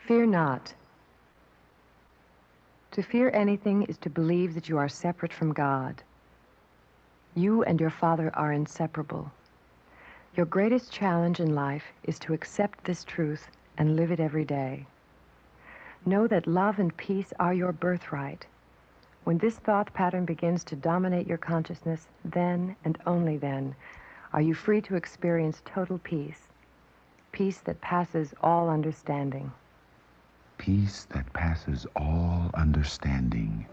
Fear not. To fear anything is to believe that you are separate from God. You and your Father are inseparable. Your greatest challenge in life is to accept this truth and live it every day. Know that love and peace are your birthright. When this thought pattern begins to dominate your consciousness, then and only then are you free to experience total peace, peace that passes all understanding. Peace that passes all understanding.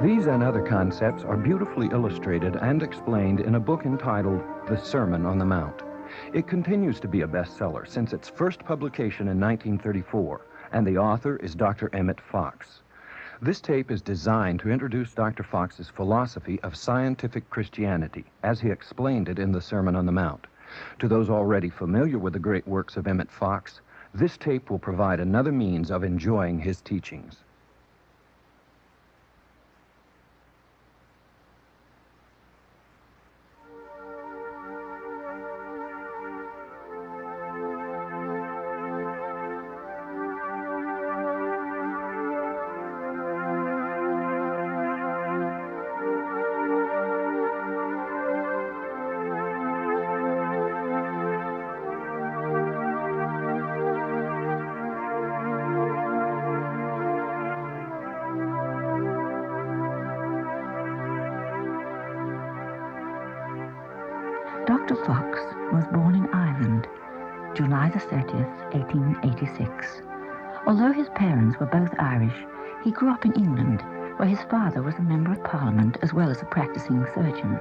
These and other concepts are beautifully illustrated and explained in a book entitled The Sermon on the Mount. It continues to be a bestseller since its first publication in 1934, and the author is Dr. Emmet Fox. This tape is designed to introduce Dr. Fox's philosophy of scientific Christianity, as he explained it in The Sermon on the Mount. To those already familiar with the great works of Emmet Fox, this tape will provide another means of enjoying his teachings. Dr. Fox was born in Ireland, July the 30th, 1886. Although his parents were both Irish, he grew up in England, where his father was a member of Parliament as well as a practicing surgeon.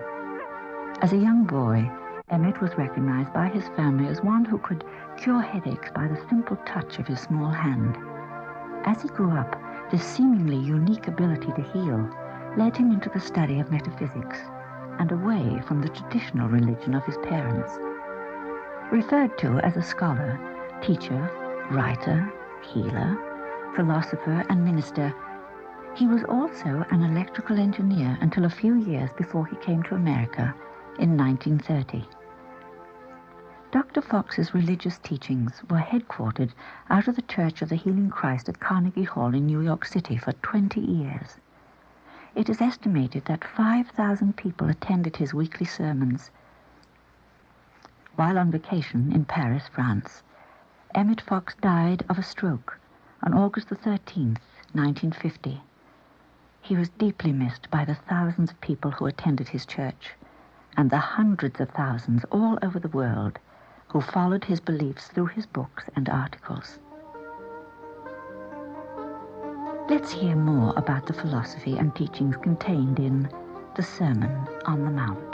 As a young boy, Emmet was recognized by his family as one who could cure headaches by the simple touch of his small hand. As he grew up, this seemingly unique ability to heal led him into the study of metaphysics and away from the traditional religion of his parents. Referred to as a scholar, teacher, writer, healer, philosopher, and minister, he was also an electrical engineer until a few years before he came to America in 1930. Dr. Fox's religious teachings were headquartered out of the Church of the Healing Christ at Carnegie Hall in New York City for 20 years. It is estimated that 5,000 people attended his weekly sermons. While on vacation in Paris, France, Emmet Fox died of a stroke on August the 13th, 1950. He was deeply missed by the thousands of people who attended his church and the hundreds of thousands all over the world who followed his beliefs through his books and articles. Let's hear more about the philosophy and teachings contained in The Sermon on the Mount.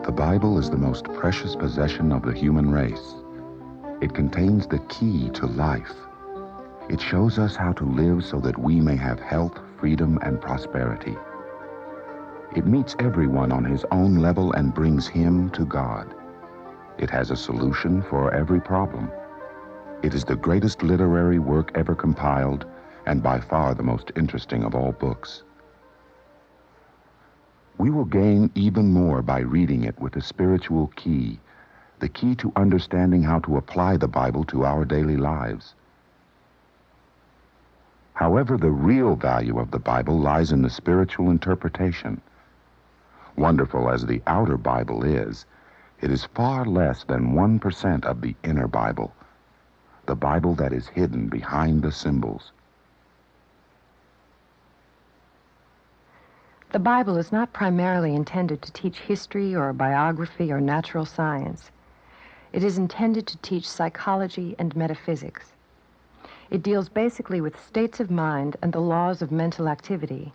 The Bible is the most precious possession of the human race. It contains the key to life. It shows us how to live so that we may have health, freedom, and prosperity. It meets everyone on his own level and brings him to God. It has a solution for every problem. It is the greatest literary work ever compiled, and by far the most interesting of all books. We will gain even more by reading it with a spiritual key, the key to understanding how to apply the Bible to our daily lives. However, the real value of the Bible lies in the spiritual interpretation. Wonderful as the outer Bible is, it is far less than 1% of the inner Bible, the Bible that is hidden behind the symbols. The Bible is not primarily intended to teach history or biography or natural science. It is intended to teach psychology and metaphysics. It deals basically with states of mind and the laws of mental activity.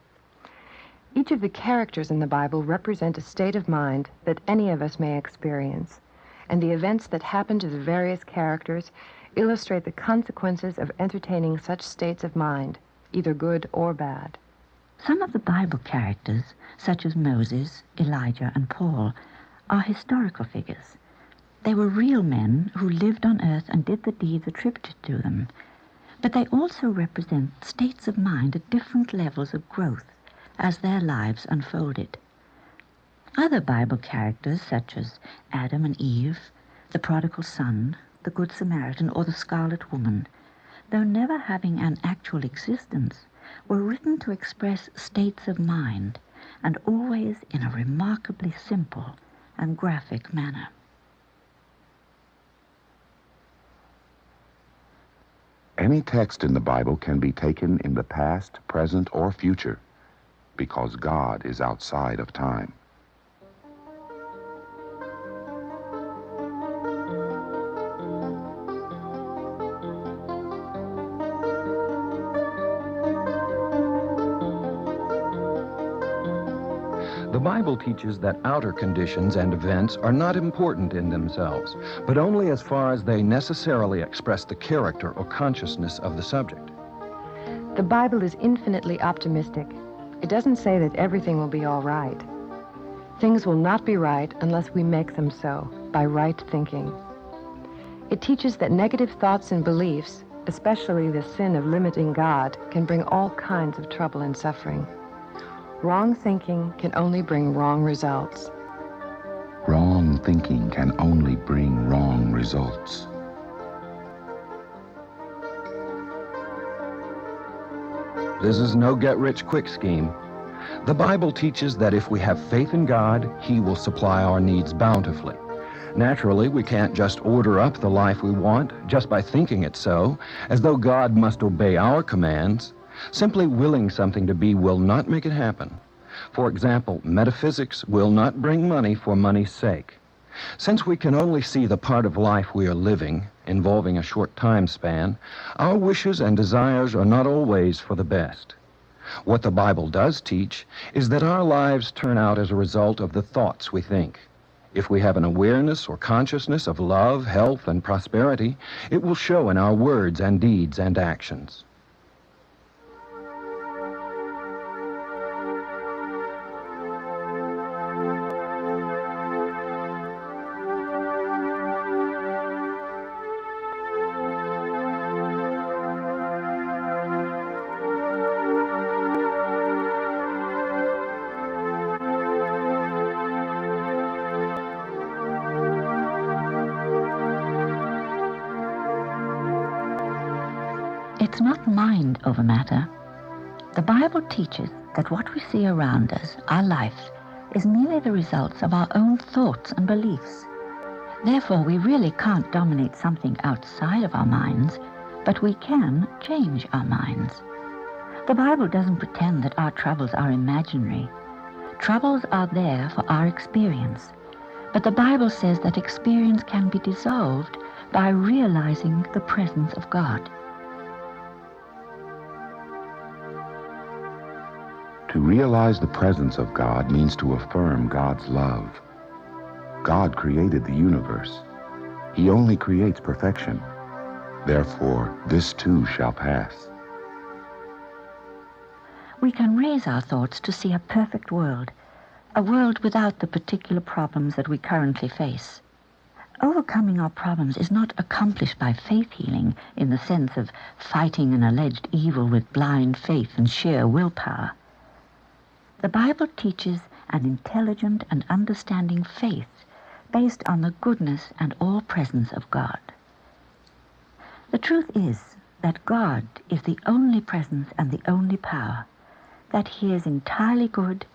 Each of the characters in the Bible represent a state of mind that any of us may experience, and the events that happen to the various characters illustrate the consequences of entertaining such states of mind, either good or bad. Some of the Bible characters, such as Moses, Elijah, and Paul, are historical figures. They were real men who lived on earth and did the deeds attributed to them, but they also represent states of mind at different levels of growth as their lives unfolded. Other Bible characters, such as Adam and Eve, the prodigal son, the Good Samaritan, or the Scarlet Woman, though never having an actual existence, were written to express states of mind, and always in a remarkably simple and graphic manner. Any text in the Bible can be taken in the past, present, or future, because God is outside of time. The Bible teaches that outer conditions and events are not important in themselves, but only as far as they necessarily express the character or consciousness of the subject. The Bible is infinitely optimistic. It doesn't say that everything will be all right. Things will not be right unless we make them so, by right thinking. It teaches that negative thoughts and beliefs, especially the sin of limiting God, can bring all kinds of trouble and suffering. Wrong thinking can only bring wrong results. Wrong thinking can only bring wrong results. This is no get-rich-quick scheme. The Bible teaches that if we have faith in God, He will supply our needs bountifully. Naturally, we can't just order up the life we want just by thinking it so, as though God must obey our commands. Simply willing something to be will not make it happen. For example, metaphysics will not bring money for money's sake. Since we can only see the part of life we are living, involving a short time span, our wishes and desires are not always for the best. What the Bible does teach is that our lives turn out as a result of the thoughts we think. If we have an awareness or consciousness of love, health, and prosperity, it will show in our words and deeds and actions. It's not mind over matter. The Bible teaches that what we see around us, our life, is merely the results of our own thoughts and beliefs. Therefore, we really can't dominate something outside of our minds, but we can change our minds. The Bible doesn't pretend that our troubles are imaginary. Troubles are there for our experience, but the Bible says that experience can be dissolved by realizing the presence of God. To realize the presence of God means to affirm God's love. God created the universe. He only creates perfection. Therefore, this too shall pass. We can raise our thoughts to see a perfect world, a world without the particular problems that we currently face. Overcoming our problems is not accomplished by faith healing in the sense of fighting an alleged evil with blind faith and sheer willpower. The Bible teaches an intelligent and understanding faith based on the goodness and all-presence of God. The truth is that God is the only presence and the only power, that He is entirely good,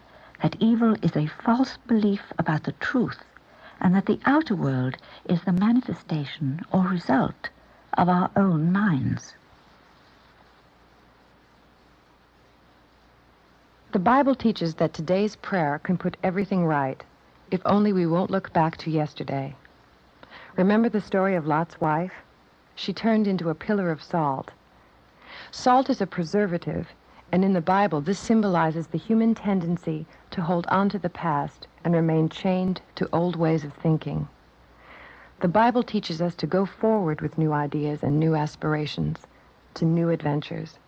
that evil is a false belief about the truth, and that the outer world is the manifestation or result of our own minds. The Bible teaches that today's prayer can put everything right, if only we won't look back to yesterday. Remember the story of Lot's wife? She turned into a pillar of salt. Salt is a preservative, and in the Bible this symbolizes the human tendency to hold on to the past and remain chained to old ways of thinking. The Bible teaches us to go forward with new ideas and new aspirations, to new adventures.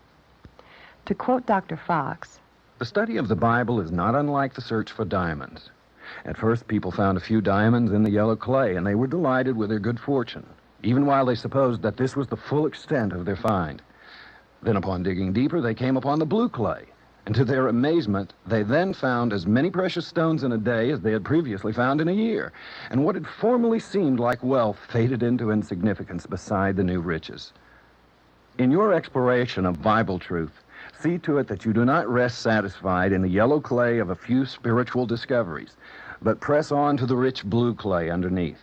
To quote Dr. Fox, The study of the Bible is not unlike the search for diamonds. At first, people found a few diamonds in the yellow clay, and they were delighted with their good fortune, even while they supposed that this was the full extent of their find. Then, upon digging deeper, they came upon the blue clay, and to their amazement, they then found as many precious stones in a day as they had previously found in a year, and what had formerly seemed like wealth faded into insignificance beside the new riches. In your exploration of Bible truth, see to it that you do not rest satisfied in the yellow clay of a few spiritual discoveries, but press on to the rich blue clay underneath.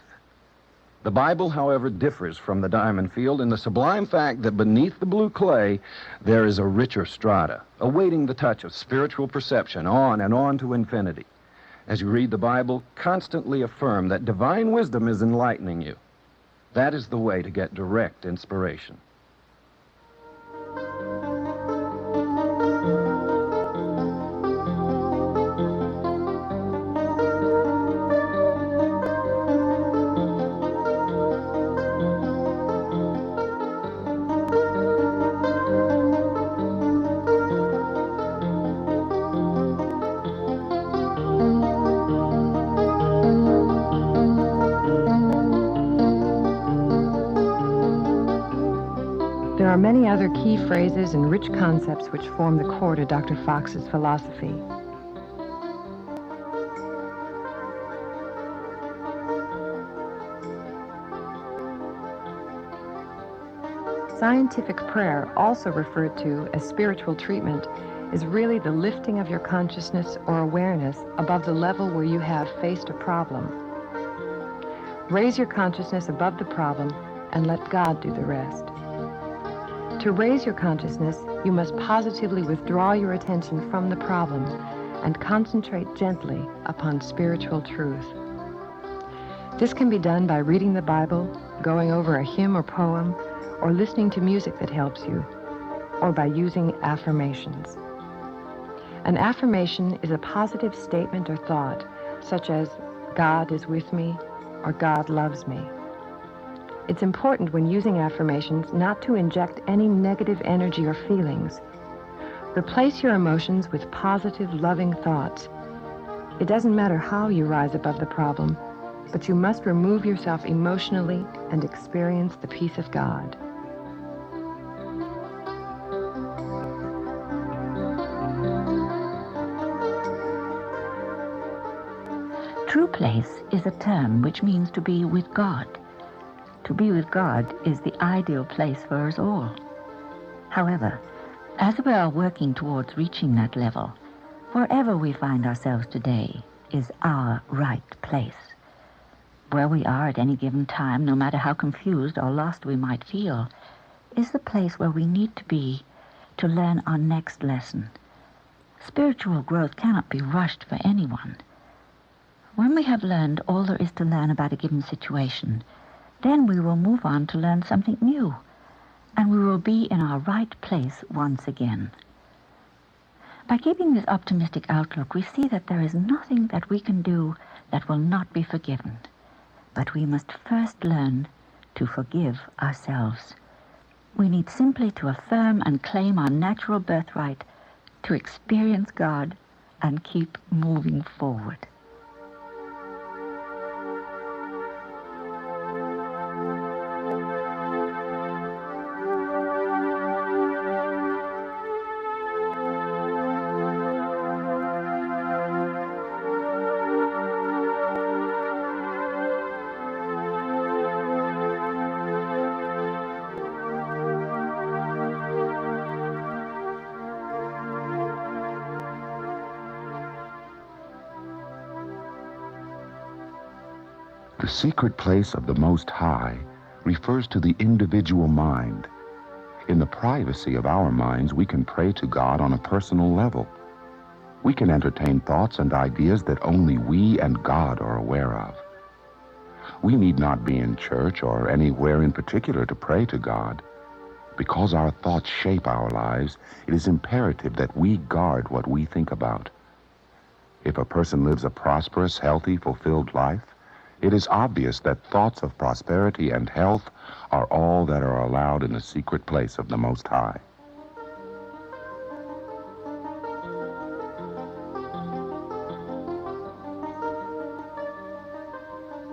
The Bible, however, differs from the diamond field in the sublime fact that beneath the blue clay there is a richer strata, awaiting the touch of spiritual perception on and on to infinity. As you read the Bible, constantly affirm that divine wisdom is enlightening you. That is the way to get direct inspiration. there are many other key phrases and rich concepts which form the core to Dr. Fox's philosophy. Scientific prayer, also referred to as spiritual treatment, is really the lifting of your consciousness or awareness above the level where you have faced a problem. Raise your consciousness above the problem and let God do the rest. To raise your consciousness, you must positively withdraw your attention from the problem and concentrate gently upon spiritual truth. This can be done by reading the Bible, going over a hymn or poem, or listening to music that helps you, or by using affirmations. An affirmation is a positive statement or thought, such as, God is with me, or God loves me. It's important when using affirmations not to inject any negative energy or feelings. Replace your emotions with positive, loving thoughts. It doesn't matter how you rise above the problem, but you must remove yourself emotionally and experience the peace of God. True place is a term which means to be with God. To be with God is the ideal place for us all. However, as we are working towards reaching that level, wherever we find ourselves today is our right place. Where we are at any given time, no matter how confused or lost we might feel, is the place where we need to be to learn our next lesson. Spiritual growth cannot be rushed for anyone. When we have learned all there is to learn about a given situation, then we will move on to learn something new, and we will be in our right place once again. By keeping this optimistic outlook, we see that there is nothing that we can do that will not be forgiven. But we must first learn to forgive ourselves. We need simply to affirm and claim our natural birthright to experience God and keep moving forward. The secret place of the Most High refers to the individual mind. In the privacy of our minds, we can pray to God on a personal level. We can entertain thoughts and ideas that only we and God are aware of. We need not be in church or anywhere in particular to pray to God. Because our thoughts shape our lives, it is imperative that we guard what we think about. If a person lives a prosperous, healthy, fulfilled life, it is obvious that thoughts of prosperity and health are all that are allowed in the secret place of the Most High.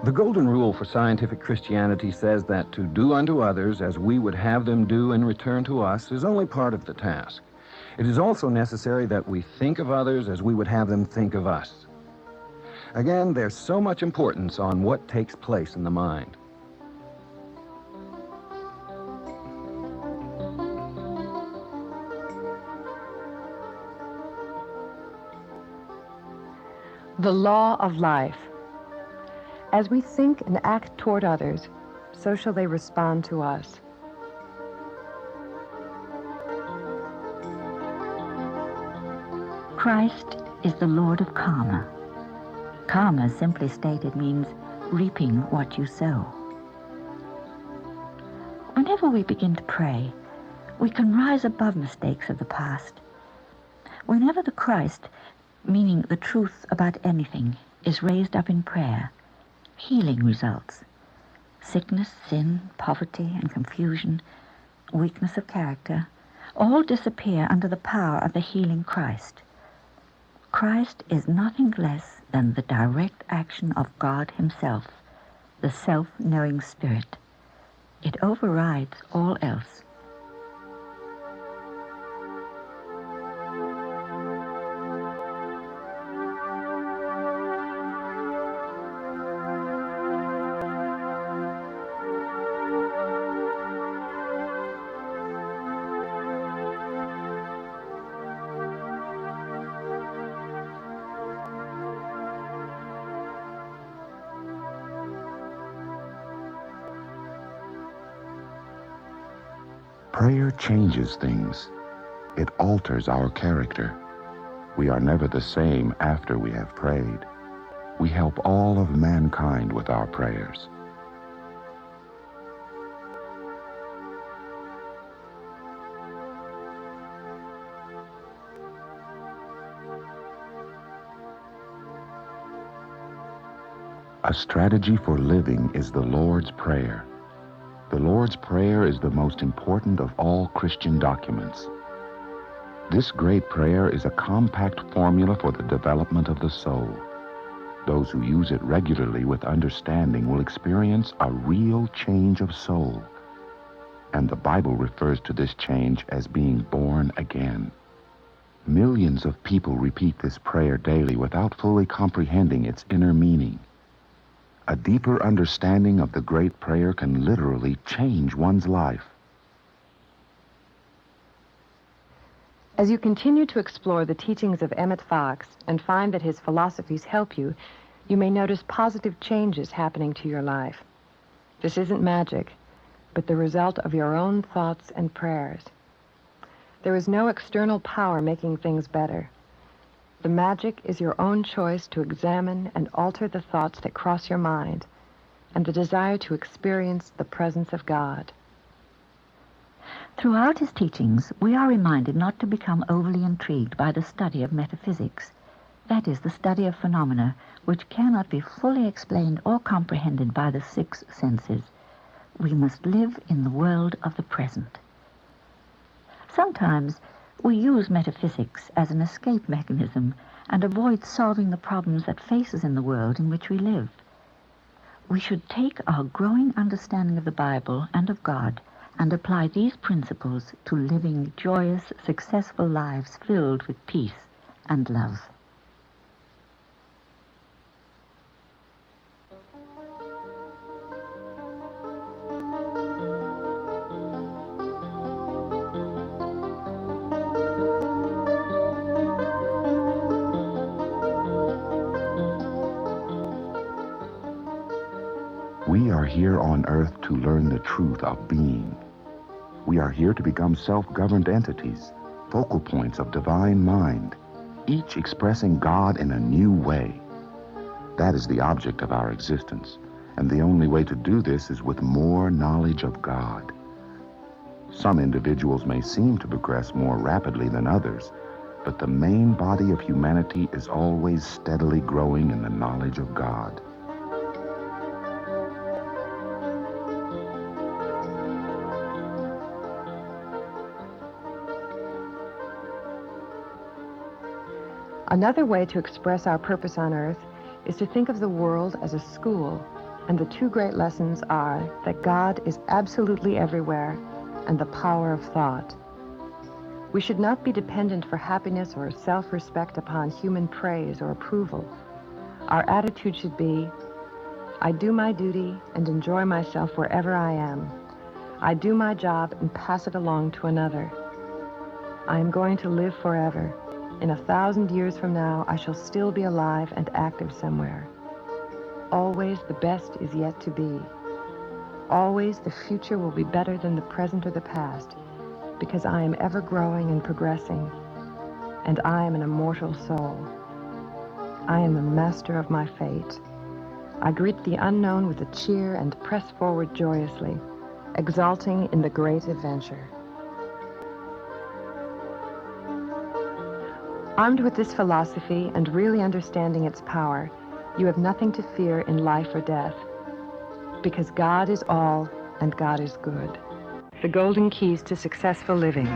The golden rule for scientific Christianity says that to do unto others as we would have them do in return to us is only part of the task. It is also necessary that we think of others as we would have them think of us. Again, there's so much importance on what takes place in the mind. The law of life. As we think and act toward others, so shall they respond to us. Christ is the Lord of karma. Karma, simply stated, means reaping what you sow. Whenever we begin to pray, we can rise above mistakes of the past. Whenever the Christ, meaning the truth about anything, is raised up in prayer, healing results. Sickness, sin, poverty, and confusion, weakness of character, all disappear under the power of the healing Christ. Christ is nothing less than the direct action of God himself, the self-knowing Spirit. It overrides all else. Prayer changes things. It alters our character. We are never the same after we have prayed. We help all of mankind with our prayers. A strategy for living is the Lord's Prayer. The Lord's Prayer is the most important of all Christian documents. This great prayer is a compact formula for the development of the soul. Those who use it regularly with understanding will experience a real change of soul. And the Bible refers to this change as being born again. Millions of people repeat this prayer daily without fully comprehending its inner meaning. A deeper understanding of the great prayer can literally change one's life. As you continue to explore the teachings of Emmet Fox and find that his philosophies help you, you may notice positive changes happening to your life. This isn't magic, but the result of your own thoughts and prayers. There is no external power making things better. The magic is your own choice to examine and alter the thoughts that cross your mind and the desire to experience the presence of God. Throughout his teachings, we are reminded not to become overly intrigued by the study of metaphysics. That is, the study of phenomena which cannot be fully explained or comprehended by the six senses. We must live in the world of the present. Sometimes we use metaphysics as an escape mechanism and avoid solving the problems that face us in the world in which we live. We should take our growing understanding of the Bible and of God and apply these principles to living joyous, successful lives filled with peace and love. We are here on earth to learn the truth of being. We are here to become self-governed entities, focal points of divine mind, each expressing God in a new way. That is the object of our existence, and the only way to do this is with more knowledge of God. Some individuals may seem to progress more rapidly than others, but the main body of humanity is always steadily growing in the knowledge of God. Another way to express our purpose on earth is to think of the world as a school, and the two great lessons are that God is absolutely everywhere and the power of thought. We should not be dependent for happiness or self-respect upon human praise or approval. Our attitude should be, I do my duty and enjoy myself wherever I am. I do my job and pass it along to another. I am going to live forever. In 1,000 years from now, I shall still be alive and active somewhere. Always the best is yet to be. Always the future will be better than the present or the past, because I am ever growing and progressing, and I am an immortal soul. I am the master of my fate. I greet the unknown with a cheer and press forward joyously, exulting in the great adventure. Armed with this philosophy and really understanding its power, you have nothing to fear in life or death, because God is all and God is good. The golden keys to successful living.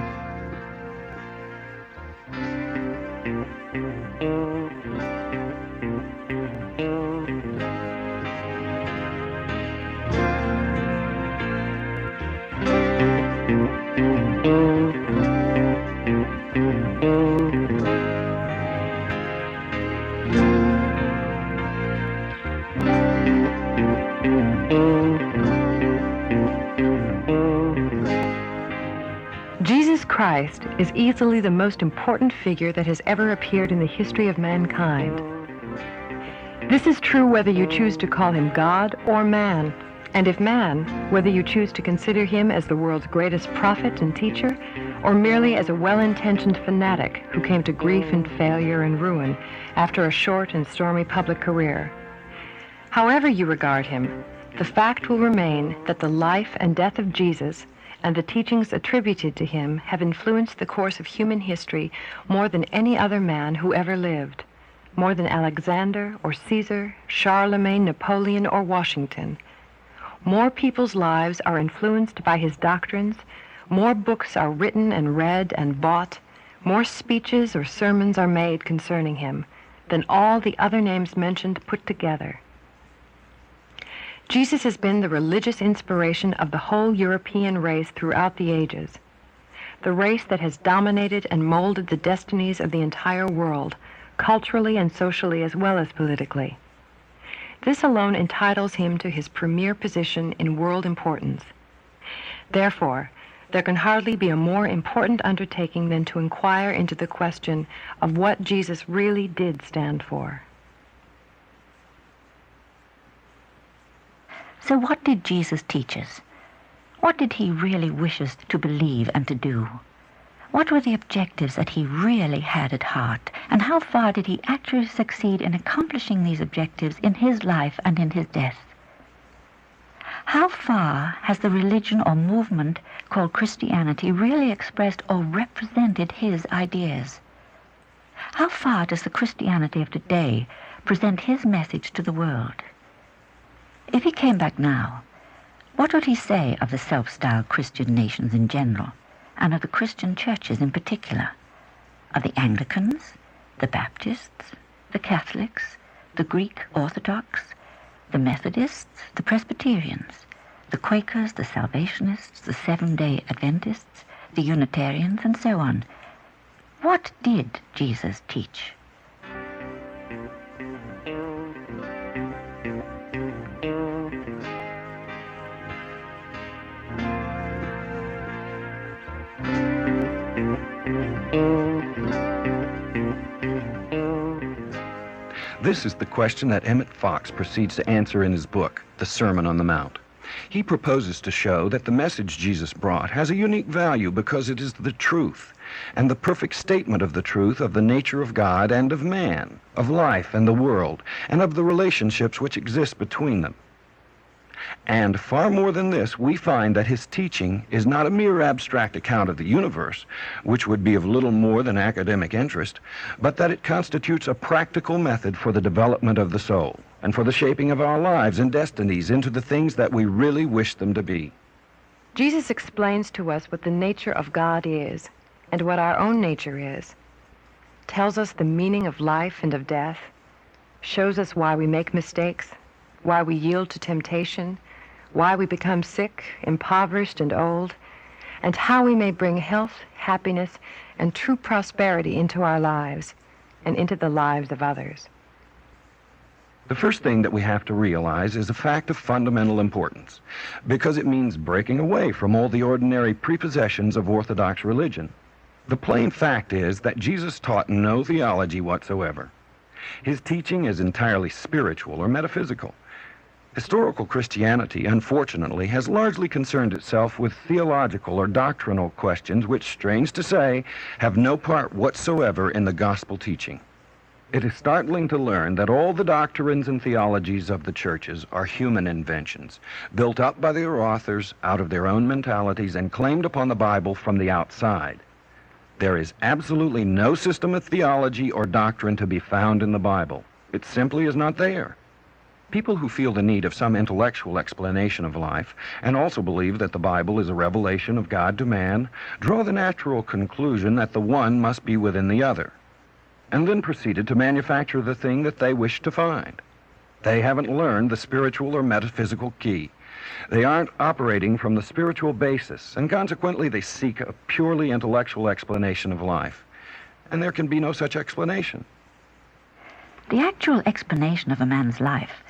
Jesus Christ is easily the most important figure that has ever appeared in the history of mankind. This is true whether you choose to call him God or man, and if man, whether you choose to consider him as the world's greatest prophet and teacher, or merely as a well-intentioned fanatic who came to grief and failure and ruin after a short and stormy public career. However you regard him, the fact will remain that the life and death of Jesus and the teachings attributed to him have influenced the course of human history more than any other man who ever lived, more than Alexander or Caesar, Charlemagne, Napoleon, or Washington. More people's lives are influenced by his doctrines, more books are written and read and bought, more speeches or sermons are made concerning him than all the other names mentioned put together. Jesus has been the religious inspiration of the whole European race throughout the ages, the race that has dominated and molded the destinies of the entire world, culturally and socially as well as politically. This alone entitles him to his premier position in world importance. Therefore, there can hardly be a more important undertaking than to inquire into the question of what Jesus really did stand for. So what did Jesus teach us? What did he really wish us to believe and to do? What were the objectives that he really had at heart? And how far did he actually succeed in accomplishing these objectives in his life and in his death? How far has the religion or movement called Christianity really expressed or represented his ideas? How far does the Christianity of today present his message to the world? If he came back now, what would he say of the self-styled Christian nations in general, and of the Christian churches in particular, of the Anglicans, the Baptists, the Catholics, the Greek Orthodox, the Methodists, the Presbyterians, the Quakers, the Salvationists, the Seventh-day Adventists, the Unitarians, and so on? What did Jesus teach? This is the question that Emmet Fox proceeds to answer in his book, The Sermon on the Mount. He proposes to show that the message Jesus brought has a unique value because it is the truth, and the perfect statement of the truth of the nature of God and of man, of life and the world, and of the relationships which exist between them. And far more than this, we find that his teaching is not a mere abstract account of the universe, which would be of little more than academic interest, but that it constitutes a practical method for the development of the soul and for the shaping of our lives and destinies into the things that we really wish them to be. Jesus explains to us what the nature of God is and what our own nature is, tells us the meaning of life and of death, shows us why we make mistakes, why we yield to temptation, why we become sick, impoverished, and old, and how we may bring health, happiness, and true prosperity into our lives and into the lives of others. The first thing that we have to realize is a fact of fundamental importance, because it means breaking away from all the ordinary prepossessions of Orthodox religion. The plain fact is that Jesus taught no theology whatsoever. His teaching is entirely spiritual or metaphysical. Historical Christianity, unfortunately, has largely concerned itself with theological or doctrinal questions which, strange to say, have no part whatsoever in the gospel teaching. It is startling to learn that all the doctrines and theologies of the churches are human inventions, built up by their authors out of their own mentalities and claimed upon the Bible from the outside. There is absolutely no system of theology or doctrine to be found in the Bible. It simply is not there. People who feel the need of some intellectual explanation of life and also believe that the Bible is a revelation of God to man draw the natural conclusion that the one must be within the other, and then proceeded to manufacture the thing that they wish to find. They haven't learned the spiritual or metaphysical key. They aren't operating from the spiritual basis, and consequently they seek a purely intellectual explanation of life. And there can be no such explanation. The actual explanation of a man's life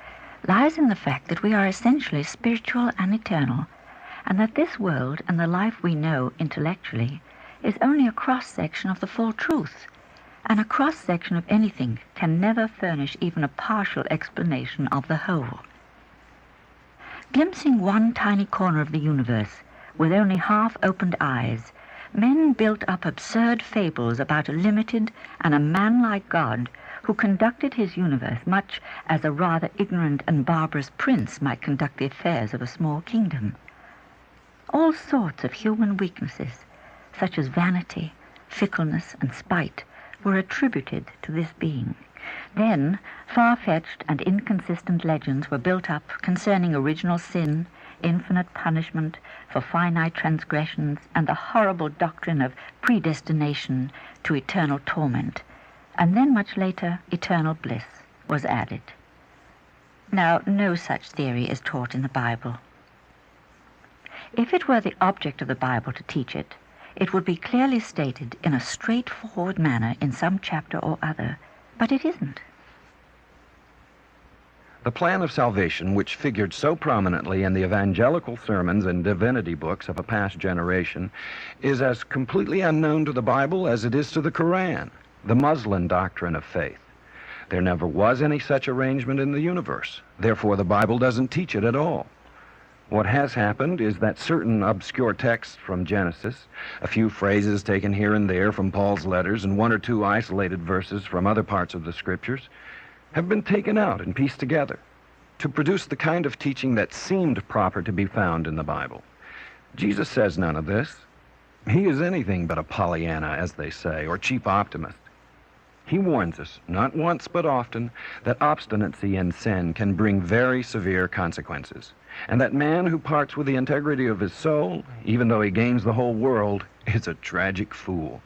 lies in the fact that we are essentially spiritual and eternal, and that this world and the life we know intellectually is only a cross-section of the full truth, and a cross-section of anything can never furnish even a partial explanation of the whole. Glimpsing one tiny corner of the universe with only half-opened eyes, men built up absurd fables about a limited and a man-like God who conducted his universe much as a rather ignorant and barbarous prince might conduct the affairs of a small kingdom. All sorts of human weaknesses, such as vanity, fickleness, and spite, were attributed to this being. Then far-fetched and inconsistent legends were built up concerning original sin, infinite punishment for finite transgressions, and the horrible doctrine of predestination to eternal torment. And then much later, eternal bliss was added. Now, no such theory is taught in the Bible. If it were the object of the Bible to teach it, it would be clearly stated in a straightforward manner in some chapter or other, but it isn't. The plan of salvation, which figured so prominently in the evangelical sermons and divinity books of a past generation, is as completely unknown to the Bible as it is to the Quran, the Muslim doctrine of faith. There never was any such arrangement in the universe. Therefore, the Bible doesn't teach it at all. What has happened is that certain obscure texts from Genesis, a few phrases taken here and there from Paul's letters, and one or two isolated verses from other parts of the Scriptures, have been taken out and pieced together to produce the kind of teaching that seemed proper to be found in the Bible. Jesus says none of this. He is anything but a Pollyanna, as they say, or cheap optimist. He warns us, not once but often, that obstinacy in sin can bring very severe consequences, and that man who parts with the integrity of his soul, even though he gains the whole world, is a tragic fool.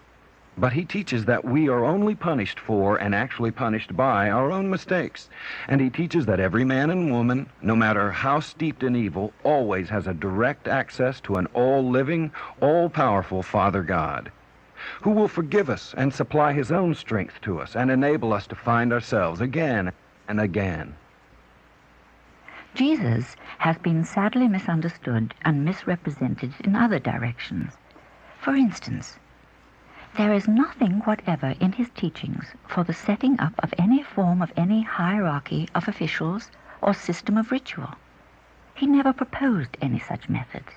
But he teaches that we are only punished for and actually punished by our own mistakes, and he teaches that every man and woman, no matter how steeped in evil, always has a direct access to an all-living, all-powerful Father God, who will forgive us and supply his own strength to us and enable us to find ourselves again and again. Jesus has been sadly misunderstood and misrepresented in other directions. For instance, there is nothing whatever in his teachings for the setting up of any form of any hierarchy of officials or system of ritual. He never proposed any such methods.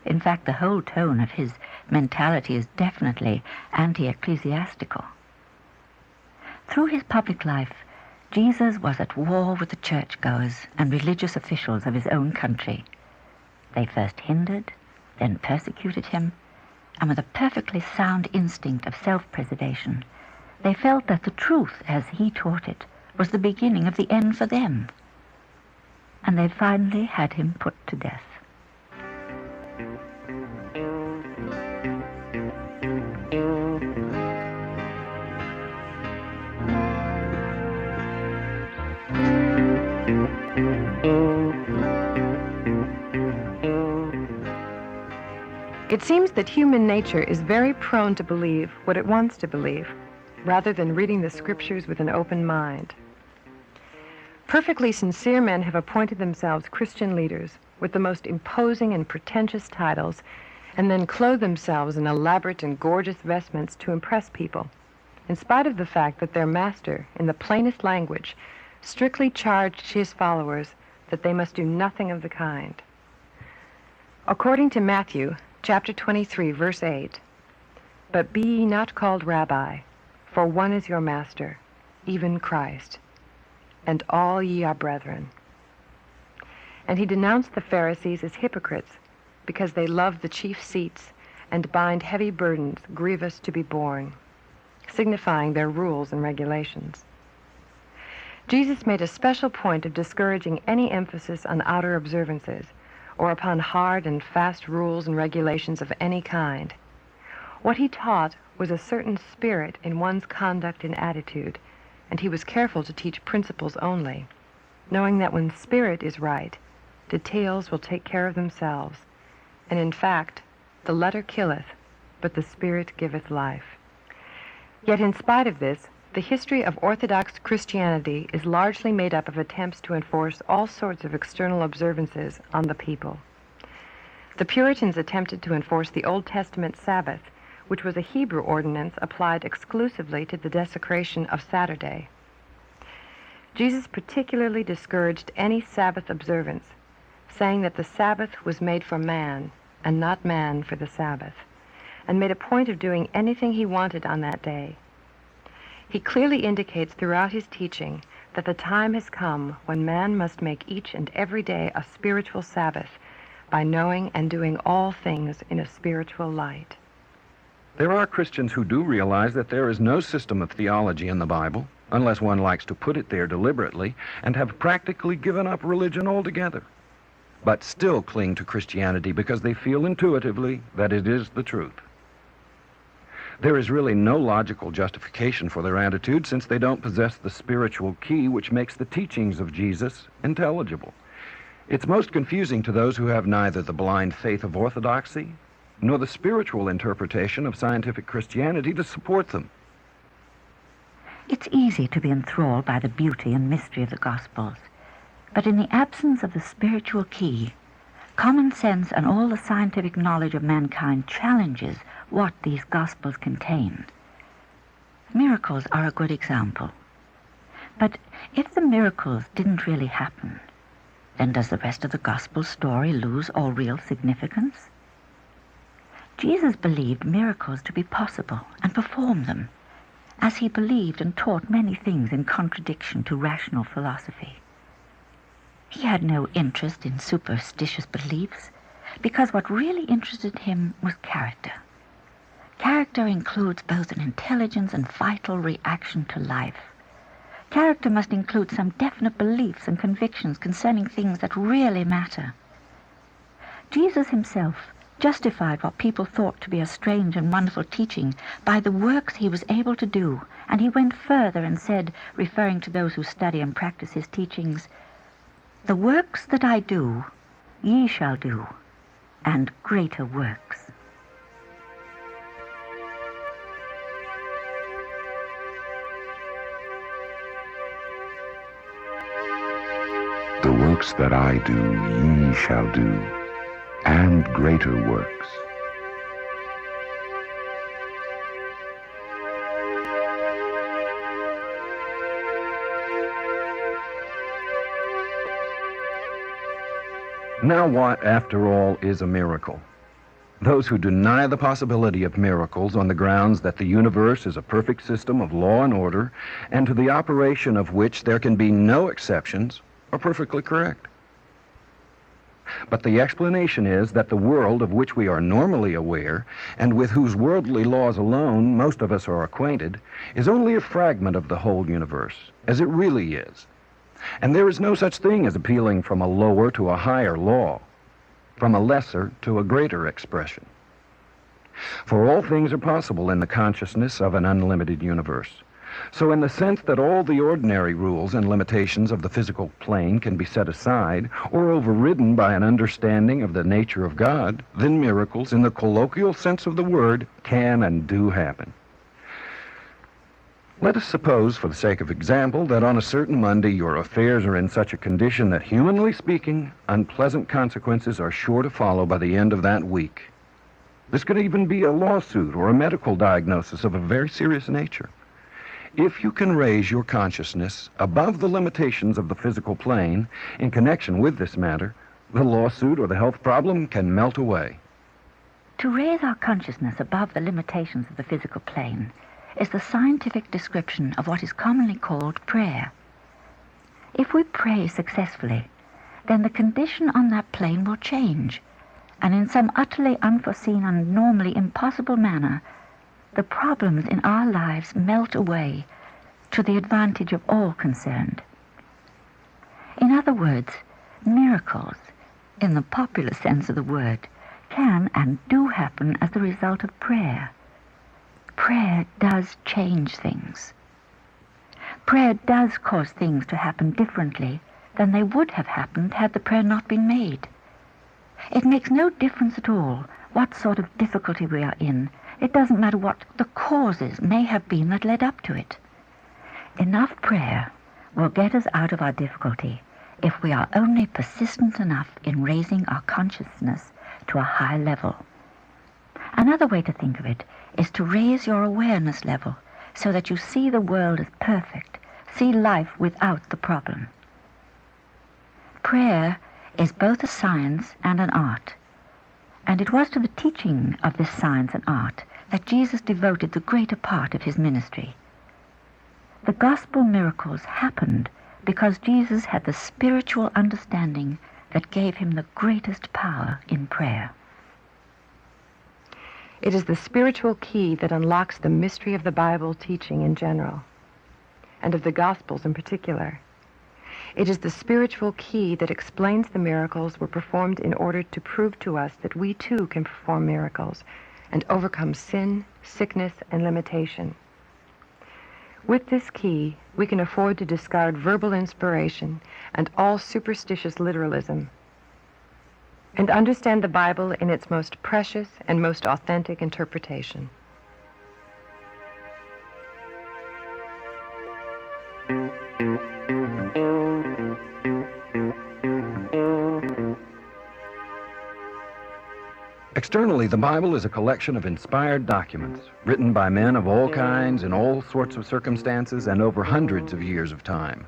In fact, the whole tone of his mentality is definitely anti-ecclesiastical. Through his public life, Jesus was at war with the churchgoers and religious officials of his own country. They first hindered, then persecuted him, and with a perfectly sound instinct of self-preservation, they felt that the truth, as he taught it, was the beginning of the end for them. And they finally had him put to death. It seems that human nature is very prone to believe what it wants to believe, rather than reading the scriptures with an open mind. Perfectly sincere men have appointed themselves Christian leaders with the most imposing and pretentious titles, and then clothe themselves in elaborate and gorgeous vestments to impress people, in spite of the fact that their master, in the plainest language, strictly charged his followers that they must do nothing of the kind. According to Matthew, chapter 23, verse 8, "But be ye not called Rabbi, for one is your master, even Christ, and all ye are brethren." And he denounced the Pharisees as hypocrites because they love the chief seats and bind heavy burdens grievous to be borne, signifying their rules and regulations. Jesus made a special point of discouraging any emphasis on outer observances or upon hard and fast rules and regulations of any kind. What he taught was a certain spirit in one's conduct and attitude, and he was careful to teach principles only, knowing that when spirit is right, details will take care of themselves, and in fact, the letter killeth, but the spirit giveth life. Yet in spite of this, the history of Orthodox Christianity is largely made up of attempts to enforce all sorts of external observances on the people. The Puritans attempted to enforce the Old Testament Sabbath, which was a Hebrew ordinance applied exclusively to the desecration of Saturday. Jesus particularly discouraged any Sabbath observance, saying that the Sabbath was made for man, and not man for the Sabbath, and made a point of doing anything he wanted on that day. He clearly indicates throughout his teaching that the time has come when man must make each and every day a spiritual Sabbath by knowing and doing all things in a spiritual light. There are Christians who do realize that there is no system of theology in the Bible, unless one likes to put it there deliberately, and have practically given up religion altogether, but still cling to Christianity because they feel intuitively that it is the truth. There is really no logical justification for their attitude, since they don't possess the spiritual key which makes the teachings of Jesus intelligible. It's most confusing to those who have neither the blind faith of orthodoxy nor the spiritual interpretation of scientific Christianity to support them. It's easy to be enthralled by the beauty and mystery of the Gospels, but in the absence of the spiritual key, common sense and all the scientific knowledge of mankind challenges what these Gospels contain. Miracles are a good example. But if the miracles didn't really happen, then does the rest of the Gospel story lose all real significance? Jesus believed miracles to be possible and performed them, as he believed and taught many things in contradiction to rational philosophy. He had no interest in superstitious beliefs, because what really interested him was character. Character includes both an intelligence and vital reaction to life. Character must include some definite beliefs and convictions concerning things that really matter. Jesus himself justified what people thought to be a strange and wonderful teaching by the works he was able to do, and he went further and said, referring to those who study and practice his teachings, "The works that I do, ye shall do, and greater works." The works that I do, ye shall do, and greater works. Now what, after all, is a miracle? Those who deny the possibility of miracles on the grounds that the universe is a perfect system of law and order, and to the operation of which there can be no exceptions, are perfectly correct. But the explanation is that the world of which we are normally aware, and with whose worldly laws alone most of us are acquainted, is only a fragment of the whole universe, as it really is. And there is no such thing as appealing from a lower to a higher law, from a lesser to a greater expression. For all things are possible in the consciousness of an unlimited universe. So in the sense that all the ordinary rules and limitations of the physical plane can be set aside or overridden by an understanding of the nature of God, then miracles, in the colloquial sense of the word, can and do happen. Let us suppose, for the sake of example, that on a certain Monday your affairs are in such a condition that, humanly speaking, unpleasant consequences are sure to follow by the end of that week. This could even be a lawsuit or a medical diagnosis of a very serious nature. If you can raise your consciousness above the limitations of the physical plane in connection with this matter, the lawsuit or the health problem can melt away. To raise our consciousness above the limitations of the physical plane is the scientific description of what is commonly called prayer. If we pray successfully, then the condition on that plane will change, and in some utterly unforeseen and normally impossible manner, the problems in our lives melt away to the advantage of all concerned. In other words, miracles, in the popular sense of the word, can and do happen as the result of prayer. Prayer does change things. Prayer does cause things to happen differently than they would have happened had the prayer not been made. It makes no difference at all what sort of difficulty we are in. It doesn't matter what the causes may have been that led up to it. Enough prayer will get us out of our difficulty if we are only persistent enough in raising our consciousness to a high level. Another way to think of it is to raise your awareness level so that you see the world as perfect, see life without the problem. Prayer is both a science and an art, and it was to the teaching of this science and art that Jesus devoted the greater part of his ministry. The gospel miracles happened because Jesus had the spiritual understanding that gave him the greatest power in prayer. It is the spiritual key that unlocks the mystery of the Bible teaching in general, and of the Gospels in particular. It is the spiritual key that explains the miracles were performed in order to prove to us that we too can perform miracles and overcome sin, sickness, and limitation. With this key, we can afford to discard verbal inspiration and all superstitious literalism, and understand the Bible in its most precious and most authentic interpretation. Externally, the Bible is a collection of inspired documents, written by men of all kinds in all sorts of circumstances and over hundreds of years of time.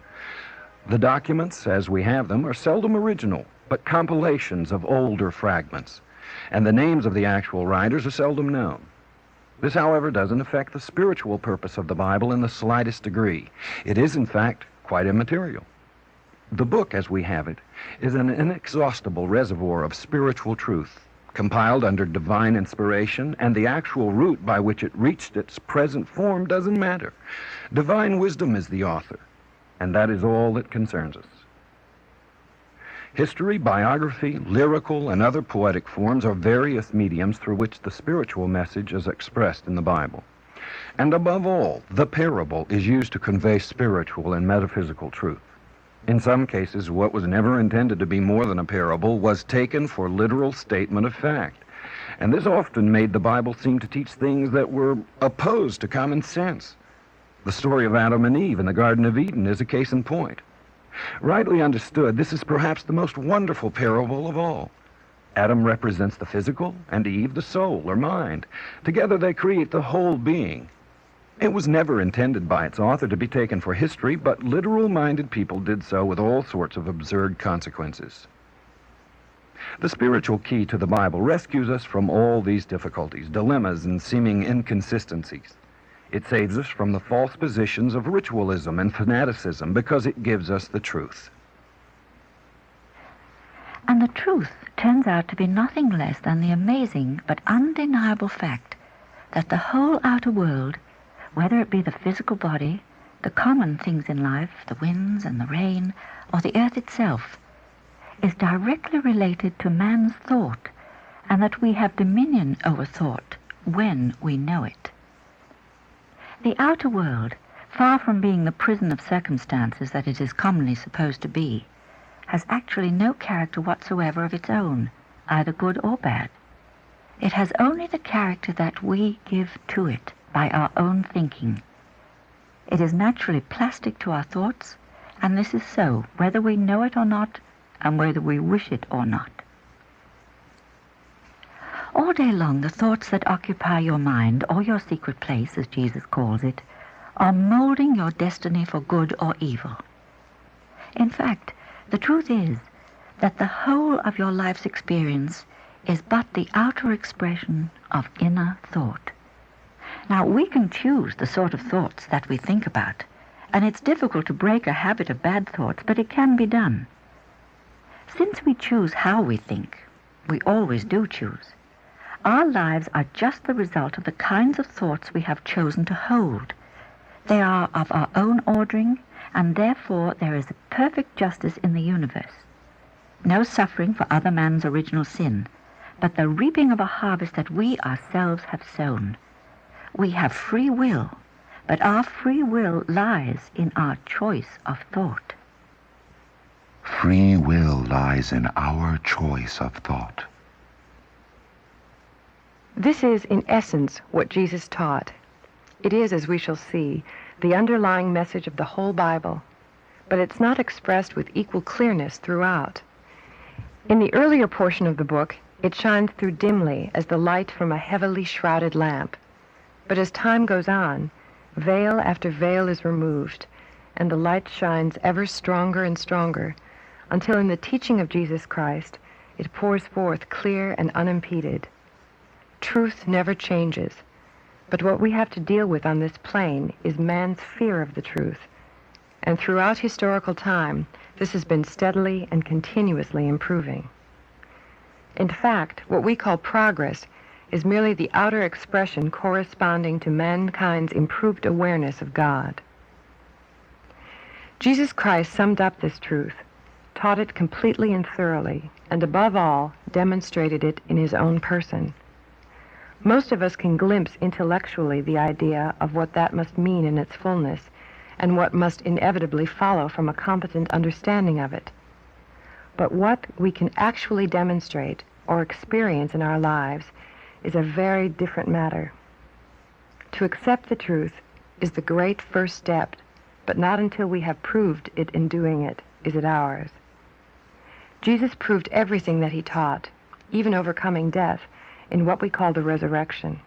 The documents, as we have them, are seldom original, but compilations of older fragments, and the names of the actual writers are seldom known. This, however, doesn't affect the spiritual purpose of the Bible in the slightest degree. It is, in fact, quite immaterial. The book, as we have it, is an inexhaustible reservoir of spiritual truth, compiled under divine inspiration, and the actual route by which it reached its present form doesn't matter. Divine wisdom is the author, and that is all that concerns us. History, biography, lyrical, and other poetic forms are various mediums through which the spiritual message is expressed in the Bible. And above all, the parable is used to convey spiritual and metaphysical truth. In some cases, what was never intended to be more than a parable was taken for literal statement of fact. And this often made the Bible seem to teach things that were opposed to common sense. The story of Adam and Eve in the Garden of Eden is a case in point. Rightly understood, this is perhaps the most wonderful parable of all. Adam represents the physical and Eve the soul or mind. Together they create the whole being. It was never intended by its author to be taken for history, but literal-minded people did so with all sorts of absurd consequences. The spiritual key to the Bible rescues us from all these difficulties, dilemmas, and seeming inconsistencies. It saves us from the false positions of ritualism and fanaticism because it gives us the truth. And the truth turns out to be nothing less than the amazing but undeniable fact that the whole outer world, whether it be the physical body, the common things in life, the winds and the rain, or the earth itself, is directly related to man's thought, and that we have dominion over thought when we know it. The outer world, far from being the prison of circumstances that it is commonly supposed to be, has actually no character whatsoever of its own, either good or bad. It has only the character that we give to it by our own thinking. It is naturally plastic to our thoughts, and this is so, whether we know it or not, and whether we wish it or not. All day long, the thoughts that occupy your mind, or your secret place, as Jesus calls it, are molding your destiny for good or evil. In fact, the truth is that the whole of your life's experience is but the outer expression of inner thought. Now, we can choose the sort of thoughts that we think about, and it's difficult to break a habit of bad thoughts, but it can be done. Since we choose how we think, we always do choose. Our lives are just the result of the kinds of thoughts we have chosen to hold. They are of our own ordering, and therefore there is a perfect justice in the universe. No suffering for other man's original sin, but the reaping of a harvest that we ourselves have sown. We have free will, but our free will lies in our choice of thought. Free will lies in our choice of thought. This is, in essence, what Jesus taught. It is, as we shall see, the underlying message of the whole Bible, but it's not expressed with equal clearness throughout. In the earlier portion of the book, it shines through dimly as the light from a heavily shrouded lamp. But as time goes on, veil after veil is removed, and the light shines ever stronger and stronger, until in the teaching of Jesus Christ, it pours forth clear and unimpeded. Truth never changes, but what we have to deal with on this plane is man's fear of the truth. And throughout historical time, this has been steadily and continuously improving. In fact, what we call progress is merely the outer expression corresponding to mankind's improved awareness of God. Jesus Christ summed up this truth, taught it completely and thoroughly, and above all, demonstrated it in his own person. Most of us can glimpse intellectually the idea of what that must mean in its fullness, and what must inevitably follow from a competent understanding of it. But what we can actually demonstrate or experience in our lives is a very different matter. To accept the truth is the great first step, but not until we have proved it in doing it is it ours. Jesus proved everything that he taught, even overcoming death, in what we call the resurrection.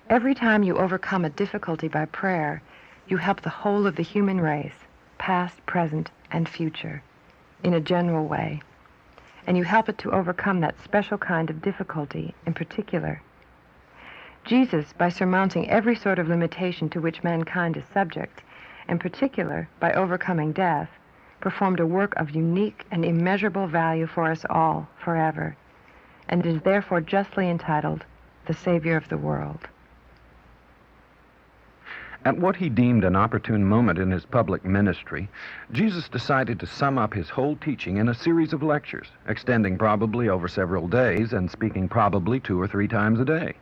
Every time you overcome a difficulty by prayer, you help the whole of the human race, past, present, and future, in a general way. And you help it to overcome that special kind of difficulty in particular. Jesus, by surmounting every sort of limitation to which mankind is subject, in particular by overcoming death, performed a work of unique and immeasurable value for us all forever, and is therefore justly entitled the Savior of the world. At what he deemed an opportune moment in his public ministry, Jesus decided to sum up his whole teaching in a series of lectures, extending probably over several days and speaking probably 2 or 3 times a day.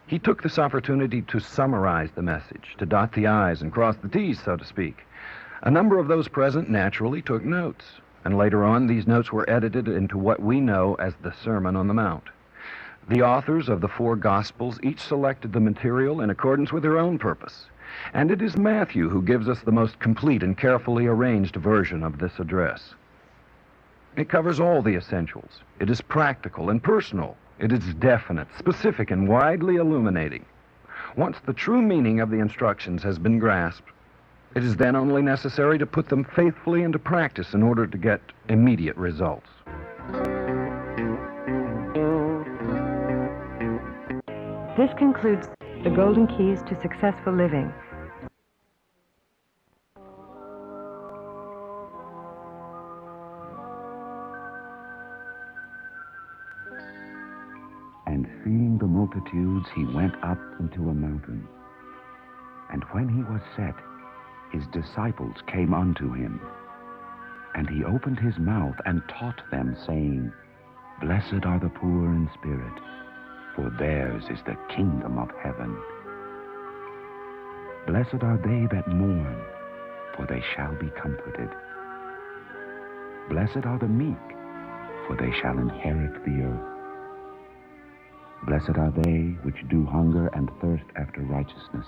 He took this opportunity to summarize the message, to dot the I's and cross the T's, so to speak. A number of those present naturally took notes, and later on these notes were edited into what we know as the Sermon on the Mount. The authors of the 4 Gospels each selected the material in accordance with their own purpose, and it is Matthew who gives us the most complete and carefully arranged version of this address. It covers all the essentials. It is practical and personal. It is definite, specific, and widely illuminating. Once the true meaning of the instructions has been grasped, it is then only necessary to put them faithfully into practice in order to get immediate results. This concludes the Golden Keys to Successful Living. And seeing the multitudes, he went up into a mountain. And when he was set, his disciples came unto him. And he opened his mouth and taught them, saying, Blessed are the poor in spirit, for theirs is the kingdom of heaven. Blessed are they that mourn, for they shall be comforted. Blessed are the meek, for they shall inherit the earth. Blessed are they which do hunger and thirst after righteousness,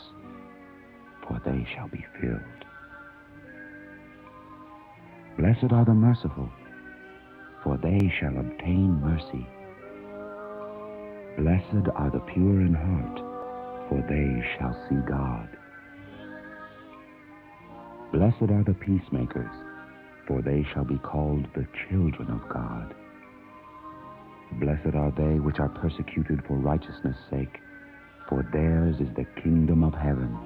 for they shall be filled. Blessed are the merciful, for they shall obtain mercy. Blessed are the pure in heart, for they shall see God. Blessed are the peacemakers, for they shall be called the children of God. Blessed are they which are persecuted for righteousness' sake, for theirs is the kingdom of heaven.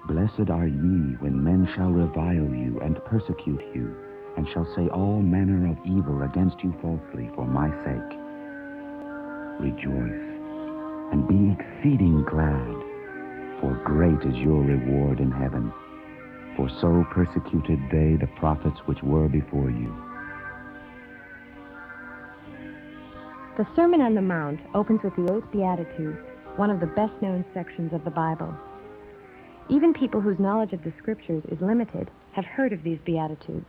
Blessed are ye when men shall revile you and persecute you, and shall say all manner of evil against you falsely for my sake. Rejoice, and be exceeding glad, for great is your reward in heaven. For so persecuted they the prophets which were before you. The Sermon on the Mount opens with the 8 Beatitudes, one of the best-known sections of the Bible. Even people whose knowledge of the Scriptures is limited have heard of these Beatitudes.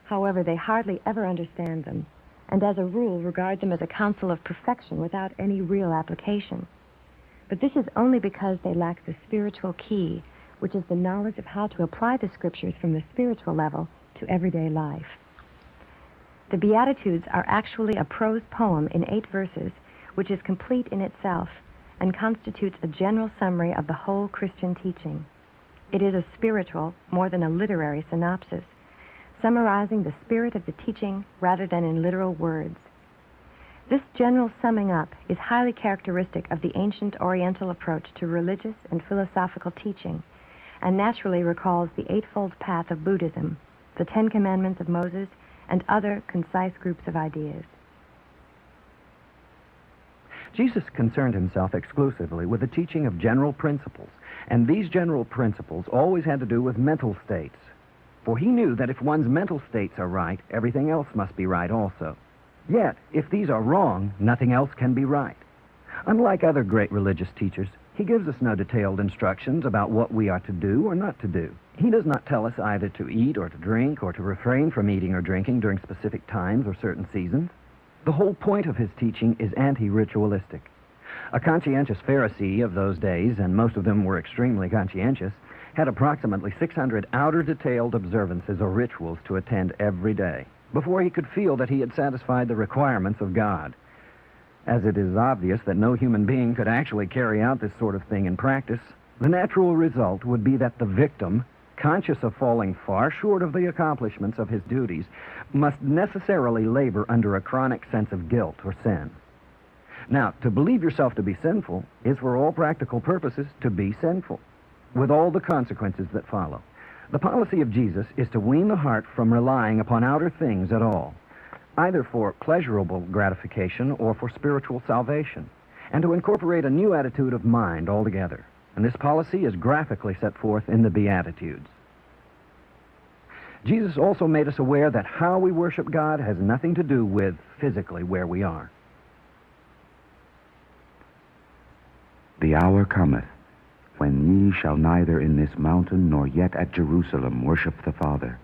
However, they hardly ever understand them, and as a rule regard them as a counsel of perfection without any real application. But this is only because they lack the spiritual key, which is the knowledge of how to apply the Scriptures from the spiritual level to everyday life. The Beatitudes are actually a prose poem in 8 verses, which is complete in itself and constitutes a general summary of the whole Christian teaching. It is a spiritual, more than a literary synopsis, summarizing the spirit of the teaching rather than in literal words. This general summing up is highly characteristic of the ancient Oriental approach to religious and philosophical teaching, and naturally recalls the Eightfold Path of Buddhism, the 10 Commandments of Moses, and other concise groups of ideas. Jesus concerned himself exclusively with the teaching of general principles, and these general principles always had to do with mental states. For he knew that if one's mental states are right, everything else must be right also. Yet, if these are wrong, nothing else can be right. Unlike other great religious teachers, he gives us no detailed instructions about what we are to do or not to do. He does not tell us either to eat or to drink or to refrain from eating or drinking during specific times or certain seasons. The whole point of his teaching is anti-ritualistic. A conscientious Pharisee of those days, and most of them were extremely conscientious, had approximately 600 outer detailed observances or rituals to attend every day before he could feel that he had satisfied the requirements of God. As it is obvious that no human being could actually carry out this sort of thing in practice, the natural result would be that the victim, conscious of falling far short of the accomplishments of his duties, must necessarily labor under a chronic sense of guilt or sin. Now, to believe yourself to be sinful is, for all practical purposes, to be sinful, with all the consequences that follow. The policy of Jesus is to wean the heart from relying upon outer things at all, either for pleasurable gratification or for spiritual salvation, and to incorporate a new attitude of mind altogether. And this policy is graphically set forth in the Beatitudes. Jesus also made us aware that how we worship God has nothing to do with physically where we are. The hour cometh, when ye shall neither in this mountain nor yet at Jerusalem worship the Father.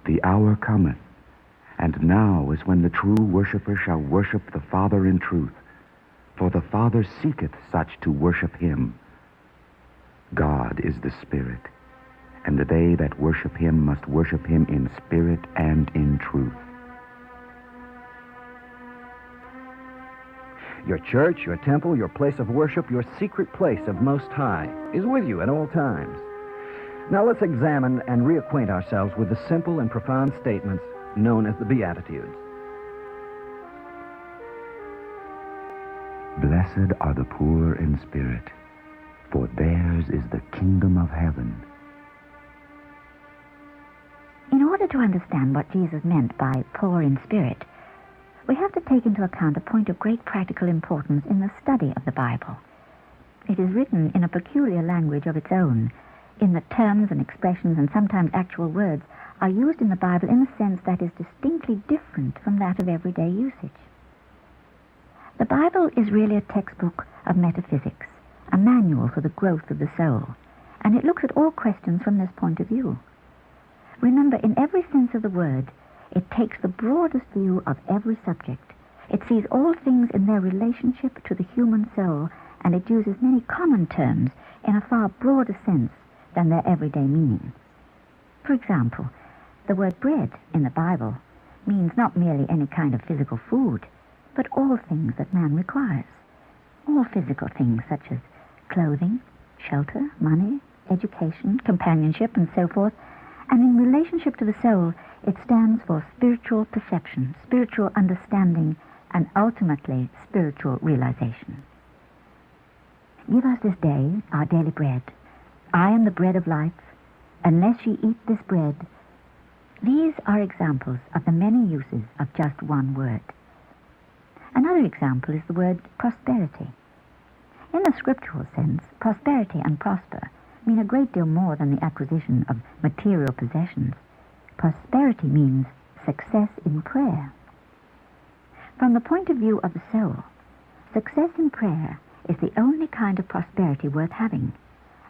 The hour cometh, and now is when the true worshipper shall worship the Father in truth, for the Father seeketh such to worship him. God is the Spirit, and they that worship him must worship him in spirit and in truth. Your church, your temple, your place of worship, your secret place of Most High is with you at all times. Now let's examine and reacquaint ourselves with the simple and profound statements known as the Beatitudes. Blessed Blessed are the poor in spirit, for theirs is the kingdom of heaven. In order to understand what Jesus meant by poor in spirit, we have to take into account a point of great practical importance in the study of the Bible. It is written in a peculiar language of its own, in that terms and expressions and sometimes actual words are used in the Bible in a sense that is distinctly different from that of everyday usage. The Bible is really a textbook of metaphysics, a manual for the growth of the soul, and it looks at all questions from this point of view. Remember, in every sense of the word, it takes the broadest view of every subject. It sees all things in their relationship to the human soul, and it uses many common terms in a far broader sense than their everyday meaning. For example, the word bread in the Bible means not merely any kind of physical food, but all things that man requires. All physical things such as clothing, shelter, money, education, companionship, and so forth. And in relationship to the soul, it stands for spiritual perception, spiritual understanding, and ultimately spiritual realization. Give us this day our daily bread. I am the bread of life. Unless ye eat this bread. These are examples of the many uses of just one word. Another example is the word prosperity. In the scriptural sense, prosperity and prosper mean a great deal more than the acquisition of material possessions. Prosperity means success in prayer. From the point of view of the soul, success in prayer is the only kind of prosperity worth having.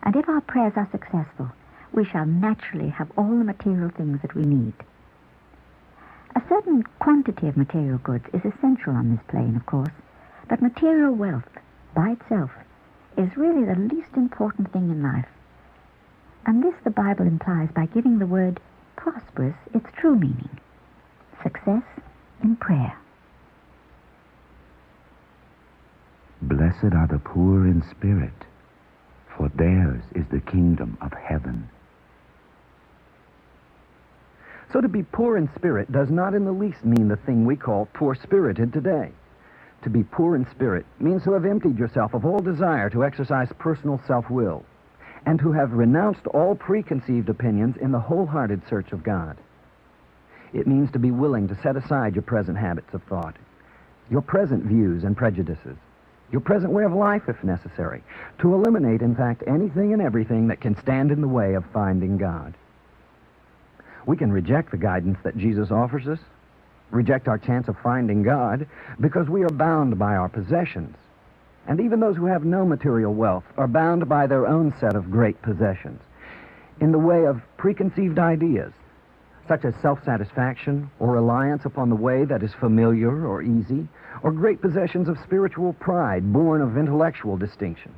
And if our prayers are successful, we shall naturally have all the material things that we need. A certain quantity of material goods is essential on this plane, of course, but material wealth, by itself, is really the least important thing in life. And this the Bible implies by giving the word prosperous its true meaning: success in prayer. Blessed are the poor in spirit, for theirs is the kingdom of heaven. So to be poor in spirit does not in the least mean the thing we call poor-spirited today. To be poor in spirit means to have emptied yourself of all desire to exercise personal self-will, and to have renounced all preconceived opinions in the wholehearted search of God. It means to be willing to set aside your present habits of thought, your present views and prejudices, your present way of life if necessary, to eliminate, in fact, anything and everything that can stand in the way of finding God. We can reject the guidance that Jesus offers us, reject our chance of finding God, because we are bound by our possessions. And even those who have no material wealth are bound by their own set of great possessions, in the way of preconceived ideas, such as self-satisfaction or reliance upon the way that is familiar or easy, or great possessions of spiritual pride born of intellectual distinction.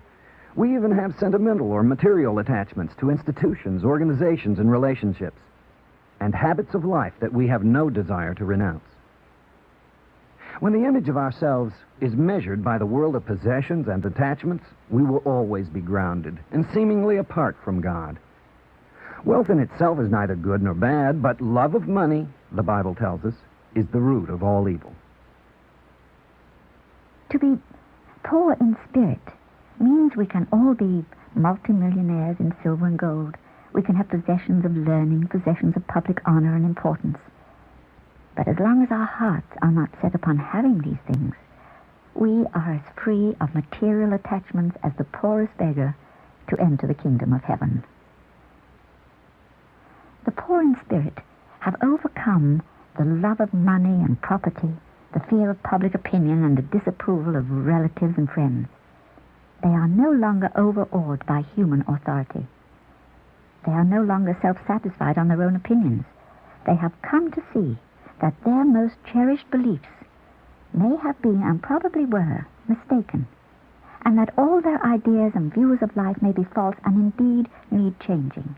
We even have sentimental or material attachments to institutions, organizations, and relationships, and habits of life that we have no desire to renounce. When the image of ourselves is measured by the world of possessions and attachments, we will always be grounded and seemingly apart from God. Wealth in itself is neither good nor bad, but love of money, the Bible tells us, is the root of all evil. To be poor in spirit means we can all be multimillionaires in silver and gold. We can have possessions of learning, possessions of public honor and importance. But as long as our hearts are not set upon having these things, we are as free of material attachments as the poorest beggar to enter the kingdom of heaven. The poor in spirit have overcome the love of money and property, the fear of public opinion, and the disapproval of relatives and friends. They are no longer overawed by human authority. They are no longer self-satisfied on their own opinions. They have come to see that their most cherished beliefs may have been, and probably were, mistaken, and that all their ideas and views of life may be false and indeed need changing.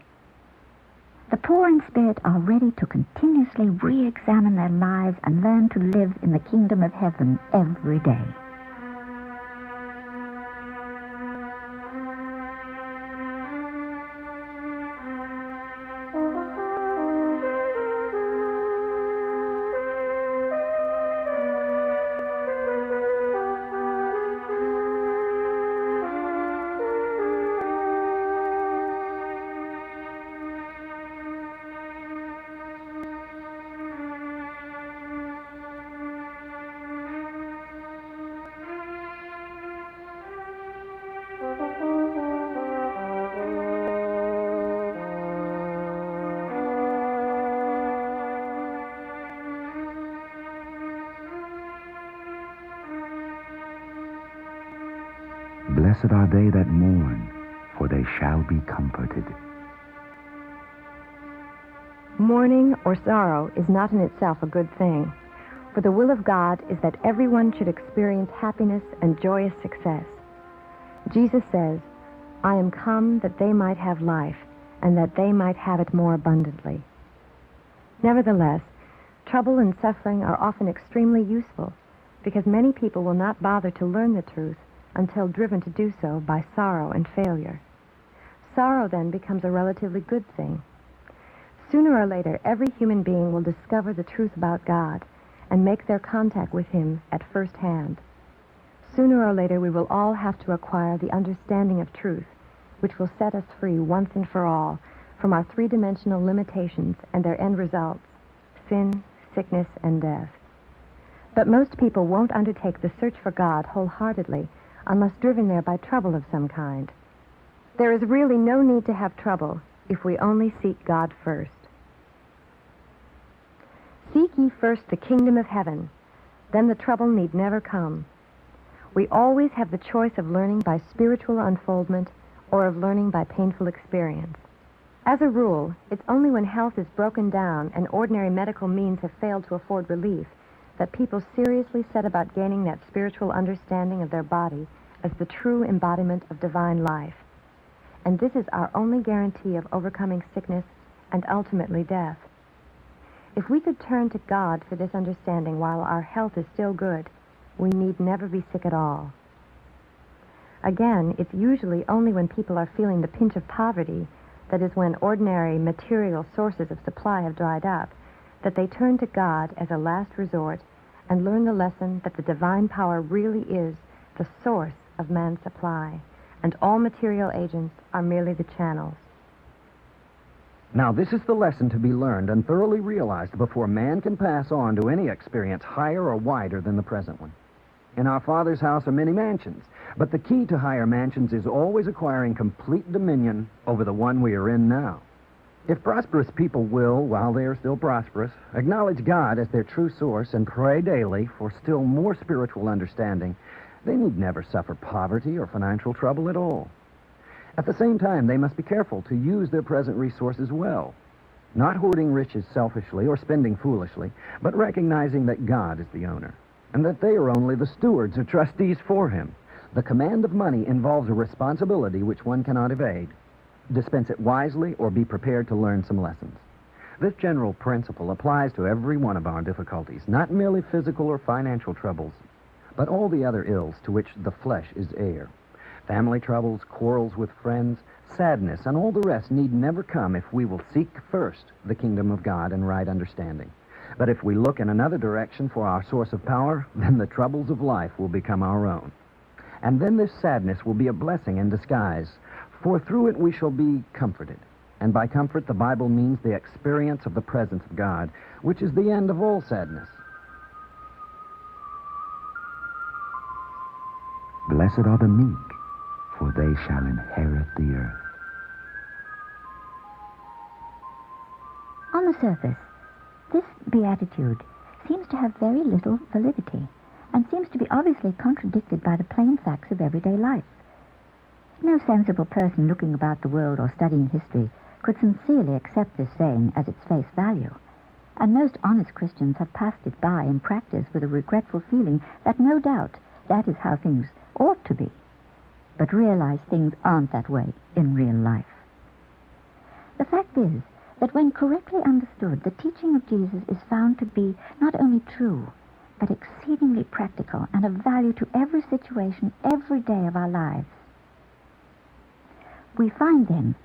The poor in spirit are ready to continuously re-examine their lives and learn to live in the kingdom of heaven every day. Blessed are they that mourn, for they shall be comforted. Mourning or sorrow is not in itself a good thing, for the will of God is that everyone should experience happiness and joyous success. Jesus says, "I am come that they might have life, and that they might have it more abundantly." Nevertheless, trouble and suffering are often extremely useful, because many people will not bother to learn the truth until driven to do so by sorrow and failure. Sorrow then becomes a relatively good thing. Sooner or later, every human being will discover the truth about God and make their contact with Him at first hand. Sooner or later, we will all have to acquire the understanding of truth, which will set us free once and for all from our three-dimensional limitations and their end results, sin, sickness, and death. But most people won't undertake the search for God wholeheartedly unless driven there by trouble of some kind. There is really no need to have trouble if we only seek God first. Seek ye first the kingdom of heaven, then the trouble need never come. We always have the choice of learning by spiritual unfoldment or of learning by painful experience. As a rule, it's only when health is broken down and ordinary medical means have failed to afford relief that people seriously set about gaining that spiritual understanding of their body as the true embodiment of divine life. And this is our only guarantee of overcoming sickness and ultimately death. If we could turn to God for this understanding while our health is still good, we need never be sick at all. Again, it's usually only when people are feeling the pinch of poverty, that is when ordinary material sources of supply have dried up, that they turn to God as a last resort and learn the lesson that the divine power really is the source of man's supply, and all material agents are merely the channels. Now, this is the lesson to be learned and thoroughly realized before man can pass on to any experience higher or wider than the present one. In our Father's house are many mansions, but the key to higher mansions is always acquiring complete dominion over the one we are in now. If prosperous people will, while they are still prosperous, acknowledge God as their true source and pray daily for still more spiritual understanding, they need never suffer poverty or financial trouble at all. At the same time, they must be careful to use their present resources well, not hoarding riches selfishly or spending foolishly, but recognizing that God is the owner, and that they are only the stewards or trustees for Him. The command of money involves a responsibility which one cannot evade. Dispense it wisely or be prepared to learn some lessons. This general principle applies to every one of our difficulties, not merely physical or financial troubles, but all the other ills to which the flesh is heir. Family troubles, quarrels with friends, sadness, and all the rest need never come if we will seek first the kingdom of God and right understanding. But if we look in another direction for our source of power, then the troubles of life will become our own. And then this sadness will be a blessing in disguise, for through it we shall be comforted. And by comfort, the Bible means the experience of the presence of God, which is the end of all sadness. Blessed are the meek, for they shall inherit the earth. On the surface, this beatitude seems to have very little validity and seems to be obviously contradicted by the plain facts of everyday life. No sensible person looking about the world or studying history could sincerely accept this saying as its face value, and most honest Christians have passed it by in practice with a regretful feeling that no doubt that is how things ought to be, but realize things aren't that way in real life. The fact is that when correctly understood, the teaching of Jesus is found to be not only true, but exceedingly practical and of value to every situation, every day of our lives. We find then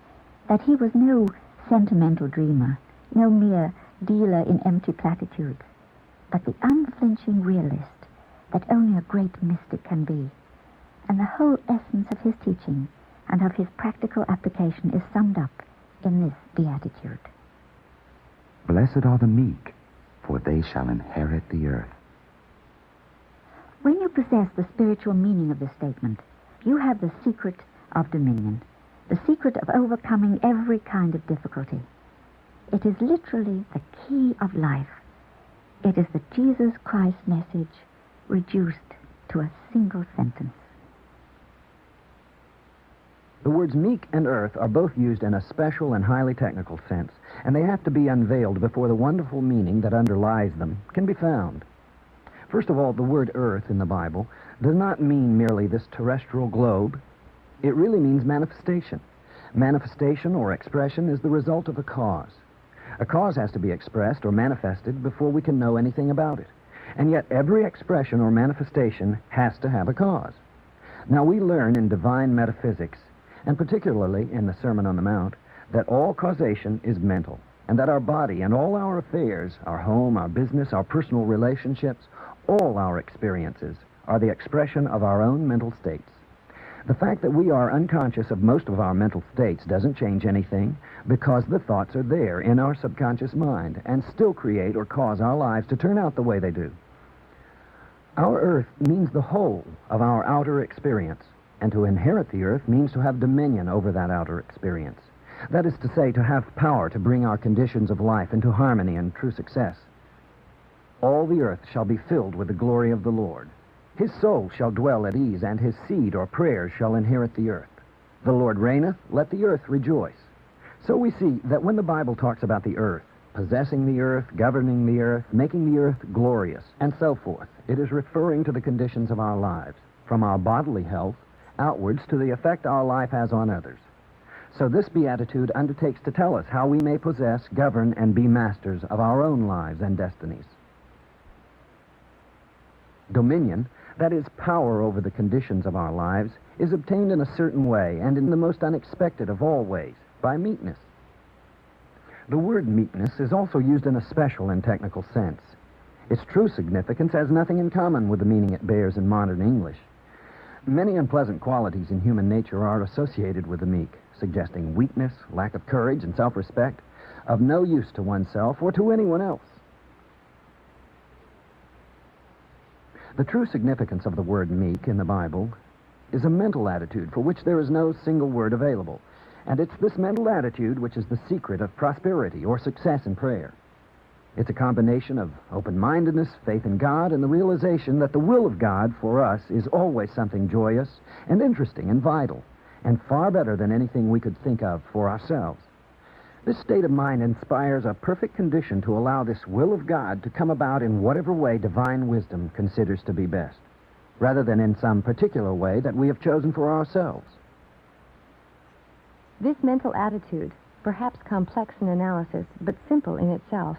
that he was no sentimental dreamer, no mere dealer in empty platitudes, but the unflinching realist that only a great mystic can be. And the whole essence of his teaching and of his practical application is summed up in this beatitude. Blessed are the meek, for they shall inherit the earth. When you possess the spiritual meaning of this statement, you have the secret of dominion, the secret of overcoming every kind of difficulty. It is literally the key of life. It is the Jesus Christ message reduced to a single sentence. The words meek and earth are both used in a special and highly technical sense, and they have to be unveiled before the wonderful meaning that underlies them can be found. First of all, the word earth in the Bible does not mean merely this terrestrial globe. It really means manifestation. Manifestation or expression is the result of a cause. A cause has to be expressed or manifested before we can know anything about it. And yet every expression or manifestation has to have a cause. Now we learn in divine metaphysics, and particularly in the Sermon on the Mount, that all causation is mental, and that our body and all our affairs, our home, our business, our personal relationships, all our experiences are the expression of our own mental states. The fact that we are unconscious of most of our mental states doesn't change anything, because the thoughts are there in our subconscious mind and still create or cause our lives to turn out the way they do. Our earth means the whole of our outer experience, and to inherit the earth means to have dominion over that outer experience. That is to say, to have power to bring our conditions of life into harmony and true success. All the earth shall be filled with the glory of the Lord. His soul shall dwell at ease, and his seed or prayers shall inherit the earth. The Lord reigneth, let the earth rejoice. So we see that when the Bible talks about the earth, possessing the earth, governing the earth, making the earth glorious, and so forth, it is referring to the conditions of our lives, from our bodily health outwards to the effect our life has on others. So this beatitude undertakes to tell us how we may possess, govern, and be masters of our own lives and destinies. Dominion, that is, power over the conditions of our lives, is obtained in a certain way, and in the most unexpected of all ways, by meekness. The word meekness is also used in a special and technical sense. Its true significance has nothing in common with the meaning it bears in modern English. Many unpleasant qualities in human nature are associated with the meek, suggesting weakness, lack of courage, and self-respect, of no use to oneself or to anyone else. The true significance of the word meek in the Bible is a mental attitude for which there is no single word available. And it's this mental attitude which is the secret of prosperity or success in prayer. It's a combination of open-mindedness, faith in God, and the realization that the will of God for us is always something joyous and interesting and vital, and far better than anything we could think of for ourselves. This state of mind inspires a perfect condition to allow this will of God to come about in whatever way divine wisdom considers to be best, rather than in some particular way that we have chosen for ourselves. This mental attitude, perhaps complex in analysis, but simple in itself,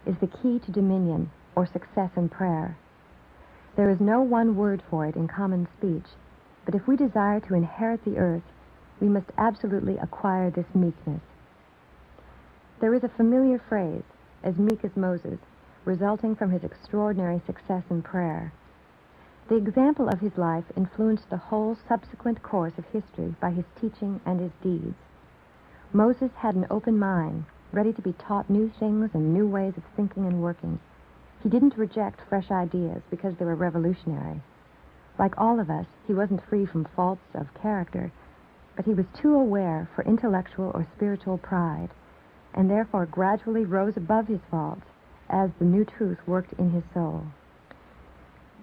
is the key to dominion or success in prayer. There is no one word for it in common speech, but if we desire to inherit the earth, we must absolutely acquire this meekness. There is a familiar phrase, as meek as Moses, resulting from his extraordinary success in prayer. The example of his life influenced the whole subsequent course of history by his teaching and his deeds. Moses had an open mind, ready to be taught new things and new ways of thinking and working. He didn't reject fresh ideas because they were revolutionary. Like all of us, he wasn't free from faults of character, but he was too aware for intellectual or spiritual pride, and therefore gradually rose above his faults as the new truth worked in his soul.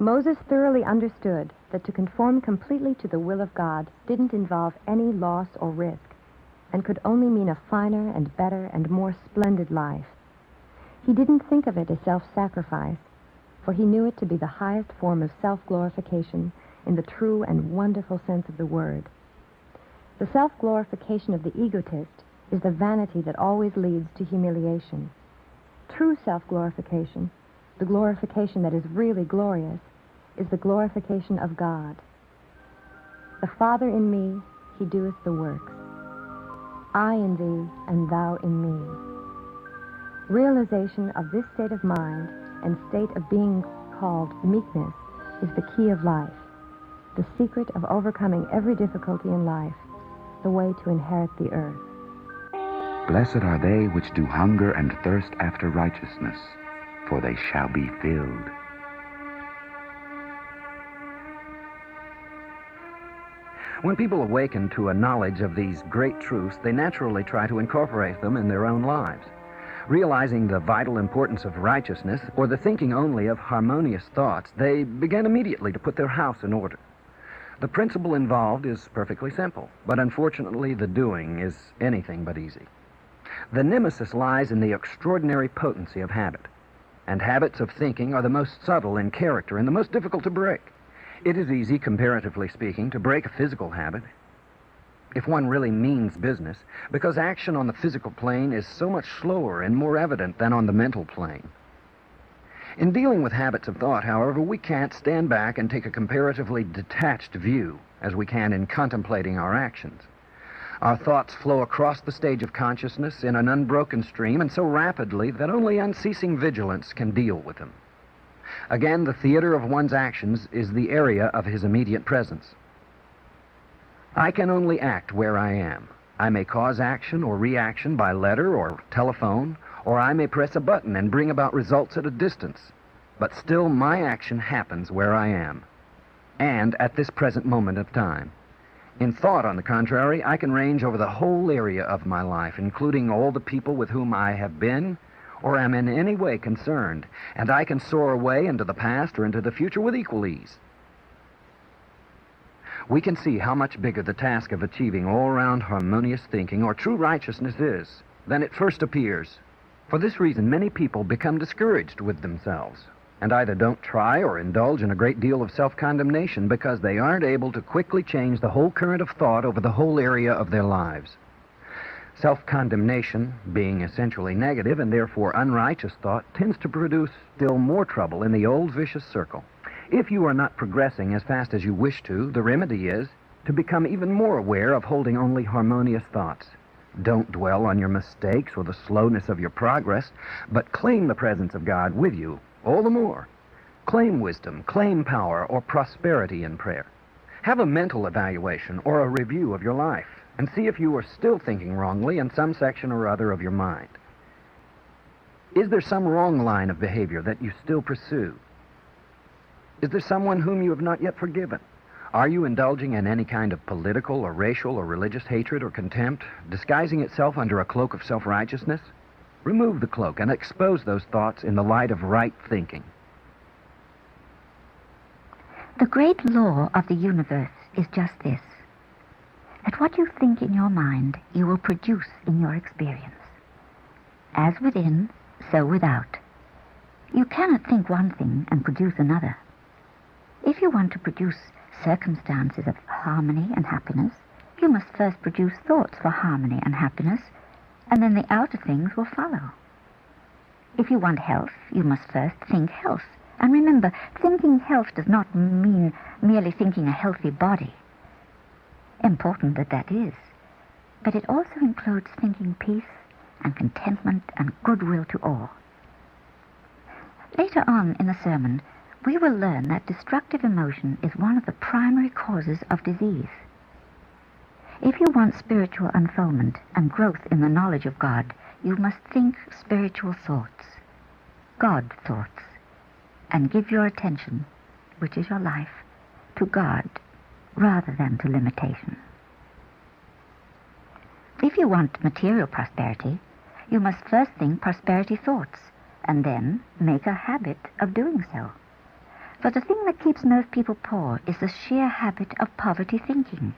Moses thoroughly understood that to conform completely to the will of God didn't involve any loss or risk, and could only mean a finer and better and more splendid life. He didn't think of it as self-sacrifice, for he knew it to be the highest form of self-glorification in the true and wonderful sense of the word. The self-glorification of the egotist is the vanity that always leads to humiliation. True self-glorification, the glorification that is really glorious, is the glorification of God. The Father in me, he doeth the works. I in thee, and thou in me. Realization of this state of mind and state of being called meekness is the key of life, the secret of overcoming every difficulty in life, the way to inherit the earth. Blessed are they which do hunger and thirst after righteousness, for they shall be filled. When people awaken to a knowledge of these great truths, they naturally try to incorporate them in their own lives. Realizing the vital importance of righteousness, or the thinking only of harmonious thoughts, they begin immediately to put their house in order. The principle involved is perfectly simple, but unfortunately the doing is anything but easy. The nemesis lies in the extraordinary potency of habit, and habits of thinking are the most subtle in character and the most difficult to break. It is easy, comparatively speaking, to break a physical habit, if one really means business, because action on the physical plane is so much slower and more evident than on the mental plane. In dealing with habits of thought, however, we can't stand back and take a comparatively detached view as we can in contemplating our actions. Our thoughts flow across the stage of consciousness in an unbroken stream and so rapidly that only unceasing vigilance can deal with them. Again, the theater of one's actions is the area of his immediate presence. I can only act where I am. I may cause action or reaction by letter or telephone, or I may press a button and bring about results at a distance. But still my action happens where I am, and at this present moment of time. In thought, on the contrary, I can range over the whole area of my life, including all the people with whom I have been or am in any way concerned, and I can soar away into the past or into the future with equal ease. We can see how much bigger the task of achieving all-round harmonious thinking or true righteousness is than it first appears. For this reason, many people become discouraged with themselves and either don't try or indulge in a great deal of self-condemnation because they aren't able to quickly change the whole current of thought over the whole area of their lives. Self-condemnation, being essentially negative and therefore unrighteous thought, tends to produce still more trouble in the old vicious circle. If you are not progressing as fast as you wish to, the remedy is to become even more aware of holding only harmonious thoughts. Don't dwell on your mistakes or the slowness of your progress, but claim the presence of God with you all the more. Claim wisdom, claim power, or prosperity in prayer. Have a mental evaluation or a review of your life, and see if you are still thinking wrongly in some section or other of your mind. Is there some wrong line of behavior that you still pursue? Is there someone whom you have not yet forgiven? Are you indulging in any kind of political or racial or religious hatred or contempt, disguising itself under a cloak of self-righteousness? Remove the cloak and expose those thoughts in the light of right thinking. The great law of the universe is just this, that what you think in your mind, you will produce in your experience. As within, so without. You cannot think one thing and produce another. If you want to produce circumstances of harmony and happiness, you must first produce thoughts for harmony and happiness, and then the outer things will follow. If you want health, you must first think health. And remember, thinking health does not mean merely thinking a healthy body. Important that is. But it also includes thinking peace and contentment and goodwill to all. Later on in the sermon, we will learn that destructive emotion is one of the primary causes of disease. If you want spiritual unfoldment and growth in the knowledge of God, you must think spiritual thoughts, God thoughts, and give your attention, which is your life, to God rather than to limitation. If you want material prosperity, you must first think prosperity thoughts and then make a habit of doing so. For the thing that keeps most people poor is the sheer habit of poverty thinking.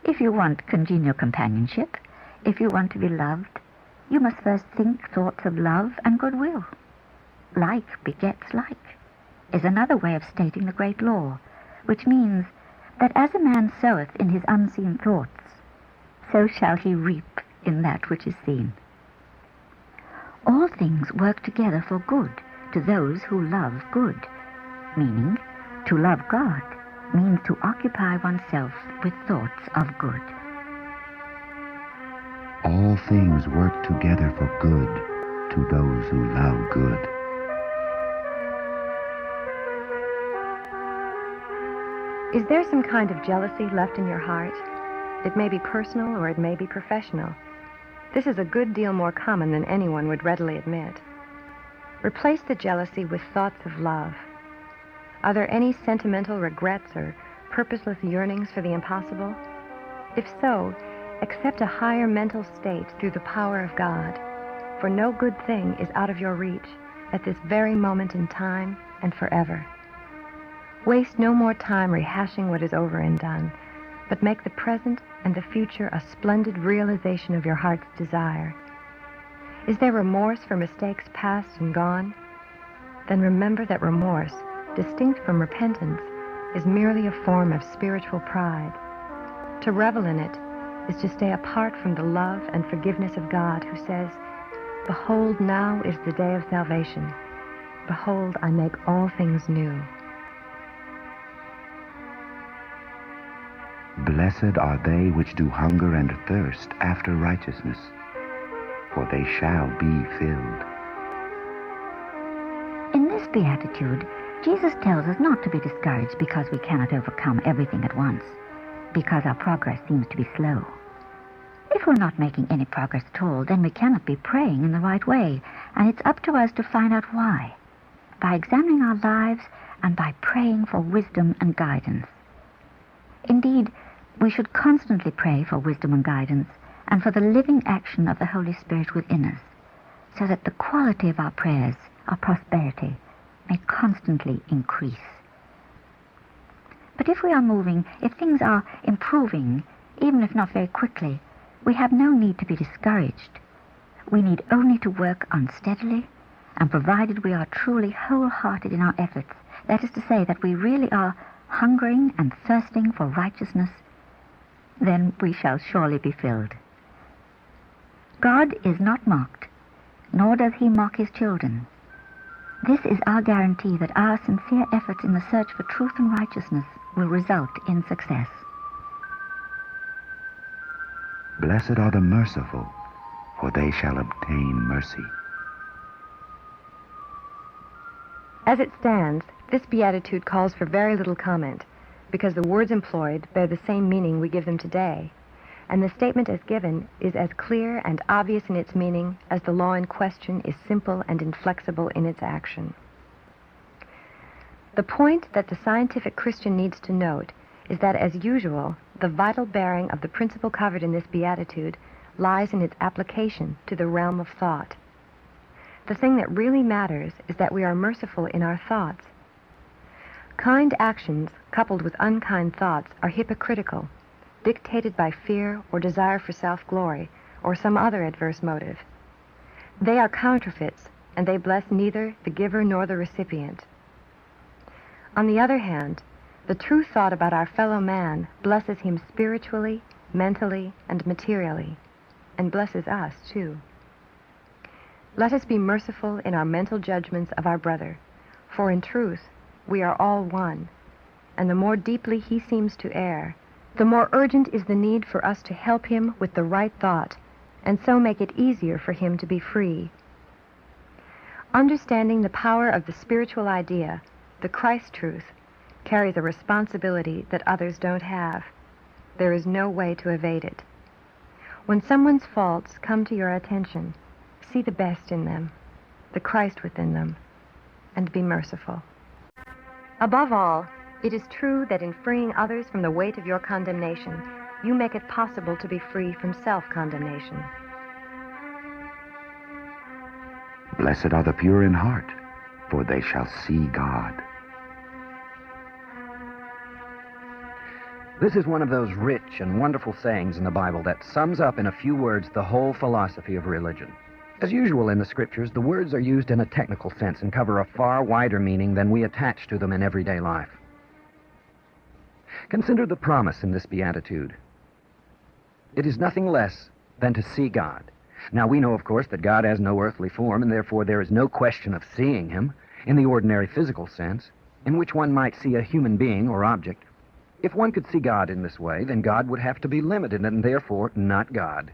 If you want congenial companionship, if you want to be loved, you must first think thoughts of love and goodwill. Like begets like is another way of stating the great law, which means that as a man soweth in his unseen thoughts, so shall he reap in that which is seen. All things work together for good to those who love good, meaning to love God means to occupy oneself with thoughts of good. All things work together for good to those who love good. Is there some kind of jealousy left in your heart? It may be personal or it may be professional. This is a good deal more common than anyone would readily admit. Replace the jealousy with thoughts of love. Are there any sentimental regrets or purposeless yearnings for the impossible? If so, accept a higher mental state through the power of God, for no good thing is out of your reach at this very moment in time and forever. Waste no more time rehashing what is over and done, but make the present and the future a splendid realization of your heart's desire. Is there remorse for mistakes past and gone? Then remember that remorse, distinct from repentance, is merely a form of spiritual pride. To revel in it is to stay apart from the love and forgiveness of God, who says, "Behold, now is the day of salvation. Behold, I make all things new." Blessed are they which do hunger and thirst after righteousness, for they shall be filled. In this beatitude, Jesus tells us not to be discouraged because we cannot overcome everything at once, because our progress seems to be slow. If we're not making any progress at all, then we cannot be praying in the right way, and it's up to us to find out why, by examining our lives and by praying for wisdom and guidance. Indeed, we should constantly pray for wisdom and guidance and for the living action of the Holy Spirit within us, so that the quality of our prayers, our prosperity, may constantly increase. But if we are moving, if things are improving, even if not very quickly, we have no need to be discouraged. We need only to work on steadily, and provided we are truly wholehearted in our efforts, that is to say, that we really are hungering and thirsting for righteousness, then we shall surely be filled. God is not mocked, nor does he mock his children. This is our guarantee that our sincere efforts in the search for truth and righteousness will result in success. Blessed are the merciful, for they shall obtain mercy. As it stands, this beatitude calls for very little comment, because the words employed bear the same meaning we give them today, and the statement as given is as clear and obvious in its meaning as the law in question is simple and inflexible in its action. The point that the scientific Christian needs to note is that, as usual, the vital bearing of the principle covered in this beatitude lies in its application to the realm of thought. The thing that really matters is that we are merciful in our thoughts. Kind actions coupled with unkind thoughts are hypocritical, dictated by fear or desire for self-glory or some other adverse motive. They are counterfeits, and they bless neither the giver nor the recipient. On the other hand, the true thought about our fellow man blesses him spiritually, mentally, and materially, and blesses us too. Let us be merciful in our mental judgments of our brother, for in truth we are all one, and the more deeply he seems to err, the more urgent is the need for us to help him with the right thought, and so make it easier for him to be free. Understanding the power of the spiritual idea, the Christ truth, carries a responsibility that others don't have. There is no way to evade it. When someone's faults come to your attention, see the best in them, the Christ within them, and be merciful. Above all, it is true that in freeing others from the weight of your condemnation, you make it possible to be free from self-condemnation. Blessed are the pure in heart, for they shall see God. This is one of those rich and wonderful sayings in the Bible that sums up in a few words the whole philosophy of religion. As usual in the Scriptures, the words are used in a technical sense and cover a far wider meaning than we attach to them in everyday life. Consider the promise in this beatitude. It is nothing less than to see God. Now, we know, of course, that God has no earthly form, and therefore there is no question of seeing him in the ordinary physical sense, in which one might see a human being or object. If one could see God in this way, then God would have to be limited and therefore not God.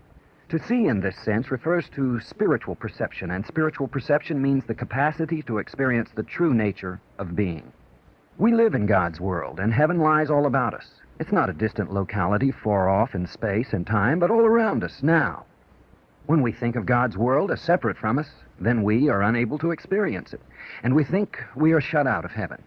To see in this sense refers to spiritual perception, and spiritual perception means the capacity to experience the true nature of being. We live in God's world, and heaven lies all about us. It's not a distant locality far off in space and time, but all around us now. When we think of God's world as separate from us, then we are unable to experience it, and we think we are shut out of heaven.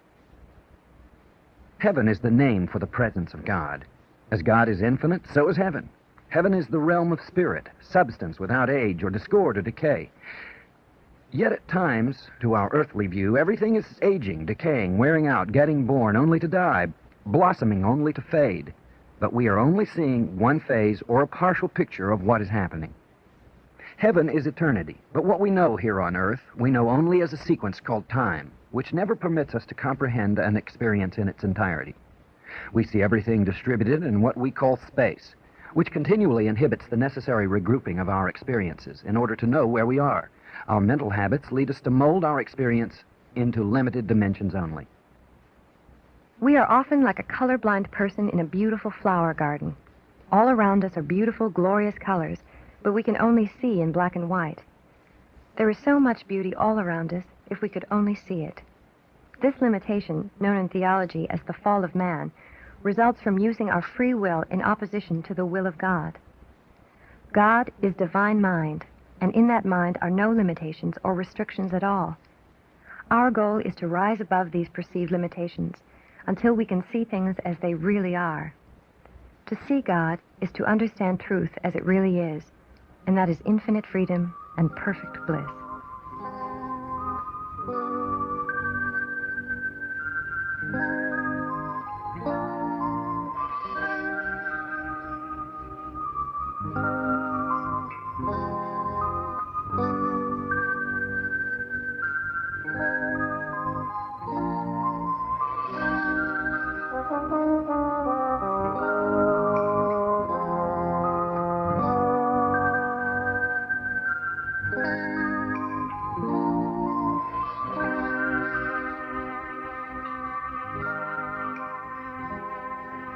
Heaven is the name for the presence of God. As God is infinite, so is heaven. Heaven is the realm of spirit, substance without age or discord or decay. Yet at times, to our earthly view, everything is aging, decaying, wearing out, getting born only to die, blossoming only to fade. But we are only seeing one phase or a partial picture of what is happening. Heaven is eternity, but what we know here on earth, we know only as a sequence called time, which never permits us to comprehend an experience in its entirety. We see everything distributed in what we call space, which continually inhibits the necessary regrouping of our experiences in order to know where we are. Our mental habits lead us to mold our experience into limited dimensions only. We are often like a colorblind person in a beautiful flower garden. All around us are beautiful, glorious colors, but we can only see in black and white. There is so much beauty all around us if we could only see it. This limitation, known in theology as the fall of man, results from using our free will in opposition to the will of God. God is divine mind, and in that mind are no limitations or restrictions at all. Our goal is to rise above these perceived limitations until we can see things as they really are. To see God is to understand truth as it really is, and that is infinite freedom and perfect bliss.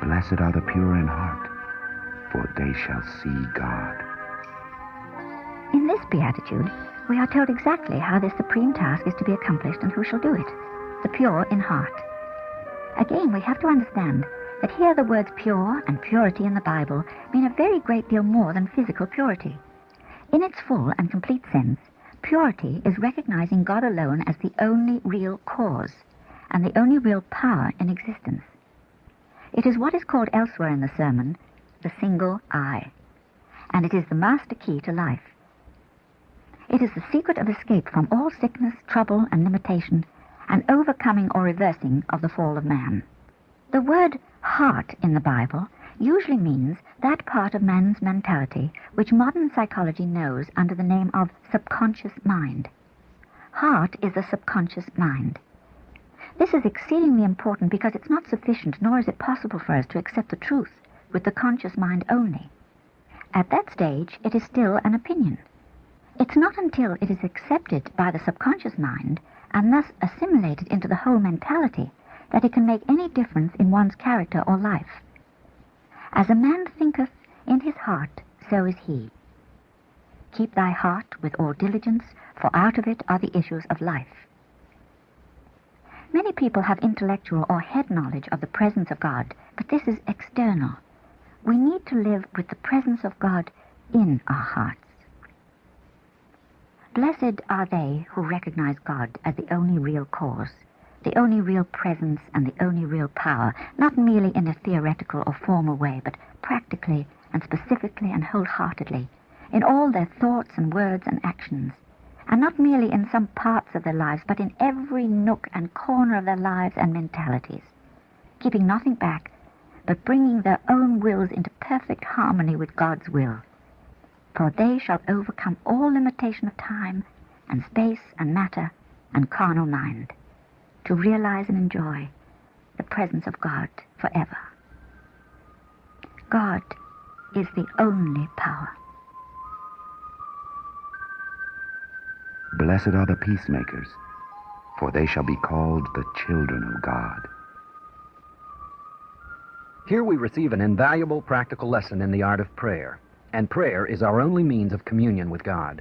Blessed are the pure in heart, for they shall see God. In this beatitude, we are told exactly how this supreme task is to be accomplished and who shall do it: the pure in heart. Again, we have to understand that here the words pure and purity in the Bible mean a very great deal more than physical purity. In its full and complete sense, purity is recognizing God alone as the only real cause and the only real power in existence. It is what is called elsewhere in the sermon the single eye, and it is the master key to life. It is the secret of escape from all sickness, trouble, and limitation, and overcoming or reversing of the fall of man. The word heart in the Bible usually means that part of man's mentality which modern psychology knows under the name of subconscious mind. Heart is the subconscious mind. This is exceedingly important because it's not sufficient, nor is it possible for us to accept the truth with the conscious mind only. At that stage, it is still an opinion. It's not until it is accepted by the subconscious mind and thus assimilated into the whole mentality that it can make any difference in one's character or life. As a man thinketh in his heart, so is he. Keep thy heart with all diligence, for out of it are the issues of life. Many people have intellectual or head knowledge of the presence of God, but this is external. We need to live with the presence of God in our hearts. Blessed are they who recognize God as the only real cause, the only real presence and the only real power, not merely in a theoretical or formal way, but practically and specifically and wholeheartedly, in all their thoughts and words and actions, and not merely in some parts of their lives, but in every nook and corner of their lives and mentalities, keeping nothing back, but bringing their own wills into perfect harmony with God's will. For they shall overcome all limitation of time and space and matter and carnal mind, to realize and enjoy the presence of God forever. God is the only power. Blessed are the peacemakers, for they shall be called the children of God. Here we receive an invaluable practical lesson in the art of prayer, and prayer is our only means of communion with God.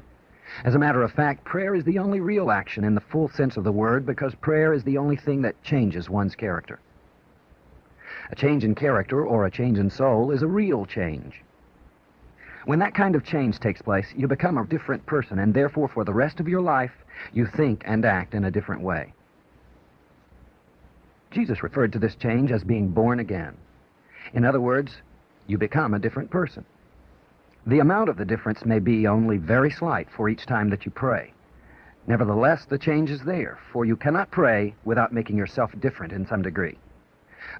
As a matter of fact, prayer is the only real action in the full sense of the word, because prayer is the only thing that changes one's character. A change in character or a change in soul is a real change. When that kind of change takes place, you become a different person, and therefore for the rest of your life, you think and act in a different way. Jesus referred to this change as being born again. In other words, you become a different person. The amount of the difference may be only very slight for each time that you pray. Nevertheless, the change is there, for you cannot pray without making yourself different in some degree.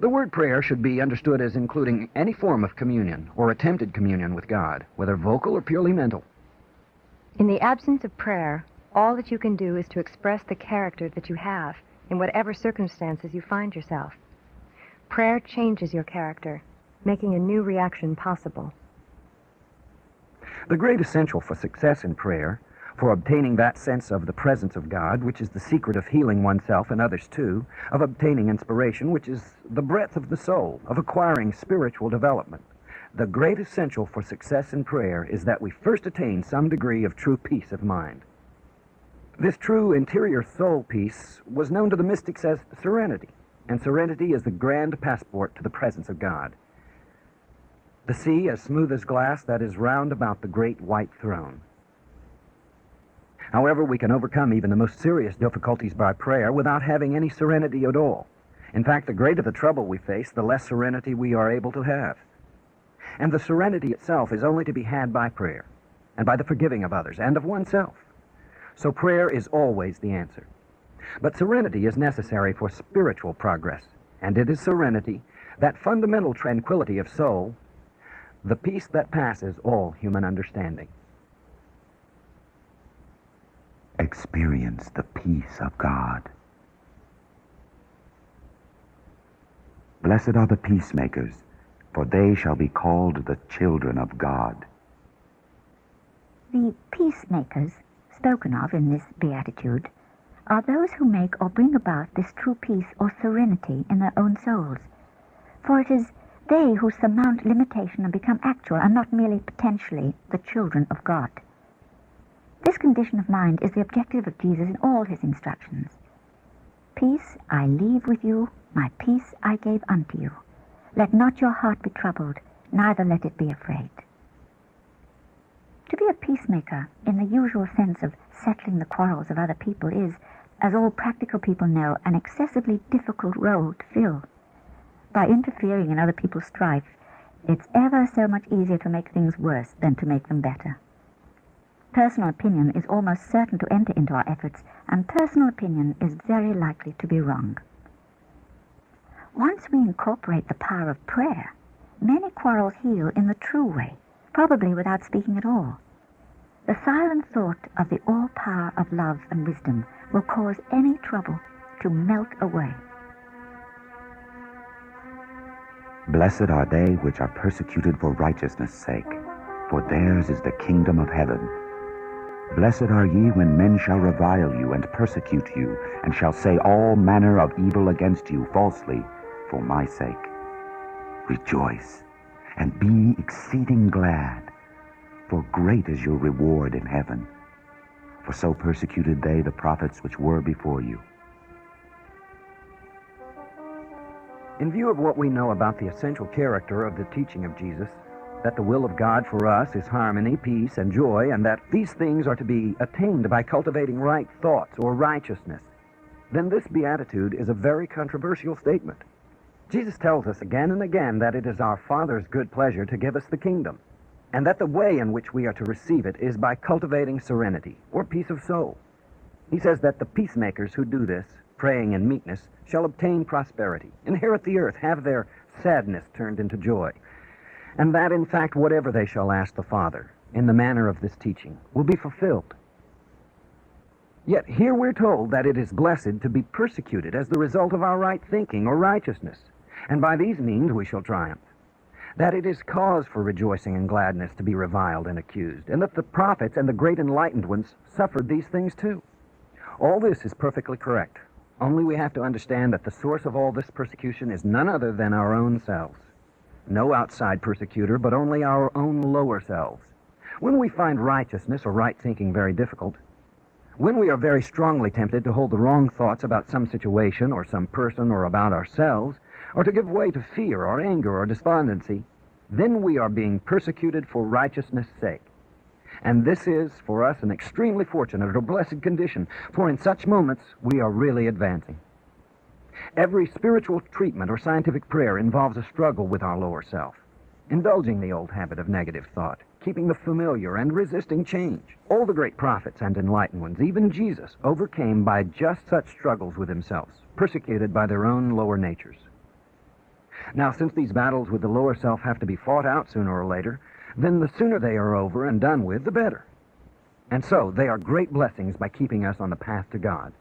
The word prayer should be understood as including any form of communion or attempted communion with God, whether vocal or purely mental. In the absence of prayer, all that you can do is to express the character that you have in whatever circumstances you find yourself. Prayer changes your character, making a new reaction possible. The great essential for success in prayer, for obtaining that sense of the presence of God, which is the secret of healing oneself and others too, of obtaining inspiration, which is the breath of the soul, of acquiring spiritual development. The great essential for success in prayer is that we first attain some degree of true peace of mind. This true interior soul peace was known to the mystics as serenity, and serenity is the grand passport to the presence of God. The sea as smooth as glass that is round about the great white throne. However, we can overcome even the most serious difficulties by prayer without having any serenity at all. In fact, the greater the trouble we face, the less serenity we are able to have. And the serenity itself is only to be had by prayer, and by the forgiving of others and of oneself. So prayer is always the answer. But serenity is necessary for spiritual progress, and it is serenity, that fundamental tranquility of soul, the peace that passes all human understanding. Experience the peace of God. Blessed are the peacemakers, for they shall be called the children of God. The peacemakers spoken of in this beatitude are those who make or bring about this true peace or serenity in their own souls. For it is they who surmount limitation and become actual and not merely potentially the children of God. This condition of mind is the objective of Jesus in all his instructions. Peace I leave with you, my peace I gave unto you. Let not your heart be troubled, neither let it be afraid. To be a peacemaker, in the usual sense of settling the quarrels of other people, is, as all practical people know, an excessively difficult role to fill. By interfering in other people's strife, it's ever so much easier to make things worse than to make them better. Personal opinion is almost certain to enter into our efforts, and personal opinion is very likely to be wrong. Once we incorporate the power of prayer, many quarrels heal in the true way, probably without speaking at all. The silent thought of the all-power of love and wisdom will cause any trouble to melt away. Blessed are they which are persecuted for righteousness' sake, for theirs is the kingdom of heaven. Blessed are ye when men shall revile you and persecute you, and shall say all manner of evil against you falsely for my sake. Rejoice, and be exceeding glad, for great is your reward in heaven. For so persecuted they the prophets which were before you. In view of what we know about the essential character of the teaching of Jesus, that the will of God for us is harmony, peace, and joy, and that these things are to be attained by cultivating right thoughts or righteousness, then this beatitude is a very controversial statement. Jesus tells us again and again that it is our Father's good pleasure to give us the kingdom, and that the way in which we are to receive it is by cultivating serenity or peace of soul. He says that the peacemakers who do this, praying in meekness, shall obtain prosperity, inherit the earth, have their sadness turned into joy, and that, in fact, whatever they shall ask the Father, in the manner of this teaching, will be fulfilled. Yet here we're told that it is blessed to be persecuted as the result of our right thinking or righteousness, and by these means we shall triumph. That it is cause for rejoicing and gladness to be reviled and accused, and that the prophets and the great enlightened ones suffered these things too. All this is perfectly correct. Only we have to understand that the source of all this persecution is none other than our own selves. No outside persecutor, but only our own lower selves. When we find righteousness or right thinking very difficult, when we are very strongly tempted to hold the wrong thoughts about some situation or some person or about ourselves, or to give way to fear or anger or despondency, then we are being persecuted for righteousness' sake. And this is, for us, an extremely fortunate or blessed condition, for in such moments we are really advancing. Every spiritual treatment or scientific prayer involves a struggle with our lower self, indulging the old habit of negative thought, keeping the familiar and resisting change. All the great prophets and enlightened ones, even Jesus, overcame by just such struggles with themselves, persecuted by their own lower natures. Now, since these battles with the lower self have to be fought out sooner or later, then the sooner they are over and done with, the better. And so, they are great blessings by keeping us on the path to God.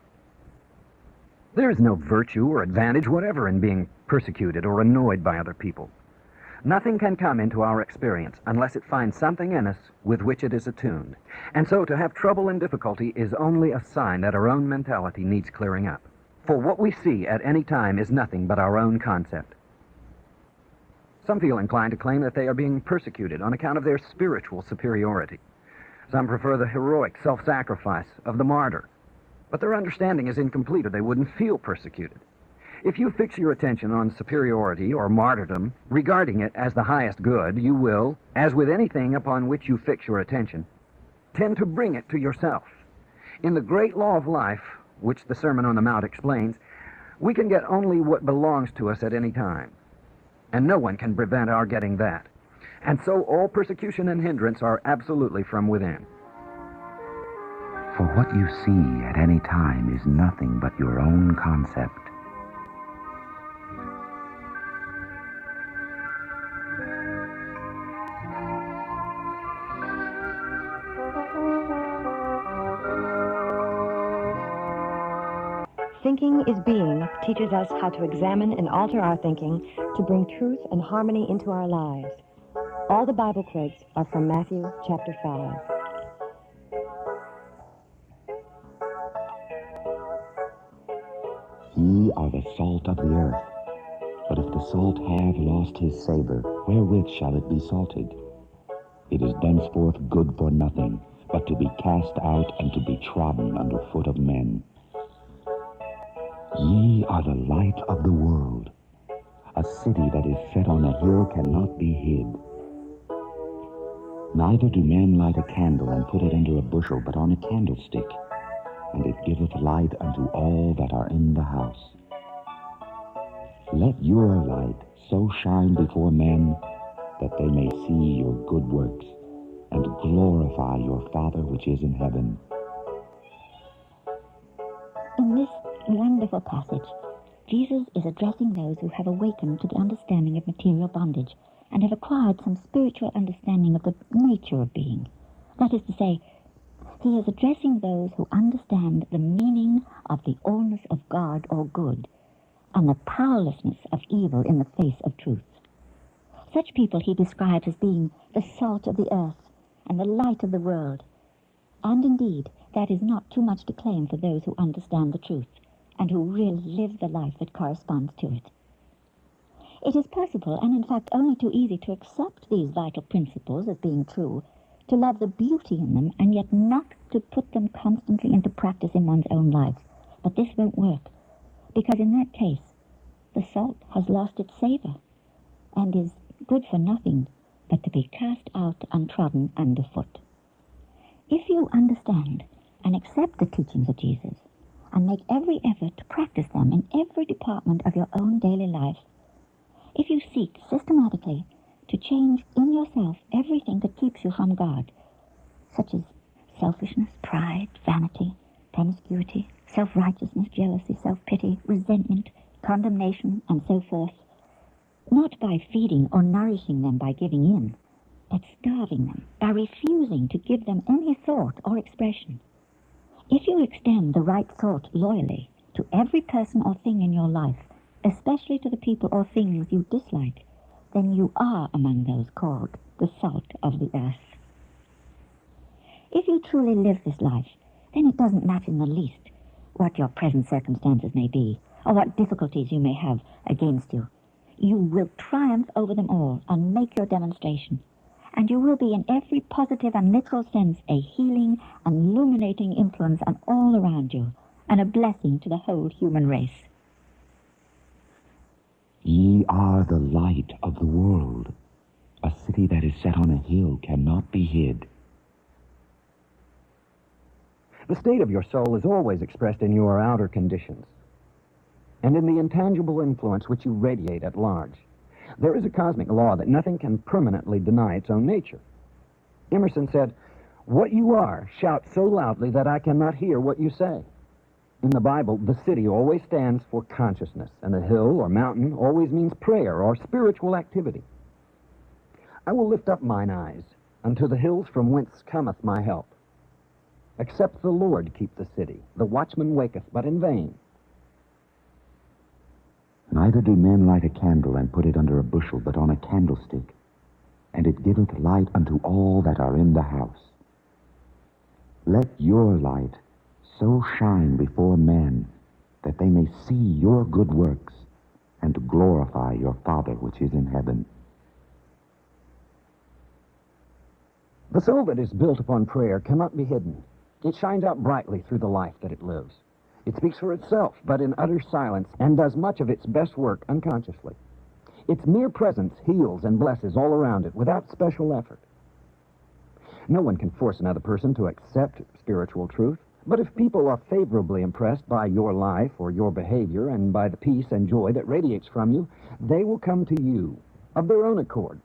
There is no virtue or advantage whatever in being persecuted or annoyed by other people. Nothing can come into our experience unless it finds something in us with which it is attuned. And so to have trouble and difficulty is only a sign that our own mentality needs clearing up. For what we see at any time is nothing but our own concept. Some feel inclined to claim that they are being persecuted on account of their spiritual superiority. Some prefer the heroic self-sacrifice of the martyr. But their understanding is incomplete, or they wouldn't feel persecuted. If you fix your attention on superiority or martyrdom, regarding it as the highest good, you will, as with anything upon which you fix your attention, tend to bring it to yourself. In the great law of life, which the Sermon on the Mount explains, we can get only what belongs to us at any time, and no one can prevent our getting that. And so all persecution and hindrance are absolutely from within. For what you see at any time is nothing but your own concept. Thinking is Being teaches us how to examine and alter our thinking to bring truth and harmony into our lives. All the Bible quotes are from Matthew chapter 5. Ye are the salt of the earth. But if the salt have lost his savor, wherewith shall it be salted? It is thenceforth good for nothing, but to be cast out and to be trodden under foot of men. Ye are the light of the world. A city that is set on a hill cannot be hid. Neither do men light a candle and put it under a bushel, but on a candlestick, and it giveth light unto all that are in the house. Let your light so shine before men that they may see your good works and glorify your Father which is in heaven. In this wonderful passage, Jesus is addressing those who have awakened to the understanding of material bondage and have acquired some spiritual understanding of the nature of being. That is to say, he is addressing those who understand the meaning of the allness of God or good and the powerlessness of evil in the face of truth. Such people he describes as being the salt of the earth and the light of the world. And indeed, that is not too much to claim for those who understand the truth and who really live the life that corresponds to it. It is possible, and in fact only too easy, to accept these vital principles as being true, to love the beauty in them, and yet not to put them constantly into practice in one's own life. But this won't work, because in that case, the salt has lost its savor, and is good for nothing but to be cast out and trodden underfoot. If you understand and accept the teachings of Jesus, and make every effort to practice them in every department of your own daily life, if you seek systematically to change in yourself everything that keeps you from God, such as selfishness, pride, vanity, promiscuity, self-righteousness, jealousy, self-pity, resentment, condemnation, and so forth, not by feeding or nourishing them by giving in, but starving them by refusing to give them any thought or expression. If you extend the right thought loyally to every person or thing in your life, especially to the people or things you dislike, then you are among those called the salt of the earth. If you truly live this life, then it doesn't matter in the least what your present circumstances may be, or what difficulties you may have against you. You will triumph over them all and make your demonstration, and you will be in every positive and literal sense a healing and illuminating influence on all around you, and a blessing to the whole human race. Ye are the light of the world. A city that is set on a hill cannot be hid. The state of your soul is always expressed in your outer conditions, and in the intangible influence which you radiate at large. There is a cosmic law that nothing can permanently deny its own nature. Emerson said, "What you are, shout so loudly that I cannot hear what you say." In the Bible, the city always stands for consciousness, and the hill or mountain always means prayer or spiritual activity. I will lift up mine eyes unto the hills from whence cometh my help. Except the Lord keep the city, the watchman waketh, but in vain. Neither do men light a candle and put it under a bushel, but on a candlestick, and it giveth light unto all that are in the house. Let your light so shine before men, that they may see your good works, and to glorify your Father which is in heaven. The soul that is built upon prayer cannot be hidden. It shines out brightly through the life that it lives. It speaks for itself, but in utter silence, and does much of its best work unconsciously. Its mere presence heals and blesses all around it without special effort. No one can force another person to accept spiritual truth, but if people are favorably impressed by your life or your behavior and by the peace and joy that radiates from you, they will come to you of their own accord,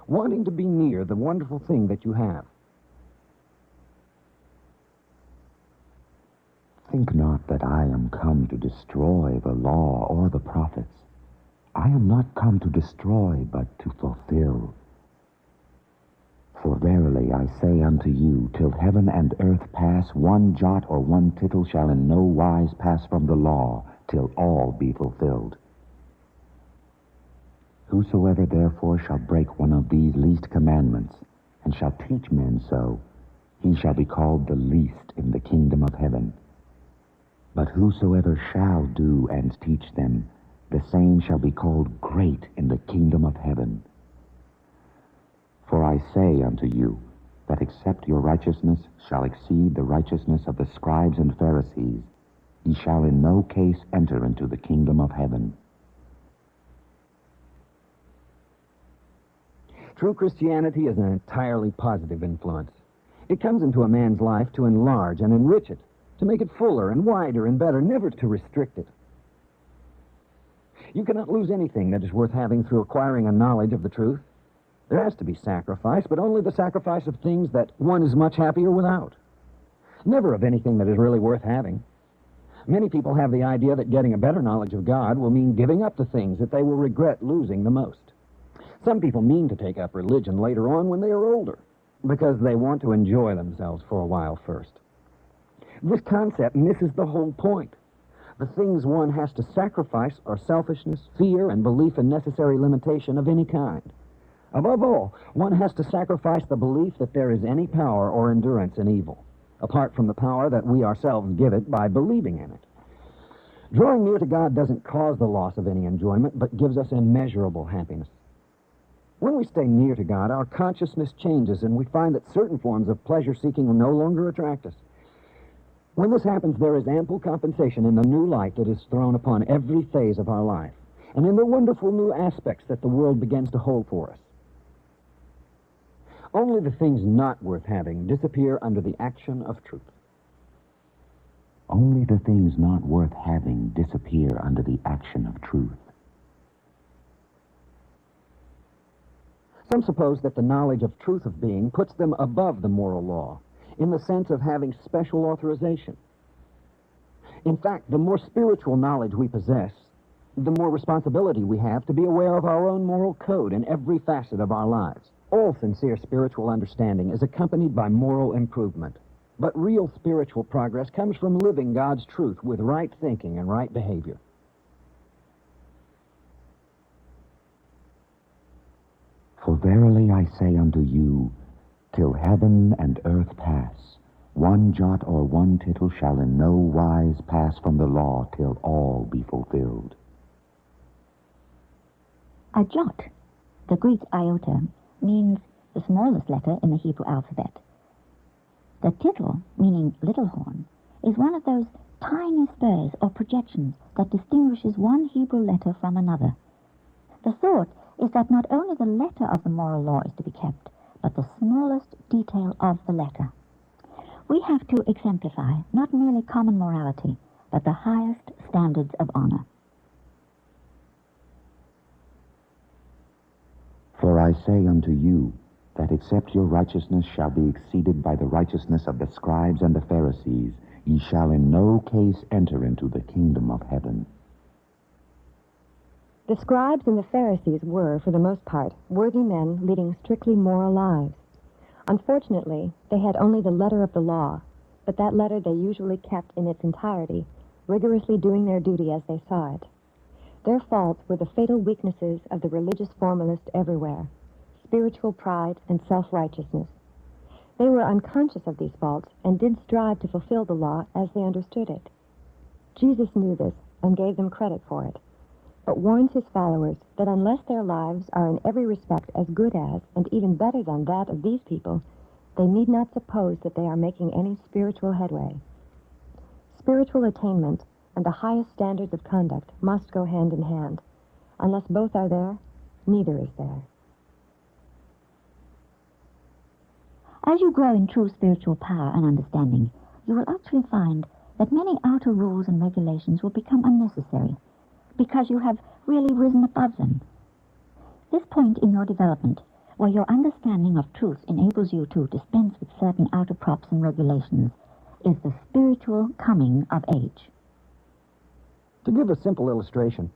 wanting to be near the wonderful thing that you have. Think not that I am come to destroy the law or the prophets. I am not come to destroy, but to fulfill. For verily I say unto you, till heaven and earth pass, one jot or one tittle shall in no wise pass from the law, till all be fulfilled. Whosoever therefore shall break one of these least commandments, and shall teach men so, he shall be called the least in the kingdom of heaven. But whosoever shall do and teach them, the same shall be called great in the kingdom of heaven. For I say unto you, that except your righteousness shall exceed the righteousness of the scribes and Pharisees, ye shall in no case enter into the kingdom of heaven. True Christianity is an entirely positive influence. It comes into a man's life to enlarge and enrich it, to make it fuller and wider and better, never to restrict it. You cannot lose anything that is worth having through acquiring a knowledge of the truth. There has to be sacrifice, but only the sacrifice of things that one is much happier without. Never of anything that is really worth having. Many people have the idea that getting a better knowledge of God will mean giving up the things that they will regret losing the most. Some people mean to take up religion later on when they are older, because they want to enjoy themselves for a while first. This concept misses the whole point. The things one has to sacrifice are selfishness, fear, and belief in necessary limitation of any kind. Above all, one has to sacrifice the belief that there is any power or endurance in evil, apart from the power that we ourselves give it by believing in it. Drawing near to God doesn't cause the loss of any enjoyment, but gives us immeasurable happiness. When we stay near to God, our consciousness changes, and we find that certain forms of pleasure-seeking no longer attract us. When this happens, there is ample compensation in the new light that is thrown upon every phase of our life, and in the wonderful new aspects that the world begins to hold for us. Only the things not worth having disappear under the action of truth. Only the things not worth having disappear under the action of truth. Some suppose that the knowledge of truth of being puts them above the moral law, in the sense of having special authorization. In fact, the more spiritual knowledge we possess, the more responsibility we have to be aware of our own moral code in every facet of our lives. All sincere spiritual understanding is accompanied by moral improvement. But real spiritual progress comes from living God's truth with right thinking and right behavior. For verily I say unto you, till heaven and earth pass, one jot or one tittle shall in no wise pass from the law till all be fulfilled. A jot, the Greek iota, means the smallest letter in the Hebrew alphabet. The tittle, meaning little horn, is one of those tiny spurs or projections that distinguishes one Hebrew letter from another. The thought is that not only the letter of the moral law is to be kept, but the smallest detail of the letter. We have to exemplify not merely common morality, but the highest standards of honor. For I say unto you, that except your righteousness shall be exceeded by the righteousness of the scribes and the Pharisees, ye shall in no case enter into the kingdom of heaven. The scribes and the Pharisees were, for the most part, worthy men leading strictly moral lives. Unfortunately, they had only the letter of the law, but that letter they usually kept in its entirety, rigorously doing their duty as they saw it. Their faults were the fatal weaknesses of the religious formalist everywhere: spiritual pride and self-righteousness. They were unconscious of these faults and did strive to fulfill the law as they understood it. Jesus knew this and gave them credit for it, but warns his followers that unless their lives are in every respect as good as, and even better than that of these people, they need not suppose that they are making any spiritual headway. Spiritual attainment and the highest standards of conduct must go hand in hand. Unless both are there, neither is there. As you grow in true spiritual power and understanding, you will actually find that many outer rules and regulations will become unnecessary, because you have really risen above them. This point in your development, where your understanding of truth enables you to dispense with certain outer props and regulations, is the spiritual coming of age. To give a simple illustration,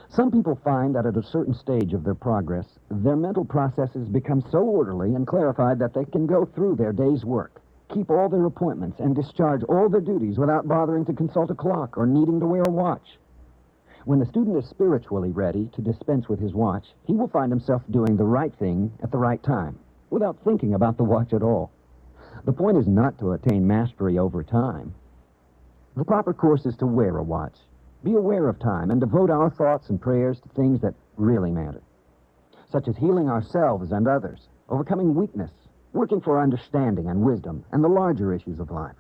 some people find that at a certain stage of their progress, their mental processes become so orderly and clarified that they can go through their day's work, keep all their appointments, and discharge all their duties without bothering to consult a clock or needing to wear a watch. When the student is spiritually ready to dispense with his watch, he will find himself doing the right thing at the right time, without thinking about the watch at all. The point is not to attain mastery over time. The proper course is to wear a watch, be aware of time, and devote our thoughts and prayers to things that really matter, such as healing ourselves and others, overcoming weakness, working for understanding and wisdom, and the larger issues of life.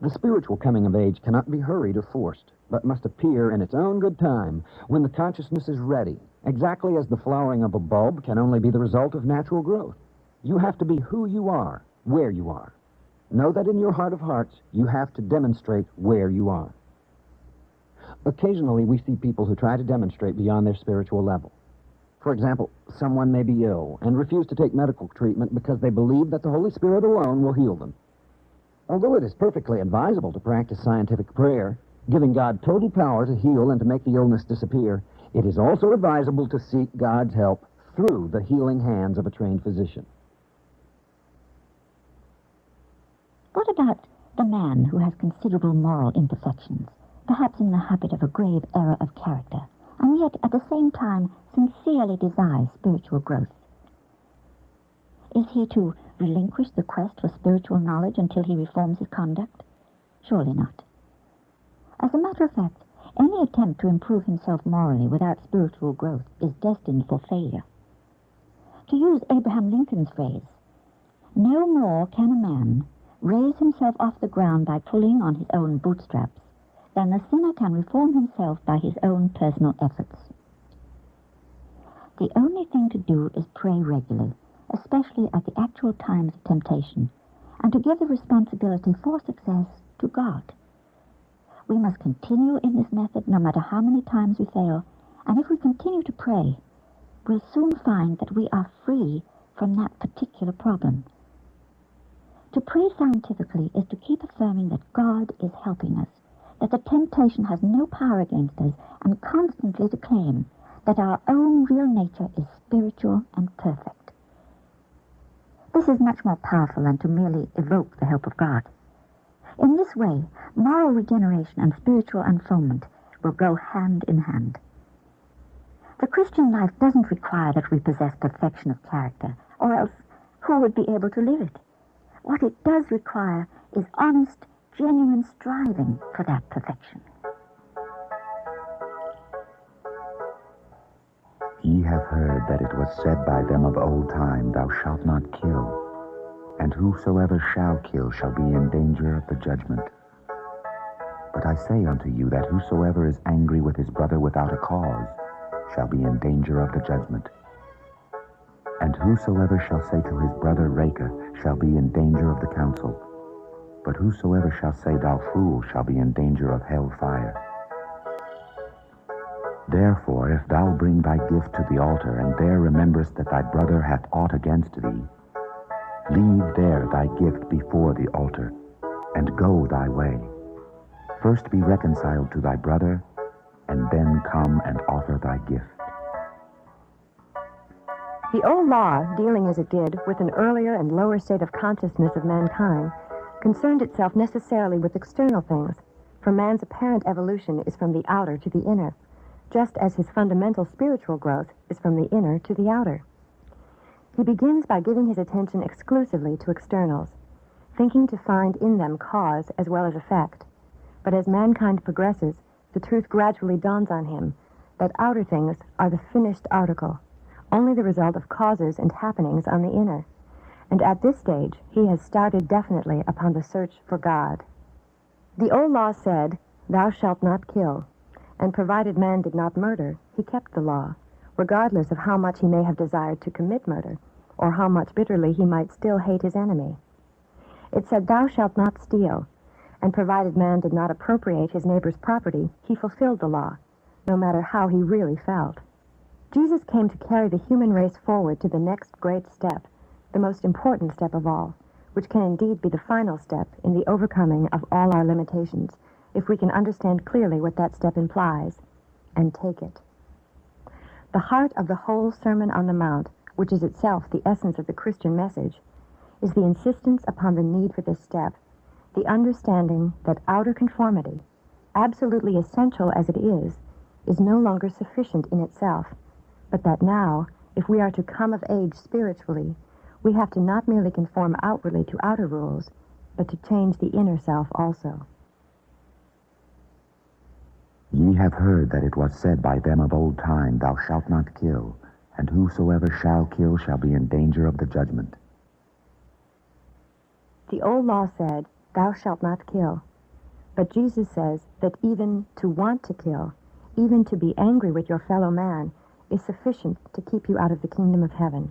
The spiritual coming of age cannot be hurried or forced, but must appear in its own good time, when the consciousness is ready, exactly as the flowering of a bulb can only be the result of natural growth. You have to be who you are, where you are. Know that in your heart of hearts, you have to demonstrate where you are. Occasionally, we see people who try to demonstrate beyond their spiritual level. For example, someone may be ill and refuse to take medical treatment because they believe that the Holy Spirit alone will heal them. Although it is perfectly advisable to practice scientific prayer, giving God total power to heal and to make the illness disappear, it is also advisable to seek God's help through the healing hands of a trained physician. What about the man who has considerable moral imperfections, perhaps in the habit of a grave error of character, and yet at the same time sincerely desires spiritual growth? Is he to relinquish the quest for spiritual knowledge until he reforms his conduct? Surely not. As a matter of fact, any attempt to improve himself morally without spiritual growth is destined for failure. To use Abraham Lincoln's phrase, no more can a man raise himself off the ground by pulling on his own bootstraps than the sinner can reform himself by his own personal efforts. The only thing to do is pray regularly, especially at the actual times of temptation, and to give the responsibility for success to God. We must continue in this method no matter how many times we fail, and if we continue to pray, we'll soon find that we are free from that particular problem. To pray scientifically is to keep affirming that God is helping us, that the temptation has no power against us, and constantly to claim that our own real nature is spiritual and perfect. This is much more powerful than to merely evoke the help of God. In this way, moral regeneration and spiritual unfoldment will go hand in hand. The Christian life doesn't require that we possess perfection of character, or else who would be able to live it? What it does require is honest, genuine striving for that perfection. Ye have heard that it was said by them of old time, Thou shalt not kill, and whosoever shall kill shall be in danger of the judgment. But I say unto you that whosoever is angry with his brother without a cause shall be in danger of the judgment. And whosoever shall say to his brother, Raca, shall be in danger of the council. But whosoever shall say, Thou fool, shall be in danger of hell fire. Therefore, if thou bring thy gift to the altar, and there rememberest that thy brother hath aught against thee, Leave there thy gift before the altar, and go thy way. First be reconciled to thy brother, and then come and offer thy gift. The old law, dealing as it did with an earlier and lower state of consciousness of mankind, concerned itself necessarily with external things, for man's apparent evolution is from the outer to the inner, just as his fundamental spiritual growth is from the inner to the outer. He begins by giving his attention exclusively to externals, thinking to find in them cause as well as effect. But as mankind progresses, the truth gradually dawns on him that outer things are the finished article, only the result of causes and happenings on the inner. And at this stage, he has started definitely upon the search for God. The old law said, "Thou shalt not kill," and provided man did not murder, he kept the law, regardless of how much he may have desired to commit murder, or how much bitterly he might still hate his enemy. It said, "Thou shalt not steal," and provided man did not appropriate his neighbor's property, he fulfilled the law, no matter how he really felt. Jesus came to carry the human race forward to the next great step, the most important step of all, which can indeed be the final step in the overcoming of all our limitations, if we can understand clearly what that step implies, and take it. The heart of the whole Sermon on the Mount, which is itself the essence of the Christian message, is the insistence upon the need for this step, the understanding that outer conformity, absolutely essential as it is no longer sufficient in itself, but that now, if we are to come of age spiritually, we have to not merely conform outwardly to outer rules, but to change the inner self also. Ye have heard that it was said by them of old time, Thou shalt not kill, and whosoever shall kill shall be in danger of the judgment. The old law said, "Thou shalt not kill." But Jesus says that even to want to kill, even to be angry with your fellow man, is sufficient to keep you out of the kingdom of heaven.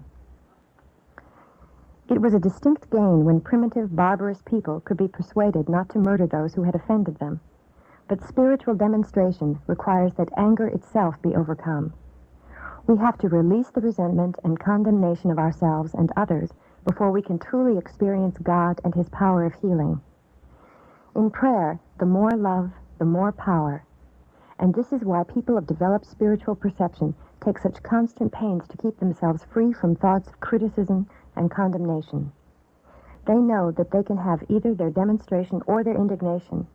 It was a distinct gain when primitive, barbarous people could be persuaded not to murder those who had offended them. But spiritual demonstration requires that anger itself be overcome. We have to release the resentment and condemnation of ourselves and others before we can truly experience God and His power of healing. In prayer, the more love, the more power. And this is why people of developed spiritual perception take such constant pains to keep themselves free from thoughts of criticism and condemnation. They know that they can have either their demonstration or their indignation,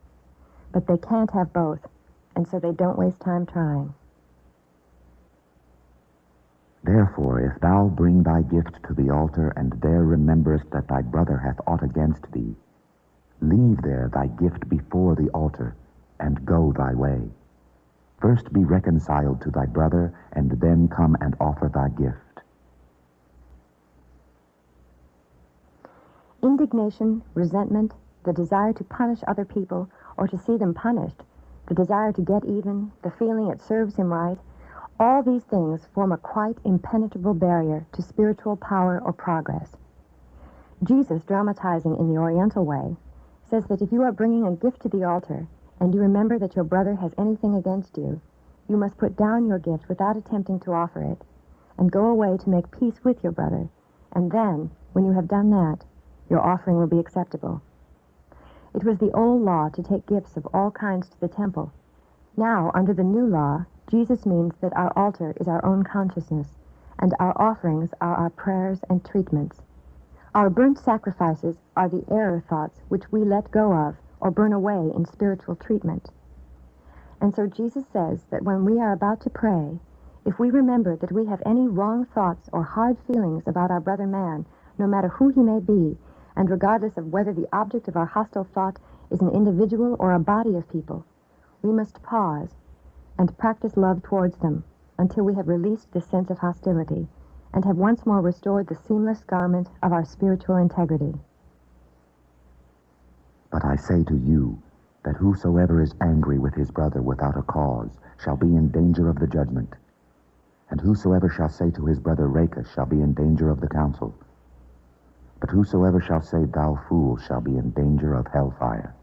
but they can't have both, and so they don't waste time trying. Therefore, if thou bring thy gift to the altar, and there rememberest that thy brother hath aught against thee, leave there thy gift before the altar, and go thy way. First be reconciled to thy brother, and then come and offer thy gift. Indignation, resentment, the desire to punish other people or to see them punished, the desire to get even, the feeling it serves him right, all these things form a quite impenetrable barrier to spiritual power or progress. Jesus, dramatizing in the Oriental way, says that if you are bringing a gift to the altar and you remember that your brother has anything against you, you must put down your gift without attempting to offer it, and go away to make peace with your brother, and then, when you have done that, your offering will be acceptable. It was the old law to take gifts of all kinds to the temple. Now, under the new law, Jesus means that our altar is our own consciousness, and our offerings are our prayers and treatments. Our burnt sacrifices are the error thoughts which we let go of or burn away in spiritual treatment. And so Jesus says that when we are about to pray, if we remember that we have any wrong thoughts or hard feelings about our brother man, no matter who he may be, and regardless of whether the object of our hostile thought is an individual or a body of people, we must pause and practice love towards them until we have released this sense of hostility and have once more restored the seamless garment of our spiritual integrity. But I say to you, that whosoever is angry with his brother without a cause shall be in danger of the judgment. And whosoever shall say to his brother, Raca, shall be in danger of the council. But whosoever shall say, Thou fool, shall be in danger of hellfire.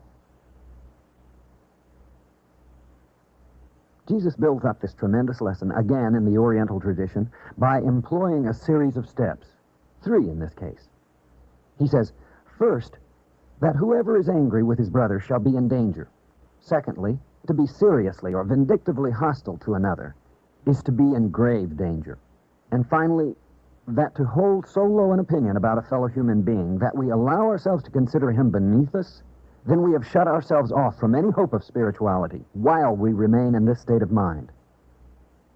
Jesus builds up this tremendous lesson, again in the Oriental tradition, by employing a series of steps. 3 in this case. He says, first, that whoever is angry with his brother shall be in danger. Secondly, to be seriously or vindictively hostile to another is to be in grave danger. And finally, that to hold so low an opinion about a fellow human being that we allow ourselves to consider him beneath us, then we have shut ourselves off from any hope of spirituality while we remain in this state of mind.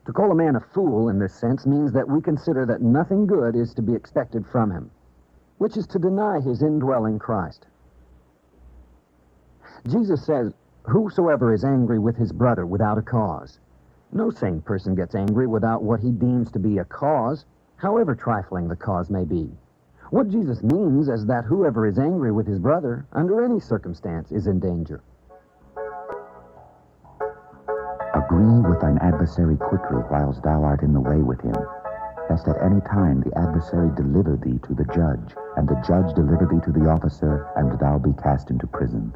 To call a man a fool in this sense means that we consider that nothing good is to be expected from him, which is to deny his indwelling Christ. Jesus says, whosoever is angry with his brother without a cause. No sane person gets angry without what he deems to be a cause, however trifling the cause may be. What Jesus means is that whoever is angry with his brother, under any circumstance, is in danger. Agree with thine adversary quickly whilst thou art in the way with him, lest at any time the adversary deliver thee to the judge, and the judge deliver thee to the officer, and thou be cast into prison.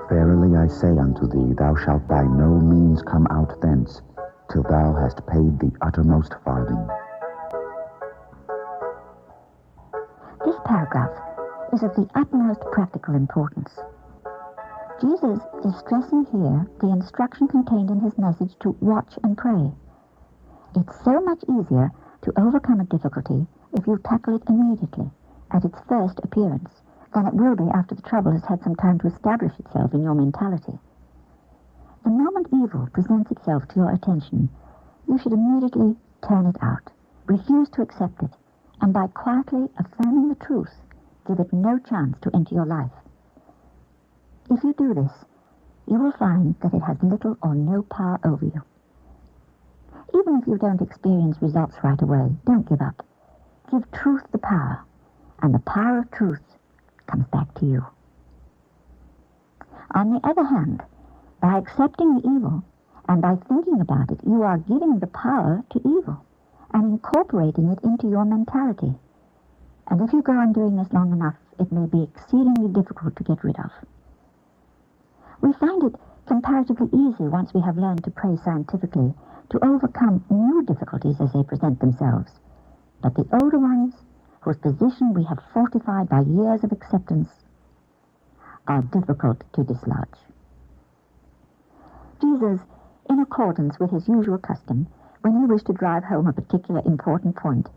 Verily I say unto thee, thou shalt by no means come out thence, till thou hast paid the uttermost farthing. This paragraph is of the utmost practical importance. Jesus is stressing here the instruction contained in his message to watch and pray. It's so much easier to overcome a difficulty if you tackle it immediately, at its first appearance, than it will be after the trouble has had some time to establish itself in your mentality. The moment evil presents itself to your attention, you should immediately turn it out, refuse to accept it, and by quietly affirming the truth, give it no chance to enter your life. If you do this, you will find that it has little or no power over you. Even if you don't experience results right away, don't give up. Give truth the power, and the power of truth comes back to you. On the other hand, by accepting the evil and by thinking about it, you are giving the power to evil and incorporating it into your mentality. And if you go on doing this long enough, it may be exceedingly difficult to get rid of. We find it comparatively easy, once we have learned to pray scientifically, to overcome new difficulties as they present themselves. But the older ones, whose position we have fortified by years of acceptance, are difficult to dislodge. Jesus, in accordance with his usual custom, when he wished to drive home a particular important point,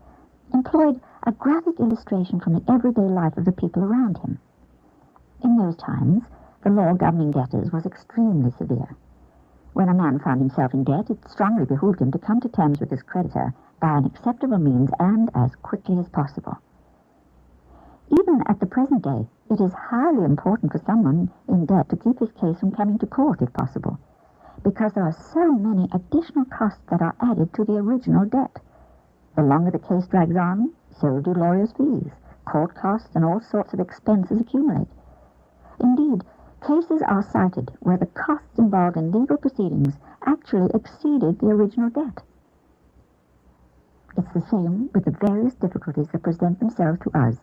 employed a graphic illustration from the everyday life of the people around him. In those times, the law governing debtors was extremely severe. When a man found himself in debt, it strongly behooved him to come to terms with his creditor by an acceptable means and as quickly as possible. Even at the present day, it is highly important for someone in debt to keep his case from coming to court if possible, because there are so many additional costs that are added to the original debt. The longer the case drags on, so do lawyers' fees, court costs, and all sorts of expenses accumulate. Indeed, cases are cited where the costs involved in legal proceedings actually exceeded the original debt. It's the same with the various difficulties that present themselves to us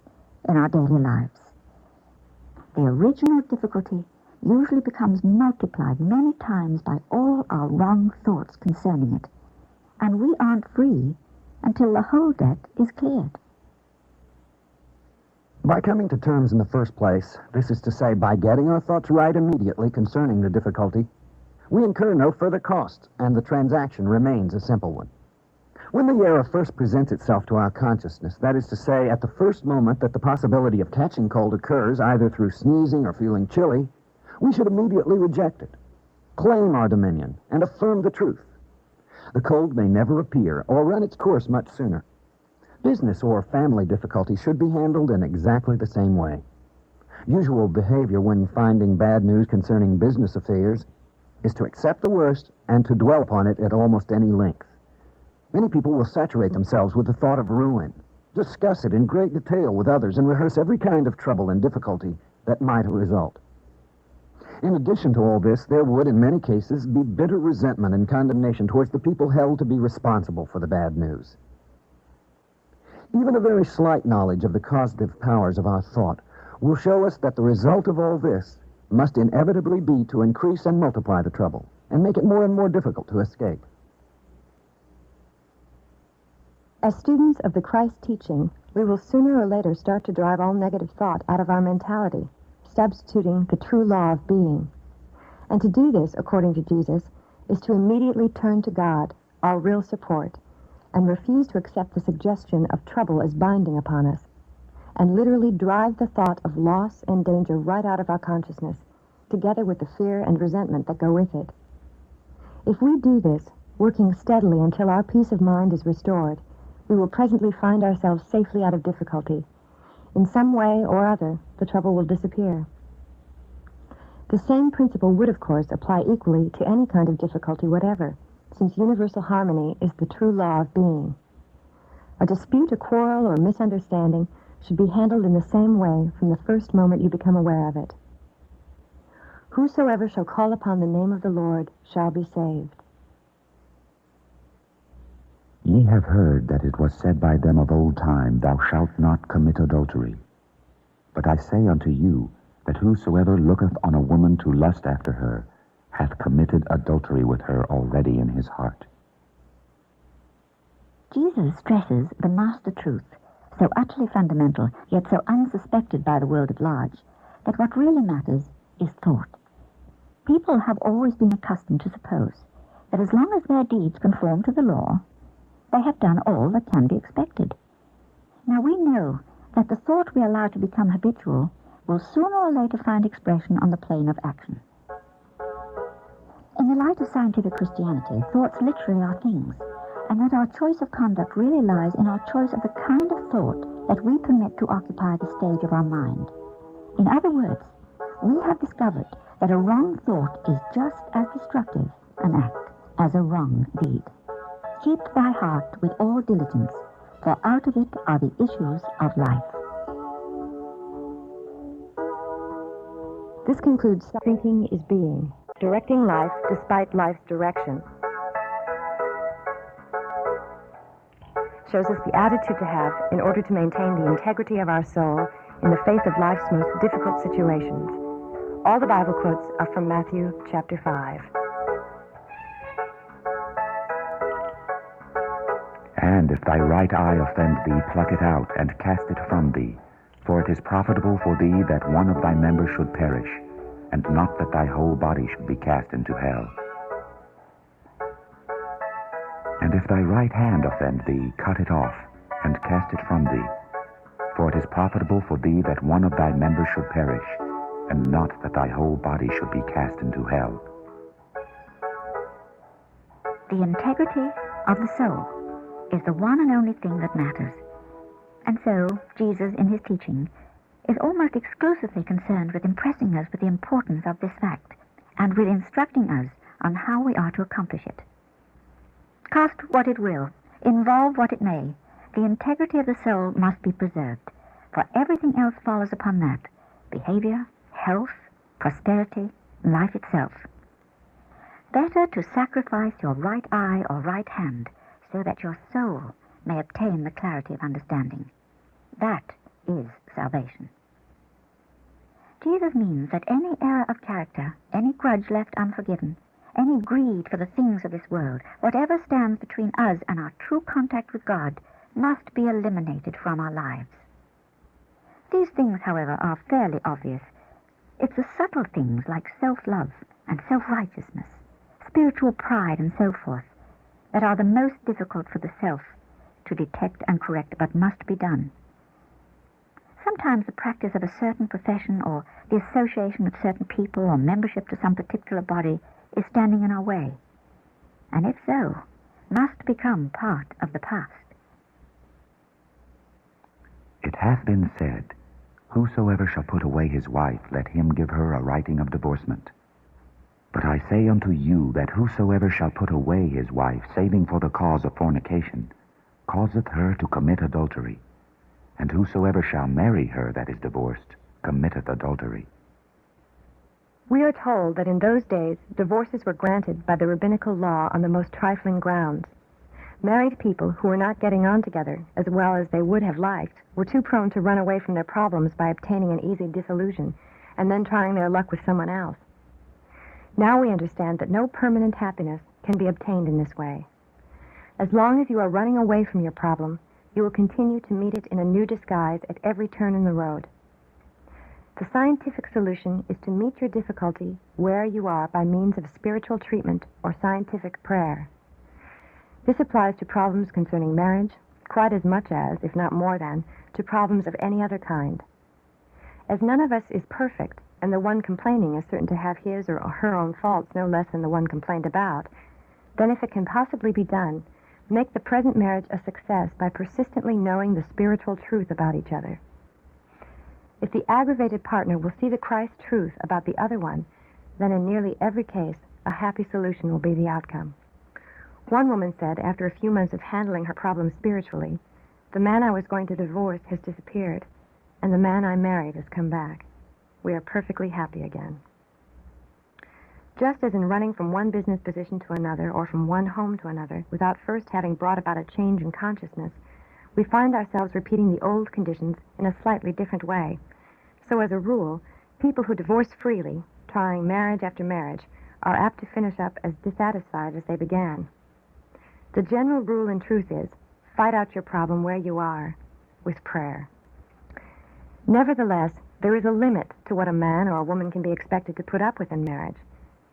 in our daily lives. The original difficulty usually becomes multiplied many times by all our wrong thoughts concerning it, and we aren't free until the whole debt is cleared. By coming to terms in the first place, this is to say, by getting our thoughts right immediately concerning the difficulty, we incur no further cost, and the transaction remains a simple one. When the error first presents itself to our consciousness, that is to say, at the first moment that the possibility of catching cold occurs, either through sneezing or feeling chilly, we should immediately reject it, claim our dominion, and affirm the truth. The cold may never appear or run its course much sooner. Business or family difficulty should be handled in exactly the same way. Usual behavior when finding bad news concerning business affairs is to accept the worst and to dwell upon it at almost any length. Many people will saturate themselves with the thought of ruin, discuss it in great detail with others, and rehearse every kind of trouble and difficulty that might result. In addition to all this, there would, in many cases, be bitter resentment and condemnation towards the people held to be responsible for the bad news. Even a very slight knowledge of the causative powers of our thought will show us that the result of all this must inevitably be to increase and multiply the trouble and make it more and more difficult to escape. As students of the Christ teaching, we will sooner or later start to drive all negative thought out of our mentality, substituting the true law of being. And to do this, according to Jesus, is to immediately turn to God, our real support, and refuse to accept the suggestion of trouble as binding upon us, and literally drive the thought of loss and danger right out of our consciousness, together with the fear and resentment that go with it. If we do this, working steadily until our peace of mind is restored, we will presently find ourselves safely out of difficulty. In some way or other, the trouble will disappear. The same principle would, of course, apply equally to any kind of difficulty whatever, since universal harmony is the true law of being. A dispute, a quarrel, or misunderstanding should be handled in the same way from the first moment you become aware of it. Whosoever shall call upon the name of the Lord shall be saved. Ye have heard that it was said by them of old time, Thou shalt not commit adultery. But I say unto you, that whosoever looketh on a woman to lust after her, hath committed adultery with her already in his heart. Jesus stresses the master truth, so utterly fundamental, yet so unsuspected by the world at large, that what really matters is thought. People have always been accustomed to suppose that as long as their deeds conform to the law, they have done all that can be expected. Now we know that the thought we allow to become habitual will sooner or later find expression on the plane of action. In the light of scientific Christianity, thoughts literally are things, and that our choice of conduct really lies in our choice of the kind of thought that we permit to occupy the stage of our mind. In other words, we have discovered that a wrong thought is just as destructive an act as a wrong deed. Keep thy heart with all diligence, for out of it are the issues of life. This concludes Thinking is Being, directing life despite life's direction. Shows us the attitude to have in order to maintain the integrity of our soul in the face of life's most difficult situations. All the Bible quotes are from Matthew chapter 5. And if thy right eye offend thee, pluck it out, and cast it from thee. For it is profitable for thee that one of thy members should perish, and not that thy whole body should be cast into hell. And if thy right hand offend thee, cut it off, and cast it from thee. For it is profitable for thee that one of thy members should perish, and not that thy whole body should be cast into hell. The integrity of the soul is the one and only thing that matters. And so, Jesus, in his teaching, is almost exclusively concerned with impressing us with the importance of this fact, and with instructing us on how we are to accomplish it. Cost what it will, involve what it may, the integrity of the soul must be preserved, for everything else follows upon that: behavior, health, prosperity, life itself. Better to sacrifice your right eye or right hand so that your soul may obtain the clarity of understanding. That is salvation. Jesus means that any error of character, any grudge left unforgiven, any greed for the things of this world, whatever stands between us and our true contact with God, must be eliminated from our lives. These things, however, are fairly obvious. It's the subtle things like self-love and self-righteousness, spiritual pride and so forth, that are the most difficult for the self to detect and correct, but must be done. Sometimes the practice of a certain profession or the association with certain people or membership to some particular body is standing in our way, and if so, must become part of the past. It hath been said, Whosoever shall put away his wife, let him give her a writing of divorcement. But I say unto you that whosoever shall put away his wife, saving for the cause of fornication, causeth her to commit adultery. And whosoever shall marry her that is divorced, committeth adultery. We are told that in those days, divorces were granted by the rabbinical law on the most trifling grounds. Married people who were not getting on together as well as they would have liked were too prone to run away from their problems by obtaining an easy disillusion and then trying their luck with someone else. Now we understand that no permanent happiness can be obtained in this way. As long as you are running away from your problem, you will continue to meet it in a new disguise at every turn in the road. The scientific solution is to meet your difficulty where you are by means of spiritual treatment or scientific prayer. This applies to problems concerning marriage quite as much as, if not more than, to problems of any other kind. As none of us is perfect, and the one complaining is certain to have his or her own faults no less than the one complained about, then if it can possibly be done, make the present marriage a success by persistently knowing the spiritual truth about each other. If the aggravated partner will see the Christ truth about the other one, then in nearly every case, a happy solution will be the outcome. One woman said, after a few months of handling her problem spiritually, "The man I was going to divorce has disappeared, and the man I married has come back. We are perfectly happy again." Just as in running from one business position to another or from one home to another without first having brought about a change in consciousness, we find ourselves repeating the old conditions in a slightly different way. So as a rule, people who divorce freely, trying marriage after marriage, are apt to finish up as dissatisfied as they began. The general rule in truth is, fight out your problem where you are, with prayer. Nevertheless, there is a limit to what a man or a woman can be expected to put up with in marriage,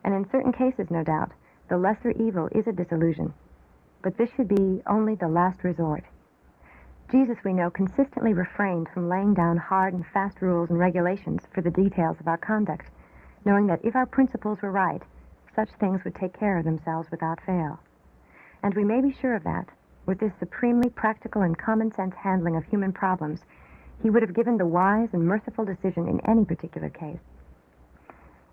and in certain cases, no doubt, the lesser evil is a disillusion. But this should be only the last resort. Jesus, we know, consistently refrained from laying down hard and fast rules and regulations for the details of our conduct, knowing that if our principles were right, such things would take care of themselves without fail. And we may be sure of that. With this supremely practical and common-sense handling of human problems, he would have given the wise and merciful decision in any particular case.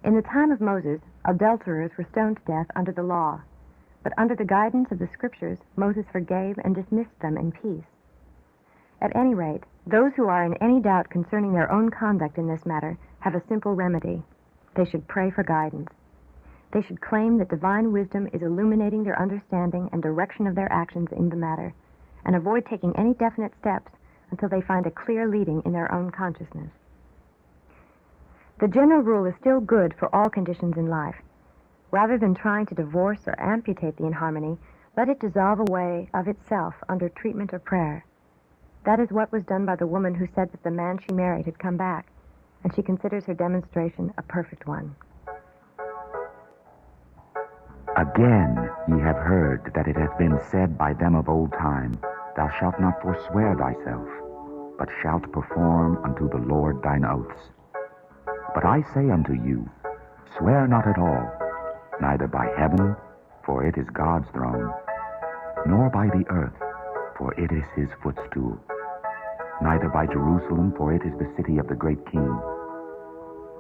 In the time of Moses, adulterers were stoned to death under the law, but under the guidance of the Scriptures, Moses forgave and dismissed them in peace. At any rate, those who are in any doubt concerning their own conduct in this matter have a simple remedy. They should pray for guidance. They should claim that divine wisdom is illuminating their understanding and direction of their actions in the matter, and avoid taking any definite steps until they find a clear leading in their own consciousness. The general rule is still good for all conditions in life. Rather than trying to divorce or amputate the inharmony, let it dissolve away of itself under treatment or prayer. That is what was done by the woman who said that the man she married had come back, and she considers her demonstration a perfect one. Again ye have heard that it hath been said by them of old time, Thou shalt not forswear thyself, but shalt perform unto the Lord thine oaths. But I say unto you, swear not at all, neither by heaven, for it is God's throne, nor by the earth, for it is his footstool, neither by Jerusalem, for it is the city of the great King.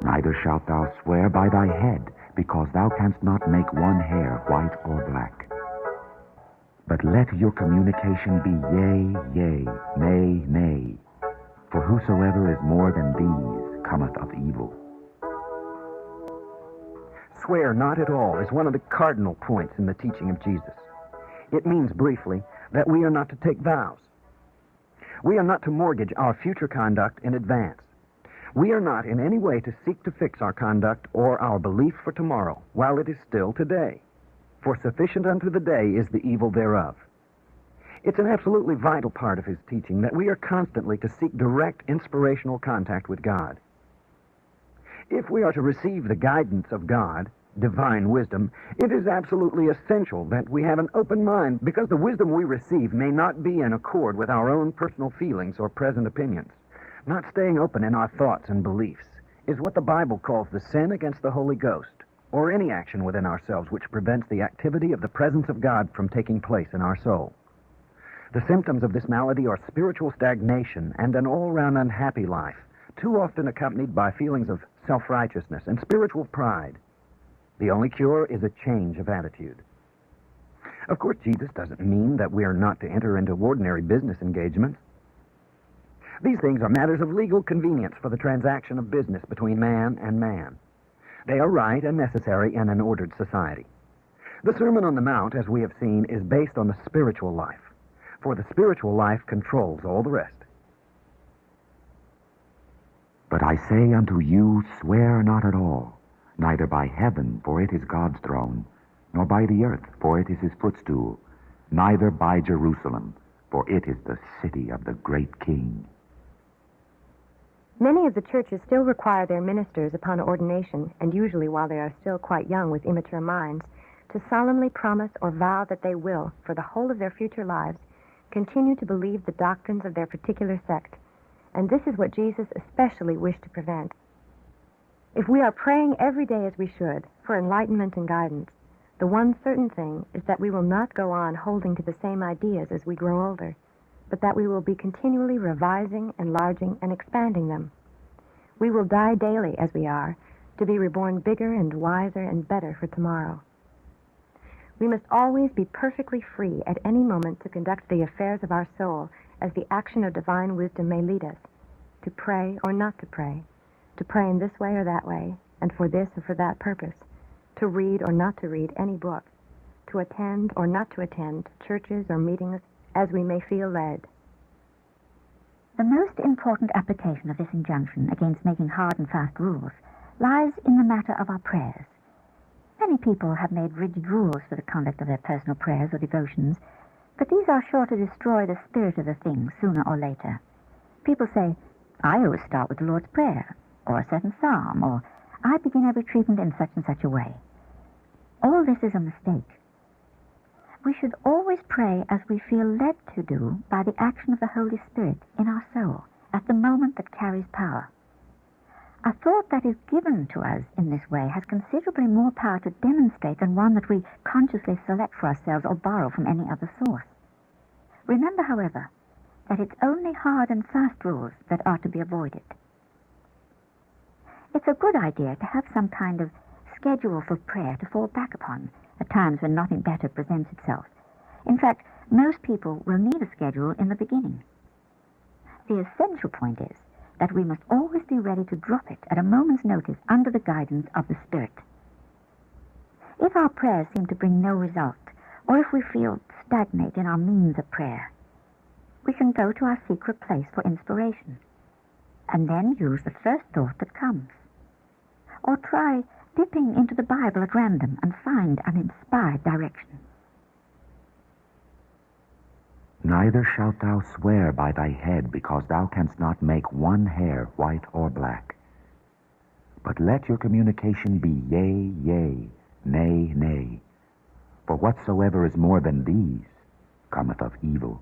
Neither shalt thou swear by thy head, because thou canst not make one hair white or black. But let your communication be yea, yea, nay, nay, for whosoever is more than these cometh of evil. Swear not at all is one of the cardinal points in the teaching of Jesus. It means, briefly, that we are not to take vows. We are not to mortgage our future conduct in advance. We are not in any way to seek to fix our conduct or our belief for tomorrow while it is still today. For sufficient unto the day is the evil thereof. It's an absolutely vital part of his teaching that we are constantly to seek direct inspirational contact with God. If we are to receive the guidance of God, divine wisdom, it is absolutely essential that we have an open mind, because the wisdom we receive may not be in accord with our own personal feelings or present opinions. Not staying open in our thoughts and beliefs is what the Bible calls the sin against the Holy Ghost, or any action within ourselves which prevents the activity of the presence of God from taking place in our soul. The symptoms of this malady are spiritual stagnation and an all-round unhappy life, too often accompanied by feelings of self-righteousness and spiritual pride. The only cure is a change of attitude. Of course, Jesus doesn't mean that we are not to enter into ordinary business engagements. These things are matters of legal convenience for the transaction of business between man and man. They are right and necessary in an ordered society. The Sermon on the Mount, as we have seen, is based on the spiritual life, for the spiritual life controls all the rest. But I say unto you, swear not at all, neither by heaven, for it is God's throne, nor by the earth, for it is his footstool, neither by Jerusalem, for it is the city of the great King. Many of the churches still require their ministers upon ordination, and usually while they are still quite young with immature minds, to solemnly promise or vow that they will, for the whole of their future lives, continue to believe the doctrines of their particular sect. And this is what Jesus especially wished to prevent. If we are praying every day as we should, for enlightenment and guidance, the one certain thing is that we will not go on holding to the same ideas as we grow older, but that we will be continually revising, enlarging, and expanding them. We will die daily as we are, to be reborn bigger and wiser and better for tomorrow. We must always be perfectly free at any moment to conduct the affairs of our soul as the action of divine wisdom may lead us, to pray or not to pray in this way or that way, and for this or for that purpose, to read or not to read any book, to attend or not to attend churches or meetings as we may feel led. The most important application of this injunction against making hard and fast rules lies in the matter of our prayers. Many people have made rigid rules for the conduct of their personal prayers or devotions, but these are sure to destroy the spirit of the thing sooner or later. People say, I always start with the Lord's Prayer, or a certain psalm, or I begin every treatment in such and such a way. All this is a mistake. We should always pray as we feel led to do by the action of the Holy Spirit in our soul at the moment that carries power. A thought that is given to us in this way has considerably more power to demonstrate than one that we consciously select for ourselves or borrow from any other source. Remember, however, that it's only hard and fast rules that are to be avoided. It's a good idea to have some kind of schedule for prayer to fall back upon at times when nothing better presents itself. In fact, most people will need a schedule in the beginning. The essential point is that we must always be ready to drop it at a moment's notice under the guidance of the Spirit. If our prayers seem to bring no result, or if we feel stagnate in our means of prayer, we can go to our secret place for inspiration, and then use the first thought that comes. Or try dipping into the Bible at random and find an inspired direction. Neither shalt thou swear by thy head, because thou canst not make one hair white or black. But let your communication be yea, yea, nay, nay. For whatsoever is more than these cometh of evil.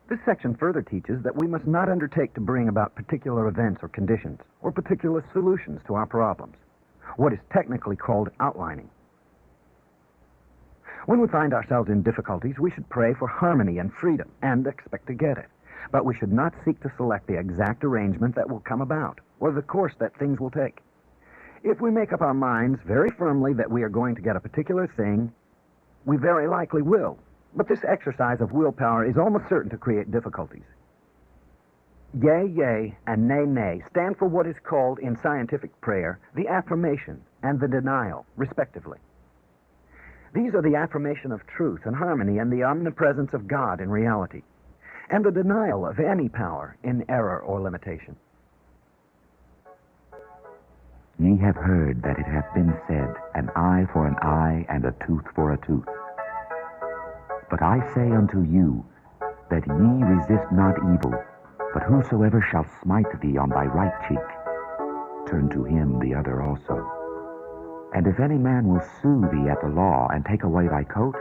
This section further teaches that we must not undertake to bring about particular events or conditions, or particular solutions to our problems, what is technically called outlining. When we find ourselves in difficulties, we should pray for harmony and freedom and expect to get it. But we should not seek to select the exact arrangement that will come about, or the course that things will take. If we make up our minds very firmly that we are going to get a particular thing, we very likely will. But this exercise of willpower is almost certain to create difficulties. Yea, yea, and nay, nay stand for what is called in scientific prayer the affirmation and the denial, respectively. These are the affirmation of truth and harmony and the omnipresence of God in reality, and the denial of any power in error or limitation. Ye have heard that it hath been said, an eye for an eye, and a tooth for a tooth. But I say unto you, that ye resist not evil, but whosoever shall smite thee on thy right cheek, turn to him the other also. And if any man will sue thee at the law, and take away thy coat,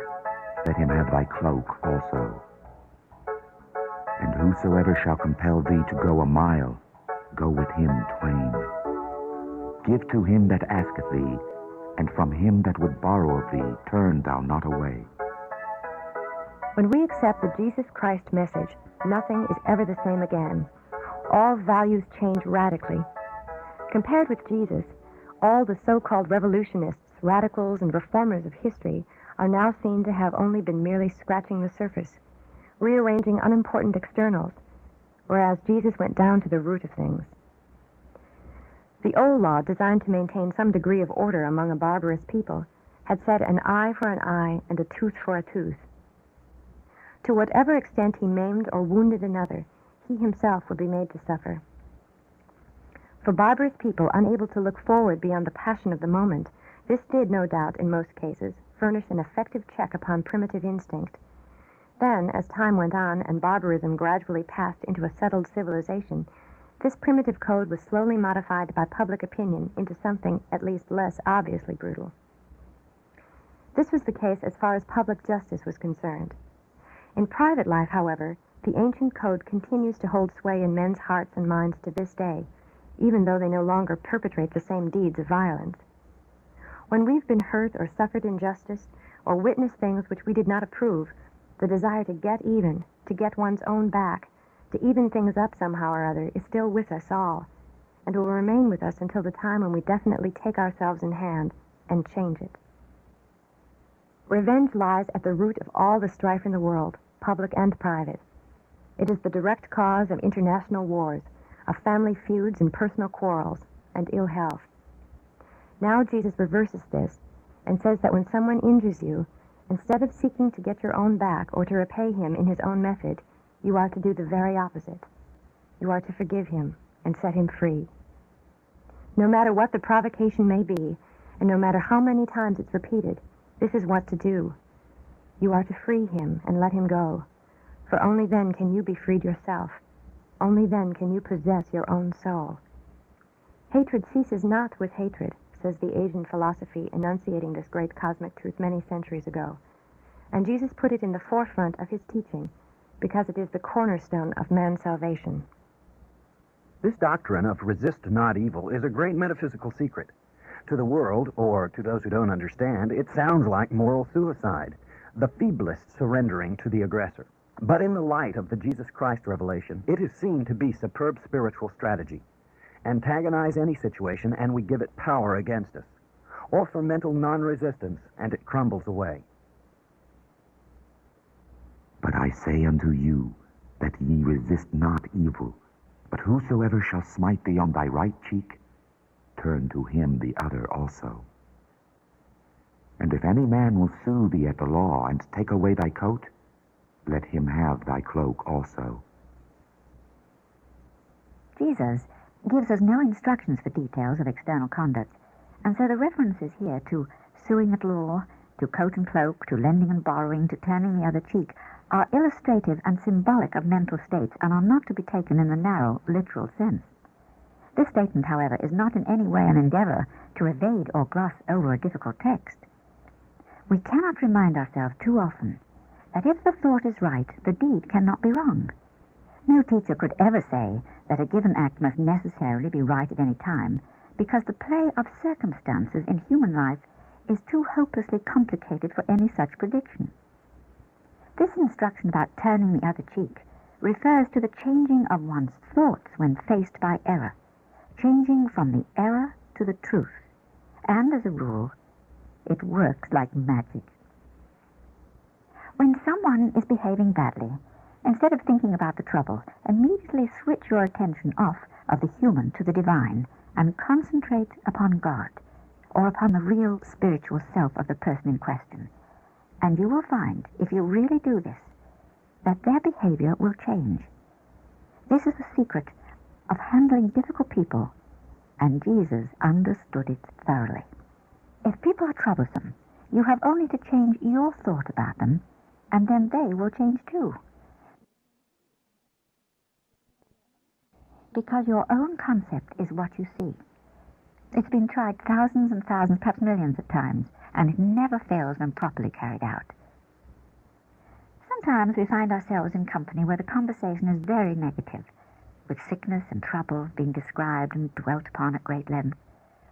let him have thy cloak also. And whosoever shall compel thee to go a mile, go with him twain. Give to him that asketh thee, and from him that would borrow of thee turn thou not away. When we accept the Jesus Christ message, nothing is ever the same again. All values change radically. Compared with Jesus, all the so-called revolutionists, radicals, and reformers of history are now seen to have only been merely scratching the surface, rearranging unimportant externals, whereas Jesus went down to the root of things. The old law, designed to maintain some degree of order among a barbarous people, had said an eye for an eye and a tooth for a tooth. To whatever extent he maimed or wounded another, he himself would be made to suffer. For barbarous people unable to look forward beyond the passion of the moment, this did, no doubt, in most cases, furnish an effective check upon primitive instinct. Then, as time went on and barbarism gradually passed into a settled civilization, this primitive code was slowly modified by public opinion into something at least less obviously brutal. This was the case as far as public justice was concerned. In private life, however, the ancient code continues to hold sway in men's hearts and minds to this day, even though they no longer perpetrate the same deeds of violence. When we've been hurt or suffered injustice, or witnessed things which we did not approve, the desire to get even, to get one's own back, to even things up somehow or other, is still with us all, and will remain with us until the time when we definitely take ourselves in hand and change it. Revenge lies at the root of all the strife in the world, public and private. It is the direct cause of international wars, of family feuds and personal quarrels, and ill health. Now Jesus reverses this and says that when someone injures you, instead of seeking to get your own back or to repay him in his own method, you are to do the very opposite. You are to forgive him and set him free. No matter what the provocation may be, and no matter how many times it's repeated, this is what to do. You are to free him and let him go, for only then can you be freed yourself. Only then can you possess your own soul. Hatred ceases not with hatred, says the Asian philosophy enunciating this great cosmic truth many centuries ago. And Jesus put it in the forefront of his teaching because it is the cornerstone of man's salvation. This doctrine of resist not evil is a great metaphysical secret. To the world, or to those who don't understand, it sounds like moral suicide, the feeblest surrendering to the aggressor. But in the light of the Jesus Christ revelation, it is seen to be superb spiritual strategy. Antagonize any situation, and we give it power against us. Offer mental non-resistance, and it crumbles away. But I say unto you, that ye resist not evil, but whosoever shall smite thee on thy right cheek, turn to him the other also. And if any man will sue thee at the law, and take away thy coat, let him have thy cloak also. Jesus gives us no instructions for details of external conduct, and so the references here to suing at law, to coat and cloak, to lending and borrowing, to turning the other cheek, are illustrative and symbolic of mental states and are not to be taken in the narrow, literal sense. This statement, however, is not in any way an endeavor to evade or gloss over a difficult text. We cannot remind ourselves too often that if the thought is right, the deed cannot be wrong. No teacher could ever say that a given act must necessarily be right at any time, because the play of circumstances in human life is too hopelessly complicated for any such prediction. This instruction about turning the other cheek refers to the changing of one's thoughts when faced by error, changing from the error to the truth, and as a rule, it works like magic. When someone is behaving badly, instead of thinking about the trouble, immediately switch your attention off of the human to the divine and concentrate upon God, or upon the real spiritual self of the person in question. And you will find, if you really do this, that their behavior will change. This is the secret of handling difficult people, and Jesus understood it thoroughly. If people are troublesome, you have only to change your thought about them, and then they will change too. Because your own concept is what you see. It's been tried thousands and thousands, perhaps millions of times, and it never fails when properly carried out. Sometimes we find ourselves in company where the conversation is very negative, with sickness and trouble being described and dwelt upon at great length,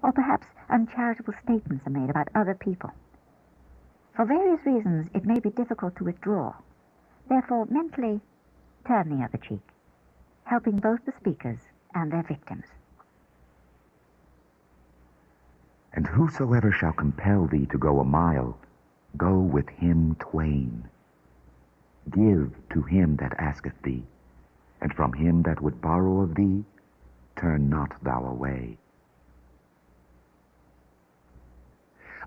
or perhaps uncharitable statements are made about other people. For various reasons, it may be difficult to withdraw. Therefore, mentally, turn the other cheek, helping both the speakers and their victims. And whosoever shall compel thee to go a mile, go with him twain. Give to him that asketh thee, and from him that would borrow of thee, turn not thou away.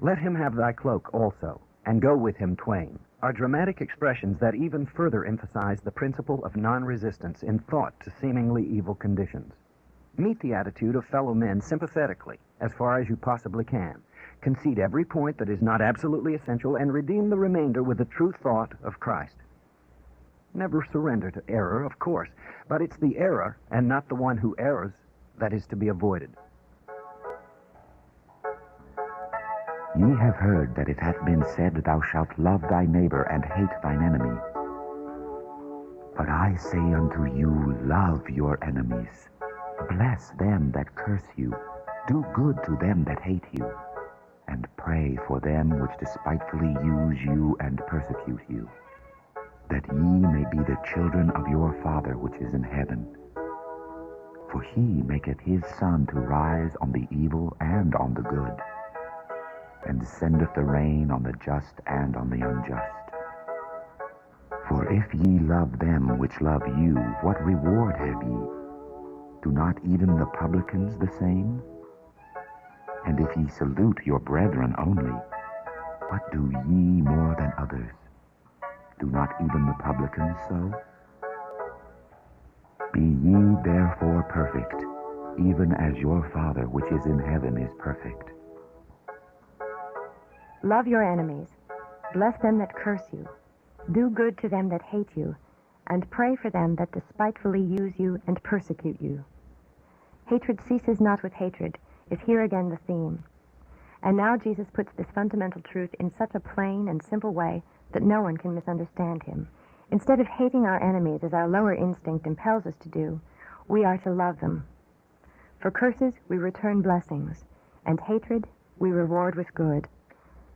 Let him have thy cloak also, and go with him twain, are dramatic expressions that even further emphasize the principle of non-resistance in thought to seemingly evil conditions. Meet the attitude of fellow men sympathetically, as far as you possibly can. Concede every point that is not absolutely essential, and redeem the remainder with the true thought of Christ. Never surrender to error, of course, but it's the error, and not the one who errs, that is to be avoided. Ye have heard that it hath been said, Thou shalt love thy neighbor and hate thine enemy. But I say unto you, love your enemies. Bless them that curse you. Do good to them that hate you. And pray for them which despitefully use you and persecute you, that ye may be the children of your Father which is in heaven. For he maketh his sun to rise on the evil and on the good, and sendeth the rain on the just and on the unjust. For if ye love them which love you, what reward have ye? Do not even the publicans the same? And if ye salute your brethren only, what do ye more than others? Do not even the publicans so? Be ye therefore perfect, even as your Father which is in heaven is perfect. Love your enemies. Bless them that curse you. Do good to them that hate you, and pray for them that despitefully use you and persecute you. Hatred ceases not with hatred is here again the theme. And now Jesus puts this fundamental truth in such a plain and simple way that no one can misunderstand him. Instead of hating our enemies as our lower instinct impels us to do, we are to love them. For curses we return blessings, and hatred we reward with good.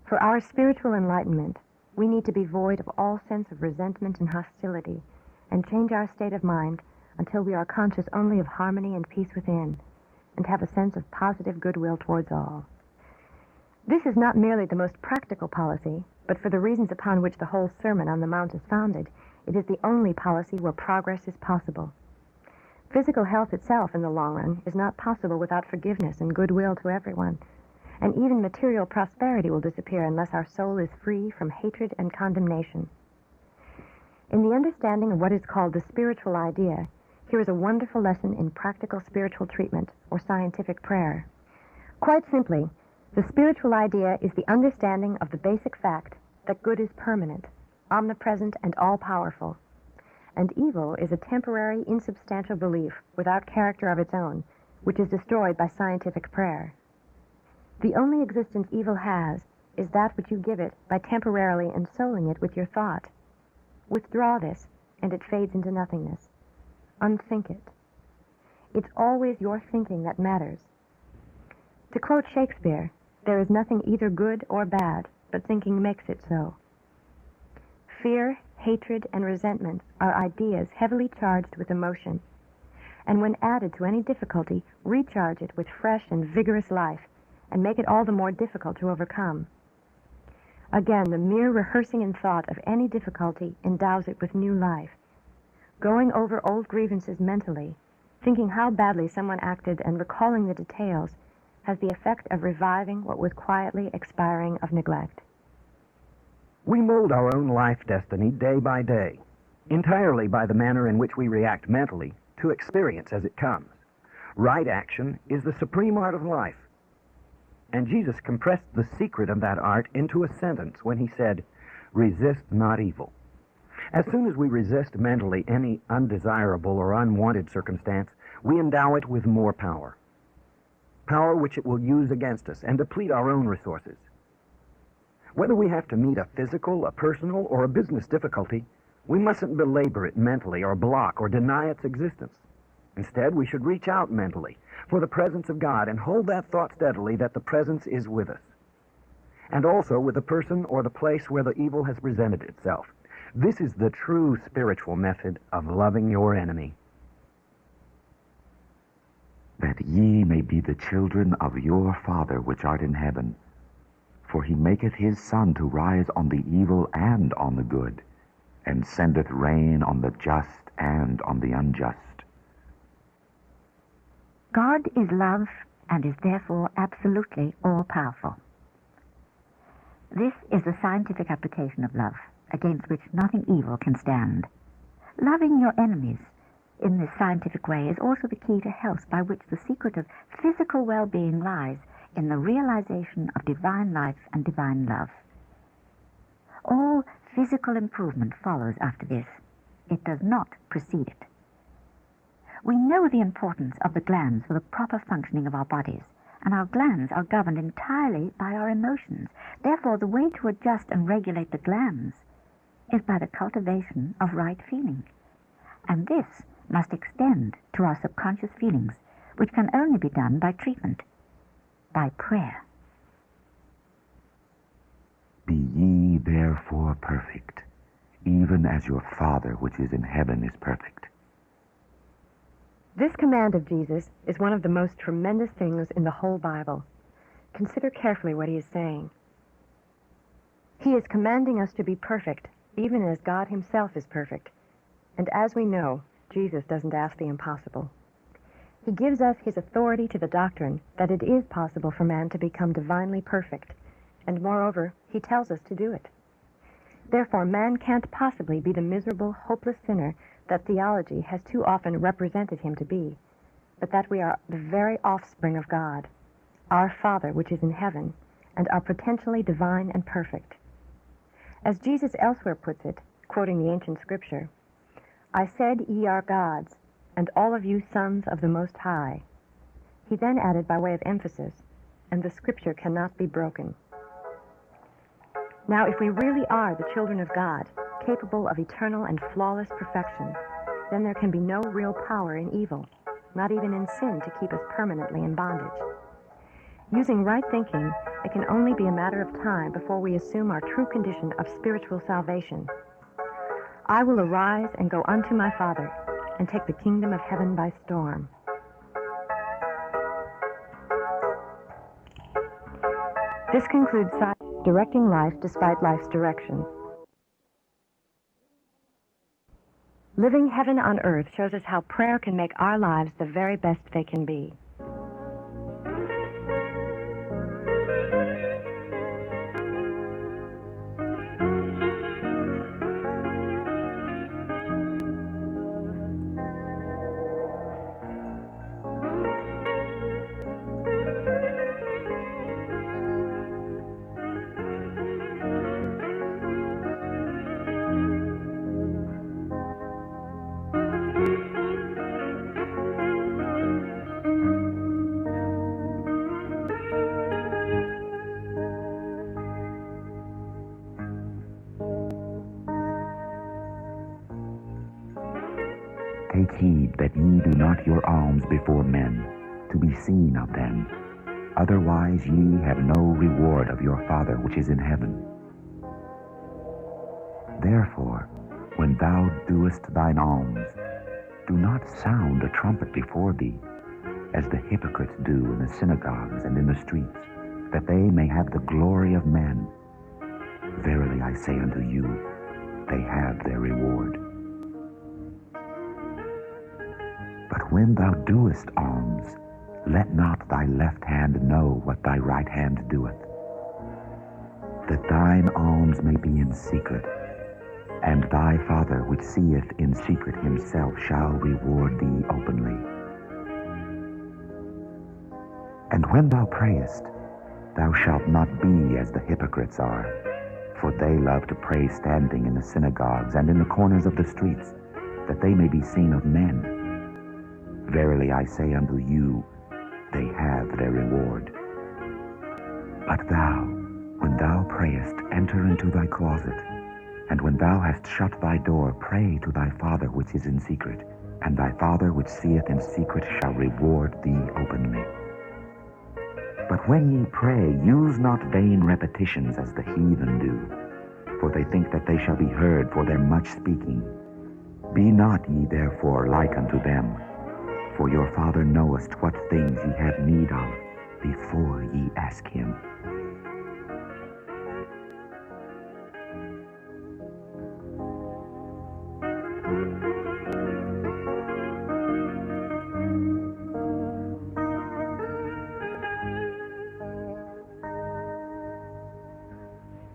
For our spiritual enlightenment, we need to be void of all sense of resentment and hostility, and change our state of mind until we are conscious only of harmony and peace within, and have a sense of positive goodwill towards all. This is not merely the most practical policy, but for the reasons upon which the whole Sermon on the Mount is founded, it is the only policy where progress is possible. Physical health itself, in the long run, is not possible without forgiveness and goodwill to everyone, and even material prosperity will disappear unless our soul is free from hatred and condemnation. In the understanding of what is called the spiritual idea, here is a wonderful lesson in practical spiritual treatment, or scientific prayer. Quite simply, the spiritual idea is the understanding of the basic fact that good is permanent, omnipresent, and all-powerful, and evil is a temporary, insubstantial belief without character of its own, which is destroyed by scientific prayer. The only existence evil has is that which you give it by temporarily ensouling it with your thought. Withdraw this, and it fades into nothingness. Unthink it. It's always your thinking that matters. To quote Shakespeare, there is nothing either good or bad, but thinking makes it so. Fear, hatred, and resentment are ideas heavily charged with emotion, and when added to any difficulty, recharge it with fresh and vigorous life, and make it all the more difficult to overcome. Again, the mere rehearsing in thought of any difficulty endows it with new life. Going over old grievances mentally, thinking how badly someone acted and recalling the details, has the effect of reviving what was quietly expiring of neglect. We mold our own life destiny day by day, entirely by the manner in which we react mentally to experience as it comes. Right action is the supreme art of life. And Jesus compressed the secret of that art into a sentence when he said, "Resist not evil." As soon as we resist mentally any undesirable or unwanted circumstance, we endow it with more power. Power which it will use against us and deplete our own resources. Whether we have to meet a physical, a personal, or a business difficulty, we mustn't belabor it mentally or block or deny its existence. Instead, we should reach out mentally for the presence of God and hold that thought steadily that the presence is with us, and also with the person or the place where the evil has presented itself. This is the true spiritual method of loving your enemy. That ye may be the children of your Father which art in heaven. For he maketh his sun to rise on the evil and on the good, and sendeth rain on the just and on the unjust. God is love and is therefore absolutely all-powerful. This is the scientific application of love, against which nothing evil can stand. Loving your enemies in this scientific way is also the key to health, by which the secret of physical well-being lies in the realization of divine life and divine love. All physical improvement follows after this. It does not precede it. We know the importance of the glands for the proper functioning of our bodies, and our glands are governed entirely by our emotions. Therefore, the way to adjust and regulate the glands is by the cultivation of right feeling. And this must extend to our subconscious feelings, which can only be done by treatment, by prayer. Be ye therefore perfect, even as your Father which is in heaven is perfect. This command of Jesus is one of the most tremendous things in the whole Bible. Consider carefully what he is saying. He is commanding us to be perfect, even as God himself is perfect. And as we know, Jesus doesn't ask the impossible. He gives us his authority to the doctrine that it is possible for man to become divinely perfect, and moreover, he tells us to do it. Therefore, man can't possibly be the miserable, hopeless sinner that theology has too often represented him to be, but that we are the very offspring of God, our Father which is in heaven, and are potentially divine and perfect. As Jesus elsewhere puts it, quoting the ancient scripture, "I said, ye are gods, and all of you sons of the Most High." He then added by way of emphasis, "and the scripture cannot be broken." Now, if we really are the children of God, capable of eternal and flawless perfection, then there can be no real power in evil, not even in sin, to keep us permanently in bondage. Using right thinking, it can only be a matter of time before we assume our true condition of spiritual salvation. I will arise and go unto my Father, and take the kingdom of heaven by storm. This concludes Directing Life Despite Life's Direction. Living Heaven on Earth shows us how prayer can make our lives the very best they can be. Take heed that ye do not your alms before men, to be seen of them. Otherwise ye have no reward of your Father which is in heaven. Therefore, when thou doest thine alms, do not sound a trumpet before thee, as the hypocrites do in the synagogues and in the streets, that they may have the glory of men. Verily I say unto you, they have their reward. But when thou doest alms, let not thy left hand know what thy right hand doeth, that thine alms may be in secret, and thy Father which seeth in secret himself shall reward thee openly. And when thou prayest, thou shalt not be as the hypocrites are, for they love to pray standing in the synagogues and in the corners of the streets, that they may be seen of men. Verily I say unto you, they have their reward. But thou, when thou prayest, enter into thy closet, and when thou hast shut thy door, pray to thy Father which is in secret, and thy Father which seeth in secret shall reward thee openly. But when ye pray, use not vain repetitions as the heathen do, for they think that they shall be heard for their much speaking. Be not ye therefore like unto them, for your Father knoweth what things ye have need of before ye ask him.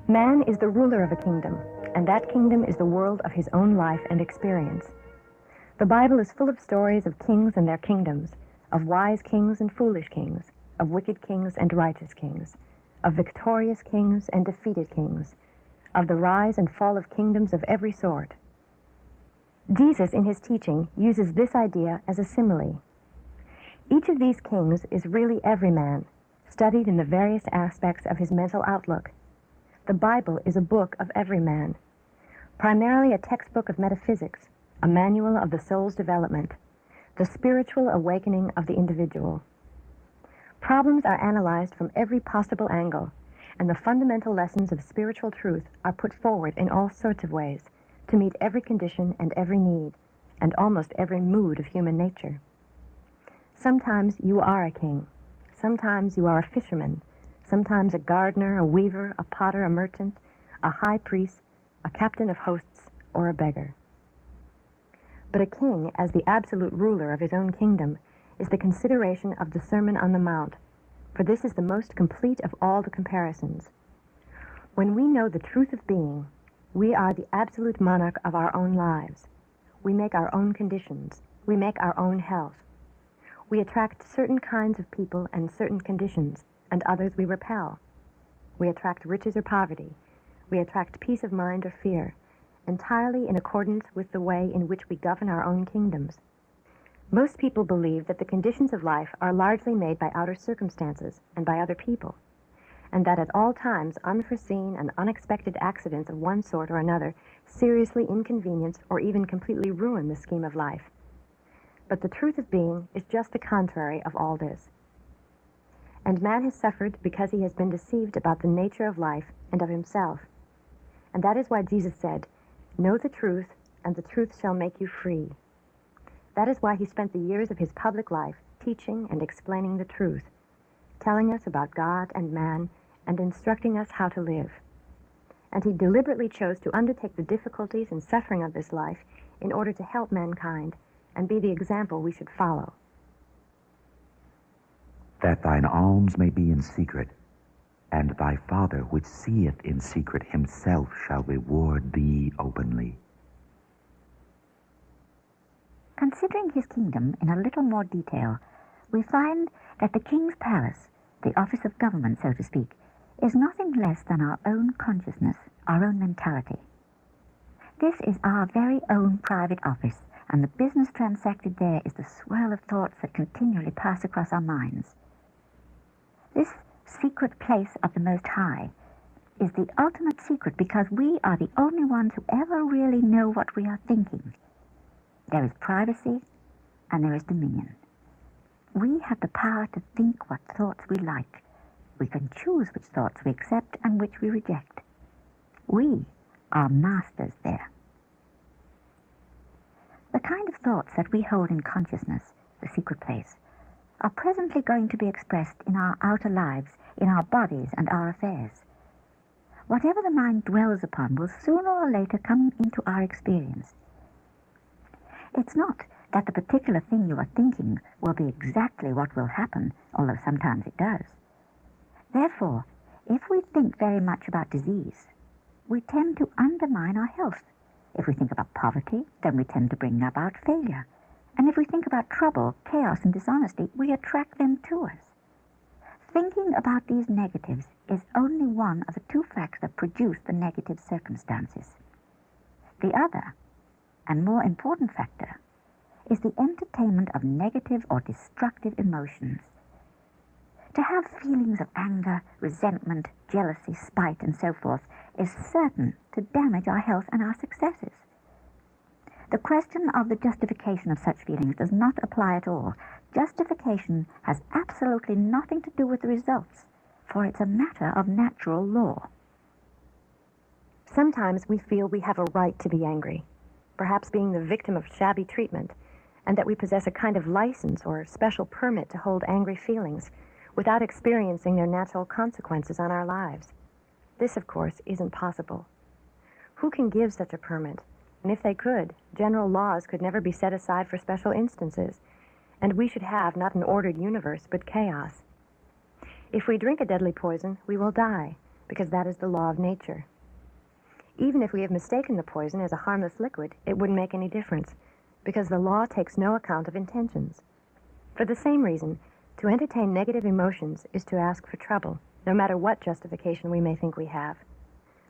Man is the ruler of a kingdom, and that kingdom is the world of his own life and experience. The Bible is full of stories of kings and their kingdoms, of wise kings and foolish kings, of wicked kings and righteous kings, of victorious kings and defeated kings, of the rise and fall of kingdoms of every sort. Jesus, in his teaching, uses this idea as a simile. Each of these kings is really every man, studied in the various aspects of his mental outlook. The Bible is a book of every man, primarily a textbook of metaphysics, a manual of the soul's development, the spiritual awakening of the individual. Problems are analyzed from every possible angle, and the fundamental lessons of spiritual truth are put forward in all sorts of ways to meet every condition and every need, and almost every mood of human nature. Sometimes you are a king. Sometimes you are a fisherman. Sometimes a gardener, a weaver, a potter, a merchant, a high priest, a captain of hosts, or a beggar. But a king, as the absolute ruler of his own kingdom, is the consideration of the Sermon on the Mount, for this is the most complete of all the comparisons. When we know the truth of being, we are the absolute monarch of our own lives. We make our own conditions. We make our own health. We attract certain kinds of people and certain conditions, and others we repel. We attract riches or poverty. We attract peace of mind or fear, entirely in accordance with the way in which we govern our own kingdoms. Most people believe that the conditions of life are largely made by outer circumstances and by other people, and that at all times unforeseen and unexpected accidents of one sort or another seriously inconvenience or even completely ruin the scheme of life. But the truth of being is just the contrary of all this. And man has suffered because he has been deceived about the nature of life and of himself. And that is why Jesus said, "Know the truth, and the truth shall make you free." That is why he spent the years of his public life teaching and explaining the truth, telling us about God and man, and instructing us how to live. And he deliberately chose to undertake the difficulties and suffering of this life in order to help mankind and be the example we should follow. That thine alms may be in secret, and thy Father which seeth in secret himself shall reward thee openly. Considering his kingdom in a little more detail, we find that the king's palace, the office of government, so to speak, is nothing less than our own consciousness, our own mentality. This is our very own private office, and the business transacted there is the swirl of thoughts that continually pass across our minds. This secret place of the Most High is the ultimate secret because we are the only ones who ever really know what we are thinking. There is privacy and there is dominion. We have the power to think what thoughts we like. We can choose which thoughts we accept and which we reject. We are masters there. The kind of thoughts that we hold in consciousness, the secret place, are presently going to be expressed in our outer lives, in our bodies and our affairs. Whatever the mind dwells upon will sooner or later come into our experience. It's not that the particular thing you are thinking will be exactly what will happen, although sometimes it does. Therefore, if we think very much about disease, we tend to undermine our health. If we think about poverty, then we tend to bring about failure. And if we think about trouble, chaos, and dishonesty, we attract them to us. Thinking about these negatives is only one of the two facts that produce the negative circumstances. The other, and more important factor, is the entertainment of negative or destructive emotions. To have feelings of anger, resentment, jealousy, spite, and so forth is certain to damage our health and our successes. The question of the justification of such feelings does not apply at all. Justification has absolutely nothing to do with the results, for it's a matter of natural law. Sometimes we feel we have a right to be angry, perhaps being the victim of shabby treatment, and that we possess a kind of license or special permit to hold angry feelings without experiencing their natural consequences on our lives. This, of course, isn't possible. Who can give such a permit? And if they could, general laws could never be set aside for special instances, and we should have not an ordered universe, but chaos. If we drink a deadly poison, we will die, because that is the law of nature. Even if we have mistaken the poison as a harmless liquid, it wouldn't make any difference, because the law takes no account of intentions. For the same reason, to entertain negative emotions is to ask for trouble, no matter what justification we may think we have.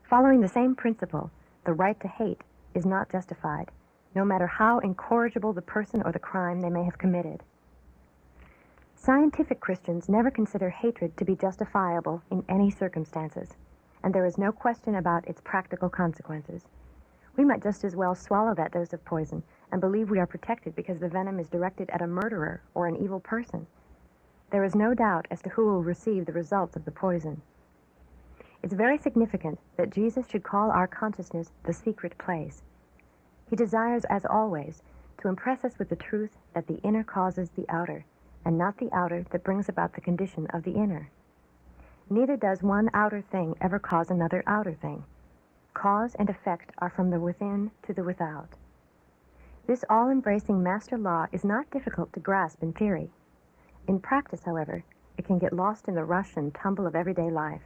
Following the same principle, the right to hate is not justified, no matter how incorrigible the person or the crime they may have committed. Scientific Christians never consider hatred to be justifiable in any circumstances, and there is no question about its practical consequences. We might just as well swallow that dose of poison and believe we are protected because the venom is directed at a murderer or an evil person. There is no doubt as to who will receive the results of the poison. It's very significant that Jesus should call our consciousness the secret place. He desires, as always, to impress us with the truth that the inner causes the outer, and not the outer that brings about the condition of the inner. Neither does one outer thing ever cause another outer thing. Cause and effect are from the within to the without. This all-embracing master law is not difficult to grasp in theory. In practice, however, it can get lost in the rush and tumble of everyday life.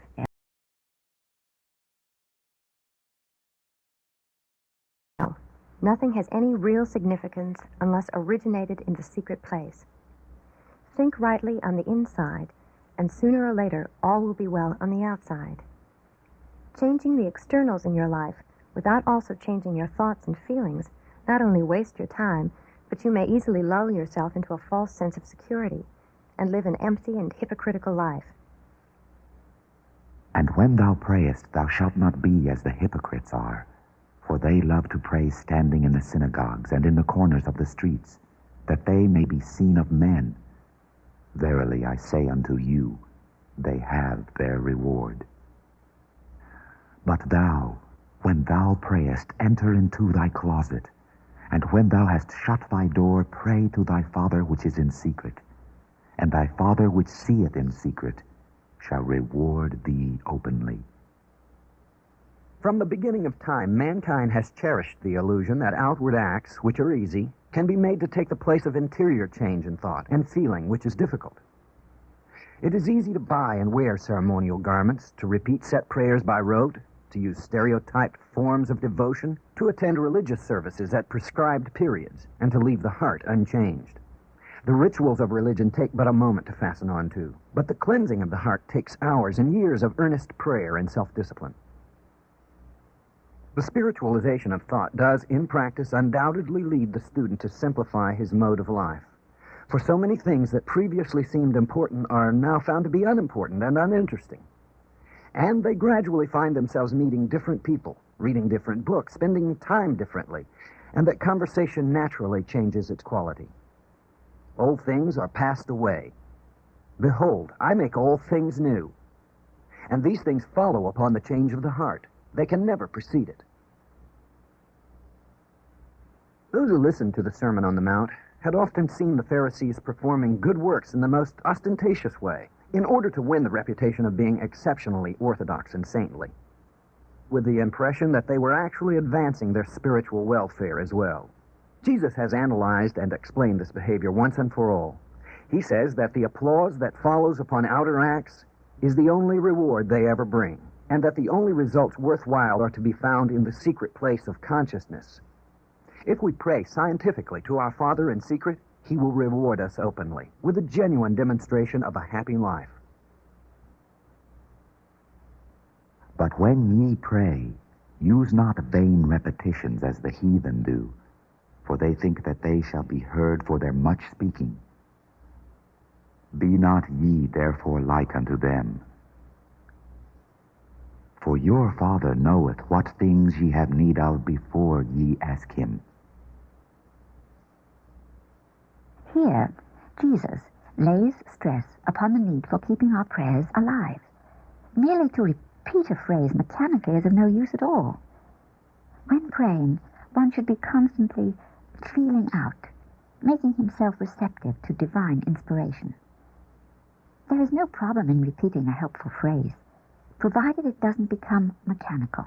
Nothing has any real significance unless originated in the secret place. Think rightly on the inside, and sooner or later all will be well on the outside. Changing the externals in your life without also changing your thoughts and feelings not only waste your time, but you may easily lull yourself into a false sense of security and live an empty and hypocritical life. And when thou prayest, thou shalt not be as the hypocrites are, for they love to pray standing in the synagogues and in the corners of the streets, that they may be seen of men. Verily I say unto you, they have their reward. But thou, when thou prayest, enter into thy closet, and when thou hast shut thy door, pray to thy Father which is in secret, and thy Father which seeth in secret shall reward thee openly. From the beginning of time, mankind has cherished the illusion that outward acts, which are easy, can be made to take the place of interior change in thought and feeling, which is difficult. It is easy to buy and wear ceremonial garments, to repeat set prayers by rote, to use stereotyped forms of devotion, to attend religious services at prescribed periods, and to leave the heart unchanged. The rituals of religion take but a moment to fasten on to, but the cleansing of the heart takes hours and years of earnest prayer and self-discipline. The spiritualization of thought does, in practice, undoubtedly lead the student to simplify his mode of life. For so many things that previously seemed important are now found to be unimportant and uninteresting. And they gradually find themselves meeting different people, reading different books, spending time differently, and that conversation naturally changes its quality. Old things are passed away. Behold, I make all things new. And these things follow upon the change of the heart. They can never precede it. Those who listened to the Sermon on the Mount had often seen the Pharisees performing good works in the most ostentatious way, in order to win the reputation of being exceptionally orthodox and saintly, with the impression that they were actually advancing their spiritual welfare as well. Jesus has analyzed and explained this behavior once and for all. He says that the applause that follows upon outer acts is the only reward they ever bring, and that the only results worthwhile are to be found in the secret place of consciousness. If we pray scientifically to our Father in secret, He will reward us openly, with a genuine demonstration of a happy life. But when ye pray, use not vain repetitions as the heathen do, for they think that they shall be heard for their much speaking. Be not ye therefore like unto them. For your Father knoweth what things ye have need of before ye ask Him. Here, Jesus lays stress upon the need for keeping our prayers alive. Merely to repeat a phrase mechanically is of no use at all. When praying, one should be constantly feeling out, making himself receptive to divine inspiration. There is no problem in repeating a helpful phrase, provided it doesn't become mechanical.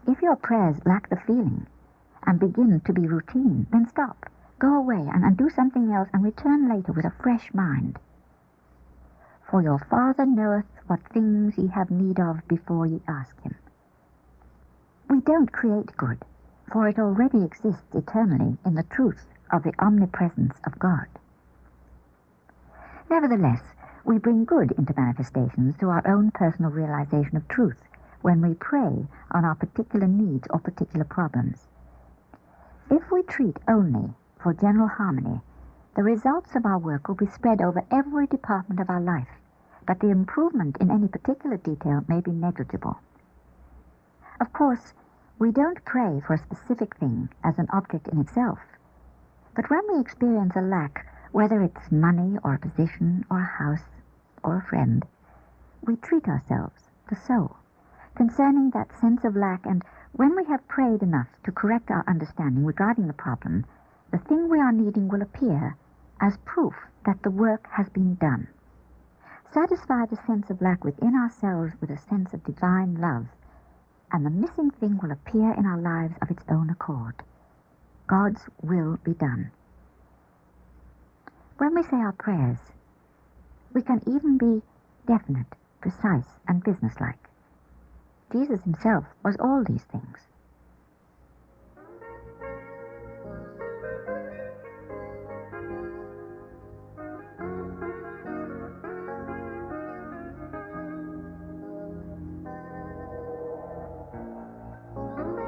If your prayers lack the feeling and begin to be routine, then stop. Go away and do something else and return later with a fresh mind. For your Father knoweth what things ye have need of before ye ask Him. We don't create good, for it already exists eternally in the truth of the omnipresence of God. Nevertheless, we bring good into manifestations through our own personal realization of truth when we pray on our particular needs or particular problems. If we treat only for general harmony, the results of our work will be spread over every department of our life, but the improvement in any particular detail may be negligible. Of course, we don't pray for a specific thing as an object in itself, but when we experience a lack, whether it's money or a position or a house or a friend, we treat ourselves, the soul, concerning that sense of lack, and when we have prayed enough to correct our understanding regarding the problem, the thing we are needing will appear as proof that the work has been done. Satisfy the sense of lack within ourselves with a sense of divine love, and the missing thing will appear in our lives of its own accord. God's will be done. When we say our prayers, we can even be definite, precise, and businesslike. Jesus himself was all these things.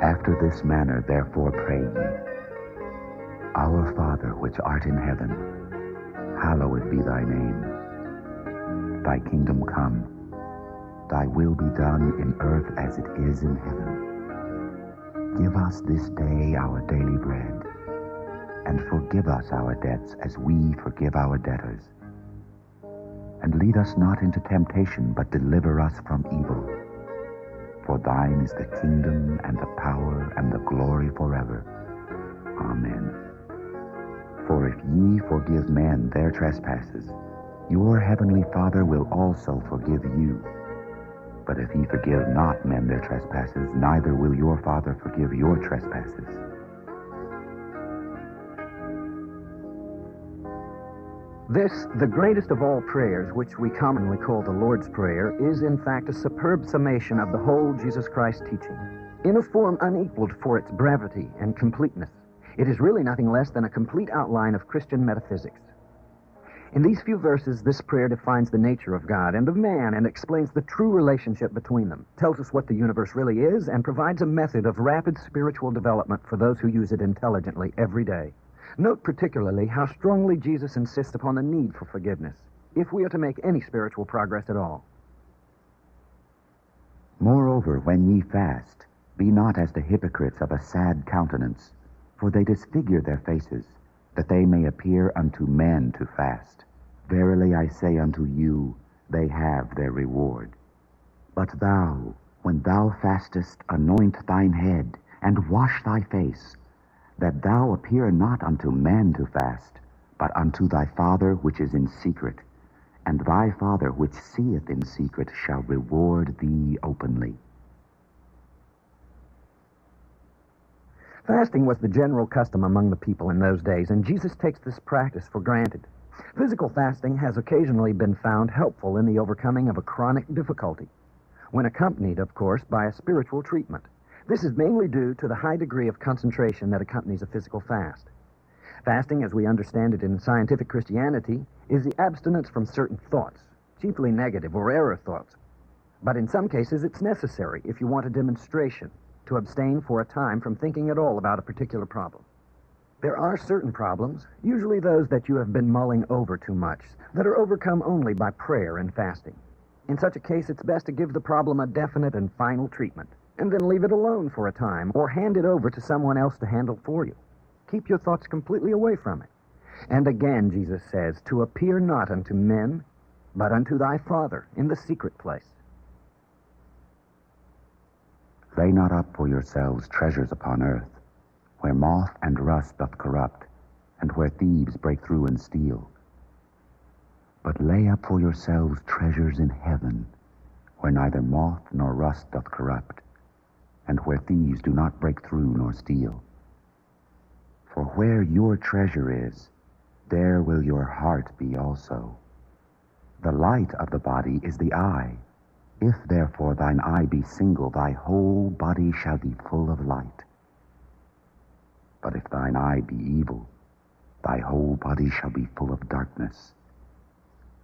After this manner, therefore, pray ye. Our Father, which art in heaven, hallowed be thy name. Thy kingdom come. Thy will be done in earth as it is in heaven. Give us this day our daily bread, and forgive us our debts as we forgive our debtors. And lead us not into temptation, but deliver us from evil. For thine is the kingdom, and the power, and the glory forever. Amen. For if ye forgive men their trespasses, your heavenly Father will also forgive you. But if ye forgive not men their trespasses, neither will your Father forgive your trespasses. This, the greatest of all prayers, which we commonly call the Lord's Prayer, is in fact a superb summation of the whole Jesus Christ teaching, in a form unequaled for its brevity and completeness. It is really nothing less than a complete outline of Christian metaphysics. In these few verses, this prayer defines the nature of God and of man and explains the true relationship between them, tells us what the universe really is, and provides a method of rapid spiritual development for those who use it intelligently every day. Note particularly how strongly Jesus insists upon the need for forgiveness, if we are to make any spiritual progress at all. Moreover, when ye fast, be not as the hypocrites of a sad countenance, for they disfigure their faces, that they may appear unto men to fast. Verily I say unto you, they have their reward. But thou, when thou fastest, anoint thine head, and wash thy face, that thou appear not unto men to fast, but unto thy Father which is in secret, and thy Father which seeth in secret shall reward thee openly. Fasting was the general custom among the people in those days, and Jesus takes this practice for granted. Physical fasting has occasionally been found helpful in the overcoming of a chronic difficulty, when accompanied, of course, by a spiritual treatment. This is mainly due to the high degree of concentration that accompanies a physical fast. Fasting, as we understand it in scientific Christianity, is the abstinence from certain thoughts, chiefly negative or error thoughts. But in some cases, it's necessary if you want a demonstration to abstain for a time from thinking at all about a particular problem. There are certain problems, usually those that you have been mulling over too much, that are overcome only by prayer and fasting. In such a case, it's best to give the problem a definite and final treatment, and then leave it alone for a time, or hand it over to someone else to handle for you. Keep your thoughts completely away from it. And again, Jesus says, to appear not unto men, but unto thy Father in the secret place. Lay not up for yourselves treasures upon earth, where moth and rust doth corrupt, and where thieves break through and steal. But lay up for yourselves treasures in heaven, where neither moth nor rust doth corrupt, and where thieves do not break through nor steal. For where your treasure is, there will your heart be also. The light of the body is the eye. If therefore thine eye be single, thy whole body shall be full of light. But if thine eye be evil, thy whole body shall be full of darkness.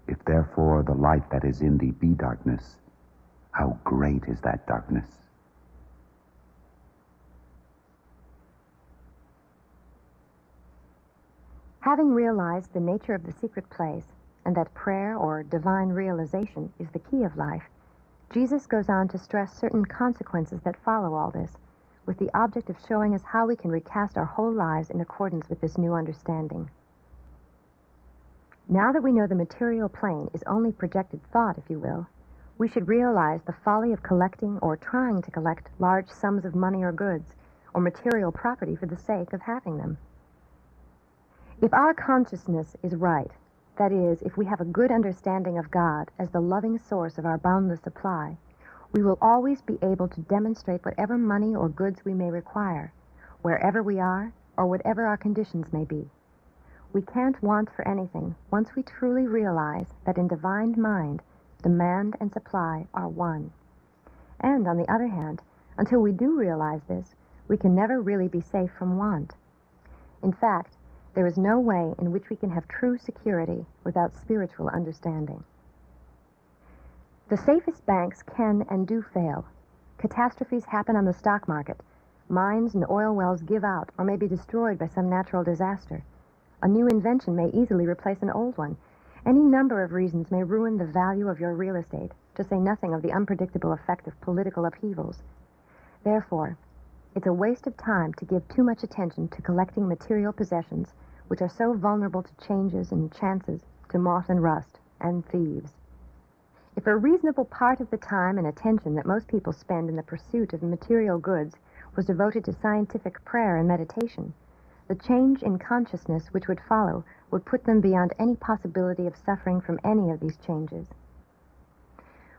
If therefore the light that is in thee be darkness, how great is that darkness? Having realized the nature of the secret place, and that prayer or divine realization is the key of life, Jesus goes on to stress certain consequences that follow all this, with the object of showing us how we can recast our whole lives in accordance with this new understanding. Now that we know the material plane is only projected thought, if you will, we should realize the folly of collecting or trying to collect large sums of money or goods or material property for the sake of having them. If our consciousness is right, that is, if we have a good understanding of God as the loving source of our boundless supply, we will always be able to demonstrate whatever money or goods we may require, wherever we are or whatever our conditions may be. We can't want for anything once we truly realize that in divine mind, demand and supply are one. And on the other hand, until we do realize this, we can never really be safe from want. In fact, there is no way in which we can have true security without spiritual understanding. The safest banks can and do fail. Catastrophes happen on the stock market. Mines and oil wells give out or may be destroyed by some natural disaster. A new invention may easily replace an old one. Any number of reasons may ruin the value of your real estate, to say nothing of the unpredictable effect of political upheavals. Therefore, it's a waste of time to give too much attention to collecting material possessions, which are so vulnerable to changes and chances, to moth and rust, and thieves. If a reasonable part of the time and attention that most people spend in the pursuit of material goods was devoted to scientific prayer and meditation, the change in consciousness which would follow would put them beyond any possibility of suffering from any of these changes.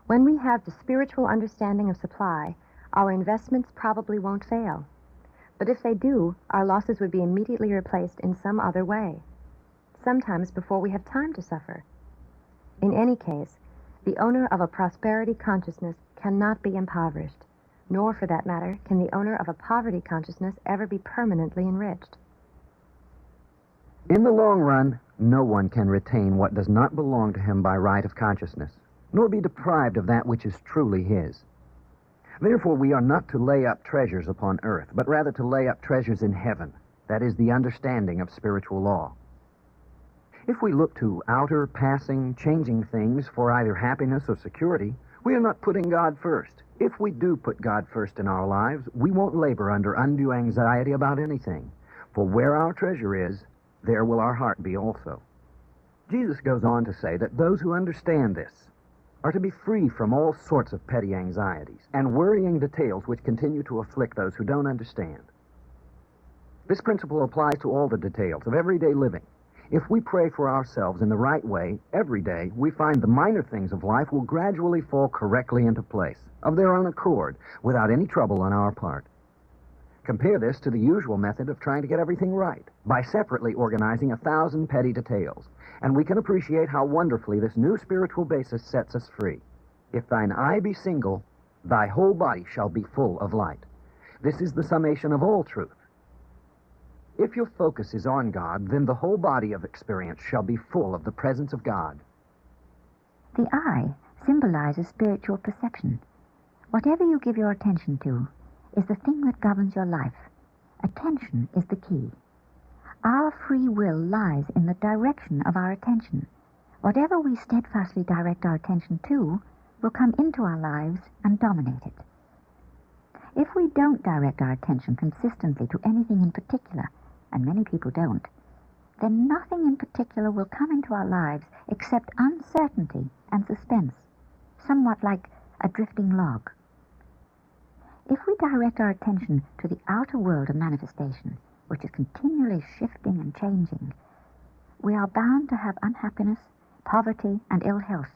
When we have the spiritual understanding of supply, our investments probably won't fail. But if they do, our losses would be immediately replaced in some other way, sometimes before we have time to suffer. In any case, the owner of a prosperity consciousness cannot be impoverished, nor, for that matter, can the owner of a poverty consciousness ever be permanently enriched. In the long run, no one can retain what does not belong to him by right of consciousness, nor be deprived of that which is truly his. Therefore, we are not to lay up treasures upon earth, but rather to lay up treasures in heaven. That is the understanding of spiritual law. If we look to outer, passing, changing things for either happiness or security, we are not putting God first. If we do put God first in our lives, we won't labor under undue anxiety about anything. For where our treasure is, there will our heart be also. Jesus goes on to say that those who understand this are to be free from all sorts of petty anxieties and worrying details which continue to afflict those who don't understand. This principle applies to all the details of everyday living. If we pray for ourselves in the right way every day, we find the minor things of life will gradually fall correctly into place, of their own accord, without any trouble on our part. Compare this to the usual method of trying to get everything right, by separately organizing 1,000 petty details, and we can appreciate how wonderfully this new spiritual basis sets us free. If thine eye be single, thy whole body shall be full of light. This is the summation of all truth. If your focus is on God, then the whole body of experience shall be full of the presence of God. The eye symbolizes spiritual perception. Whatever you give your attention to is the thing that governs your life. Attention is the key. Our free will lies in the direction of our attention. Whatever we steadfastly direct our attention to will come into our lives and dominate it. If we don't direct our attention consistently to anything in particular, and many people don't, then nothing in particular will come into our lives except uncertainty and suspense, somewhat like a drifting log. If we direct our attention to the outer world of manifestation, which is continually shifting and changing, we are bound to have unhappiness, poverty, and ill health.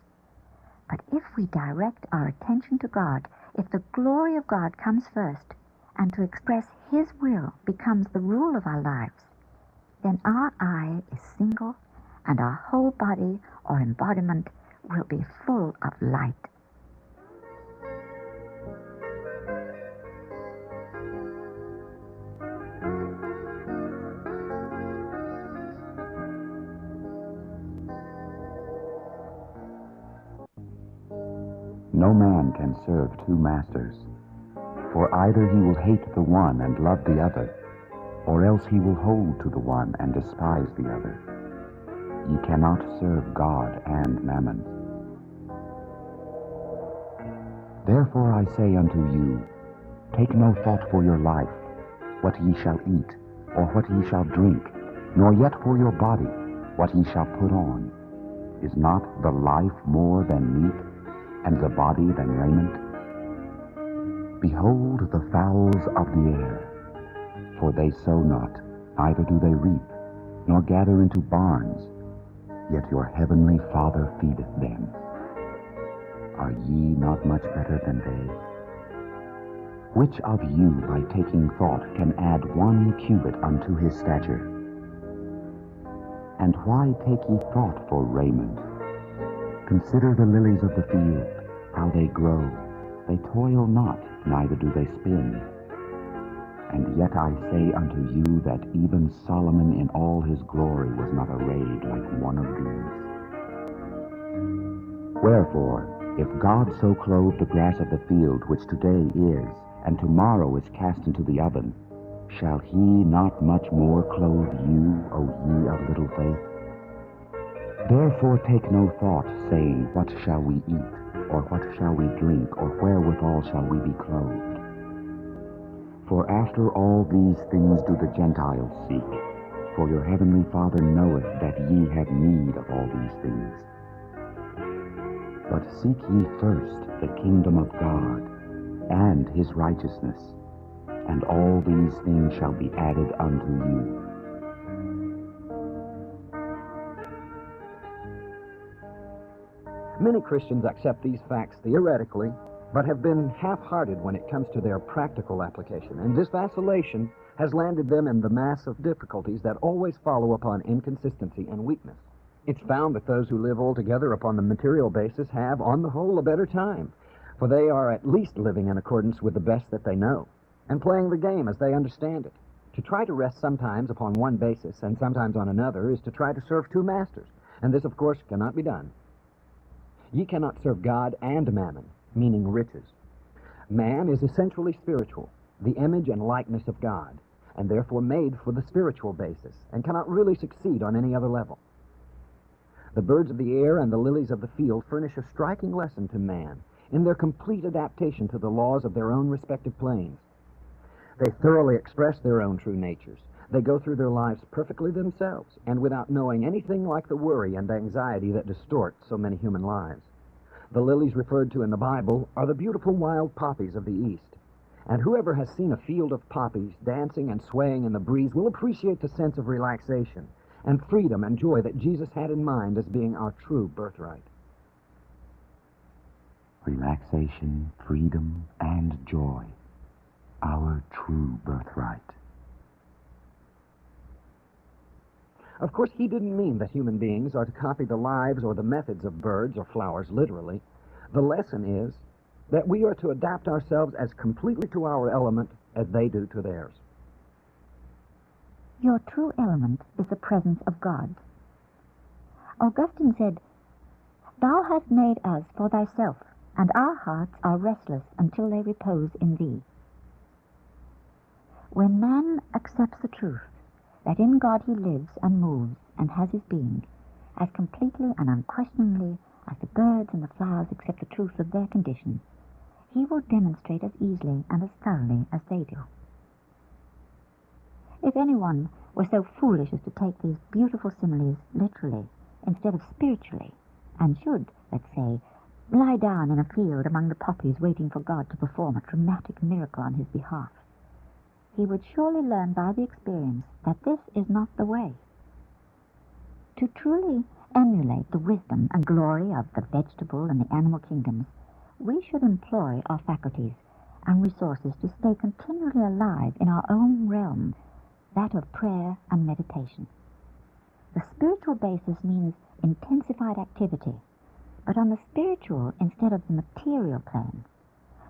But if we direct our attention to God, if the glory of God comes first, and to express His will becomes the rule of our lives, then our eye is single, and our whole body or embodiment will be full of light. No man can serve two masters, for either he will hate the one and love the other, or else he will hold to the one and despise the other. Ye cannot serve God and mammon. Therefore I say unto you, take no thought for your life, what ye shall eat, or what ye shall drink, nor yet for your body, what ye shall put on. Is not the life more than meat, and the body than raiment? Behold the fowls of the air, for they sow not, neither do they reap, nor gather into barns, yet your heavenly Father feedeth them. Are ye not much better than they? Which of you, by taking thought, can add 1 cubit unto his stature? And why take ye thought for raiment? Consider the lilies of the field, how they grow. They toil not, neither do they spin. And yet I say unto you that even Solomon in all his glory was not arrayed like one of these. Wherefore, if God so clothe the grass of the field, which today is, and tomorrow is cast into the oven, shall he not much more clothe you, O ye of little faith? Therefore take no thought, saying, what shall we eat, or what shall we drink, or wherewithal shall we be clothed? For after all these things do the Gentiles seek. For your heavenly Father knoweth that ye have need of all these things. But seek ye first the kingdom of God, and his righteousness, and all these things shall be added unto you. Many Christians accept these facts theoretically, but have been half-hearted when it comes to their practical application, and this vacillation has landed them in the mass of difficulties that always follow upon inconsistency and weakness. It's found that those who live altogether upon the material basis have, on the whole, a better time, for they are at least living in accordance with the best that they know, and playing the game as they understand it. To try to rest sometimes upon one basis and sometimes on another is to try to serve 2 masters, and this, of course, cannot be done. Ye cannot serve God and mammon, meaning riches. Man is essentially spiritual, the image and likeness of God, and therefore made for the spiritual basis, and cannot really succeed on any other level. The birds of the air and the lilies of the field furnish a striking lesson to man in their complete adaptation to the laws of their own respective planes. They thoroughly express their own true natures. They go through their lives perfectly themselves, and without knowing anything like the worry and anxiety that distort so many human lives. The lilies referred to in the Bible are the beautiful wild poppies of the East, and whoever has seen a field of poppies dancing and swaying in the breeze will appreciate the sense of relaxation and freedom and joy that Jesus had in mind as being our true birthright. Relaxation, freedom, and joy, our true birthright. Of course, he didn't mean that human beings are to copy the lives or the methods of birds or flowers literally. The lesson is that we are to adapt ourselves as completely to our element as they do to theirs. Your true element is the presence of God. Augustine said, Thou hast made us for thyself, and our hearts are restless until they repose in thee. When man accepts the truth that in God he lives and moves and has his being, as completely and unquestioningly as the birds and the flowers accept the truth of their condition, he will demonstrate as easily and as thoroughly as they do. If anyone were so foolish as to take these beautiful similes literally instead of spiritually, and should, let's say, lie down in a field among the poppies waiting for God to perform a dramatic miracle on his behalf, he would surely learn by the experience that this is not the way. To truly emulate the wisdom and glory of the vegetable and the animal kingdoms, we should employ our faculties and resources to stay continually alive in our own realm, that of prayer and meditation. The spiritual basis means intensified activity, but on the spiritual instead of the material plane.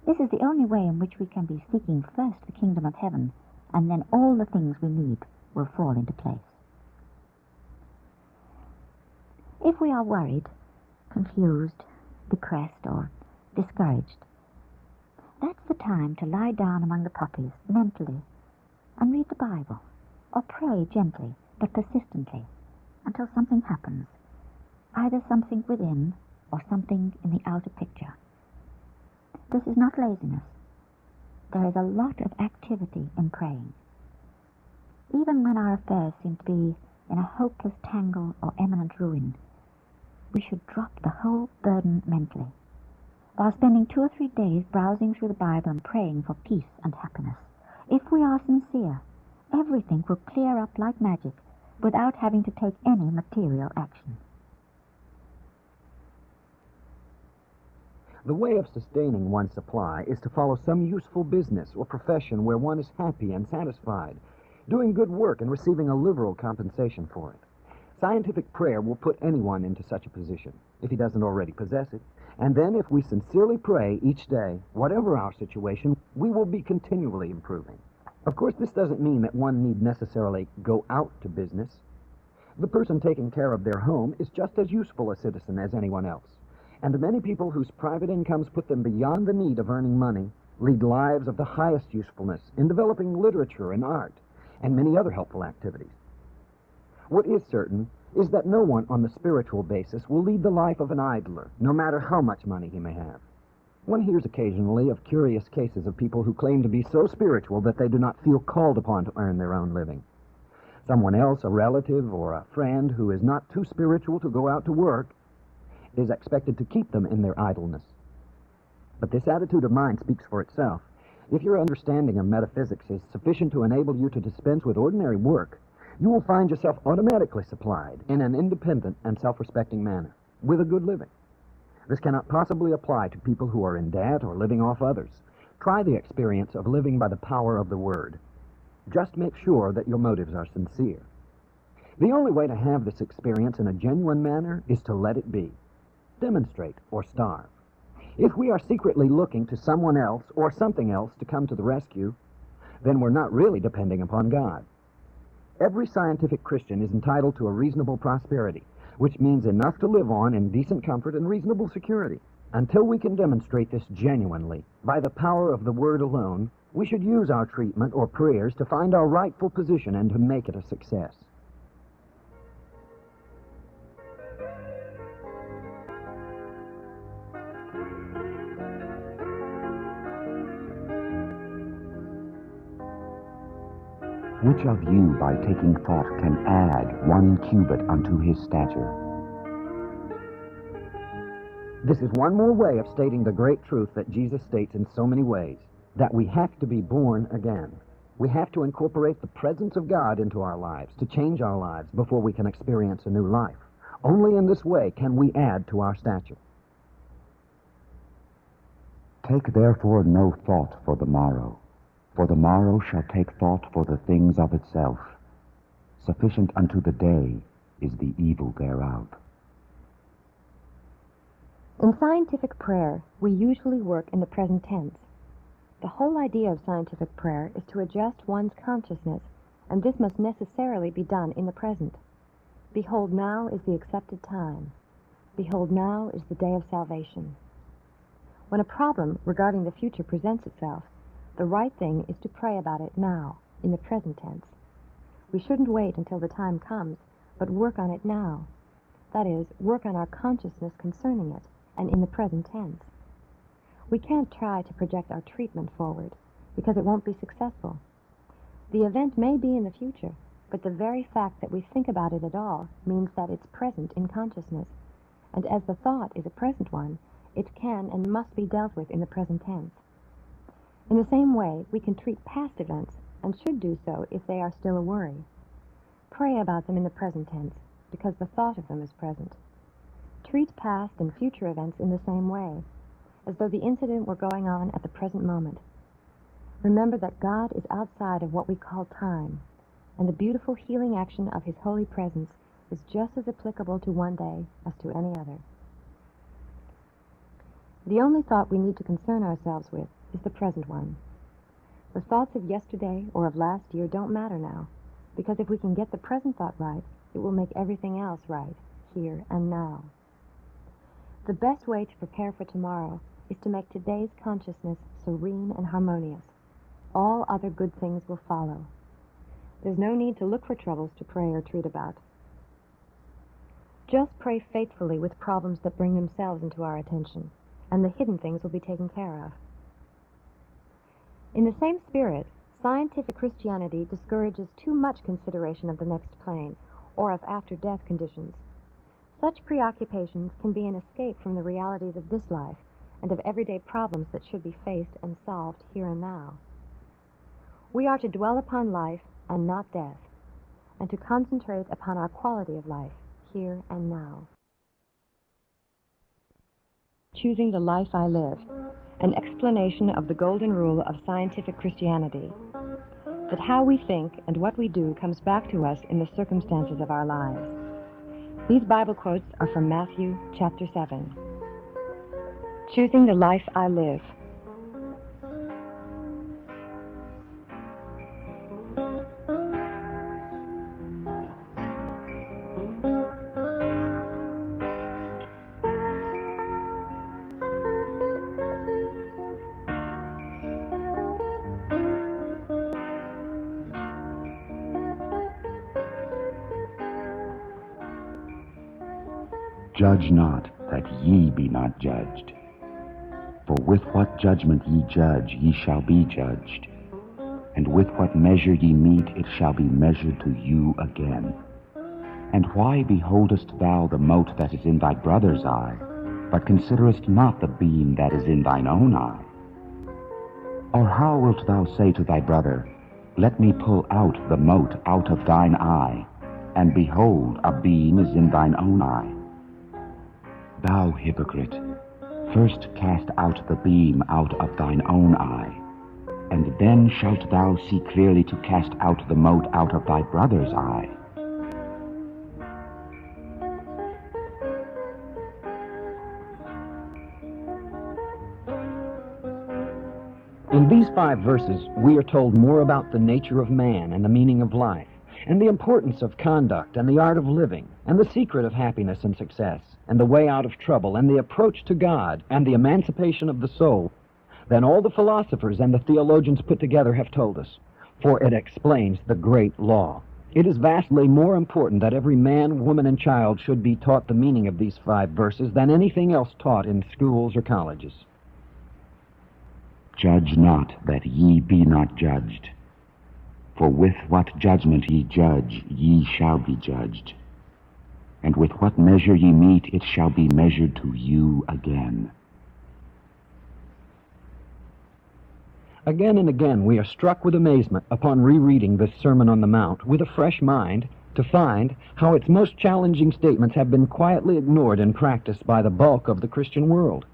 This is the only way in which we can be seeking first the kingdom of heaven, and then all the things we need will fall into place. If we are worried, confused, depressed, or discouraged, that's the time to lie down among the poppies mentally and read the Bible or pray gently but persistently until something happens, either something within or something in the outer picture. This is not laziness. There is a lot of activity in praying. Even when our affairs seem to be in a hopeless tangle or imminent ruin, we should drop the whole burden mentally, while spending 2 or 3 days browsing through the Bible and praying for peace and happiness. If we are sincere, everything will clear up like magic without having to take any material action. The way of sustaining one's supply is to follow some useful business or profession where one is happy and satisfied, doing good work and receiving a liberal compensation for it. Scientific prayer will put anyone into such a position, if he doesn't already possess it. And then if we sincerely pray each day, whatever our situation, we will be continually improving. Of course, this doesn't mean that one need necessarily go out to business. The person taking care of their home is just as useful a citizen as anyone else. And many people whose private incomes put them beyond the need of earning money lead lives of the highest usefulness in developing literature and art and many other helpful activities. What is certain is that no one on the spiritual basis will lead the life of an idler, no matter how much money he may have. One hears occasionally of curious cases of people who claim to be so spiritual that they do not feel called upon to earn their own living. Someone else, a relative or a friend who is not too spiritual to go out to work, is expected to keep them in their idleness. But this attitude of mind speaks for itself. If your understanding of metaphysics is sufficient to enable you to dispense with ordinary work, you will find yourself automatically supplied in an independent and self-respecting manner with a good living. This cannot possibly apply to people who are in debt or living off others. Try the experience of living by the power of the Word. Just make sure that your motives are sincere. The only way to have this experience in a genuine manner is to let it be. Demonstrate or starve. If we are secretly looking to someone else or something else to come to the rescue, then we're not really depending upon God. Every scientific Christian is entitled to a reasonable prosperity, which means enough to live on in decent comfort and reasonable security. Until we can demonstrate this genuinely, by the power of the Word alone, we should use our treatment or prayers to find our rightful position and to make it a success. Which of you, by taking thought, can add 1 cubit unto his stature? This is one more way of stating the great truth that Jesus states in so many ways, that we have to be born again. We have to incorporate the presence of God into our lives, to change our lives before we can experience a new life. Only in this way can we add to our stature. Take therefore no thought for the morrow shall take thought for the things of itself. Sufficient unto the day is the evil thereof. In scientific prayer, we usually work in the present tense. The whole idea of scientific prayer is to adjust one's consciousness, and this must necessarily be done in the present. Behold, now is the accepted time. Behold, now is the day of salvation. When a problem regarding the future presents itself, the right thing is to pray about it now, in the present tense. We shouldn't wait until the time comes, but work on it now. That is, work on our consciousness concerning it, and in the present tense. We can't try to project our treatment forward, because it won't be successful. The event may be in the future, but the very fact that we think about it at all means that it's present in consciousness, and as the thought is a present one, it can and must be dealt with in the present tense. In the same way, we can treat past events, and should do so if they are still a worry. Pray about them in the present tense, because the thought of them is present. Treat past and future events in the same way, as though the incident were going on at the present moment. Remember that God is outside of what we call time, and the beautiful healing action of His holy presence is just as applicable to one day as to any other. The only thought we need to concern ourselves with is the present one. The thoughts of yesterday or of last year don't matter now, because if we can get the present thought right, it will make everything else right, here and now. The best way to prepare for tomorrow is to make today's consciousness serene and harmonious. All other good things will follow. There's no need to look for troubles to pray or treat about. Just pray faithfully with problems that bring themselves into our attention, and the hidden things will be taken care of. In the same spirit, scientific Christianity discourages too much consideration of the next plane, or of after-death conditions. Such preoccupations can be an escape from the realities of this life and of everyday problems that should be faced and solved here and now. We are to dwell upon life and not death, and to concentrate upon our quality of life here and now. Choosing the Life I Live, an explanation of the golden rule of scientific Christianity, that how we think and what we do comes back to us in the circumstances of our lives. These Bible quotes are from Matthew chapter 7. Choosing the Life I Live. Judge not, that ye be not judged. For with what judgment ye judge, ye shall be judged. And with what measure ye mete, it shall be measured to you again. And why beholdest thou the mote that is in thy brother's eye, but considerest not the beam that is in thine own eye? Or how wilt thou say to thy brother, Let me pull out the mote out of thine eye, and behold, a beam is in thine own eye? Thou hypocrite, first cast out the beam out of thine own eye, and then shalt thou see clearly to cast out the mote out of thy brother's eye. In these 5 verses, we are told more about the nature of man and the meaning of life, and the importance of conduct and the art of living, and the secret of happiness and success, and the way out of trouble, and the approach to God, and the emancipation of the soul, than all the philosophers and the theologians put together have told us, for it explains the great law. It is vastly more important that every man, woman, and child should be taught the meaning of these 5 verses than anything else taught in schools or colleges. Judge not, that ye be not judged. For with what judgment ye judge, ye shall be judged. And with what measure ye mete, it shall be measured to you again. Again and again we are struck with amazement upon rereading this Sermon on the Mount with a fresh mind to find how its most challenging statements have been quietly ignored in practice by the bulk of the Christian world.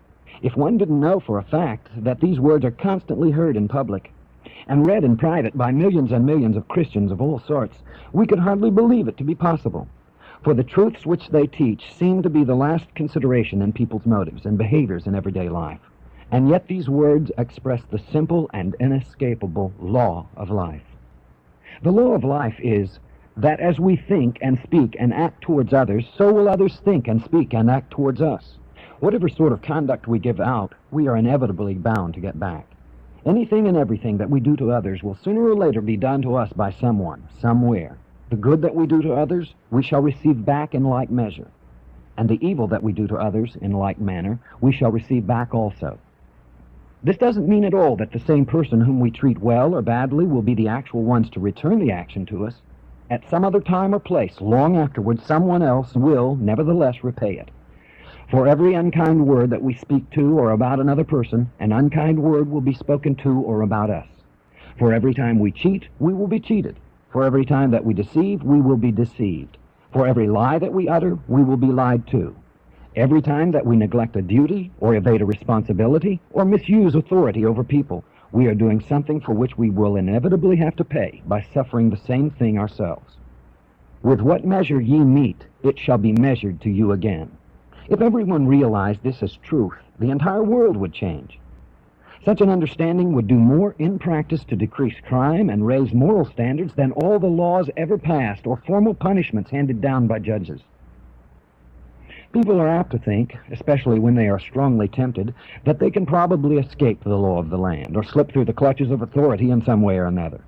If one didn't know for a fact that these words are constantly heard in public and read in private by millions and millions of Christians of all sorts, we could hardly believe it to be possible. For the truths which they teach seem to be the last consideration in people's motives and behaviors in everyday life. And yet these words express the simple and inescapable law of life. The law of life is that as we think and speak and act towards others, so will others think and speak and act towards us. Whatever sort of conduct we give out, we are inevitably bound to get back. Anything and everything that we do to others will sooner or later be done to us by someone, somewhere. The good that we do to others, we shall receive back in like measure. And the evil that we do to others in like manner, we shall receive back also. This doesn't mean at all that the same person whom we treat well or badly will be the actual ones to return the action to us. At some other time or place, long afterwards, someone else will, nevertheless, repay it. For every unkind word that we speak to or about another person, an unkind word will be spoken to or about us. For every time we cheat, we will be cheated. For every time that we deceive, we will be deceived. For every lie that we utter, we will be lied to. Every time that we neglect a duty, or evade a responsibility, or misuse authority over people, we are doing something for which we will inevitably have to pay by suffering the same thing ourselves. With what measure ye mete, it shall be measured to you again. If everyone realized this as truth, the entire world would change. Such an understanding would do more in practice to decrease crime and raise moral standards than all the laws ever passed or formal punishments handed down by judges. People are apt to think, especially when they are strongly tempted, that they can probably escape the law of the land or slip through the clutches of authority in some way or another.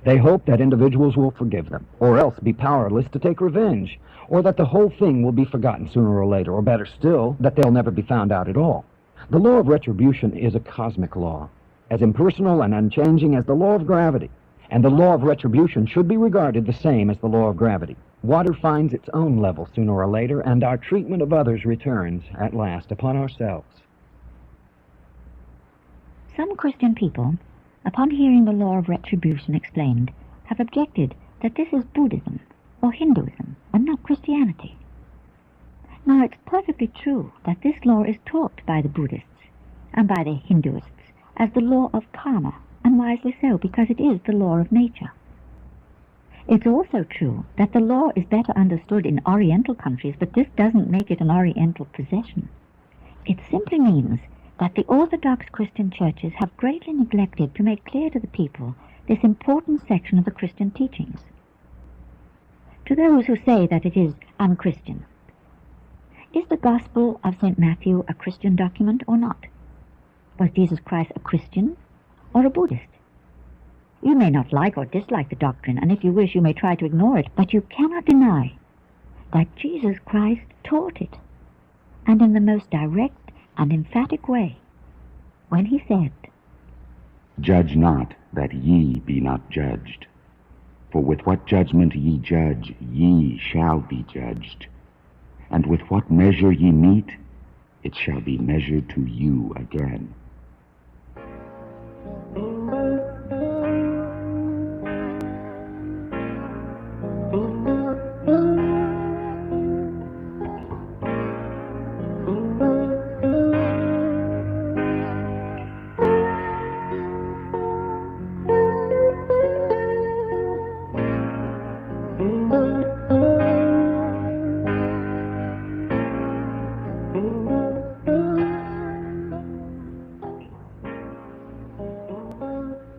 They hope that individuals will forgive them, or else be powerless to take revenge, or that the whole thing will be forgotten sooner or later, or better still, that they'll never be found out at all. The law of retribution is a cosmic law, as impersonal and unchanging as the law of gravity, and the law of retribution should be regarded the same as the law of gravity. Water finds its own level sooner or later, and our treatment of others returns, at last, upon ourselves. Some Christian people, upon hearing the law of retribution explained, have objected that this is Buddhism or Hinduism and not Christianity. Now, it's perfectly true that this law is taught by the Buddhists and by the Hinduists as the law of karma, and wisely so, because it is the law of nature. It's also true that the law is better understood in Oriental countries, but this doesn't make it an Oriental possession. It simply means that the Orthodox Christian churches have greatly neglected to make clear to the people this important section of the Christian teachings. To those who say that it is unchristian, is the Gospel of St. Matthew a Christian document or not? Was Jesus Christ a Christian or a Buddhist? You may not like or dislike the doctrine, and if you wish you may try to ignore it, but you cannot deny that Jesus Christ taught it, and in the most direct and emphatic way, when he said, "Judge not, that ye be not judged. For with what judgment ye judge, ye shall be judged. And with what measure ye mete, it shall be measured to you again."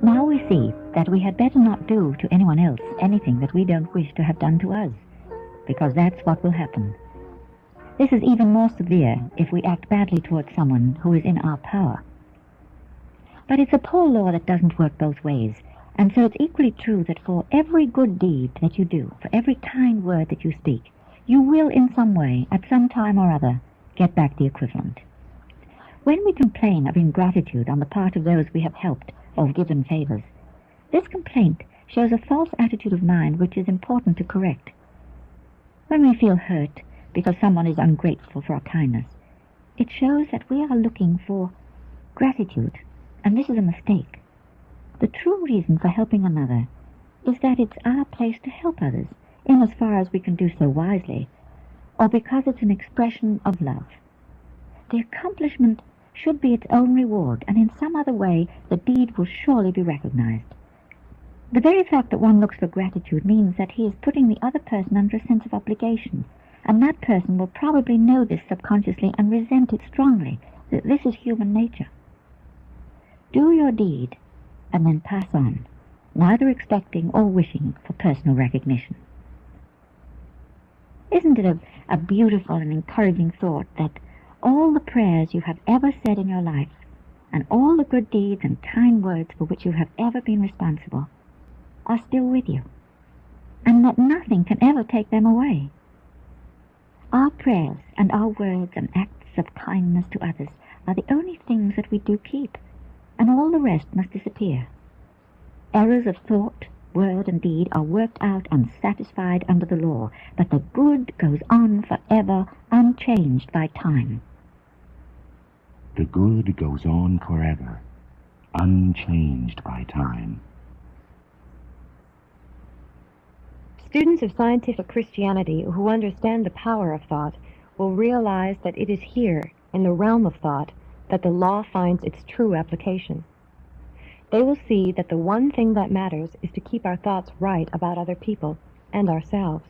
now we see that we had better not do to anyone else anything that we don't wish to have done to us, because that's what will happen. This is even more severe if we act badly towards someone who is in our power. But it's a poor law that doesn't work both ways, and so it's equally true that for every good deed that you do, for every kind word that you speak, you will in some way, at some time or other, get back the equivalent. When we complain of ingratitude on the part of those we have helped or given favors, this complaint shows a false attitude of mind which is important to correct. When we feel hurt because someone is ungrateful for our kindness, it shows that we are looking for gratitude, and this is a mistake. The true reason for helping another is that it's our place to help others, in as far as we can do so wisely, or because it's an expression of love. The accomplishment should be its own reward, and in some other way the deed will surely be recognized. The very fact that one looks for gratitude means that he is putting the other person under a sense of obligation, and that person will probably know this subconsciously and resent it strongly. This is human nature. Do your deed and then pass on, neither expecting or wishing for personal recognition. Isn't it a beautiful and encouraging thought that all the prayers you have ever said in your life, and all the good deeds and kind words for which you have ever been responsible, are still with you, and that nothing can ever take them away? Our prayers and our words and acts of kindness to others are the only things that we do keep, and all the rest must disappear. Errors of thought, word, and deed are worked out and satisfied under the law, but the good goes on forever, unchanged by time. The good goes on forever, unchanged by time. Students of scientific Christianity who understand the power of thought will realize that it is here, in the realm of thought, that the law finds its true application. They will see that the one thing that matters is to keep our thoughts right about other people and ourselves.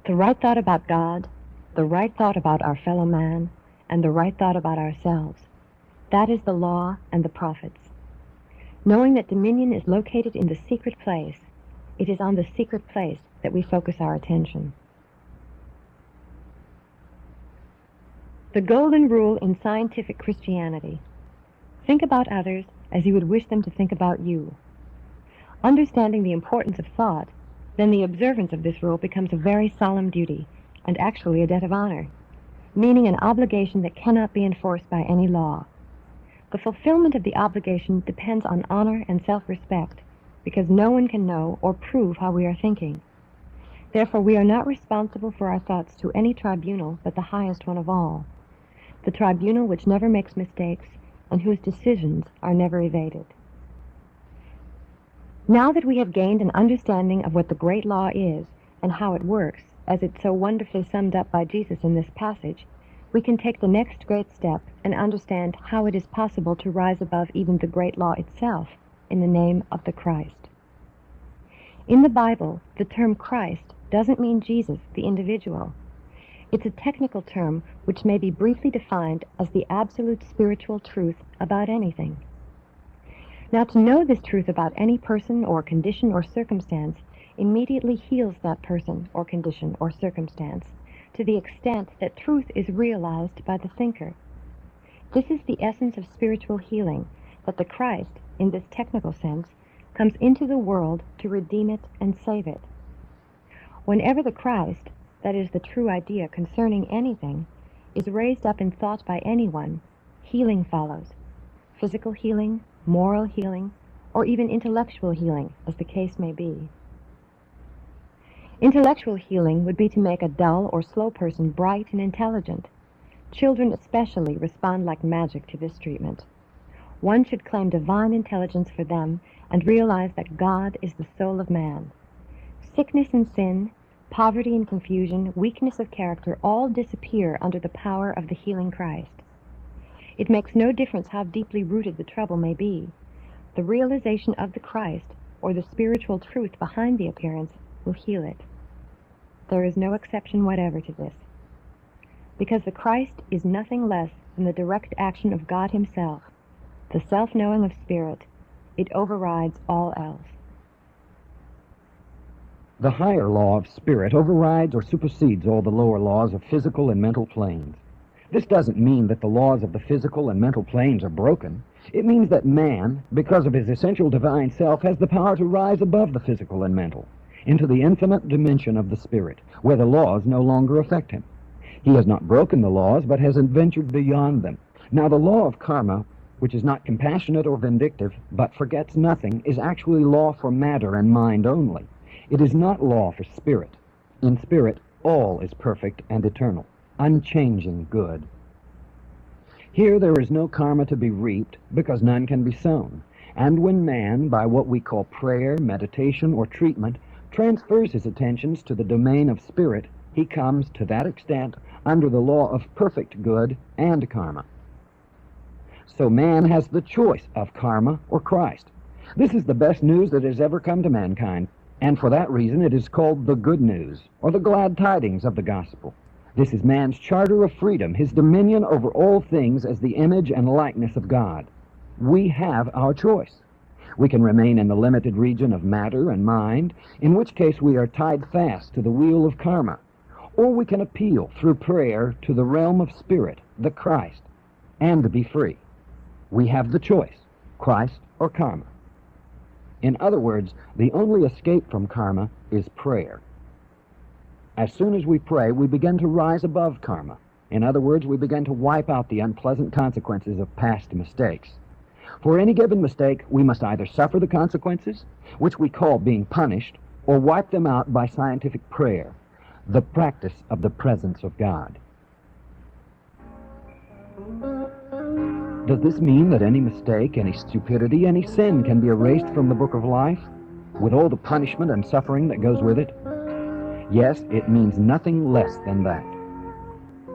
The right thought about God, the right thought about our fellow man, and the right thought about ourselves. That is the law and the prophets. Knowing that dominion is located in the secret place, it is on the secret place that we focus our attention. The golden rule in scientific Christianity: think about others as you would wish them to think about you. Understanding the importance of thought, then the observance of this rule becomes a very solemn duty, and actually a debt of honor, meaning an obligation that cannot be enforced by any law. The fulfillment of the obligation depends on honor and self-respect, because no one can know or prove how we are thinking. Therefore, we are not responsible for our thoughts to any tribunal but the highest one of all, the tribunal which never makes mistakes and whose decisions are never evaded. Now that we have gained an understanding of what the great law is and how it works, as it's so wonderfully summed up by Jesus in this passage, we can take the next great step and understand how it is possible to rise above even the great law itself in the name of the Christ. In the Bible, the term Christ doesn't mean Jesus, the individual. It's a technical term which may be briefly defined as the absolute spiritual truth about anything. Now, to know this truth about any person or condition or circumstance immediately heals that person or condition or circumstance to the extent that truth is realized by the thinker. This is the essence of spiritual healing, that the Christ, in this technical sense, comes into the world to redeem it and save it. Whenever the Christ, that is the true idea concerning anything, is raised up in thought by anyone, healing follows. Physical healing, moral healing, or even intellectual healing, as the case may be. Intellectual healing would be to make a dull or slow person bright and intelligent. Children especially respond like magic to this treatment. One should claim divine intelligence for them and realize that God is the soul of man. Sickness and sin, poverty and confusion, weakness of character all disappear under the power of the healing Christ. It makes no difference how deeply rooted the trouble may be. The realization of the Christ, or the spiritual truth behind the appearance, will heal it. There is no exception whatever to this. Because the Christ is nothing less than the direct action of God Himself, the self-knowing of spirit, it overrides all else. The higher law of spirit overrides or supersedes all the lower laws of physical and mental planes. This doesn't mean that the laws of the physical and mental planes are broken. It means that man, because of his essential divine self, has the power to rise above the physical and mental, into the infinite dimension of the spirit, where the laws no longer affect him. He has not broken the laws, but has adventured beyond them. Now, the law of karma, which is not compassionate or vindictive, but forgets nothing, is actually law for matter and mind only. It is not law for spirit. In spirit, all is perfect and eternal, unchanging good. Here there is no karma to be reaped, because none can be sown. And when man, by what we call prayer, meditation, or treatment, transfers his attentions to the domain of spirit, he comes, to that extent, under the law of perfect good and karma. So man has the choice of karma or Christ. This is the best news that has ever come to mankind, and for that reason it is called the good news, or the glad tidings of the gospel. This is man's charter of freedom, his dominion over all things as the image and likeness of God. We have our choice. We can remain in the limited region of matter and mind, in which case we are tied fast to the wheel of karma, or we can appeal through prayer to the realm of spirit, the Christ, and be free. We have the choice, Christ or karma. In other words, the only escape from karma is prayer. As soon as we pray, we begin to rise above karma. In other words, we begin to wipe out the unpleasant consequences of past mistakes. For any given mistake, we must either suffer the consequences, which we call being punished, or wipe them out by scientific prayer, the practice of the presence of God. Does this mean that any mistake, any stupidity, any sin can be erased from the book of life, with all the punishment and suffering that goes with it? Yes, it means nothing less than that.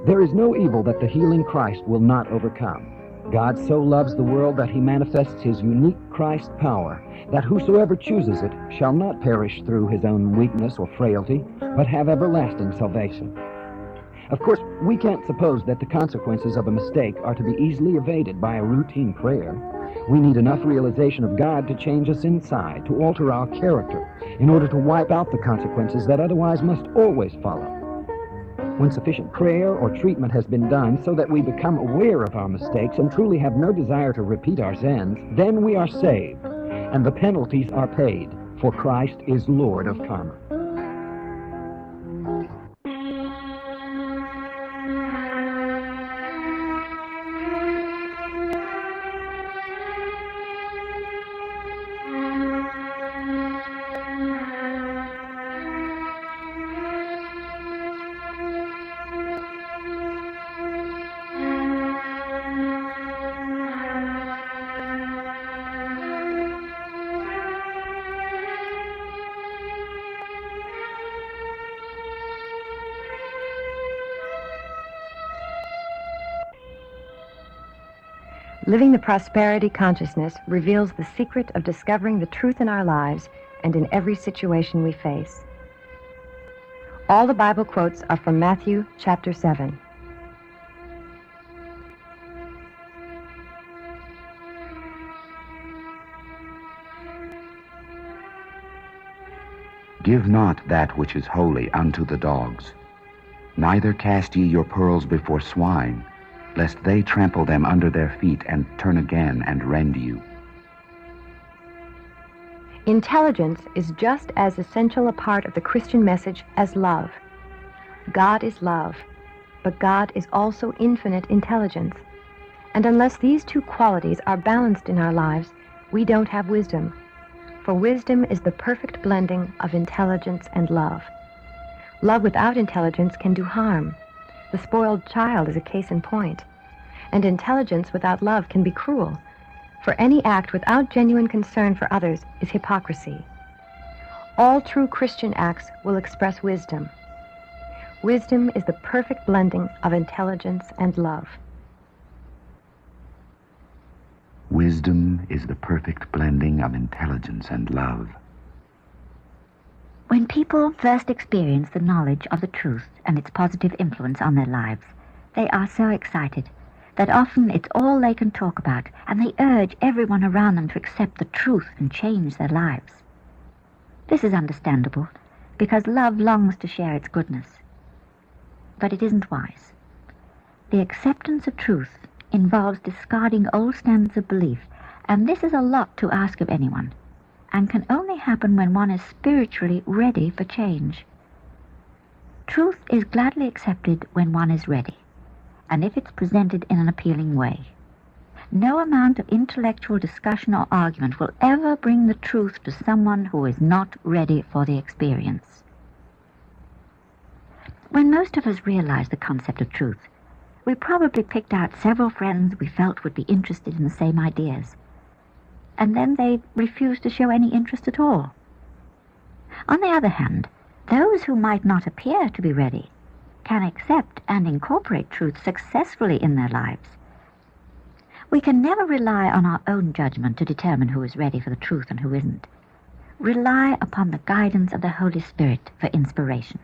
There is no evil that the healing Christ will not overcome. God so loves the world that He manifests His unique Christ power, that whosoever chooses it shall not perish through his own weakness or frailty, but have everlasting salvation. Of course, we can't suppose that the consequences of a mistake are to be easily evaded by a routine prayer. We need enough realization of God to change us inside, to alter our character, in order to wipe out the consequences that otherwise must always follow. When sufficient prayer or treatment has been done so that we become aware of our mistakes and truly have no desire to repeat our sins, then we are saved, and the penalties are paid. for Christ is Lord of karma. Living the prosperity consciousness reveals the secret of discovering the truth in our lives and in every situation we face. All the Bible quotes are from Matthew chapter 7. Give not that which is holy unto the dogs, neither cast ye your pearls before swine, lest they trample them under their feet and turn again and rend you. Intelligence is just as essential a part of the Christian message as love. God is love, but God is also infinite intelligence. And unless these two qualities are balanced in our lives, we don't have wisdom. For wisdom is the perfect blending of intelligence and love. Love without intelligence can do harm. The spoiled child is a case in point. And intelligence without love can be cruel. For any act without genuine concern for others is hypocrisy. All true Christian acts will express wisdom. Wisdom is the perfect blending of intelligence and love. Wisdom is the perfect blending of intelligence and love. When people first experience the knowledge of the truth and its positive influence on their lives, they are so excited that often it's all they can talk about, and they urge everyone around them to accept the truth and change their lives. This is understandable, because love longs to share its goodness. But it isn't wise. The acceptance of truth involves discarding old standards of belief, and this is a lot to ask of anyone, and can only happen when one is spiritually ready for change. Truth is gladly accepted when one is ready, and if it's presented in an appealing way. No amount of intellectual discussion or argument will ever bring the truth to someone who is not ready for the experience. When most of us realize the concept of truth, we probably picked out several friends we felt would be interested in the same ideas, and then they refused to show any interest at all. On the other hand, those who might not appear to be ready can accept and incorporate truth successfully in their lives. We can never rely on our own judgment to determine who is ready for the truth and who isn't. Rely upon the guidance of the Holy Spirit for inspiration.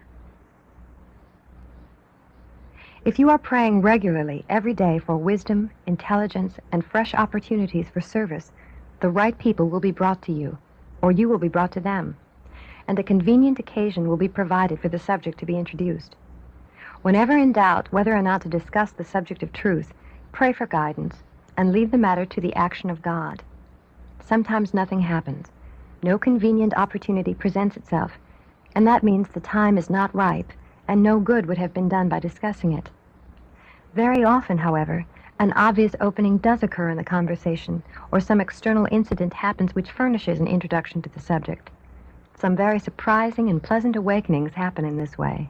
If you are praying regularly every day for wisdom, intelligence, and fresh opportunities for service, the right people will be brought to you, or you will be brought to them, and a convenient occasion will be provided for the subject to be introduced. Whenever in doubt whether or not to discuss the subject of truth, pray for guidance and leave the matter to the action of God. Sometimes nothing happens. No convenient opportunity presents itself, and that means the time is not ripe and no good would have been done by discussing it. Very often, however, an obvious opening does occur in the conversation, or some external incident happens which furnishes an introduction to the subject. Some very surprising and pleasant awakenings happen in this way.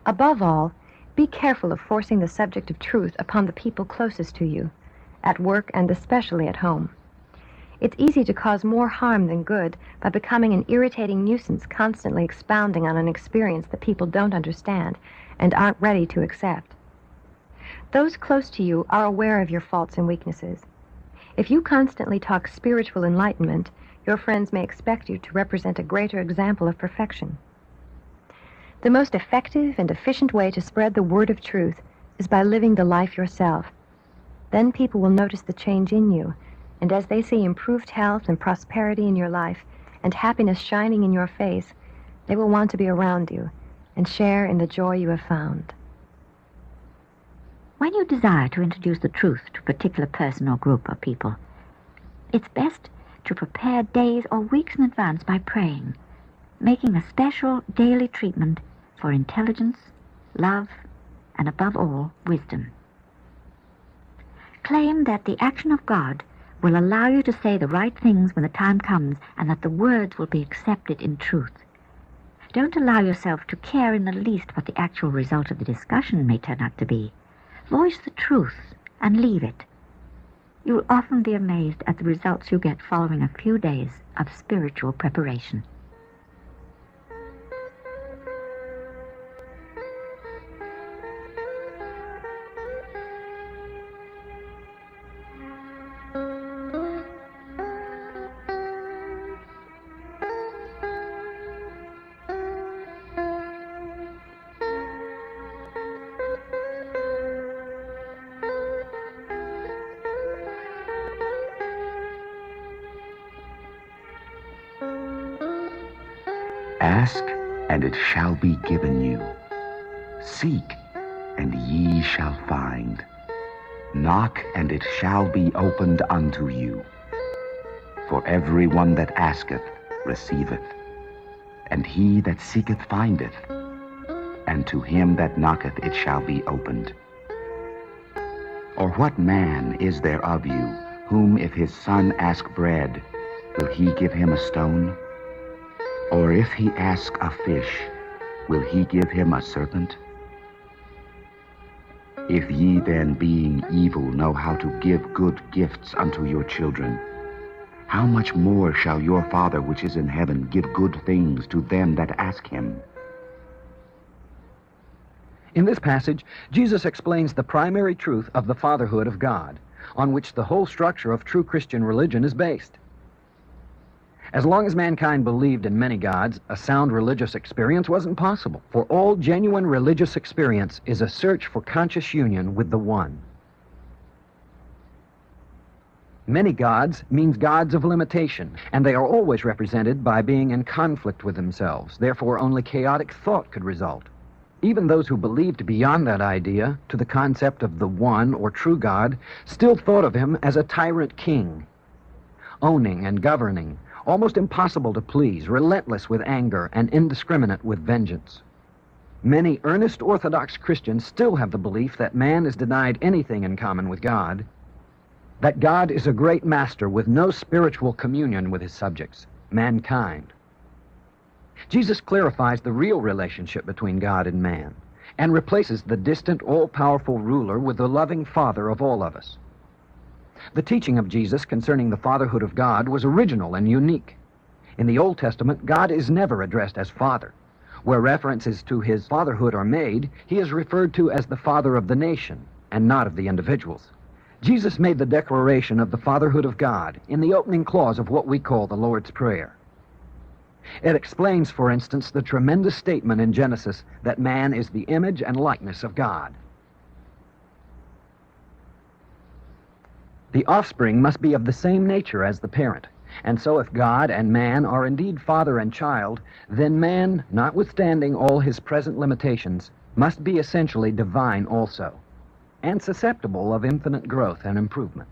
Above all, be careful of forcing the subject of truth upon the people closest to you, at work and especially at home. It's easy to cause more harm than good by becoming an irritating nuisance constantly expounding on an experience that people don't understand and aren't ready to accept. Those close to you are aware of your faults and weaknesses. If you constantly talk spiritual enlightenment, your friends may expect you to represent a greater example of perfection. The most effective and efficient way to spread the word of truth is by living the life yourself. Then people will notice the change in you, and as they see improved health and prosperity in your life and happiness shining in your face, they will want to be around you and share in the joy you have found. When you desire to introduce the truth to a particular person or group of people, it's best to prepare days or weeks in advance by praying, making a special daily treatment for intelligence, love, and above all, wisdom. Claim that the action of God will allow you to say the right things when the time comes, and that the words will be accepted in truth. Don't allow yourself to care in the least what the actual result of the discussion may turn out to be. Voice the truth and leave it. You will often be amazed at the results you get following a few days of spiritual preparation. Ask, and it shall be given you. Seek, and ye shall find. Knock, and it shall be opened unto you. For every one that asketh receiveth, and he that seeketh findeth, and to him that knocketh it shall be opened. Or what man is there of you, whom if his son ask bread, will he give him a stone? Or if he ask a fish, will he give him a serpent? If ye then, being evil, know how to give good gifts unto your children, how much more shall your Father which is in heaven give good things to them that ask him? In this passage, Jesus explains the primary truth of the fatherhood of God, on which the whole structure of true Christian religion is based. As long as mankind believed in many gods, a sound religious experience wasn't possible, for all genuine religious experience is a search for conscious union with the One. Many gods means gods of limitation, and they are always represented by being in conflict with themselves. Therefore, only chaotic thought could result. Even those who believed beyond that idea to the concept of the one or true God still thought of him as a tyrant king, owning and governing, almost impossible to please, relentless with anger, and indiscriminate with vengeance. Many earnest Orthodox Christians still have the belief that man is denied anything in common with God, that God is a great master with no spiritual communion with his subjects, mankind. Jesus clarifies the real relationship between God and man, and replaces the distant, all-powerful ruler with the loving Father of all of us. The teaching of Jesus concerning the fatherhood of God was original and unique. In the Old Testament, God is never addressed as Father. Where references to his fatherhood are made, he is referred to as the Father of the nation, and not of the individuals. Jesus made the declaration of the fatherhood of God in the opening clause of what we call the Lord's Prayer. It explains, for instance, the tremendous statement in Genesis that man is the image and likeness of God. The offspring must be of the same nature as the parent, and so if God and man are indeed father and child, then man, notwithstanding all his present limitations, must be essentially divine also, and susceptible of infinite growth and improvement.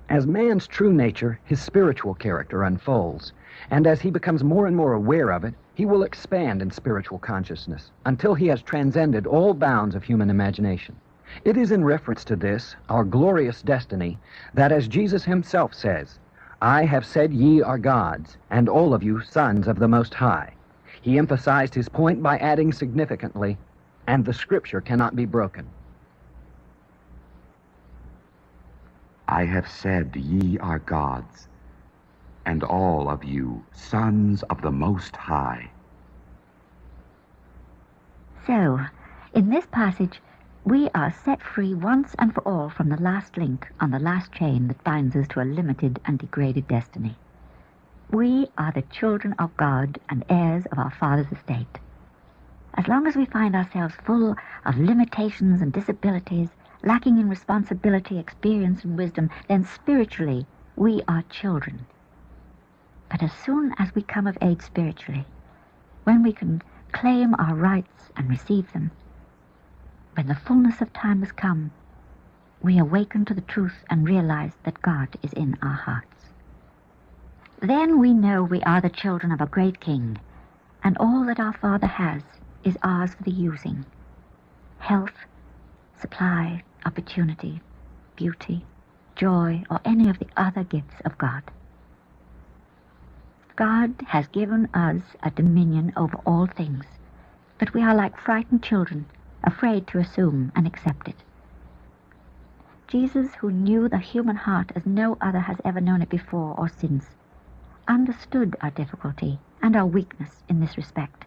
As man's true nature, his spiritual character unfolds, and as he becomes more and more aware of it, he will expand in spiritual consciousness until he has transcended all bounds of human imagination. It is in reference to this, our glorious destiny, that as Jesus himself says, "I have said ye are gods, and all of you sons of the Most High." He emphasized his point by adding significantly, "and the Scripture cannot be broken." I have said ye are gods, and all of you sons of the Most High. So, in this passage, we are set free once and for all from the last link on the last chain that binds us to a limited and degraded destiny. We are the children of God and heirs of our Father's estate. As long as we find ourselves full of limitations and disabilities, lacking in responsibility, experience, and wisdom, then spiritually we are children. But as soon as we come of age spiritually, when we can claim our rights and receive them, when the fullness of time has come, we awaken to the truth and realize that God is in our hearts. Then we know we are the children of a great King, and all that our Father has is ours for the using. Health, supply, opportunity, beauty, joy, or any of the other gifts of God. God has given us a dominion over all things, but we are like frightened children, afraid to assume and accept it. Jesus, who knew the human heart as no other has ever known it before or since, understood our difficulty and our weakness in this respect,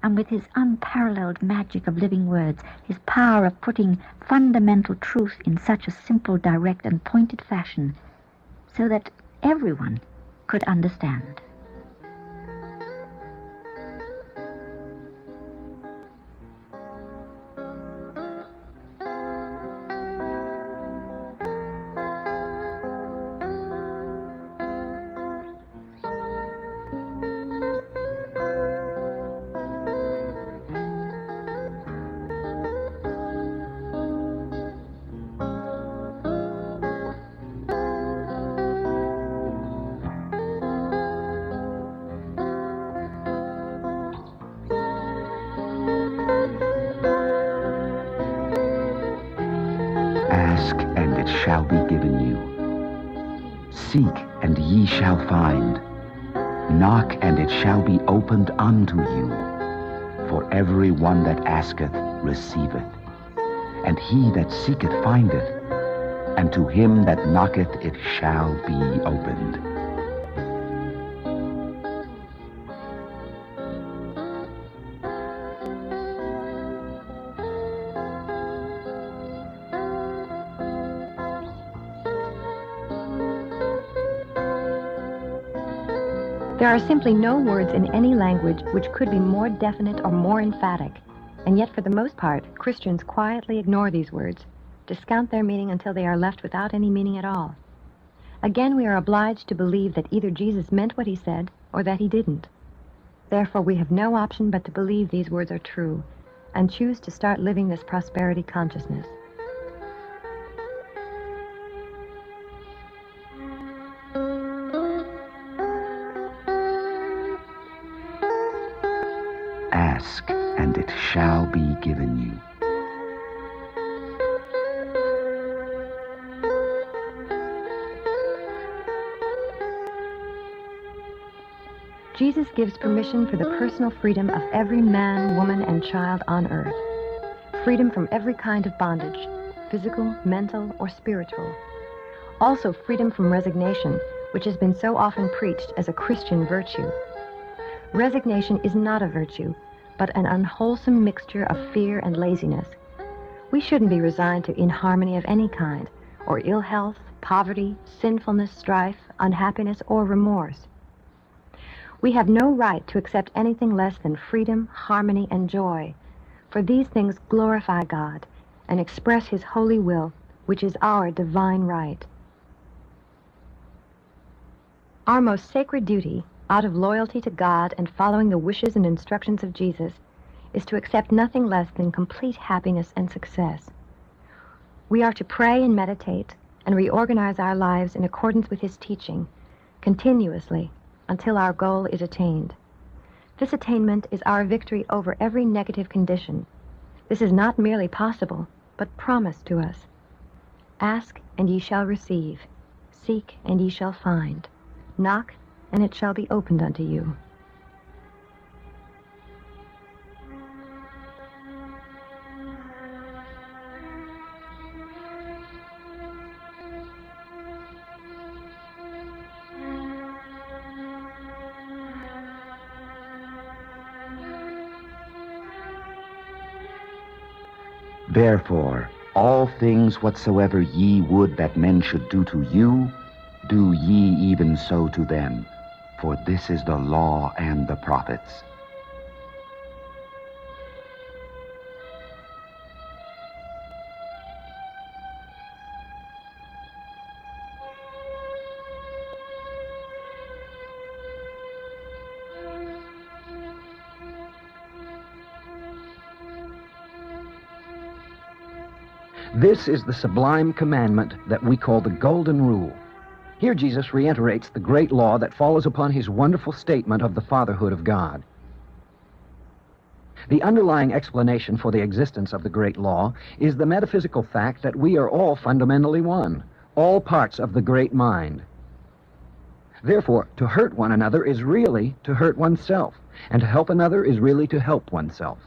and with his unparalleled magic of living words, his power of putting fundamental truth in such a simple, direct, and pointed fashion, so that everyone could understand. Ask, and it shall be given you. Seek, and ye shall find. Knock, and it shall be opened unto you. For every one that asketh receiveth, and he that seeketh findeth, and to him that knocketh it shall be opened. There are simply no words in any language which could be more definite or more emphatic, and yet for the most part, Christians quietly ignore these words, discount their meaning until they are left without any meaning at all. Again, we are obliged to believe that either Jesus meant what he said or that he didn't. Therefore, we have no option but to believe these words are true and choose to start living this prosperity consciousness. Ask, and it shall be given you. Jesus gives permission for the personal freedom of every man, woman, and child on earth. Freedom from every kind of bondage, physical, mental, or spiritual. Also freedom from resignation, which has been so often preached as a Christian virtue. Resignation is not a virtue, but an unwholesome mixture of fear and laziness. We shouldn't be resigned to inharmony of any kind, or ill health, poverty, sinfulness, strife, unhappiness, or remorse. We have no right to accept anything less than freedom, harmony, and joy, for these things glorify God and express his holy will, which is our divine right. Our most sacred duty, out of loyalty to God and following the wishes and instructions of Jesus, is to accept nothing less than complete happiness and success. We are to pray and meditate and reorganize our lives in accordance with his teaching, continuously, until our goal is attained. This attainment is our victory over every negative condition. This is not merely possible, but promised to us. Ask, and ye shall receive. Seek, and ye shall find. Knock, and it shall be opened unto you. Therefore, all things whatsoever ye would that men should do to you, do ye even so to them. For this is the law and the prophets. This is the sublime commandment that we call the Golden Rule. Here Jesus reiterates the great law that follows upon his wonderful statement of the fatherhood of God. The underlying explanation for the existence of the great law is the metaphysical fact that we are all fundamentally one, all parts of the great mind. Therefore, to hurt one another is really to hurt oneself, and to help another is really to help oneself.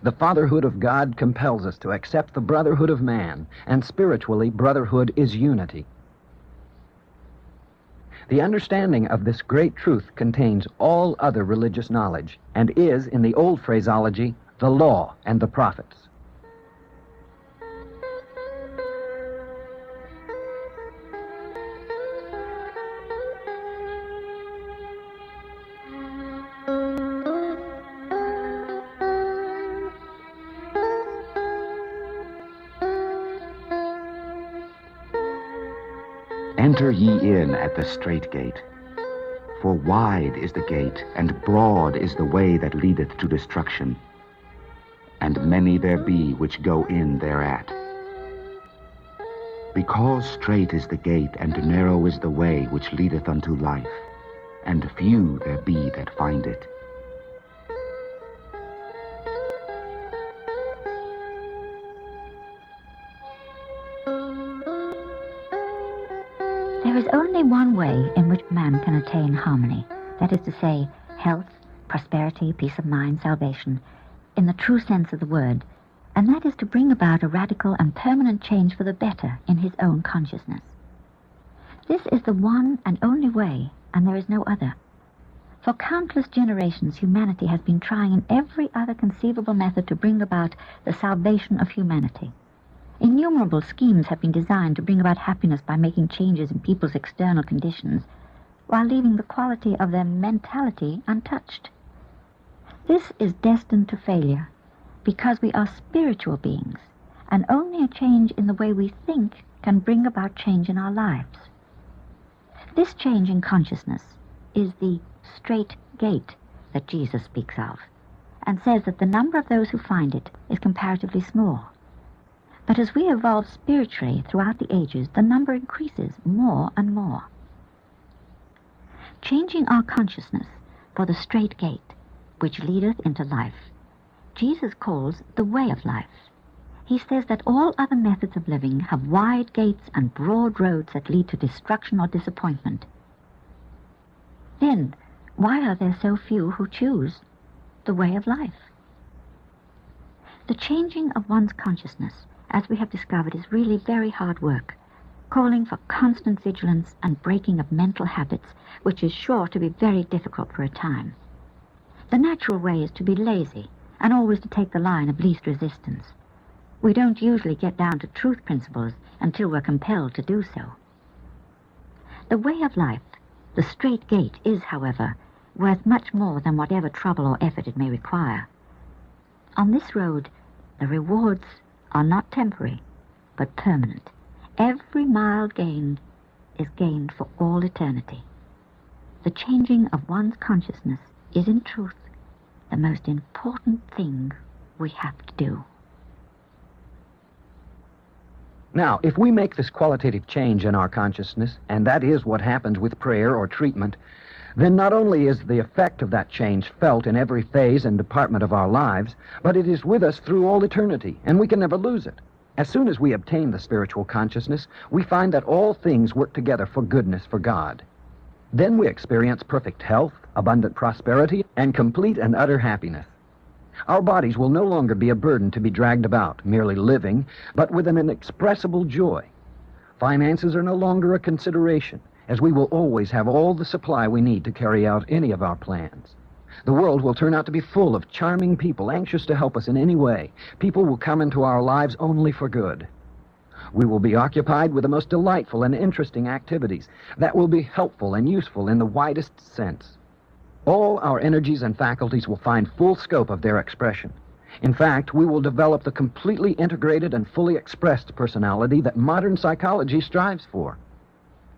The fatherhood of God compels us to accept the brotherhood of man, and spiritually, brotherhood is unity. The understanding of this great truth contains all other religious knowledge, and is, in the old phraseology, the law and the prophets. Enter ye in at the strait gate. For wide is the gate, and broad is the way that leadeth to destruction, and many there be which go in thereat. Because strait is the gate, and narrow is the way which leadeth unto life, and few there be that find it. There is only one way in which man can attain harmony, that is to say, health, prosperity, peace of mind, salvation, in the true sense of the word, and that is to bring about a radical and permanent change for the better in his own consciousness. This is the one and only way, and there is no other. For countless generations, humanity has been trying in every other conceivable method to bring about the salvation of humanity. Innumerable schemes have been designed to bring about happiness by making changes in people's external conditions, while leaving the quality of their mentality untouched. This is destined to failure, because we are spiritual beings, and only a change in the way we think can bring about change in our lives. This change in consciousness is the strait gate that Jesus speaks of, and says that the number of those who find it is comparatively small. But as we evolve spiritually throughout the ages, the number increases more and more. Changing our consciousness for the strait gate, which leadeth into life, Jesus calls the way of life. He says that all other methods of living have wide gates and broad roads that lead to destruction or disappointment. Then, why are there so few who choose the way of life? The changing of one's consciousness, as we have discovered, is really very hard work, calling for constant vigilance and breaking of mental habits, which is sure to be very difficult for a time. The natural way is to be lazy and always to take the line of least resistance. We don't usually get down to truth principles until we're compelled to do so. The way of life, the strait gate, is, however, worth much more than whatever trouble or effort it may require. On this road, the rewards are not temporary, but permanent. Every mile gained is gained for all eternity. The changing of one's consciousness is, in truth, the most important thing we have to do. Now, if we make this qualitative change in our consciousness, and that is what happens with prayer or treatment, then not only is the effect of that change felt in every phase and department of our lives, but it is with us through all eternity, and we can never lose it. As soon as we obtain the spiritual consciousness, we find that all things work together for goodness for God. Then we experience perfect health, abundant prosperity, and complete and utter happiness. Our bodies will no longer be a burden to be dragged about, merely living, but with an inexpressible joy. Finances are no longer a consideration, as we will always have all the supply we need to carry out any of our plans. The world will turn out to be full of charming people anxious to help us in any way. People will come into our lives only for good. We will be occupied with the most delightful and interesting activities that will be helpful and useful in the widest sense. All our energies and faculties will find full scope of their expression. In fact, we will develop the completely integrated and fully expressed personality that modern psychology strives for.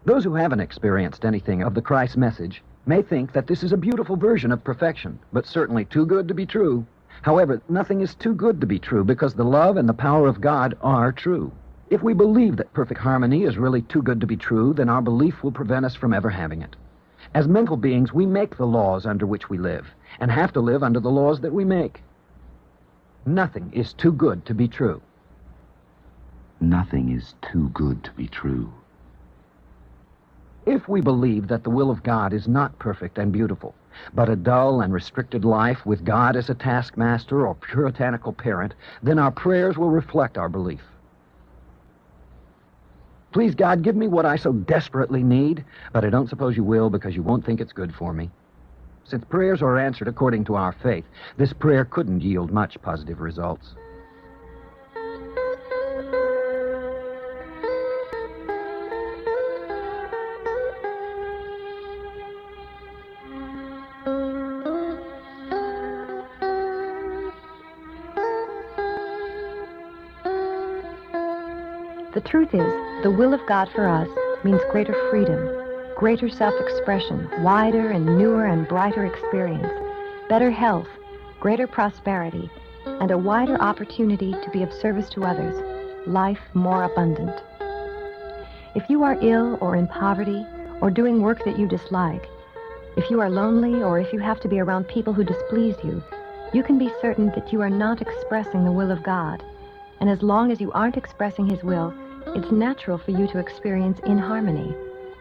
Those who haven't experienced anything of the Christ message may think that this is a beautiful version of perfection, but certainly too good to be true. However, nothing is too good to be true, because the love and the power of God are true. If we believe that perfect harmony is really too good to be true, then our belief will prevent us from ever having it. As mental beings, we make the laws under which we live, and have to live under the laws that we make. Nothing is too good to be true. Nothing is too good to be true. If we believe that the will of God is not perfect and beautiful, but a dull and restricted life with God as a taskmaster or puritanical parent, then our prayers will reflect our belief. Please, God, give me what I so desperately need, but I don't suppose you will because you won't think it's good for me. Since prayers are answered according to our faith, this prayer couldn't yield much positive results. The truth is, the will of God for us means greater freedom, greater self-expression, wider and newer and brighter experience, better health, greater prosperity, and a wider opportunity to be of service to others, life more abundant. If you are ill or in poverty or doing work that you dislike, if you are lonely or if you have to be around people who displease you, you can be certain that you are not expressing the will of God. And as long as you aren't expressing His will, it's natural for you to experience inharmony.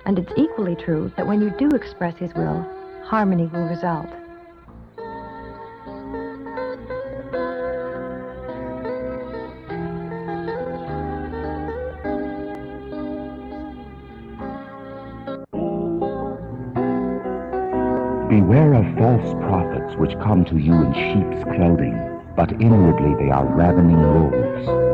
And it's equally true that when you do express His will, harmony will result. Beware of false prophets which come to you in sheep's clothing, but inwardly they are ravening wolves.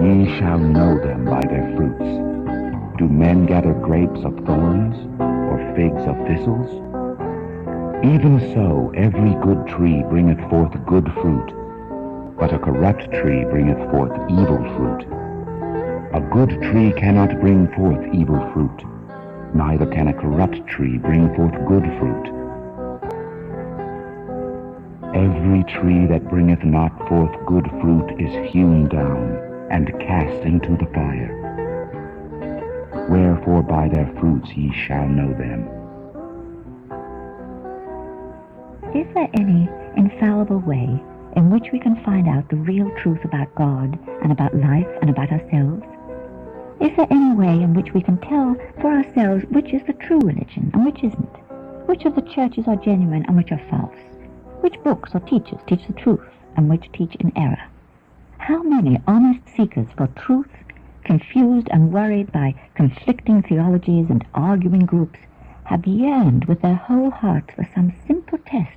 Ye shall know them by their fruits. Do men gather grapes of thorns, or figs of thistles? Even so, every good tree bringeth forth good fruit, but a corrupt tree bringeth forth evil fruit. A good tree cannot bring forth evil fruit, neither can a corrupt tree bring forth good fruit. Every tree that bringeth not forth good fruit is hewn down, and cast into the fire. Wherefore by their fruits ye shall know them. Is there any infallible way in which we can find out the real truth about God and about life and about ourselves? Is there any way in which we can tell for ourselves which is the true religion and which isn't? Which of the churches are genuine and which are false? Which books or teachers teach the truth and which teach in error? How many honest seekers for truth, confused and worried by conflicting theologies and arguing groups, have yearned with their whole hearts for some simple test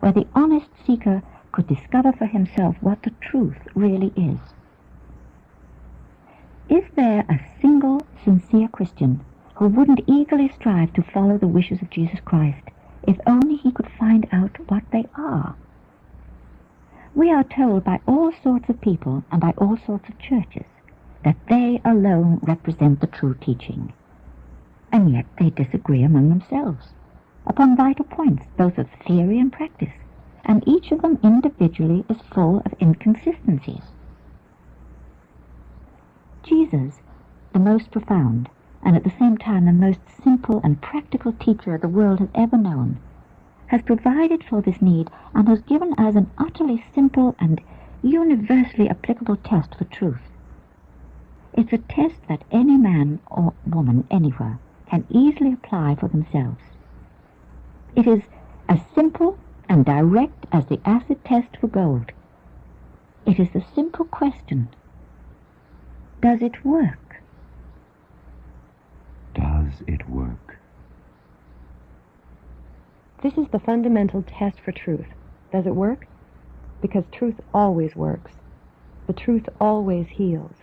where the honest seeker could discover for himself what the truth really is? Is there a single sincere Christian who wouldn't eagerly strive to follow the wishes of Jesus Christ if only he could find out what they are? We are told by all sorts of people and by all sorts of churches that they alone represent the true teaching. And yet they disagree among themselves upon vital points, both of theory and practice, and each of them individually is full of inconsistencies. Jesus, the most profound, and at the same time the most simple and practical teacher the world has ever known, has provided for this need and has given us an utterly simple and universally applicable test for truth. It's a test that any man or woman anywhere can easily apply for themselves. It is as simple and direct as the acid test for gold. It is the simple question: does it work? Does it work? This is the fundamental test for truth. Does it work? Because truth always works. The truth always heals.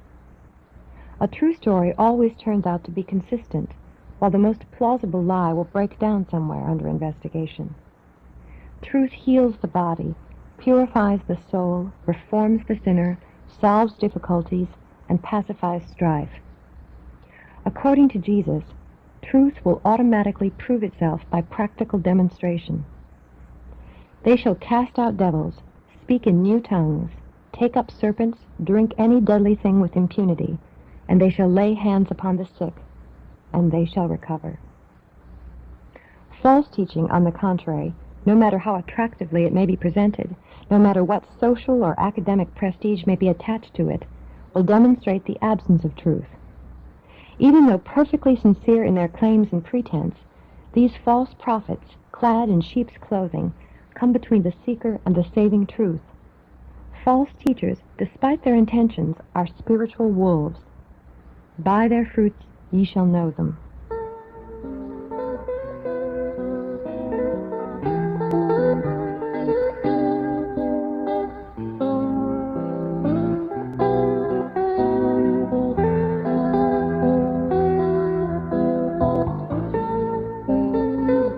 A true story always turns out to be consistent, while the most plausible lie will break down somewhere under investigation. Truth heals the body, purifies the soul, reforms the sinner, solves difficulties, and pacifies strife. According to Jesus, truth will automatically prove itself by practical demonstration. They shall cast out devils, speak in new tongues, take up serpents, drink any deadly thing with impunity, and they shall lay hands upon the sick, and they shall recover. False teaching, on the contrary, no matter how attractively it may be presented, no matter what social or academic prestige may be attached to it, will demonstrate the absence of truth. Even though perfectly sincere in their claims and pretense, these false prophets, clad in sheep's clothing, come between the seeker and the saving truth. False teachers, despite their intentions, are spiritual wolves. By their fruits ye shall know them.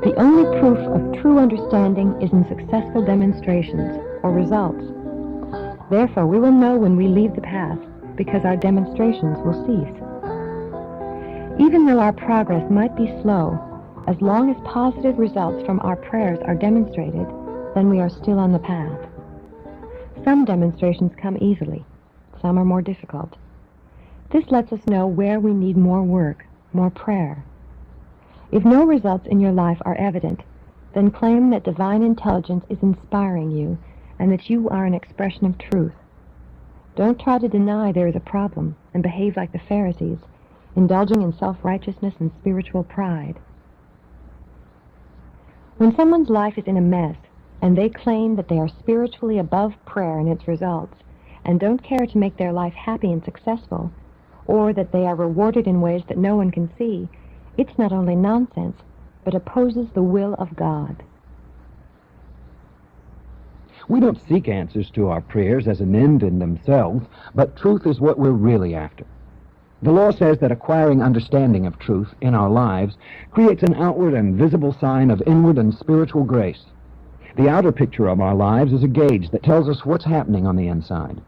The only proof of true understanding is in successful demonstrations, or results. Therefore, we will know when we leave the path, because our demonstrations will cease. Even though our progress might be slow, as long as positive results from our prayers are demonstrated, then we are still on the path. Some demonstrations come easily, some are more difficult. This lets us know where we need more work, more prayer. If no results in your life are evident, then claim that divine intelligence is inspiring you and that you are an expression of truth. Don't try to deny there is a problem and behave like the Pharisees, indulging in self-righteousness and spiritual pride. When someone's life is in a mess and they claim that they are spiritually above prayer and its results and don't care to make their life happy and successful, or that they are rewarded in ways that no one can see, it's not only nonsense, but opposes the will of God. We don't seek answers to our prayers as an end in themselves, but truth is what we're really after. The law says that acquiring understanding of truth in our lives creates an outward and visible sign of inward and spiritual grace. The outer picture of our lives is a gauge that tells us what's happening on the inside.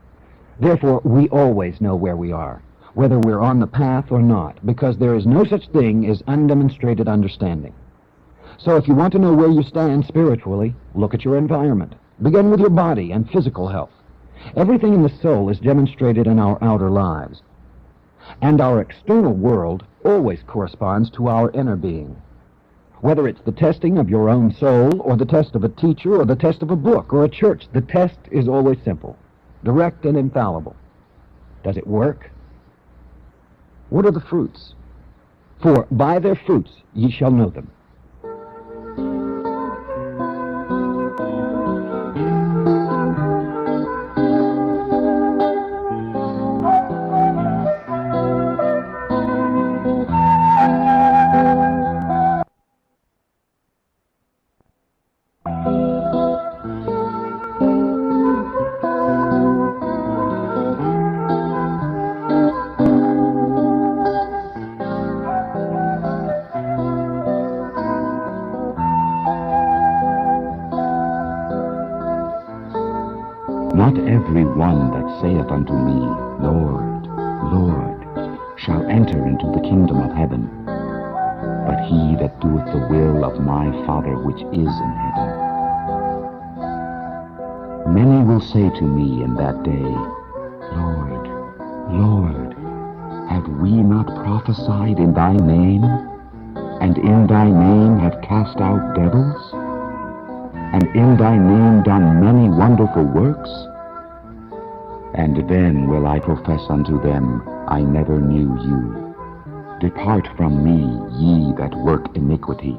Therefore, we always know where we are, whether we're on the path or not, because there is no such thing as undemonstrated understanding. So if you want to know where you stand spiritually, look at your environment. Begin with your body and physical health. Everything in the soul is demonstrated in our outer lives. And our external world always corresponds to our inner being. Whether it's the testing of your own soul, or the test of a teacher, or the test of a book, or a church, the test is always simple, direct and infallible. Does it work? What are the fruits? For by their fruits ye shall know them. Not every one that saith unto me, Lord, Lord, shall enter into the kingdom of heaven, but he that doeth the will of my Father which is in heaven. Many will say to me in that day, Lord, Lord, have we not prophesied in thy name, and in thy name have cast out devils, and in thy name done many wonderful works? And then will I profess unto them, I never knew you. Depart from me, ye that work iniquity.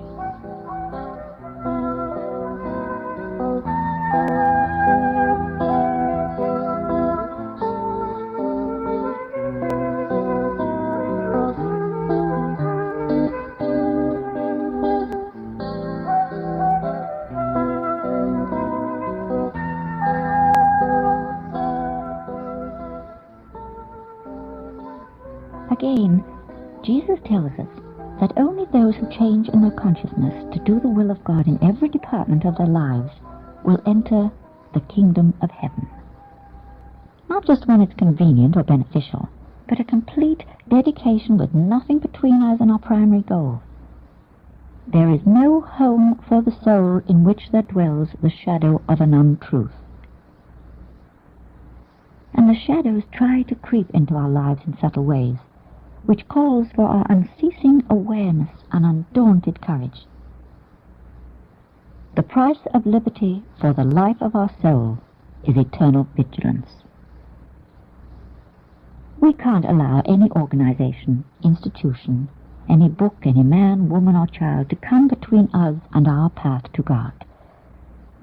Again, Jesus tells us that only those who change in their consciousness to do the will of God in every department of their lives will enter the kingdom of heaven. Not just when it's convenient or beneficial, but a complete dedication with nothing between us and our primary goal. There is no home for the soul in which there dwells the shadow of an untruth. the shadows try to creep into our lives in subtle ways, which calls for our unceasing awareness and undaunted courage. The price of liberty for the life of our soul is eternal vigilance. We can't allow any organization, institution, any book, any man, woman, or child to come between us and our path to God.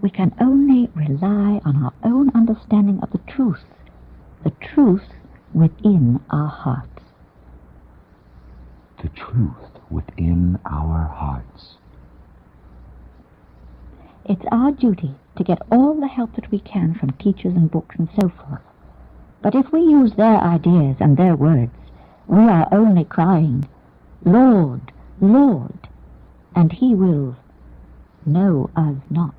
We can only rely on our own understanding of the truth within our hearts. The truth within our hearts. It's our duty to get all the help that we can from teachers and books and so forth. But if we use their ideas and their words, we are only crying, Lord, Lord, and he will know us not.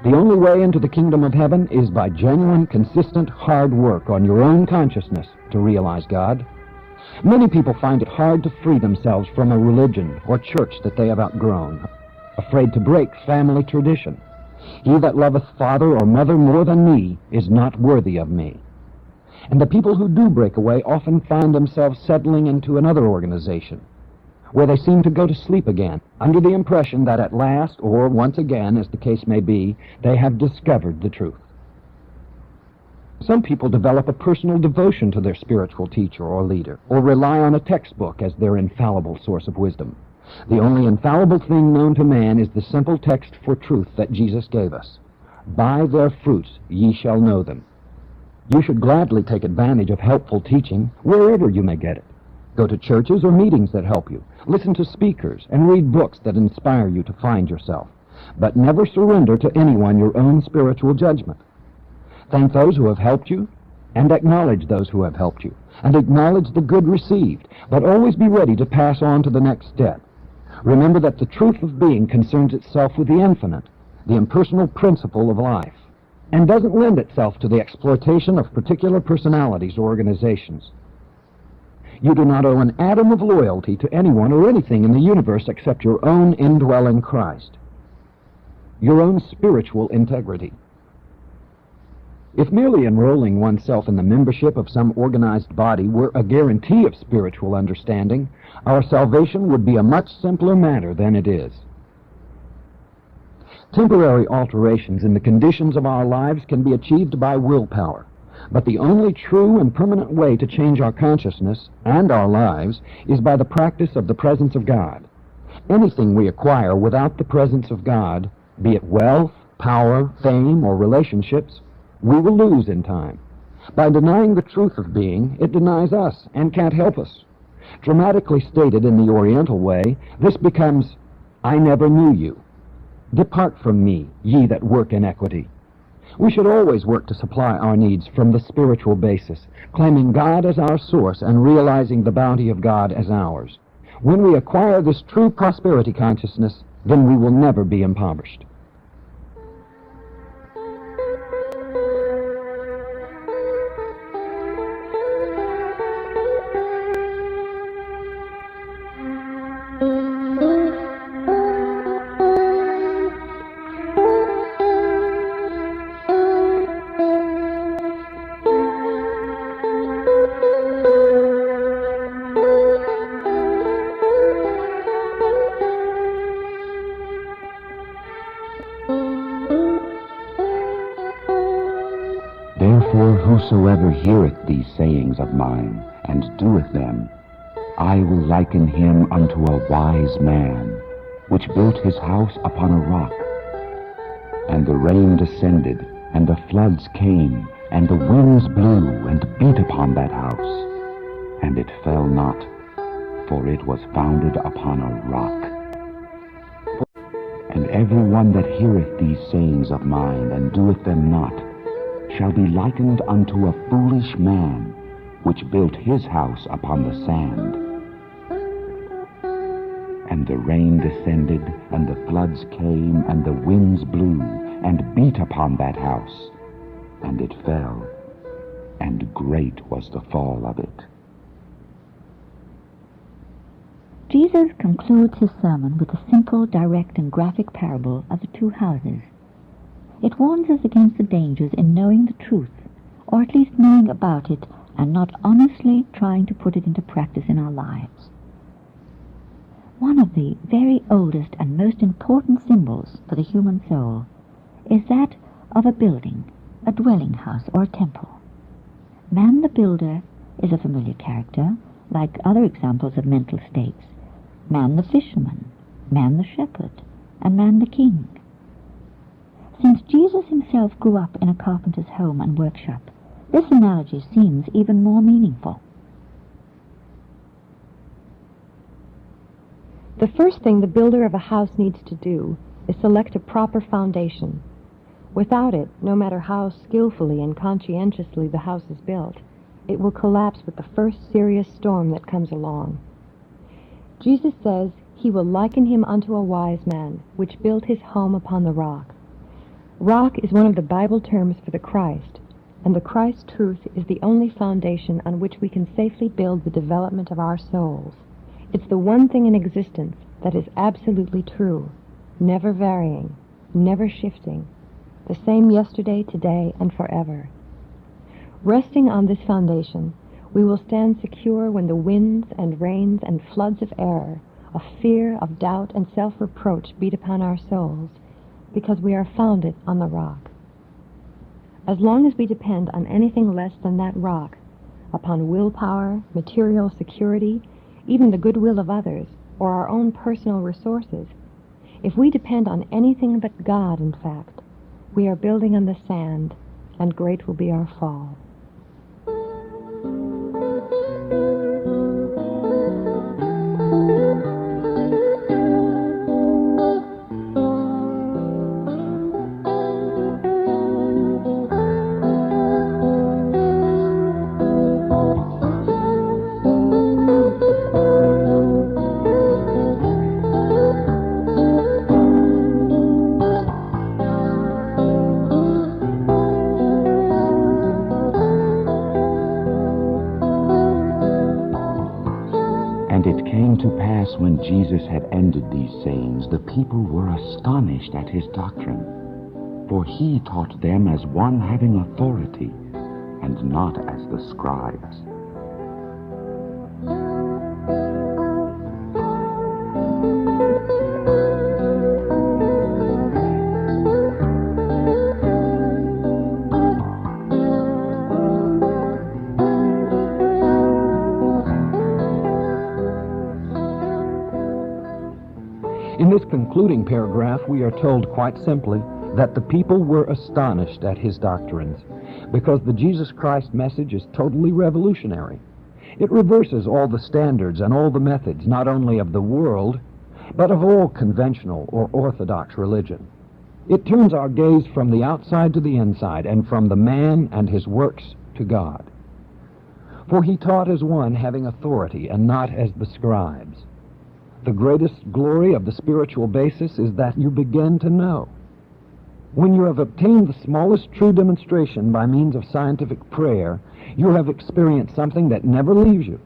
The only way into the kingdom of heaven is by genuine, consistent, hard work on your own consciousness to realize God. Many people find it hard to free themselves from a religion or church that they have outgrown, afraid to break family tradition. He that loveth father or mother more than me is not worthy of me. And the people who do break away often find themselves settling into another organization, where they seem to go to sleep again, under the impression that at last, or once again, as the case may be, they have discovered the truth. Some people develop a personal devotion to their spiritual teacher or leader, or rely on a textbook as their infallible source of wisdom. The only infallible thing known to man is the simple text for truth that Jesus gave us. By their fruits ye shall know them. You should gladly take advantage of helpful teaching wherever you may get it. Go to churches or meetings that help you. Listen to speakers and read books that inspire you to find yourself. But never surrender to anyone your own spiritual judgment. Thank those who have helped you, and acknowledge those who have helped you, and acknowledge the good received, but always be ready to pass on to the next step. Remember that the truth of being concerns itself with the infinite, the impersonal principle of life, and doesn't lend itself to the exploitation of particular personalities or organizations. You do not owe an atom of loyalty to anyone or anything in the universe except your own indwelling Christ, your own spiritual integrity. If merely enrolling oneself in the membership of some organized body were a guarantee of spiritual understanding, our salvation would be a much simpler matter than it is. Temporary alterations in the conditions of our lives can be achieved by willpower. But the only true and permanent way to change our consciousness and our lives is by the practice of the presence of God. Anything we acquire without the presence of God, be it wealth, power, fame, or relationships, we will lose in time. By denying the truth of being, it denies us and can't help us. Dramatically stated in the Oriental way, this becomes, I never knew you. Depart from me, ye that work iniquity. We should always work to supply our needs from the spiritual basis, claiming God as our source and realizing the bounty of God as ours. When we acquire this true prosperity consciousness, then we will never be impoverished. Therefore whosoever heareth these sayings of mine, and doeth them, I will liken him unto a wise man, which built his house upon a rock. And the rain descended, and the floods came, and the winds blew, and beat upon that house. And it fell not, for it was founded upon a rock. And every one that heareth these sayings of mine, and doeth them not, shall be likened unto a foolish man, which built his house upon the sand. And the rain descended, and the floods came, and the winds blew, and beat upon that house, and it fell, and great was the fall of it. Jesus concludes his sermon with a simple, direct, and graphic parable of the two houses. It warns us against the dangers in knowing the truth, or at least knowing about it and not honestly trying to put it into practice in our lives. One of the very oldest and most important symbols for the human soul is that of a building, a dwelling house, or a temple. Man the builder is a familiar character, like other examples of mental states. Man the fisherman, man the shepherd, and man the king. Since Jesus himself grew up in a carpenter's home and workshop, this analogy seems even more meaningful. The first thing the builder of a house needs to do is select a proper foundation. Without it, no matter how skillfully and conscientiously the house is built, it will collapse with the first serious storm that comes along. Jesus says he will liken him unto a wise man, which built his home upon the rock. Rock is one of the Bible terms for the Christ, and the Christ truth is the only foundation on which we can safely build the development of our souls. It's the one thing in existence that is absolutely true, never varying, never shifting, the same yesterday, today, and forever. Resting on this foundation, we will stand secure when the winds and rains and floods of error, of fear, of doubt, and self-reproach beat upon our souls, because we are founded on the rock. As long as we depend on anything less than that rock, upon willpower, material security, even the goodwill of others, or our own personal resources, if we depend on anything but God, in fact, we are building on the sand, and great will be our fall. And it came to pass when Jesus had ended these sayings, the people were astonished at his doctrine. For he taught them as one having authority, and not as the scribes. In this concluding paragraph, we are told quite simply that the people were astonished at his doctrines, because the Jesus Christ message is totally revolutionary. It reverses all the standards and all the methods, not only of the world, but of all conventional or orthodox religion. It turns our gaze from the outside to the inside, and from the man and his works to God. For he taught as one having authority, and not as the scribes. The greatest glory of the spiritual basis is that you begin to know. When you have obtained the smallest true demonstration by means of scientific prayer, you have experienced something that never leaves you.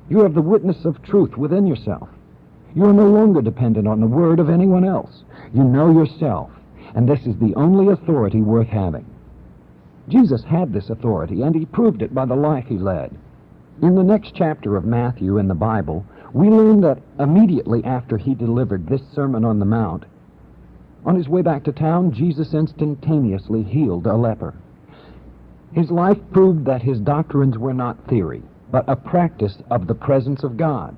You have the witness of truth within yourself. You are no longer dependent on the word of anyone else. You know yourself, and this is the only authority worth having. Jesus had this authority, and he proved it by the life he led. In the next chapter of Matthew in the Bible, we learn that immediately after he delivered this Sermon on the Mount, on his way back to town, Jesus instantaneously healed a leper. His life proved that his doctrines were not theory, but a practice of the presence of God.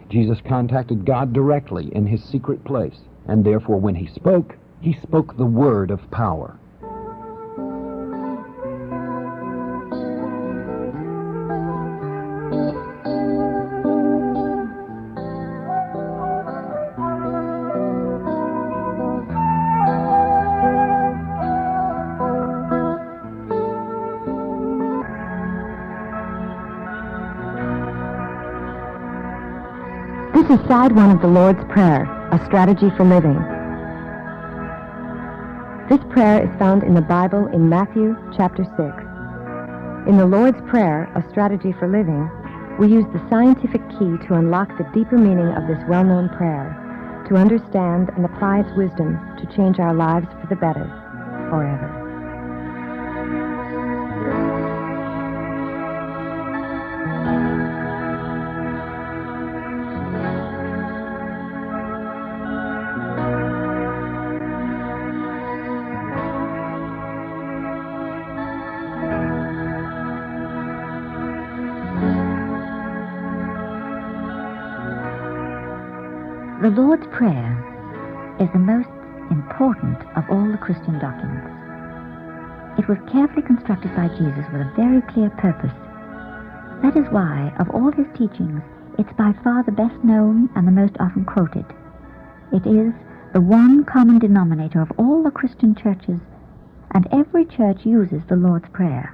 Jesus contacted God directly in his secret place, and therefore when he spoke the word of power. This is side one of the Lord's Prayer, a strategy for living. This prayer is found in the Bible in Matthew chapter 6. In the Lord's Prayer, a strategy for living, we use the scientific key to unlock the deeper meaning of this well-known prayer, to understand and apply its wisdom to change our lives for the better, forever. The Lord's Prayer is the most important of all the Christian documents. It was carefully constructed by Jesus with a very clear purpose. That is why, of all his teachings, it's by far the best known and the most often quoted. It is the one common denominator of all the Christian churches, and every church uses the Lord's Prayer.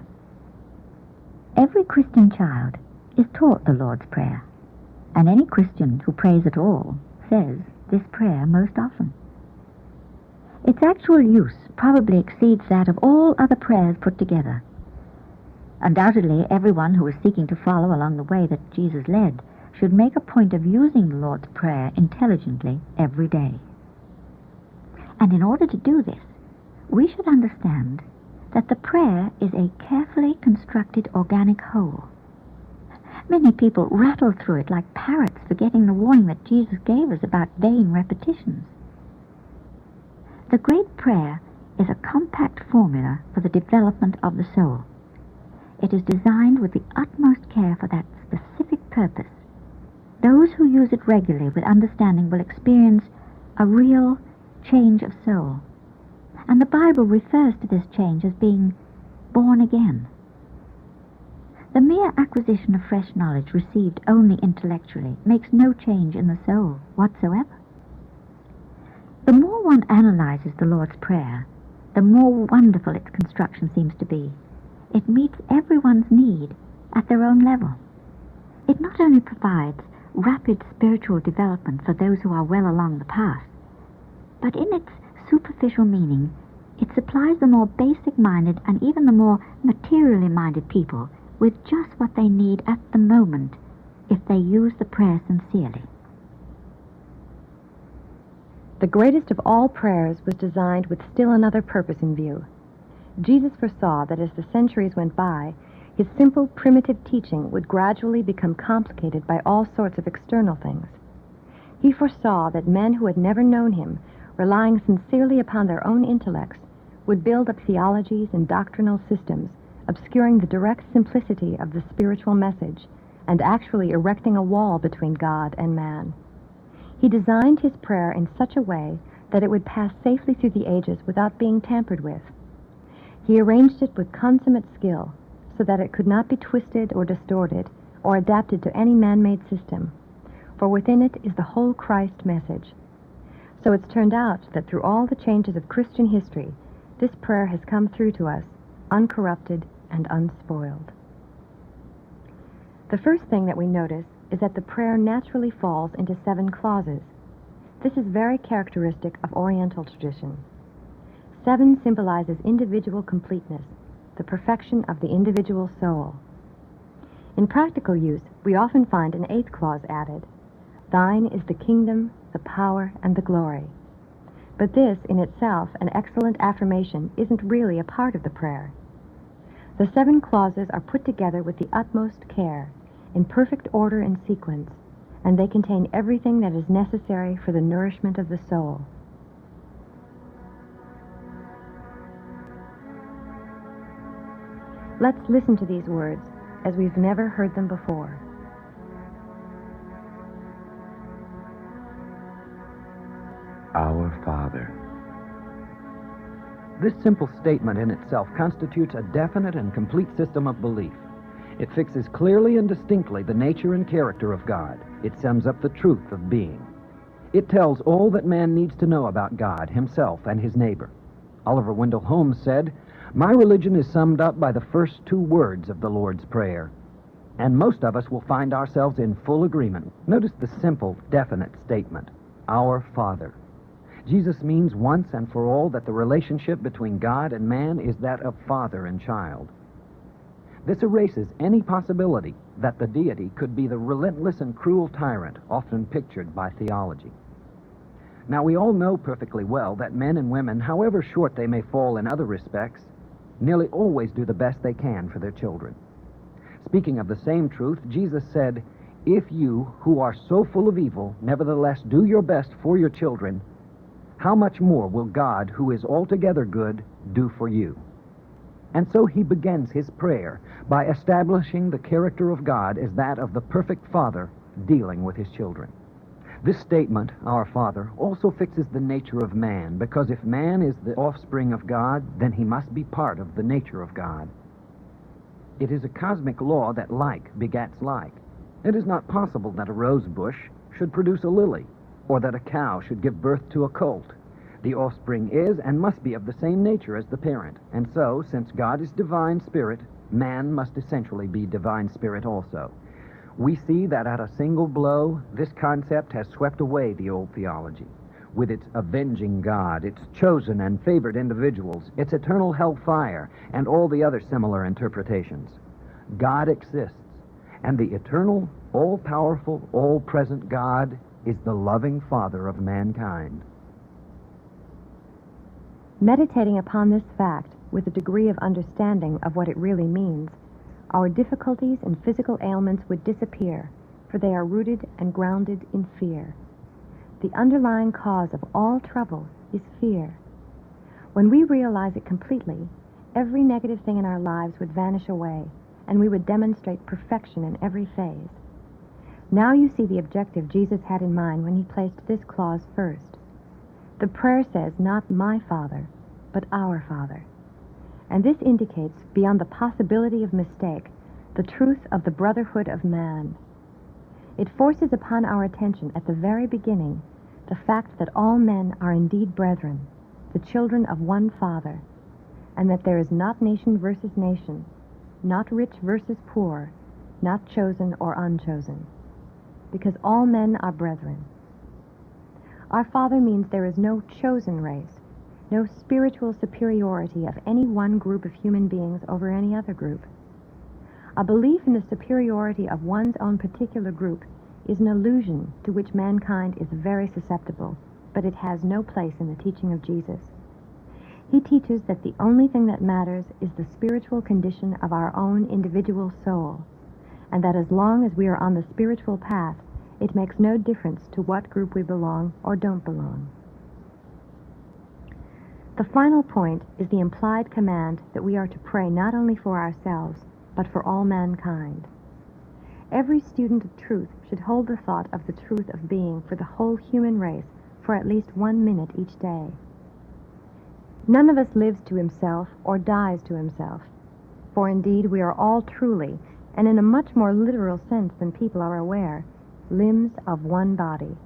Every Christian child is taught the Lord's Prayer, and any Christian who prays at all says this prayer most often. Its actual use probably exceeds that of all other prayers put together. Undoubtedly, everyone who is seeking to follow along the way that Jesus led should make a point of using the Lord's Prayer intelligently every day. And in order to do this, we should understand that the prayer is a carefully constructed organic whole. Many people rattle through it like parrots, forgetting the warning that Jesus gave us about vain repetitions. The great prayer is a compact formula for the development of the soul. It is designed with the utmost care for that specific purpose. Those who use it regularly with understanding will experience a real change of soul. And the Bible refers to this change as being born again. The mere acquisition of fresh knowledge received only intellectually makes no change in the soul whatsoever. The more one analyzes the Lord's Prayer, the more wonderful its construction seems to be. It meets everyone's need at their own level. It not only provides rapid spiritual development for those who are well along the path, but in its superficial meaning, it supplies the more basic-minded and even the more materially-minded people with just what they need at the moment if they use the prayer sincerely. The greatest of all prayers was designed with still another purpose in view. Jesus foresaw that as the centuries went by, his simple, primitive teaching would gradually become complicated by all sorts of external things. He foresaw that men who had never known him, relying sincerely upon their own intellects, would build up theologies and doctrinal systems, obscuring the direct simplicity of the spiritual message and actually erecting a wall between God and man. He designed his prayer in such a way that it would pass safely through the ages without being tampered with. He arranged it with consummate skill so that it could not be twisted or distorted or adapted to any man-made system, for within it is the whole Christ message. So it's turned out that through all the changes of Christian history, this prayer has come through to us, uncorrupted and unspoiled. The first thing that we notice is that the prayer naturally falls into 7 clauses. This is very characteristic of Oriental tradition. 7 symbolizes individual completeness, the perfection of the individual soul. In practical use, we often find an 8th clause added. Thine is the kingdom, the power, and the glory. But this, in itself, an excellent affirmation, isn't really a part of the prayer. The 7 clauses are put together with the utmost care, in perfect order and sequence, and they contain everything that is necessary for the nourishment of the soul. Let's listen to these words as we've never heard them before. Our Father. This simple statement in itself constitutes a definite and complete system of belief. It fixes clearly and distinctly the nature and character of God. It sums up the truth of being. It tells all that man needs to know about God, himself, and his neighbor. Oliver Wendell Holmes said, "My religion is summed up by the first 2 words of the Lord's Prayer. And most of us will find ourselves in full agreement. Notice the simple, definite statement, our Father. Jesus means once and for all that the relationship between God and man is that of father and child. This erases any possibility that the deity could be the relentless and cruel tyrant often pictured by theology. Now, we all know perfectly well that men and women, however short they may fall in other respects, nearly always do the best they can for their children. Speaking of the same truth, Jesus said, "If you, who are so full of evil, nevertheless do your best for your children, how much more will God, who is altogether good, do for you?" And so he begins his prayer by establishing the character of God as that of the perfect Father dealing with his children. This statement, our Father, also fixes the nature of man, because if man is the offspring of God, then he must be part of the nature of God. It is a cosmic law that like begets like. It is not possible that a rose bush should produce a lily, or that a cow should give birth to a colt. The offspring is and must be of the same nature as the parent, and so, since God is divine spirit, man must essentially be divine spirit also. We see that at a single blow, this concept has swept away the old theology, with its avenging God, its chosen and favored individuals, its eternal hellfire, and all the other similar interpretations. God exists, and the eternal, all-powerful, all-present God is the loving Father of mankind. Meditating upon this fact with a degree of understanding of what it really means, our difficulties and physical ailments would disappear, for they are rooted and grounded in fear. The underlying cause of all trouble is fear. When we realize it completely, every negative thing in our lives would vanish away, and we would demonstrate perfection in every phase. Now you see the objective Jesus had in mind when he placed this clause first. The prayer says, not my Father, but our Father. And this indicates, beyond the possibility of mistake, the truth of the brotherhood of man. It forces upon our attention at the very beginning the fact that all men are indeed brethren, the children of one Father, and that there is not nation versus nation, not rich versus poor, not chosen or unchosen, because all men are brethren. Our Father means there is no chosen race, no spiritual superiority of any one group of human beings over any other group. A belief in the superiority of one's own particular group is an illusion to which mankind is very susceptible, but it has no place in the teaching of Jesus. He teaches that the only thing that matters is the spiritual condition of our own individual soul, and that as long as we are on the spiritual path, it makes no difference to what group we belong or don't belong. The final point is the implied command that we are to pray not only for ourselves, but for all mankind. Every student of truth should hold the thought of the truth of being for the whole human race for at least 1 minute each day. None of us lives to himself or dies to himself, for indeed we are all truly, and in a much more literal sense than people are aware, limbs of one body.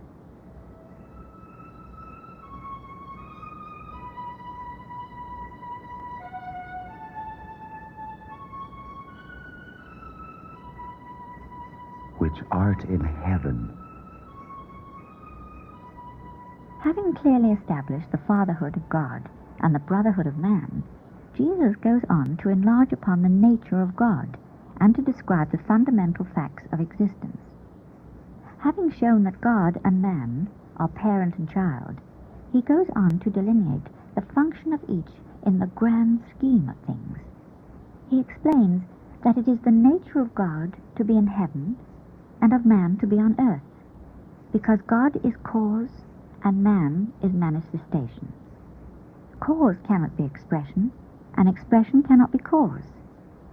Which art in heaven. Having clearly established the fatherhood of God and the brotherhood of man, Jesus goes on to enlarge upon the nature of God and to describe the fundamental facts of existence. Having shown that God and man are parent and child, he goes on to delineate the function of each in the grand scheme of things. He explains that it is the nature of God to be in heaven and of man to be on earth, because God is cause and man is manifestation. Cause cannot be expression, and expression cannot be cause,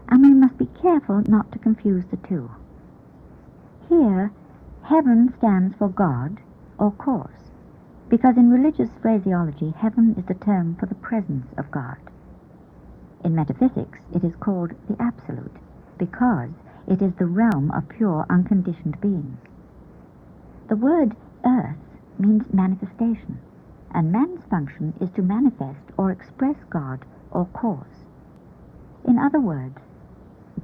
and we must be careful not to confuse the two. Here, heaven stands for God or cause, because in religious phraseology, heaven is the term for the presence of God. In metaphysics, it is called the absolute, because it is the realm of pure, unconditioned being. The word earth means manifestation, and man's function is to manifest or express God or cause. In other words,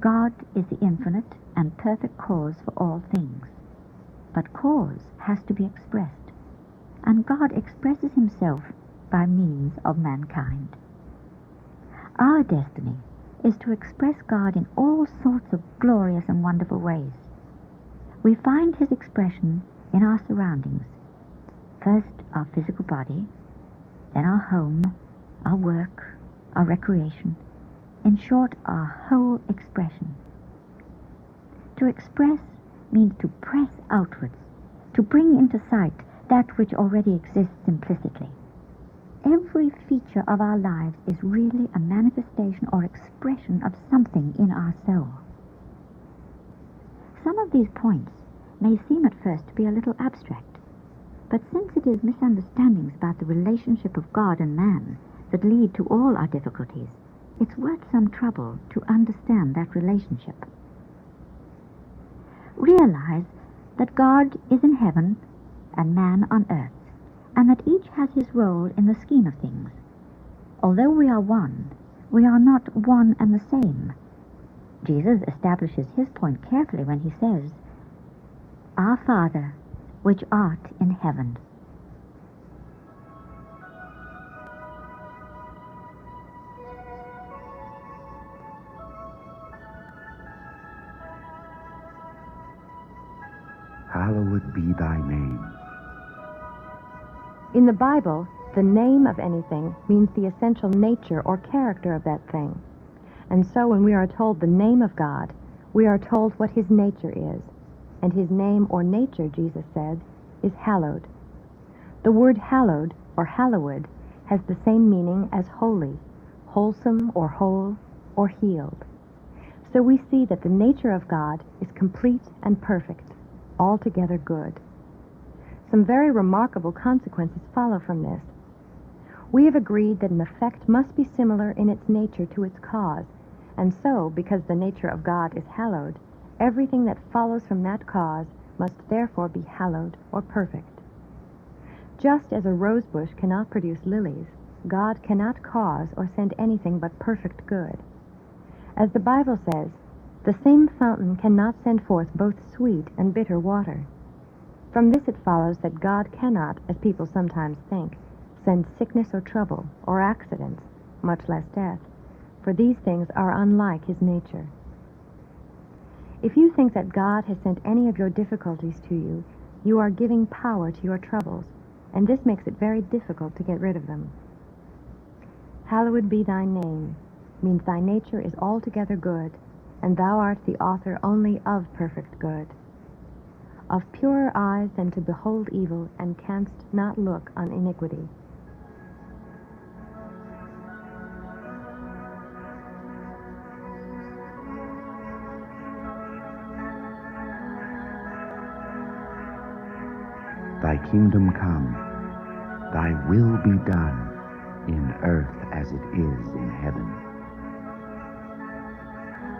God is the infinite and perfect cause for all things. But cause has to be expressed, and God expresses himself by means of mankind. Our destiny is to express God in all sorts of glorious and wonderful ways. We find his expression in our surroundings. First, our physical body, then our home, our work, our recreation, in short, our whole expression. To express means to press outwards, to bring into sight that which already exists implicitly. Every feature of our lives is really a manifestation or expression of something in our soul. Some of these points may seem at first to be a little abstract, but since it is misunderstandings about the relationship of God and man that lead to all our difficulties, it's worth some trouble to understand that relationship. Realize that God is in heaven and man on earth, and that each has his role in the scheme of things. Although we are one, we are not one and the same. Jesus establishes his point carefully when he says, "Our Father, which art in heaven." Hallowed be thy name. In the Bible, the name of anything means the essential nature or character of that thing. And so when we are told the name of God, we are told what his nature is. And his name or nature, Jesus said, is hallowed. The word hallowed or hallowed has the same meaning as holy, wholesome or whole or healed. So we see that the nature of God is complete and perfect, altogether good. Some very remarkable consequences follow from this. We have agreed that an effect must be similar in its nature to its cause, and so, because the nature of God is hallowed, everything that follows from that cause must therefore be hallowed or perfect. Just as a rose bush cannot produce lilies, God cannot cause or send anything but perfect good. As the Bible says, the same fountain cannot send forth both sweet and bitter water. From this it follows that God cannot, as people sometimes think, send sickness or trouble or accidents, much less death, for these things are unlike his nature. If you think that God has sent any of your difficulties to you, you are giving power to your troubles, and this makes it very difficult to get rid of them. Hallowed be thy name means thy nature is altogether good, and thou art the author only of perfect good. Of purer eyes than to behold evil, and canst not look on iniquity. Thy kingdom come, thy will be done, in earth as it is in heaven.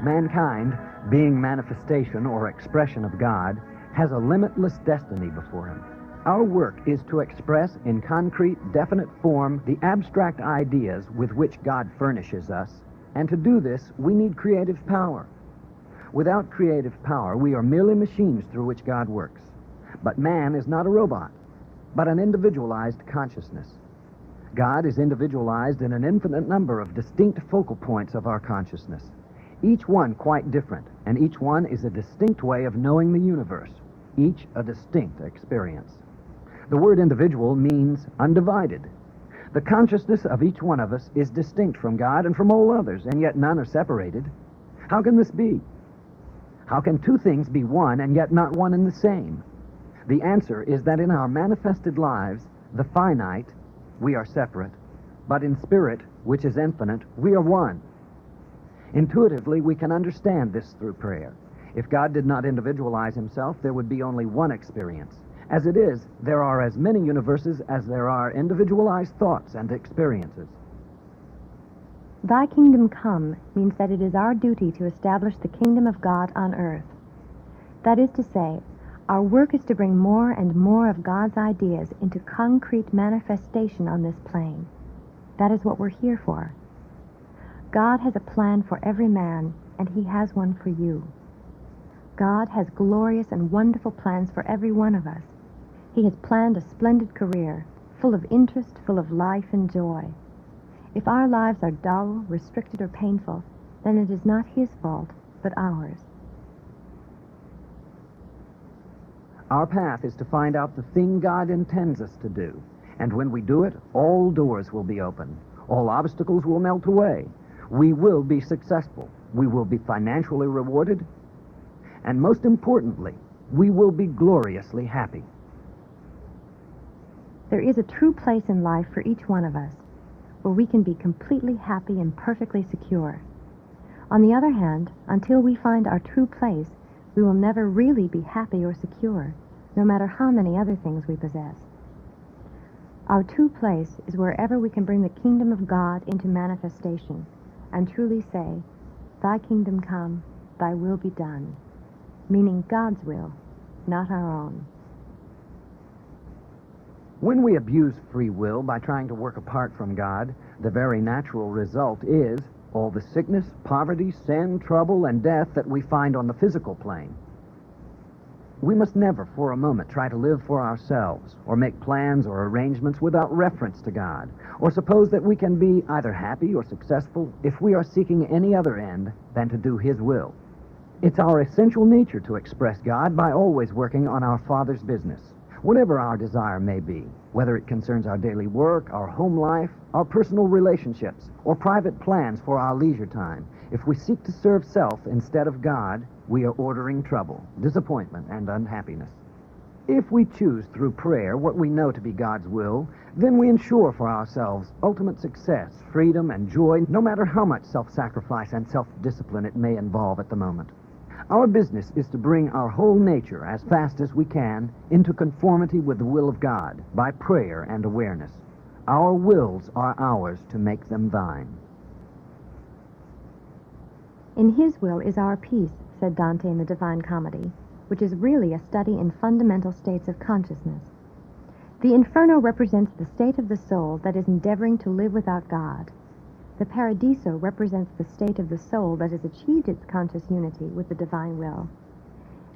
Mankind, being manifestation or expression of God, has a limitless destiny before him. Our work is to express in concrete, definite form the abstract ideas with which God furnishes us, and to do this, we need creative power. Without creative power, we are merely machines through which God works. But man is not a robot, but an individualized consciousness. God is individualized in an infinite number of distinct focal points of our consciousness, each one quite different, and each one is a distinct way of knowing the universe, each a distinct experience. The word individual means undivided. The consciousness of each one of us is distinct from God and from all others, and yet none are separated. How can this be? How can two things be one and yet not one and the same? The answer is that in our manifested lives, the finite, we are separate, but in spirit, which is infinite, we are one. Intuitively, we can understand this through prayer. If God did not individualize himself, there would be only one experience. As it is, there are as many universes as there are individualized thoughts and experiences. Thy kingdom come means that it is our duty to establish the kingdom of God on earth. That is to say, our work is to bring more and more of God's ideas into concrete manifestation on this plane. That is what we're here for. God has a plan for every man, and he has one for you. God has glorious and wonderful plans for every one of us. He has planned a splendid career, full of interest, full of life and joy. If our lives are dull, restricted, or painful, then it is not His fault, but ours. Our path is to find out the thing God intends us to do. And when we do it, all doors will be open. All obstacles will melt away. We will be successful. We will be financially rewarded. And most importantly, we will be gloriously happy. There is a true place in life for each one of us, where we can be completely happy and perfectly secure. On the other hand, until we find our true place, we will never really be happy or secure, no matter how many other things we possess. Our true place is wherever we can bring the kingdom of God into manifestation and truly say, "Thy kingdom come, thy will be done," meaning God's will, not our own. When we abuse free will by trying to work apart from God, the very natural result is all the sickness, poverty, sin, trouble, and death that we find on the physical plane. We must never for a moment try to live for ourselves or make plans or arrangements without reference to God, or suppose that we can be either happy or successful if we are seeking any other end than to do His will. It's our essential nature to express God by always working on our Father's business, whatever our desire may be, whether it concerns our daily work, our home life, our personal relationships, or private plans for our leisure time. If we seek to serve self instead of God, we are ordering trouble, disappointment, and unhappiness. If we choose through prayer what we know to be God's will, then we ensure for ourselves ultimate success, freedom, and joy, no matter how much self-sacrifice and self-discipline it may involve at the moment. Our business is to bring our whole nature as fast as we can into conformity with the will of God by prayer and awareness. Our wills are ours to make them thine. In His will is our peace, said Dante in the Divine Comedy, which is really a study in fundamental states of consciousness. The Inferno represents the state of the soul that is endeavoring to live without God. The Paradiso represents the state of the soul that has achieved its conscious unity with the divine will.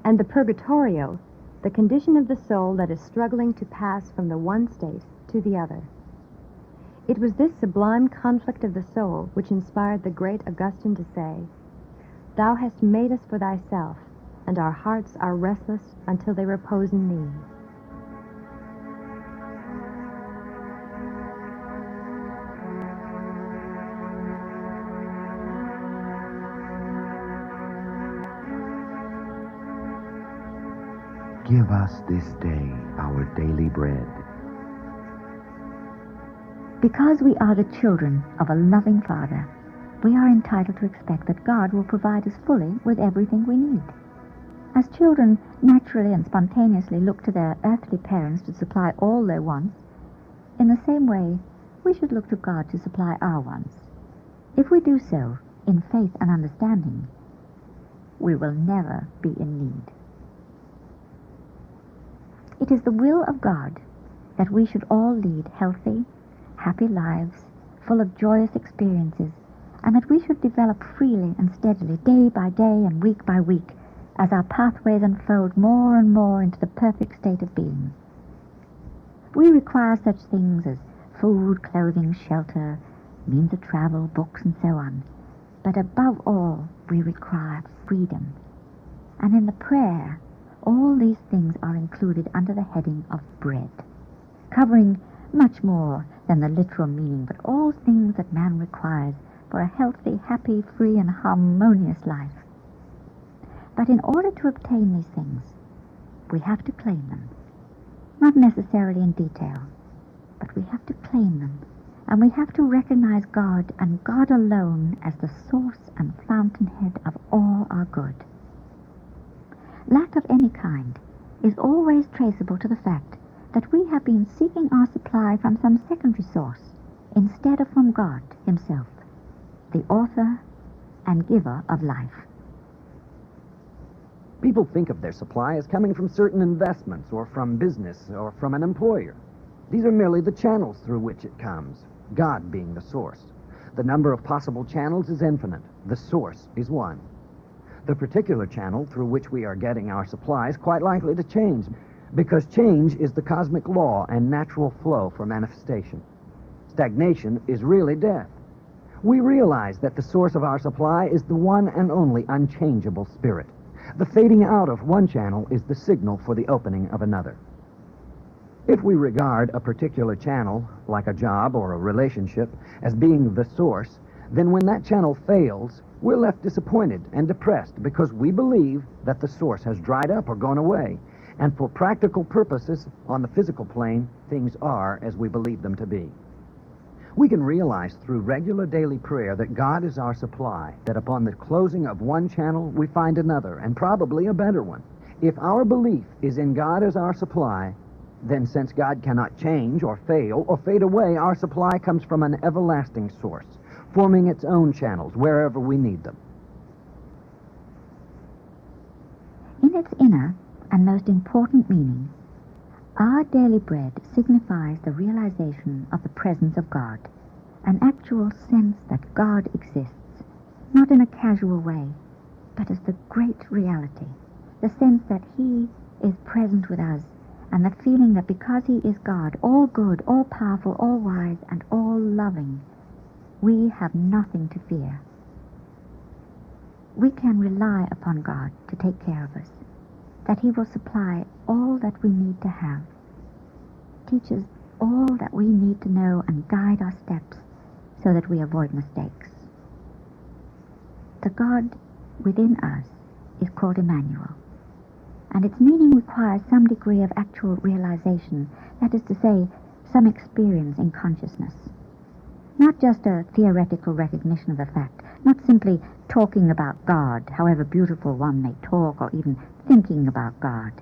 And the Purgatorio, the condition of the soul that is struggling to pass from the one state to the other. It was this sublime conflict of the soul which inspired the great Augustine to say, "Thou hast made us for thyself, and our hearts are restless until they repose in thee." Give us this day our daily bread. Because we are the children of a loving Father, we are entitled to expect that God will provide us fully with everything we need. As children naturally and spontaneously look to their earthly parents to supply all their wants, in the same way, we should look to God to supply our wants. If we do so in faith and understanding, we will never be in need. It is the will of God that we should all lead healthy, happy lives, full of joyous experiences, and that we should develop freely and steadily, day by day and week by week, as our pathways unfold more and more into the perfect state of being. We require such things as food, clothing, shelter, means of travel, books, and so on. But above all, we require freedom. And in the prayer, all these things are included under the heading of bread, covering much more than the literal meaning, but all things that man requires for a healthy, happy, free, and harmonious life. But in order to obtain these things, we have to claim them. Not necessarily in detail, but we have to claim them, and we have to recognize God and God alone as the source and fountainhead of all our good. Lack of any kind is always traceable to the fact that we have been seeking our supply from some secondary source instead of from God Himself, the author and giver of life. People think of their supply as coming from certain investments or from business or from an employer. These are merely the channels through which it comes, God being the source. The number of possible channels is infinite. The source is one. The particular channel through which we are getting our supply is quite likely to change, because change is the cosmic law and natural flow for manifestation. Stagnation is really death. We realize that the source of our supply is the one and only unchangeable spirit. The fading out of one channel is the signal for the opening of another. If we regard a particular channel, like a job or a relationship, as being the source, then when that channel fails, we're left disappointed and depressed because we believe that the source has dried up or gone away. And for practical purposes, on the physical plane, things are as we believe them to be. We can realize through regular daily prayer that God is our supply, that upon the closing of one channel, we find another, and probably a better one. If our belief is in God as our supply, then since God cannot change or fail or fade away, our supply comes from an everlasting source, forming its own channels wherever we need them. In its inner and most important meaning, our daily bread signifies the realization of the presence of God, an actual sense that God exists, not in a casual way, but as the great reality, the sense that He is present with us, and the feeling that because He is God, all good, all powerful, all wise, and all loving, we have nothing to fear. We can rely upon God to take care of us, that He will supply all that we need to have, teach us all that we need to know, and guide our steps so that we avoid mistakes. The God within us is called Emmanuel, and its meaning requires some degree of actual realization, that is to say, some experience in consciousness. Not just a theoretical recognition of the fact, not simply talking about God, however beautiful one may talk, or even thinking about God,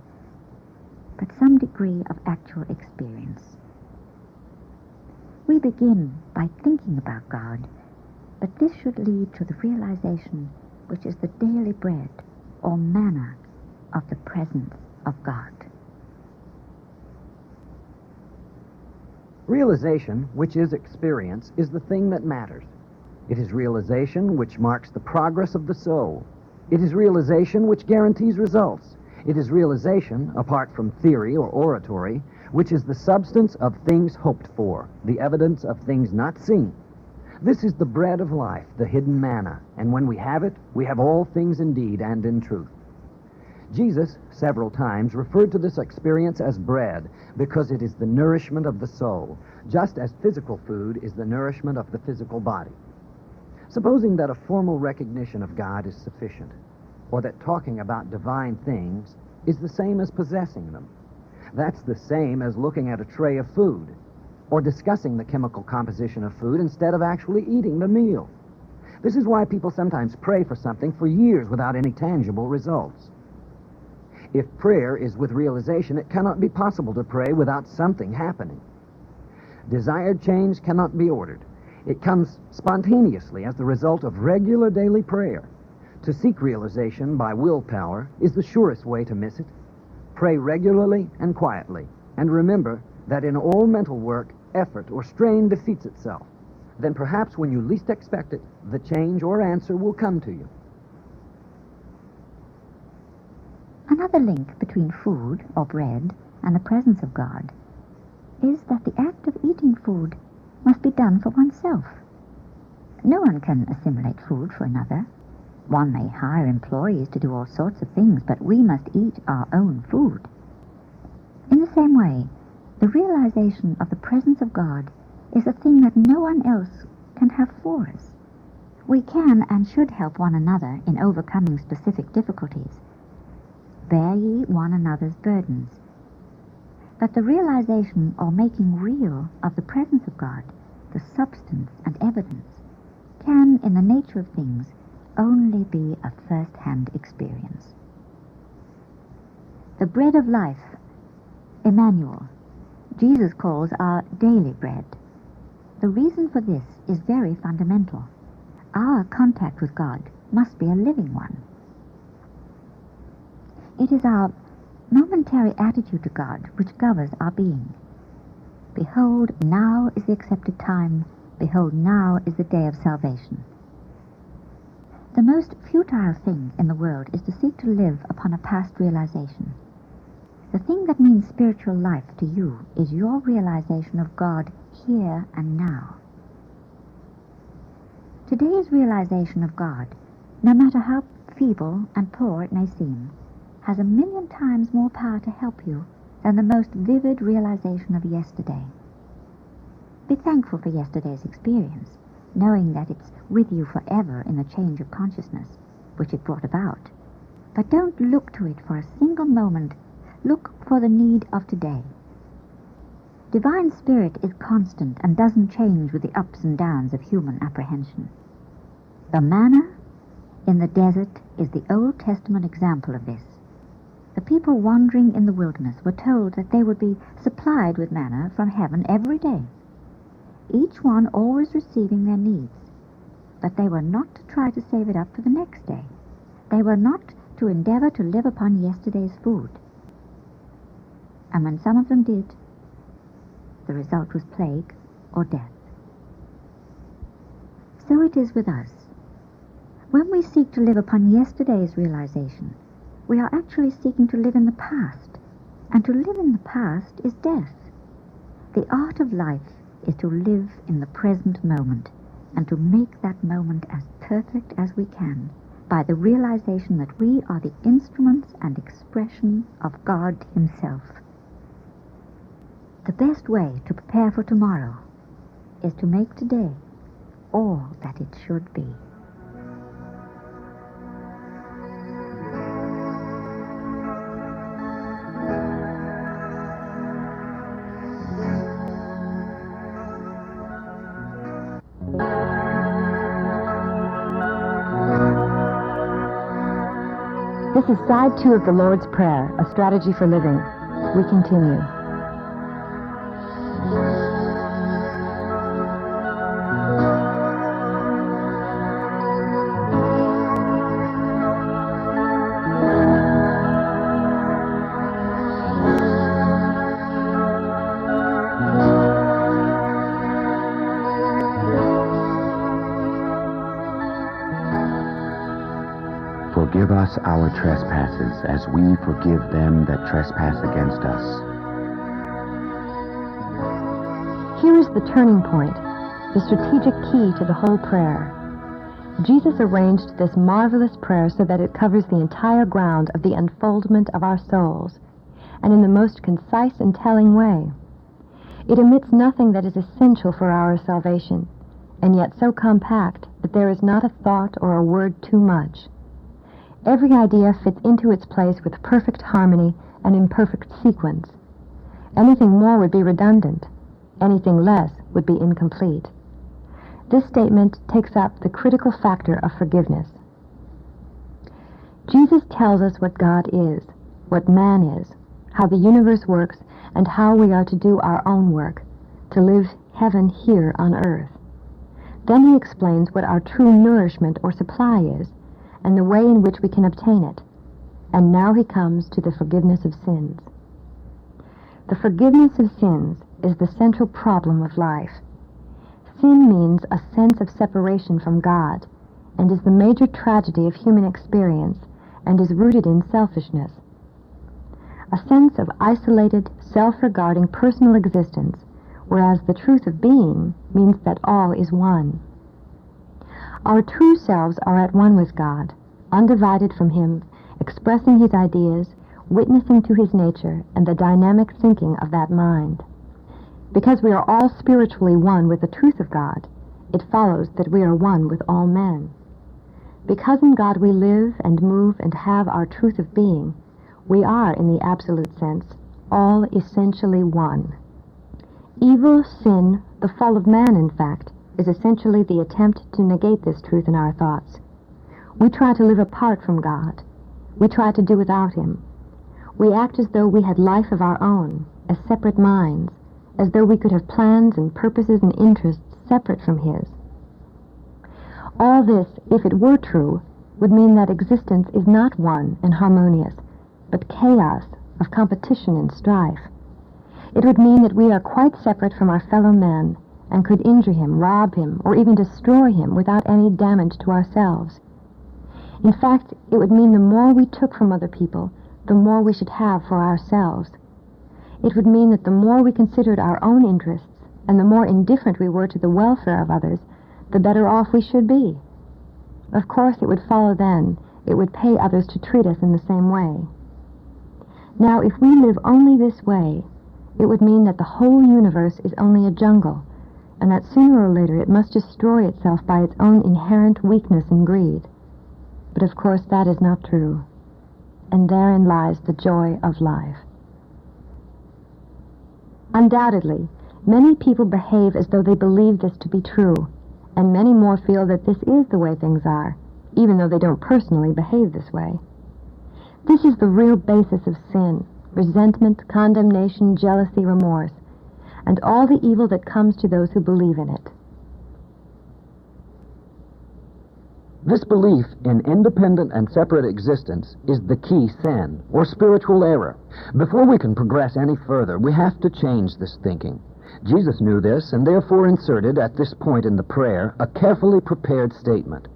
but some degree of actual experience. We begin by thinking about God, but this should lead to the realization, which is the daily bread or manna of the presence of God. Realization, which is experience, is the thing that matters. It is realization which marks the progress of the soul. It is realization which guarantees results. It is realization, apart from theory or oratory, which is the substance of things hoped for, the evidence of things not seen. This is the bread of life, the hidden manna, and when we have it, we have all things indeed and in truth. Jesus, several times, referred to this experience as bread because it is the nourishment of the soul, just as physical food is the nourishment of the physical body. Supposing that a formal recognition of God is sufficient, or that talking about divine things is the same as possessing them, that's the same as looking at a tray of food, or discussing the chemical composition of food instead of actually eating the meal. This is why people sometimes pray for something for years without any tangible results. If prayer is with realization, it cannot be possible to pray without something happening. Desired change cannot be ordered. It comes spontaneously as the result of regular daily prayer. To seek realization by willpower is the surest way to miss it. Pray regularly and quietly, and remember that in all mental work, effort or strain defeats itself. Then perhaps when you least expect it, the change or answer will come to you. Another link between food, or bread, and the presence of God is that the act of eating food must be done for oneself. No one can assimilate food for another. One may hire employees to do all sorts of things, but we must eat our own food. In the same way, the realization of the presence of God is a thing that no one else can have for us. We can and should help one another in overcoming specific difficulties. Bear ye one another's burdens. But the realization or making real of the presence of God, the substance and evidence, can, in the nature of things, only be a first-hand experience. The bread of life, Emmanuel, Jesus calls our daily bread. The reason for this is very fundamental. Our contact with God must be a living one. It is our momentary attitude to God which governs our being. Behold, now is the accepted time. Behold, now is the day of salvation. The most futile thing in the world is to seek to live upon a past realization. The thing that means spiritual life to you is your realization of God here and now. Today's realization of God, no matter how feeble and poor it may seem, has 1,000,000 times more power to help you than the most vivid realization of yesterday. Be thankful for yesterday's experience, knowing that it's with you forever in the change of consciousness which it brought about. But don't look to it for a single moment. Look for the need of today. Divine Spirit is constant and doesn't change with the ups and downs of human apprehension. The manna in the desert is the Old Testament example of this. The people wandering in the wilderness were told that they would be supplied with manna from heaven every day, each one always receiving their needs. But they were not to try to save it up for the next day. They were not to endeavor to live upon yesterday's food. And when some of them did, the result was plague or death. So it is with us. When we seek to live upon yesterday's realization, we are actually seeking to live in the past, and to live in the past is death. The art of life is to live in the present moment, and to make that moment as perfect as we can by the realization that we are the instruments and expression of God Himself. The best way to prepare for tomorrow is to make today all that it should be. This is Side 2 of the Lord's Prayer, a strategy for living. We continue. Forgive us our trespasses, as we forgive them that trespass against us. Here is the turning point, the strategic key to the whole prayer. Jesus arranged this marvelous prayer so that it covers the entire ground of the unfoldment of our souls, and in the most concise and telling way. It omits nothing that is essential for our salvation, and yet so compact that there is not a thought or a word too much. Every idea fits into its place with perfect harmony and in perfect sequence. Anything more would be redundant. Anything less would be incomplete. This statement takes up the critical factor of forgiveness. Jesus tells us what God is, what man is, how the universe works, and how we are to do our own work, to live heaven here on earth. Then he explains what our true nourishment or supply is, and the way in which we can obtain it. And now he comes to the forgiveness of sins. The forgiveness of sins is the central problem of life. Sin means a sense of separation from God, and is the major tragedy of human experience, and is rooted in selfishness. A sense of isolated, self-regarding personal existence, whereas the truth of being means that all is one. Our true selves are at one with God, undivided from Him, expressing His ideas, witnessing to His nature, and the dynamic thinking of that mind. Because we are all spiritually one with the truth of God, it follows that we are one with all men. Because in God we live and move and have our truth of being, we are, in the absolute sense, all essentially one. Evil, sin, the fall of man, in fact, is essentially the attempt to negate this truth in our thoughts. We try to live apart from God. We try to do without Him. We act as though we had life of our own, as separate minds, as though we could have plans and purposes and interests separate from His. All this, if it were true, would mean that existence is not one and harmonious, but chaos of competition and strife. It would mean that we are quite separate from our fellow men, and could injure him, rob him, or even destroy him without any damage to ourselves. In fact, it would mean the more we took from other people, the more we should have for ourselves. It would mean that the more we considered our own interests, and the more indifferent we were to the welfare of others, the better off we should be. Of course, it would follow then, it would pay others to treat us in the same way. Now, if we live only this way, it would mean that the whole universe is only a jungle, and that sooner or later it must destroy itself by its own inherent weakness and greed. But of course that is not true, and therein lies the joy of life. Undoubtedly, many people behave as though they believe this to be true, and many more feel that this is the way things are, even though they don't personally behave this way. This is the real basis of sin: resentment, condemnation, jealousy, remorse, and all the evil that comes to those who believe in it. This belief in independent and separate existence is the key sin, or spiritual error. Before we can progress any further, we have to change this thinking. Jesus knew this, and therefore inserted at this point in the prayer a carefully prepared statement.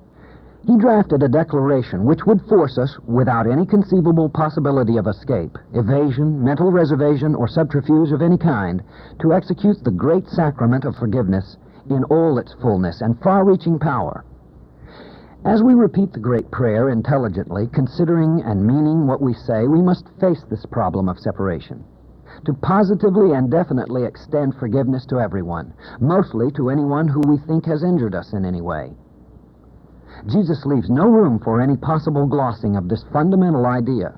He drafted a declaration which would force us, without any conceivable possibility of escape, evasion, mental reservation, or subterfuge of any kind, to execute the great sacrament of forgiveness in all its fullness and far-reaching power. As we repeat the great prayer intelligently, considering and meaning what we say, we must face this problem of separation. To positively and definitely extend forgiveness to everyone, mostly to anyone who we think has injured us in any way. Jesus leaves no room for any possible glossing of this fundamental idea.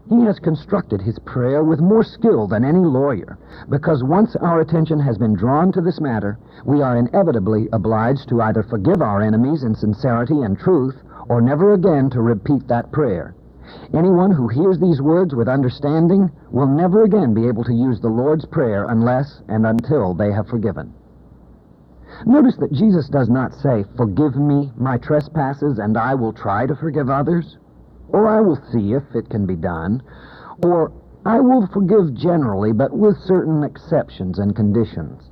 He has constructed his prayer with more skill than any lawyer, because once our attention has been drawn to this matter, we are inevitably obliged to either forgive our enemies in sincerity and truth, or never again to repeat that prayer. Anyone who hears these words with understanding will never again be able to use the Lord's Prayer unless and until they have forgiven. Notice that Jesus does not say, "Forgive me my trespasses, and I will try to forgive others," or "I will see if it can be done," or "I will forgive generally, but with certain exceptions and conditions."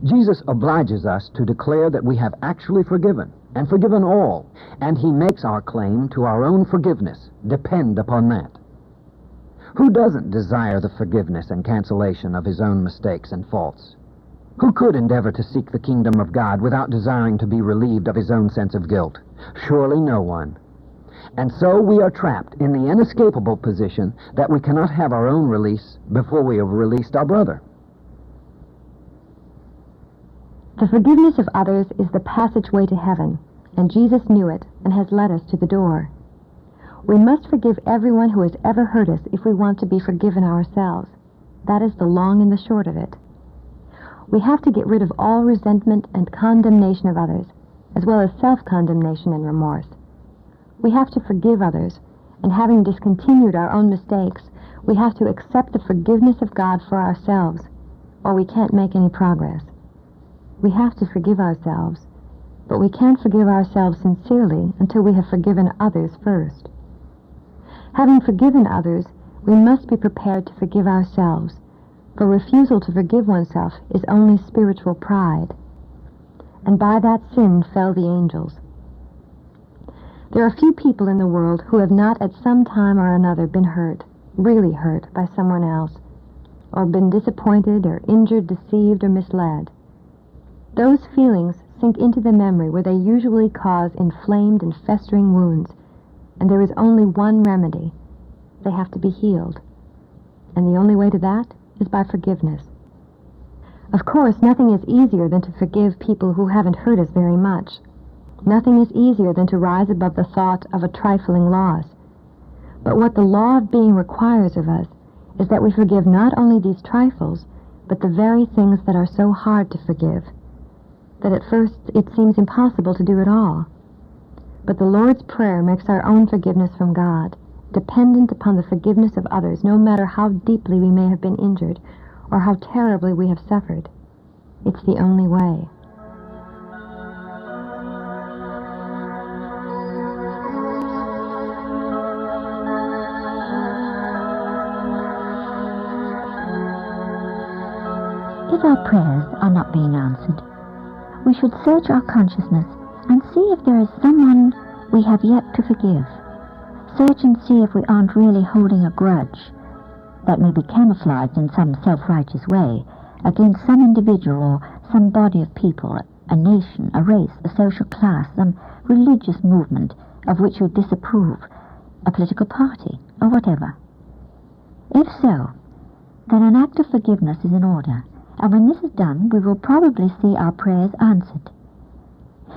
Jesus obliges us to declare that we have actually forgiven, and forgiven all, and he makes our claim to our own forgiveness depend upon that. Who doesn't desire the forgiveness and cancellation of his own mistakes and faults? Who could endeavor to seek the kingdom of God without desiring to be relieved of his own sense of guilt? Surely no one. And so we are trapped in the inescapable position that we cannot have our own release before we have released our brother. The forgiveness of others is the passageway to heaven, and Jesus knew it and has led us to the door. We must forgive everyone who has ever hurt us if we want to be forgiven ourselves. That is the long and the short of it. We have to get rid of all resentment and condemnation of others, as well as self-condemnation and remorse. We have to forgive others, and having discontinued our own mistakes, we have to accept the forgiveness of God for ourselves, or we can't make any progress. We have to forgive ourselves, but we can't forgive ourselves sincerely until we have forgiven others first. Having forgiven others, we must be prepared to forgive ourselves, for refusal to forgive oneself is only spiritual pride. And by that sin fell the angels. There are few people in the world who have not at some time or another been hurt, really hurt, by someone else, or been disappointed or injured, deceived, or misled. Those feelings sink into the memory where they usually cause inflamed and festering wounds, and there is only one remedy. They have to be healed. And the only way to that is by forgiveness. Of course, nothing is easier than to forgive people who haven't hurt us very much. Nothing is easier than to rise above the thought of a trifling loss. But what the law of being requires of us is that we forgive not only these trifles, but the very things that are so hard to forgive, that at first it seems impossible to do it all. But the Lord's Prayer makes our own forgiveness from God dependent upon the forgiveness of others, no matter how deeply we may have been injured or how terribly we have suffered. It's the only way. If our prayers are not being answered, we should search our consciousness and see if there is someone we have yet to forgive. Search and see if we aren't really holding a grudge that may be camouflaged in some self-righteous way against some individual or some body of people, a nation, a race, a social class, some religious movement of which you disapprove, a political party, or whatever. If so, then an act of forgiveness is in order, and when this is done, we will probably see our prayers answered.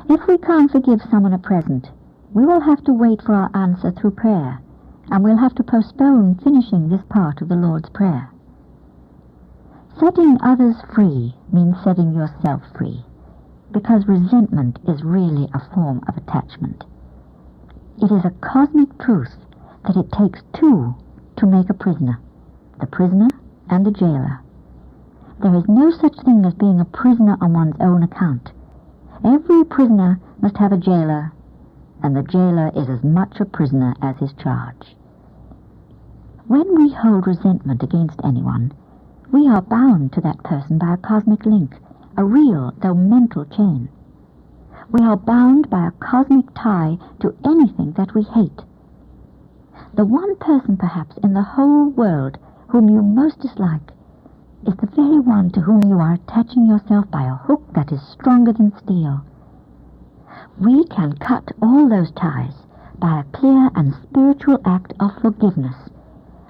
If we can't forgive someone at present, we will have to wait for our answer through prayer, and we'll have to postpone finishing this part of the Lord's Prayer. Setting others free means setting yourself free, because resentment is really a form of attachment. It is a cosmic truth that it takes two to make a prisoner, the prisoner and the jailer. There is no such thing as being a prisoner on one's own account. Every prisoner must have a jailer, and the jailer is as much a prisoner as his charge. When we hold resentment against anyone, we are bound to that person by a cosmic link, a real though mental chain. We are bound by a cosmic tie to anything that we hate. The one person perhaps in the whole world whom you most dislike is the very one to whom you are attaching yourself by a hook that is stronger than steel. We can cut all those ties by a clear and spiritual act of forgiveness.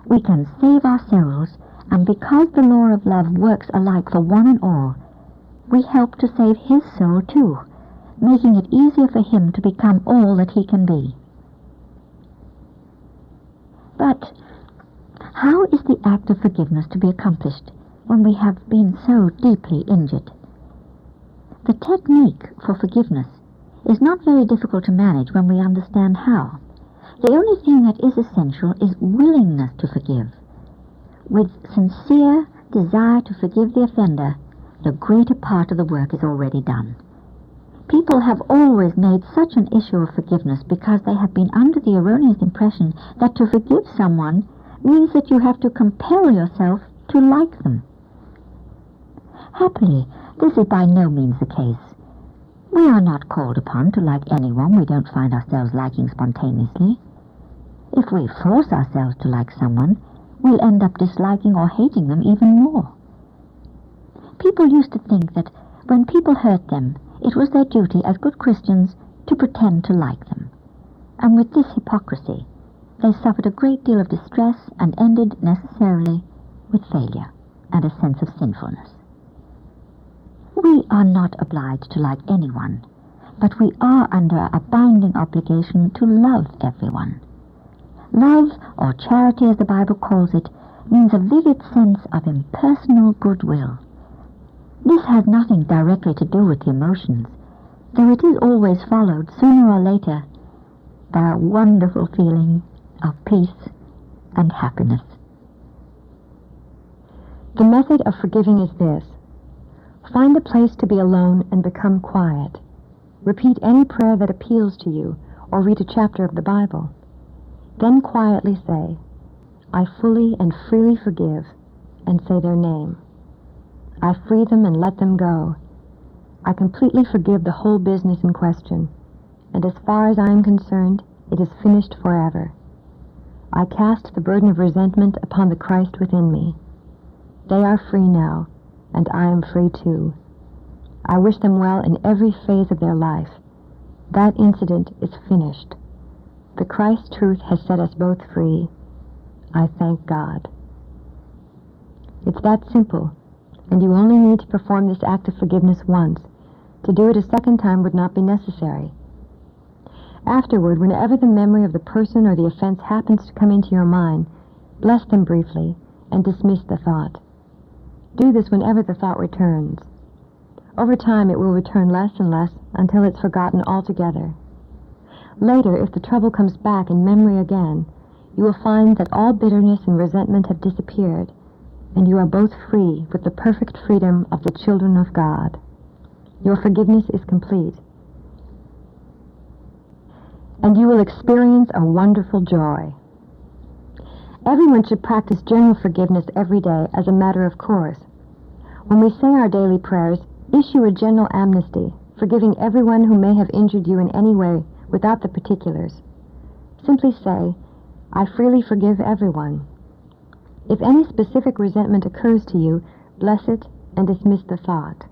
We can save our souls, and because the law of love works alike for one and all, we help to save his soul too, making it easier for him to become all that he can be. But how is the act of forgiveness to be accomplished when we have been so deeply injured? The technique for forgiveness is not very difficult to manage when we understand how. The only thing that is essential is willingness to forgive. With sincere desire to forgive the offender, the greater part of the work is already done. People have always made such an issue of forgiveness because they have been under the erroneous impression that to forgive someone means that you have to compel yourself to like them. Happily, this is by no means the case. We are not called upon to like anyone we don't find ourselves liking spontaneously. If we force ourselves to like someone, we'll end up disliking or hating them even more. People used to think that when people hurt them, it was their duty as good Christians to pretend to like them. And with this hypocrisy, they suffered a great deal of distress and ended necessarily with failure and a sense of sinfulness. We are not obliged to like anyone, but we are under a binding obligation to love everyone. Love, or charity as the Bible calls it, means a vivid sense of impersonal goodwill. This has nothing directly to do with the emotions, though it is always followed, sooner or later, by a wonderful feeling of peace and happiness. The method of forgiving is this. Find a place to be alone and become quiet. Repeat any prayer that appeals to you, or read a chapter of the Bible. Then quietly say, I fully and freely forgive, and say their name. I free them and let them go. I completely forgive the whole business in question, and as far as I am concerned, it is finished forever. I cast the burden of resentment upon the Christ within me. They are free now, and I am free too. I wish them well in every phase of their life. That incident is finished. The Christ truth has set us both free. I thank God. It's that simple, and you only need to perform this act of forgiveness once. To do it a second time would not be necessary. Afterward, whenever the memory of the person or the offense happens to come into your mind, bless them briefly and dismiss the thought. Do this whenever the thought returns. Over time, it will return less and less until it's forgotten altogether. Later, if the trouble comes back in memory again, you will find that all bitterness and resentment have disappeared, and you are both free with the perfect freedom of the children of God. Your forgiveness is complete, and you will experience a wonderful joy. Everyone should practice general forgiveness every day as a matter of course. When we say our daily prayers, issue a general amnesty, forgiving everyone who may have injured you in any way without the particulars. Simply say, "I freely forgive everyone." If any specific resentment occurs to you, bless it and dismiss the thought.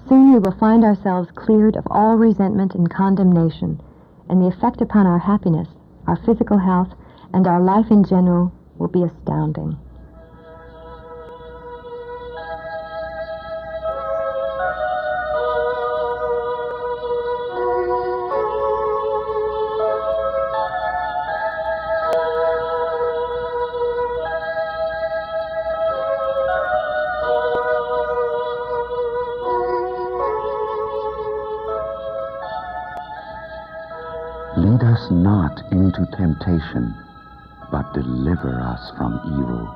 Soon we will find ourselves cleared of all resentment and condemnation, and the effect upon our happiness, our physical health, and our life in general will be astounding. Lead us not into temptation, but deliver us from evil.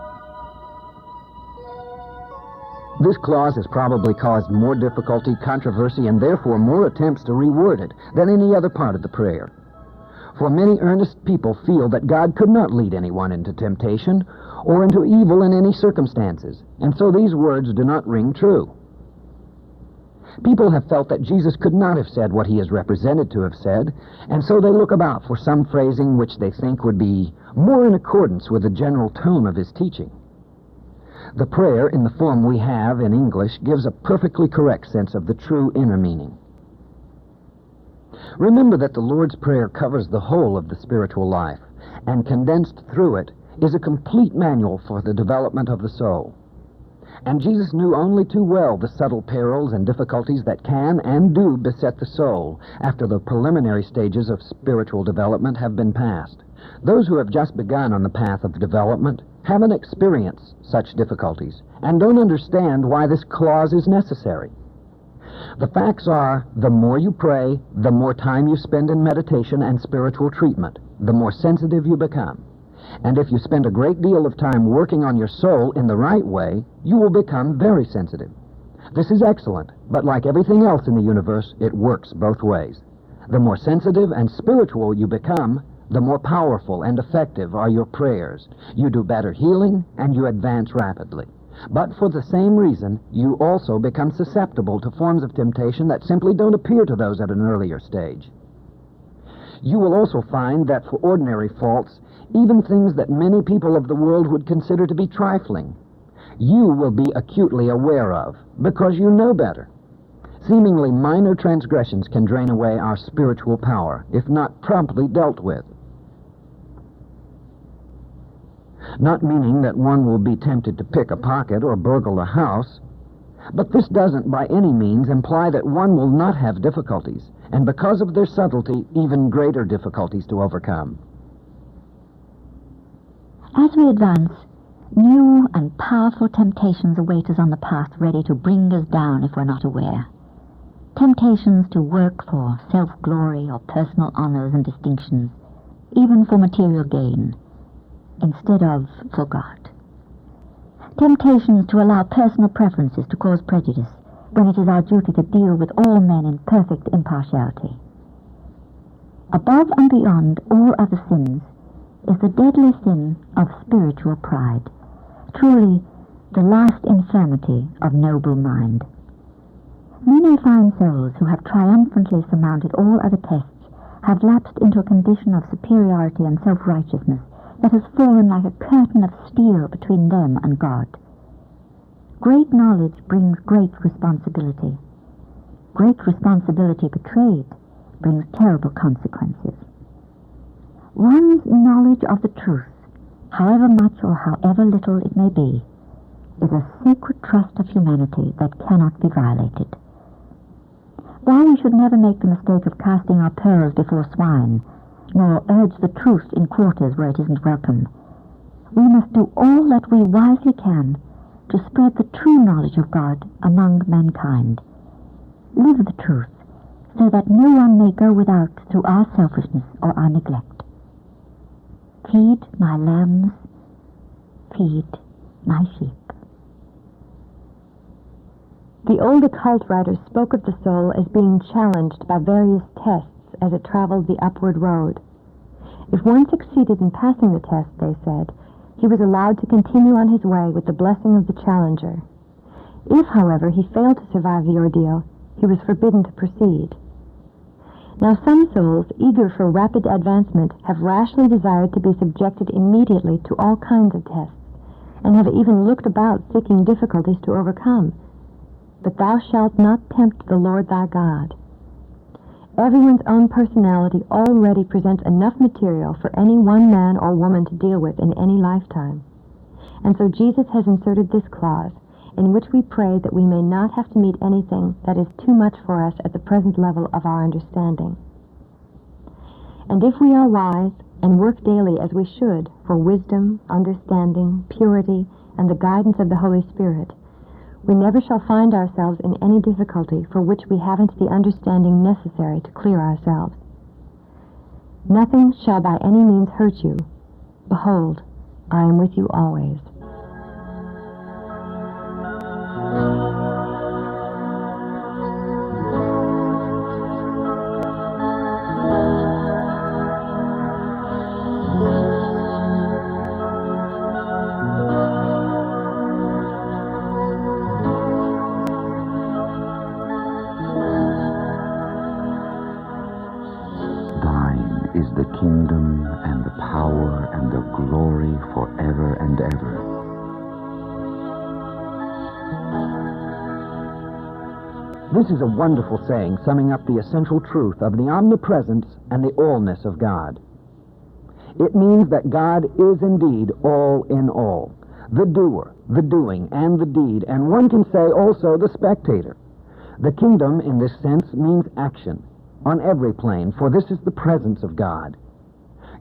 This clause has probably caused more difficulty, controversy, and therefore more attempts to reword it than any other part of the prayer. For many earnest people feel that God could not lead anyone into temptation or into evil in any circumstances, and so these words do not ring true. People have felt that Jesus could not have said what he is represented to have said, and so they look about for some phrasing which they think would be more in accordance with the general tone of his teaching. The prayer in the form we have in English gives a perfectly correct sense of the true inner meaning. Remember that the Lord's Prayer covers the whole of the spiritual life, and condensed through it is a complete manual for the development of the soul. And Jesus knew only too well the subtle perils and difficulties that can and do beset the soul after the preliminary stages of spiritual development have been passed. Those who have just begun on the path of development haven't experienced such difficulties and don't understand why this clause is necessary. The facts are, the more you pray, the more time you spend in meditation and spiritual treatment, the more sensitive you become. And if you spend a great deal of time working on your soul in the right way, you will become very sensitive. This is excellent, but like everything else in the universe, it works both ways. The more sensitive and spiritual you become, the more powerful and effective are your prayers. You do better healing, and you advance rapidly. But for the same reason, you also become susceptible to forms of temptation that simply don't appear to those at an earlier stage. You will also find that for ordinary faults, even things that many people of the world would consider to be trifling, you will be acutely aware of, because you know better. Seemingly minor transgressions can drain away our spiritual power, if not promptly dealt with. Not meaning that one will be tempted to pick a pocket or burgle a house, but this doesn't by any means imply that one will not have difficulties, and because of their subtlety, even greater difficulties to overcome. As we advance, new and powerful temptations await us on the path, ready to bring us down if we're not aware. Temptations to work for self-glory or personal honors and distinctions, even for material gain, instead of for God. Temptations to allow personal preferences to cause prejudice, when it is our duty to deal with all men in perfect impartiality. Above and beyond all other sins is the deadly sin of spiritual pride, truly the last infirmity of noble mind. Many fine souls who have triumphantly surmounted all other tests have lapsed into a condition of superiority and self-righteousness that has fallen like a curtain of steel between them and God. Great knowledge brings great responsibility. Great responsibility betrayed brings terrible consequences. One's knowledge of the truth, however much or however little it may be, is a sacred trust of humanity that cannot be violated. While we should never make the mistake of casting our pearls before swine, nor urge the truth in quarters where it isn't welcome, we must do all that we wisely can to spread the true knowledge of God among mankind. Live the truth, so that no one may go without through our selfishness or our neglect. Feed my lambs, feed my sheep. The old occult writers spoke of the soul as being challenged by various tests as it traveled the upward road. If one succeeded in passing the test, they said, he was allowed to continue on his way with the blessing of the challenger. If, however, he failed to survive the ordeal, he was forbidden to proceed. Now some souls, eager for rapid advancement, have rashly desired to be subjected immediately to all kinds of tests, and have even looked about seeking difficulties to overcome. But thou shalt not tempt the Lord thy God. Everyone's own personality already presents enough material for any one man or woman to deal with in any lifetime. And so Jesus has inserted this clause, in which we pray that we may not have to meet anything that is too much for us at the present level of our understanding. And if we are wise and work daily as we should for wisdom, understanding, purity, and the guidance of the Holy Spirit, we never shall find ourselves in any difficulty for which we haven't the understanding necessary to clear ourselves. Nothing shall by any means hurt you. Behold, I am with you always. Thine is the kingdom and the power and the glory forever and ever. This is a wonderful saying summing up the essential truth of the omnipresence and the allness of God. It means that God is indeed all in all, the doer, the doing, and the deed, and one can say also the spectator. The kingdom, in this sense, means action on every plane, for this is the presence of God.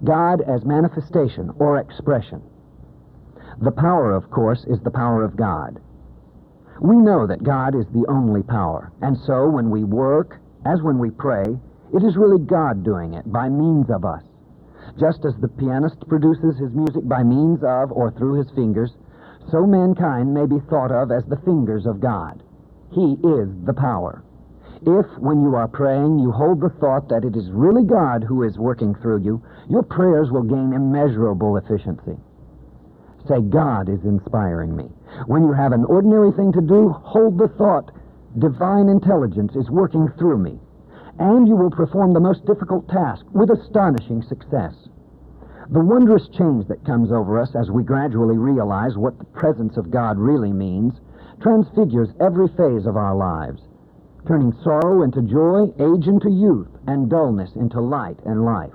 God as manifestation or expression. The power, of course, is the power of God. We know that God is the only power, and so when we work, as when we pray, it is really God doing it by means of us. Just as the pianist produces his music by means of or through his fingers, so mankind may be thought of as the fingers of God. He is the power. If, when you are praying, you hold the thought that it is really God who is working through you, your prayers will gain immeasurable efficiency. Say, God is inspiring me. When you have an ordinary thing to do, hold the thought, divine intelligence is working through me. And you will perform the most difficult task with astonishing success. The wondrous change that comes over us as we gradually realize what the presence of God really means transfigures every phase of our lives, turning sorrow into joy, age into youth, and dullness into light and life.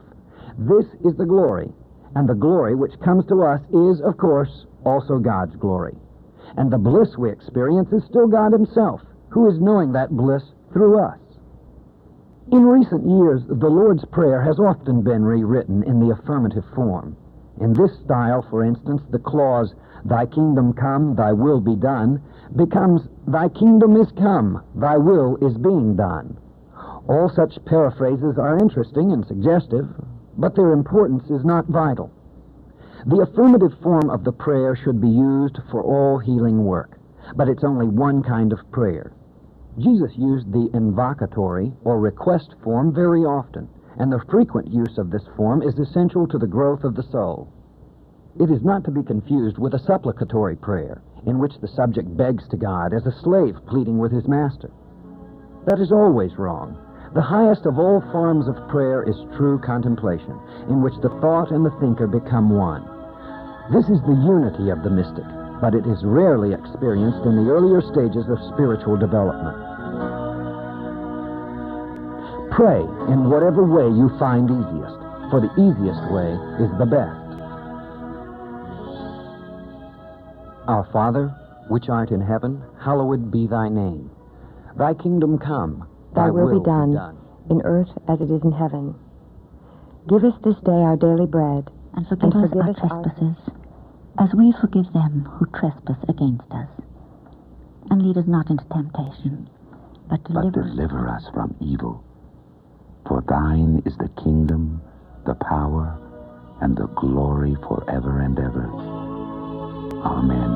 This is the glory, and the glory which comes to us is, of course, also God's glory. And the bliss we experience is still God himself, who is knowing that bliss through us. In recent years, the Lord's Prayer has often been rewritten in the affirmative form. In this style, for instance, the clause, "Thy kingdom come, thy will be done," becomes, "Thy kingdom is come, thy will is being done." All such paraphrases are interesting and suggestive, but their importance is not vital. The affirmative form of the prayer should be used for all healing work, but it's only one kind of prayer. Jesus used the invocatory or request form very often, and the frequent use of this form is essential to the growth of the soul. It is not to be confused with a supplicatory prayer, in which the subject begs to God as a slave pleading with his master. That is always wrong. The highest of all forms of prayer is true contemplation, in which the thought and the thinker become one. This is the unity of the mystic, but it is rarely experienced in the earlier stages of spiritual development. Pray in whatever way you find easiest, for the easiest way is the best. Our Father, which art in heaven, hallowed be thy name. Thy kingdom come, Thy will be done, in earth as it is in heaven. Give us this day our daily bread, And forgive us our trespasses, as we forgive them who trespass against us. And lead us not into temptation, but deliver us from evil. For thine is the kingdom, the power, and the glory forever and ever. Amen.